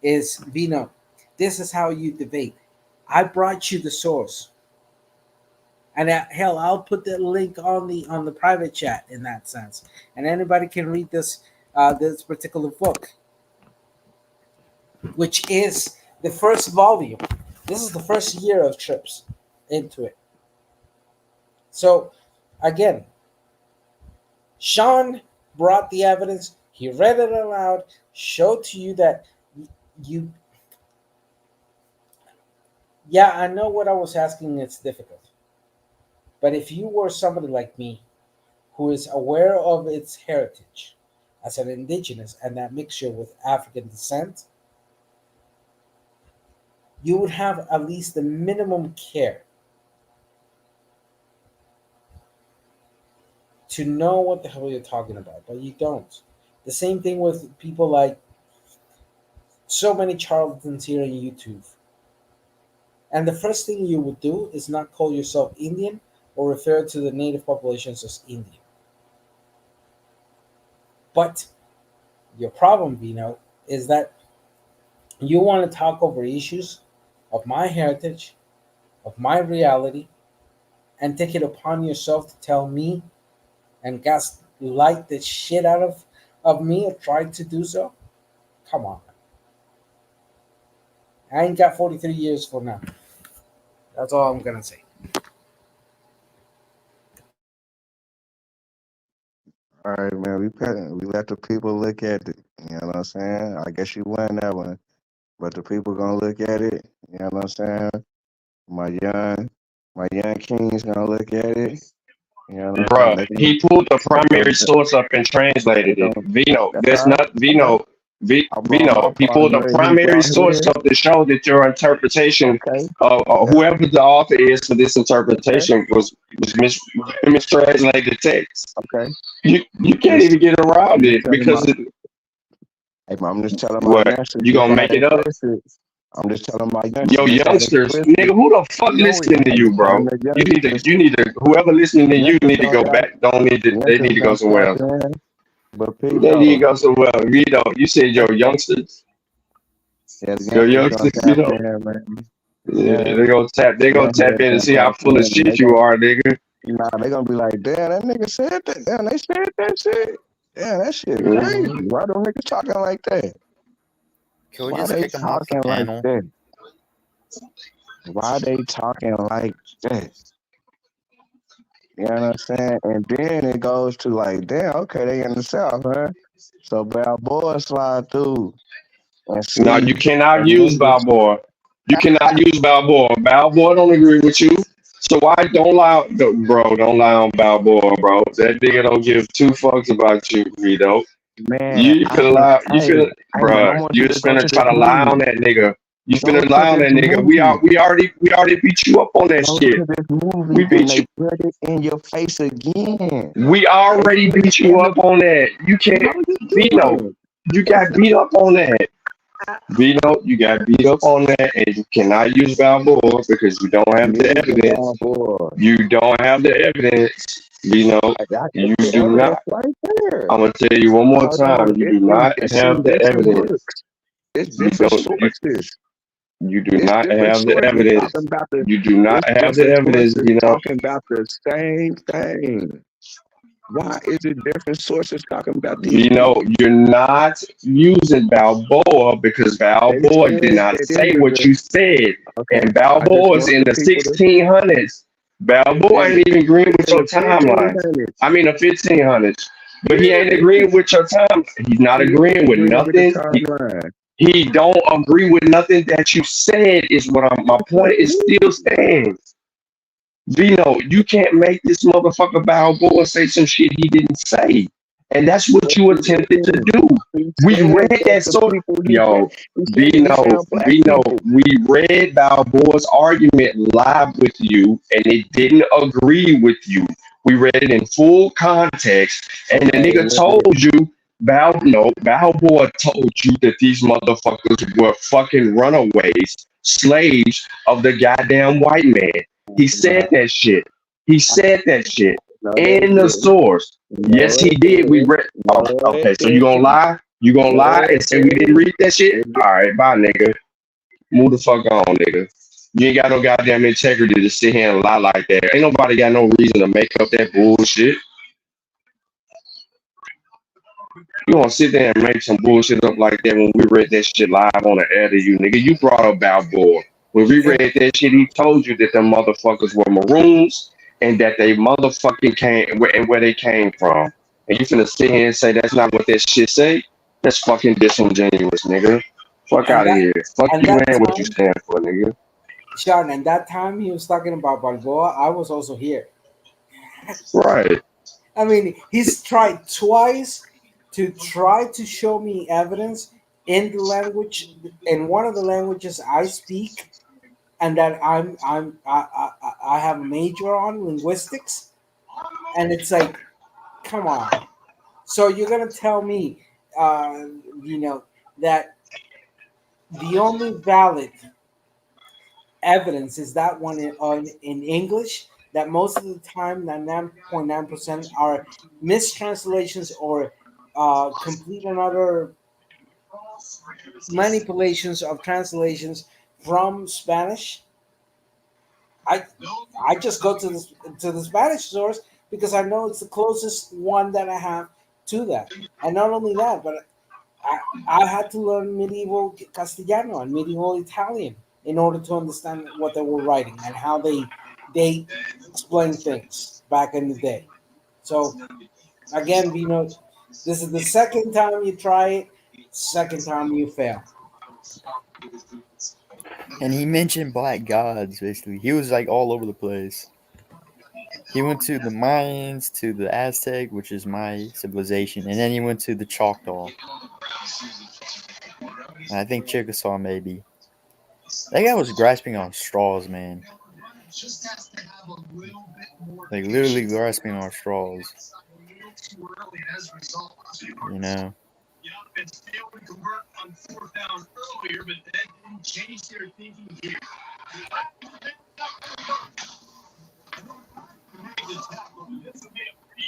is, Vino, this is how you debate. I brought you the source, and hell, I'll put the link on the private chat in that sense, and anybody can read this particular book, which is the first volume. This is the first year of trips into it. So, again, Sean brought the evidence. He read it aloud, showed to you that you. Yeah, I know what I was asking. It's difficult. But if you were somebody like me, who is aware of its heritage as an indigenous and that mixture with African descent, you would have at least the minimum care to know what the hell you're talking about, but you don't. The same thing with people like so many charlatans here on YouTube. And the first thing you would do is not call yourself Indian or refer to the native populations as Indian. But your problem, Vino, is that you want to talk over issues of my heritage, of my reality, and take it upon yourself to tell me and gaslight the shit out of me or try to do so? Come on. I ain't got 43 years for now. That's all I'm going to say. All right, man. We let the people look at it. You know what I'm saying? I guess you won that one, but the people gonna look at it. You know what I'm saying? My young king's gonna look at it. You know what I'm saying? Bruh, he pulled the primary source up and They translated it. gonna Vino, that's that's all right. not Vino. I brought my Vino, he part pulled the where he primary brought source his. up to show that your interpretation Okay, of okay, whoever the author is for this okay, interpretation was mistranslated text. okay. You I'm can't just, even get I'm around just it telling because my, hey, I'm just telling my what youngsters you just gonna how make they it up? twist it. I'm just telling my youngsters Yo, just how they youngsters, twist nigga, it. who the fuck No, listening to I'm you, just telling bro? the youngsters. You need to, whoever listening to you Youngsters need to don't go got, back. Don't need to, they youngsters need to go don't somewhere tap else. in. But peep They need to though, go somewhere else. Vito, you said your youngsters. yeah, the Your youngsters youngsters, don't tap Vito. in, man. Yeah, Yeah, they gonna tap youngsters in and don't see tap how full of in, and shit you are, nigga. they gonna be like, damn, that nigga said that. Damn, they said that shit. Damn, that shit crazy. Mhm. Why the niggas talking like that? Can we Why just they kick him off the talking like panel? that? Why they talking like that? You know what I'm saying? And then it goes to like, damn, okay, they in the South, huh? So Balboa slide through and No, see you a cannot use nigga. Balboa. You cannot use Balboa. Balboa don't agree with you. So why don't lie, bro? Don't lie on Balboa, bro. That nigga don't give two fucks about you, Vito. Man, You I finna can, lie. You hey, finna, hey man, I bro. want You you to go finna to try this to lie on movie. that nigga. You Go finna to lie on this that nigga. movie. We already beat you up on that Go shit. to this movie We and beat they you. put it in your face again. We They already put it beat you in the up on that. You can't, no, you Vito. didn't. You They got put beat up on that. Vito, you got beat up on that, and you cannot use Balboa because you don't have the using evidence. Balboa. You don't have the evidence. Vito, I got you the do evidence not. right there. I'm gonna tell you one more Hold on, time. You do not it's in have the different evidence. books. It's You different don't. sources. You do It's not different have the sources evidence. talking about the. You do not It's have the different evidence. sources Vito. talking about the same thing. Why is it different sources talking about these things? You're not using Balboa because They Balboa did said not that say it was what you said. okay. And I just Balboa is want in the the people to. 1600s. It's Balboa in ain't even agreeing with in your the timeline. 1500s. I mean, the 1500s. But he Yeah, ain't agreeing with your time. He's not he is agreeing with agreeing with the nothing. timeline. He don't agree with nothing that you said. Is what my Yes, point is he still is. stands. Vino, you can't make this motherfucker Balboa say some shit he didn't say. And that's what you attempted to do. He We said read that that the story. people Yo, he said he Vino, found black Vino, people. we read Balboa's argument live with you, and it didn't agree with you. We read it in full context, and the Okay, nigga told you, Balboa told you that these motherfuckers were fucking runaways, slaves of the goddamn white man. He said no, that shit. He said that shit no, they in the didn't. source. No, Yes, he it did. We didn't. read. Oh, No, it okay, so you gonna didn't. lie? You gonna No, lie and it say we didn't didn't. read that shit? It All right, bye, nigga. Move the fuck on, nigga. You ain't got no goddamn integrity to sit here and lie like that. Ain't nobody got no reason to make up that bullshit. You gonna sit there and make some bullshit up like that when we read that shit live on the air to you, nigga. You brought up Balboa. When we read that shit, he told you that them motherfuckers were Maroons and that they motherfucking came and where they came from. And you finna sit here and say that's not what that shit say? That's fucking disingenuous, nigga. Fuck And out of that here. Fuck and you that and what you time, stand for, nigga. Sean, and that time he was talking about Balboa, I was also here. Right. I mean, he's tried twice to try to show me evidence in the language, in one of the languages I speak, and that I have a major on linguistics, and it's like, come on. So you're gonna tell me, uh, you know, that the only valid evidence is that one in English, that most of the time, 99.9% are mistranslations or complete and utter manipulations of translations from Spanish. I I just go to the Spanish source because I know it's the closest one that I have to that. And not only that, but I, I had to learn medieval Castellano and medieval Italian in order to understand what they were writing and how they explained things back in the day. So again, this is the second time you try it, second time you fail. And he mentioned black gods, basically. He was like all over the place. He went to the Mayans, to the Aztec, which is my civilization, and then he went to the Choctaw. And I think Chickasaw, maybe. That guy was grasping on straws, man. Like, literally grasping on straws. You know?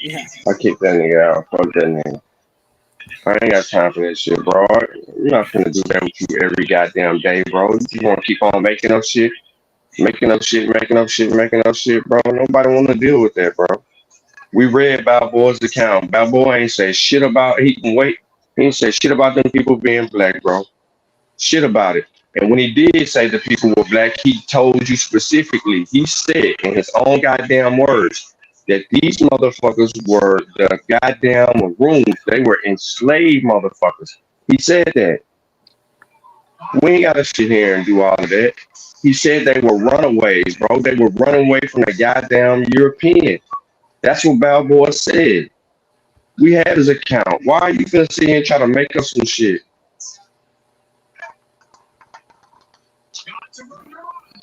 Yeah. I kicked that nigga out. Fuck that nigga. I ain't got time for that shit, bro. I'm not finna do that with you every goddamn day, bro. You just wanna keep on making up shit, making up shit, making up shit, making up shit, bro. Nobody wanna deal with that, bro. We read Balboa's account. Balboa ain't say shit about he can wait. He ain't say shit about them people being black, bro. Shit about it. And when he did say the people were black, he told you specifically. He said in his own goddamn words that these motherfuckers were the goddamn maroons. They were enslaved motherfuckers. He said that. We ain't gotta sit here and do all of that. He said they were runaways, bro. They were running away from the goddamn European. That's what Balboa said. We had his account. Why are you gonna sit here and try to make up some shit?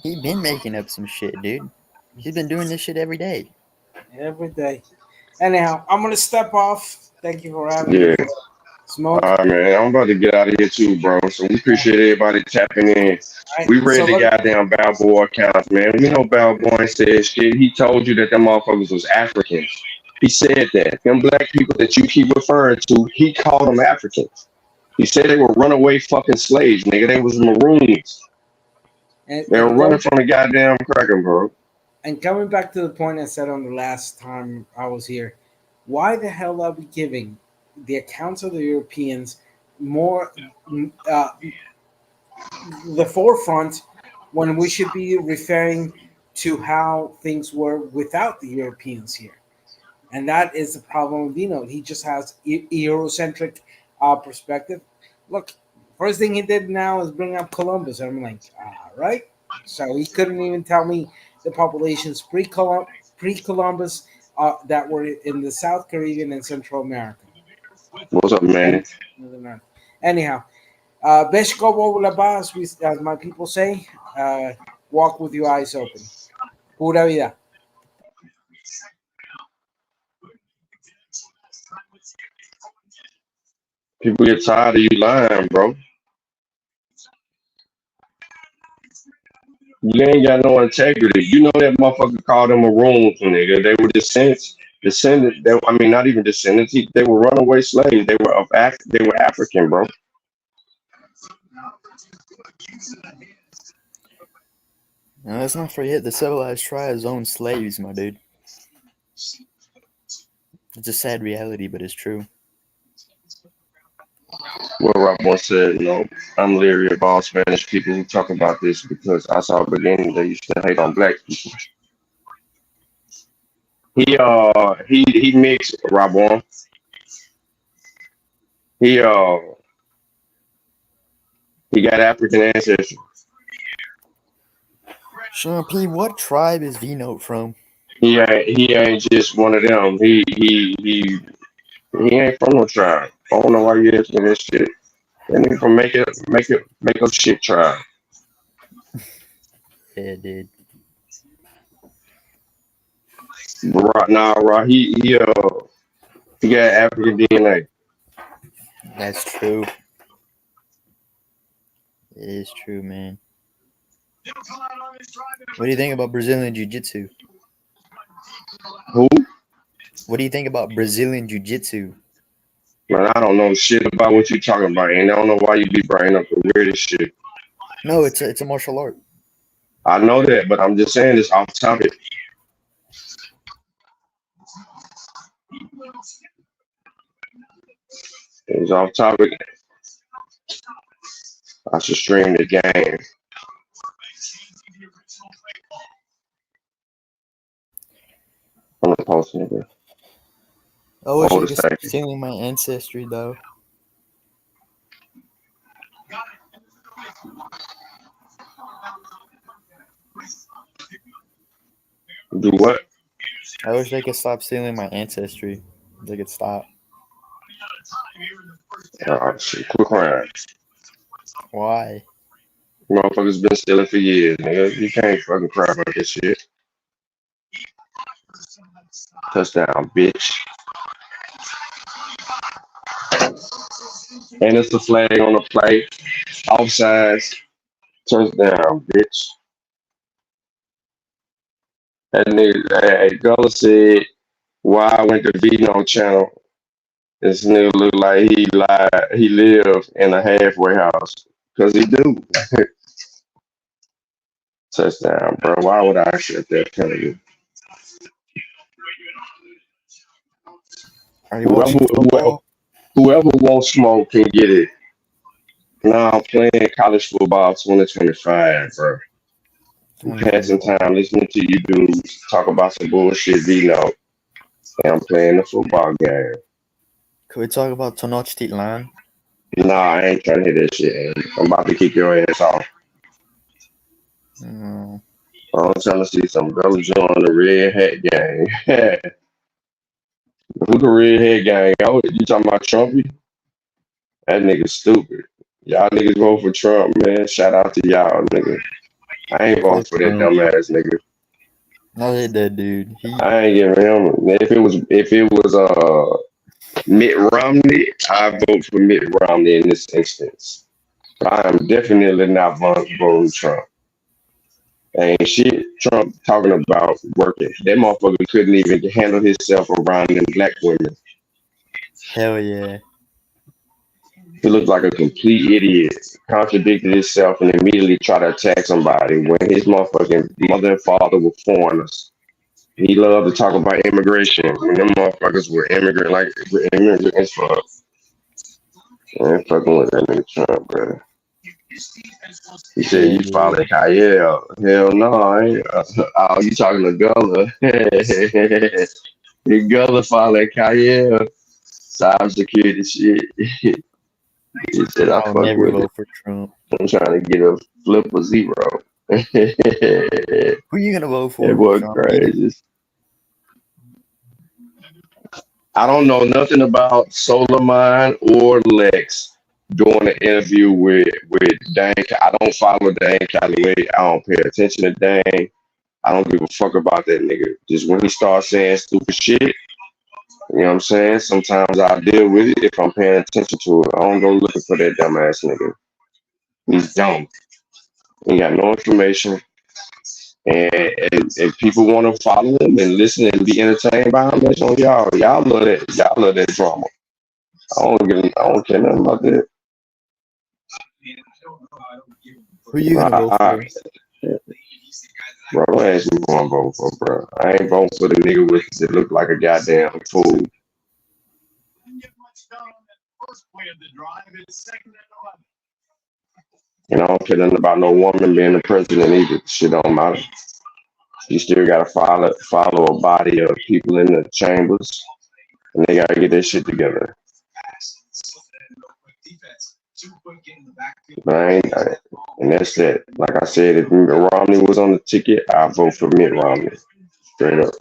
He been making up some shit, dude. He's been doing this shit every day. Every day. Anyhow, I'm gonna step off. Thank you for having me. Yeah. Smoke. All right, man. I'm about to get out of here too, bro. So we appreciate everybody tapping in. All right. We So read the goddamn Balboa accounts, man. We know Balboa ain't said shit. He told you that them motherfuckers was Africans. He said that. Them black people that you keep referring to, he called them Africans. He said they were runaway fucking slaves, nigga. They was maroons. They were and running going from the goddamn Kraken, bro. and coming back to the point I said on the last time I was here, why the hell are we giving the accounts of the Europeans more uh, the forefront when we should be referring to how things were without the Europeans here? And that is the problem with Dino. He just has Eurocentric perspective. Look, first thing he did now is bring up Columbus. I'm like, all right. So he couldn't even tell me the populations pre-Columbus that were in the South Caribbean and Central America. What's up, man? Anyhow, Beshko la paz, as my people say, walk with your eyes open. Pura vida. People get tired of you lying, bro. You ain't got no integrity. You know that motherfucker called them Maroons, nigga. They were descendants. I mean, not even descendants. They were runaway slaves. They were They were African, bro. Now, let's not forget the civilized tribes own slaves, my dude. It's a sad reality, but it's true. Well, Rob once said, I'm leery of all Spanish people who talk about this because I saw beginning they used to hate on black people. He mixed Rabon. He got African ancestry. Sean P, what tribe is V-Note from? He ain't just one of them. He ain't from no tribe. I don't know why you asking this shit. That nigga from make up shit tribe. Yeah, dude. Right, he got African DNA. That's true. It is true, man. What do you think about Brazilian Jiu-Jitsu? Who? What do you think about Brazilian Jiu-Jitsu? Man, I don't know shit about what you talking about, and I don't know why you be bringing up the weirdest shit. No, it's a martial art. I know that, but I'm just saying it's off topic. It's off topic. I should stream the game. I'm gonna post it. I wish I could stop stealing my ancestry, though. Do what? I wish they could stop stealing my ancestry. They could stop. Shit, quit crying. Why? Motherfuckers been stealing for years, nigga. You can't fucking cry about this shit. Touchdown, bitch. And it's the flag on the play. Offsides. Touchdown, bitch. That nigga, Gullah said, why I went to Vino channel. This nigga look like he lived in a halfway house. Cause he do. Touchdown, bro. Why would I accept that penalty? Are you watching football? Whoever wants smoke can get it. Now I'm playing college football 2025, bro. Passing time, listening to you dudes talk about some bullshit, Vino. And I'm playing the football game. Could we talk about Tenochtitlan? Nah, I ain't trying to hear that shit. I'm about to kick your ass off. No. I'm trying to see some girls join the red hat gang. Who the red hat gang? Oh, you talking about Trumpy? That nigga stupid. Y'all niggas vote for Trump, man. Shout out to y'all, nigga. I ain't voting for that dumbass nigga. I hate that dude. I ain't giving him. If it was Mitt Romney, I vote for Mitt Romney in this instance. I am definitely not voting Trump. Ain't shit Trump talking about working. That motherfucker couldn't even handle himself around them black women. Hell yeah. He looked like a complete idiot. Contradicted himself and immediately tried to attack somebody when his motherfucking mother and father were foreigners. He loved to talk about immigration when them motherfuckers were immigrants as fuck. I ain't fucking with that nigga Trump, bro. He said, you follow Kyle. Hell no, I ain't. Oh, you talking to Gullah. You Gullah follow Kyle. Cybersecurity shit. He said, I I'll fuck never with it. vote for Trump. I'm trying to get a flip or zero. Who you gonna vote That for, boy Sean? crazy. I don't know nothing about Solar Mine or Lex doing an interview with Dane. I don't follow Dane Calloway. I don't pay attention to Dane. I don't give a fuck about that nigga. Just when he starts saying stupid shit, you know what I'm saying? Sometimes I deal with it if I'm paying attention to it. I don't go looking for that dumbass nigga. He's dumb. He got no information. And if people want to follow him and listen and be entertained by him, that's on y'all. Y'all love that. Y'all love that drama. I don't care nothing about that. Who you gonna vote for? Bro, don't ask me who I'm voting for, bro. I ain't voting for the nigga with that look like a goddamn fool. And I don't care nothing about no woman being the president either. Shit don't matter. You still gotta follow a body of people in the chambers, and they gotta get their shit together. But and that's that. Like I said, if Mitt Romney was on the ticket, I'd vote for Mitt Romney. Straight up.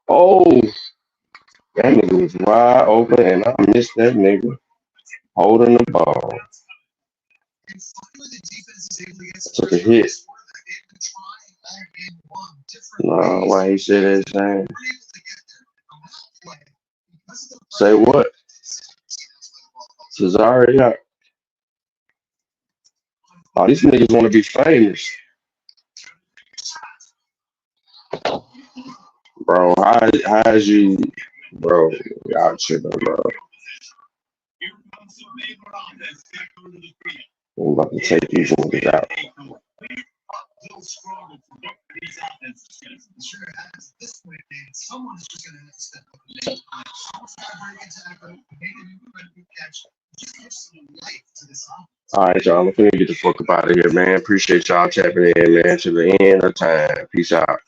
Oh, that nigga was wide open, and I missed that nigga holding the ball. Took a hit. No, why he said that same? Say what? Cesare, yeah. Oh, these niggas want to be famous. Bro, how's you, bro? Y'all tripping, bro. I'm about to take these niggas out. All right, y'all. I'm finna get the fuck up out of here, man. Appreciate y'all tapping in, man, to the end of time. Peace out.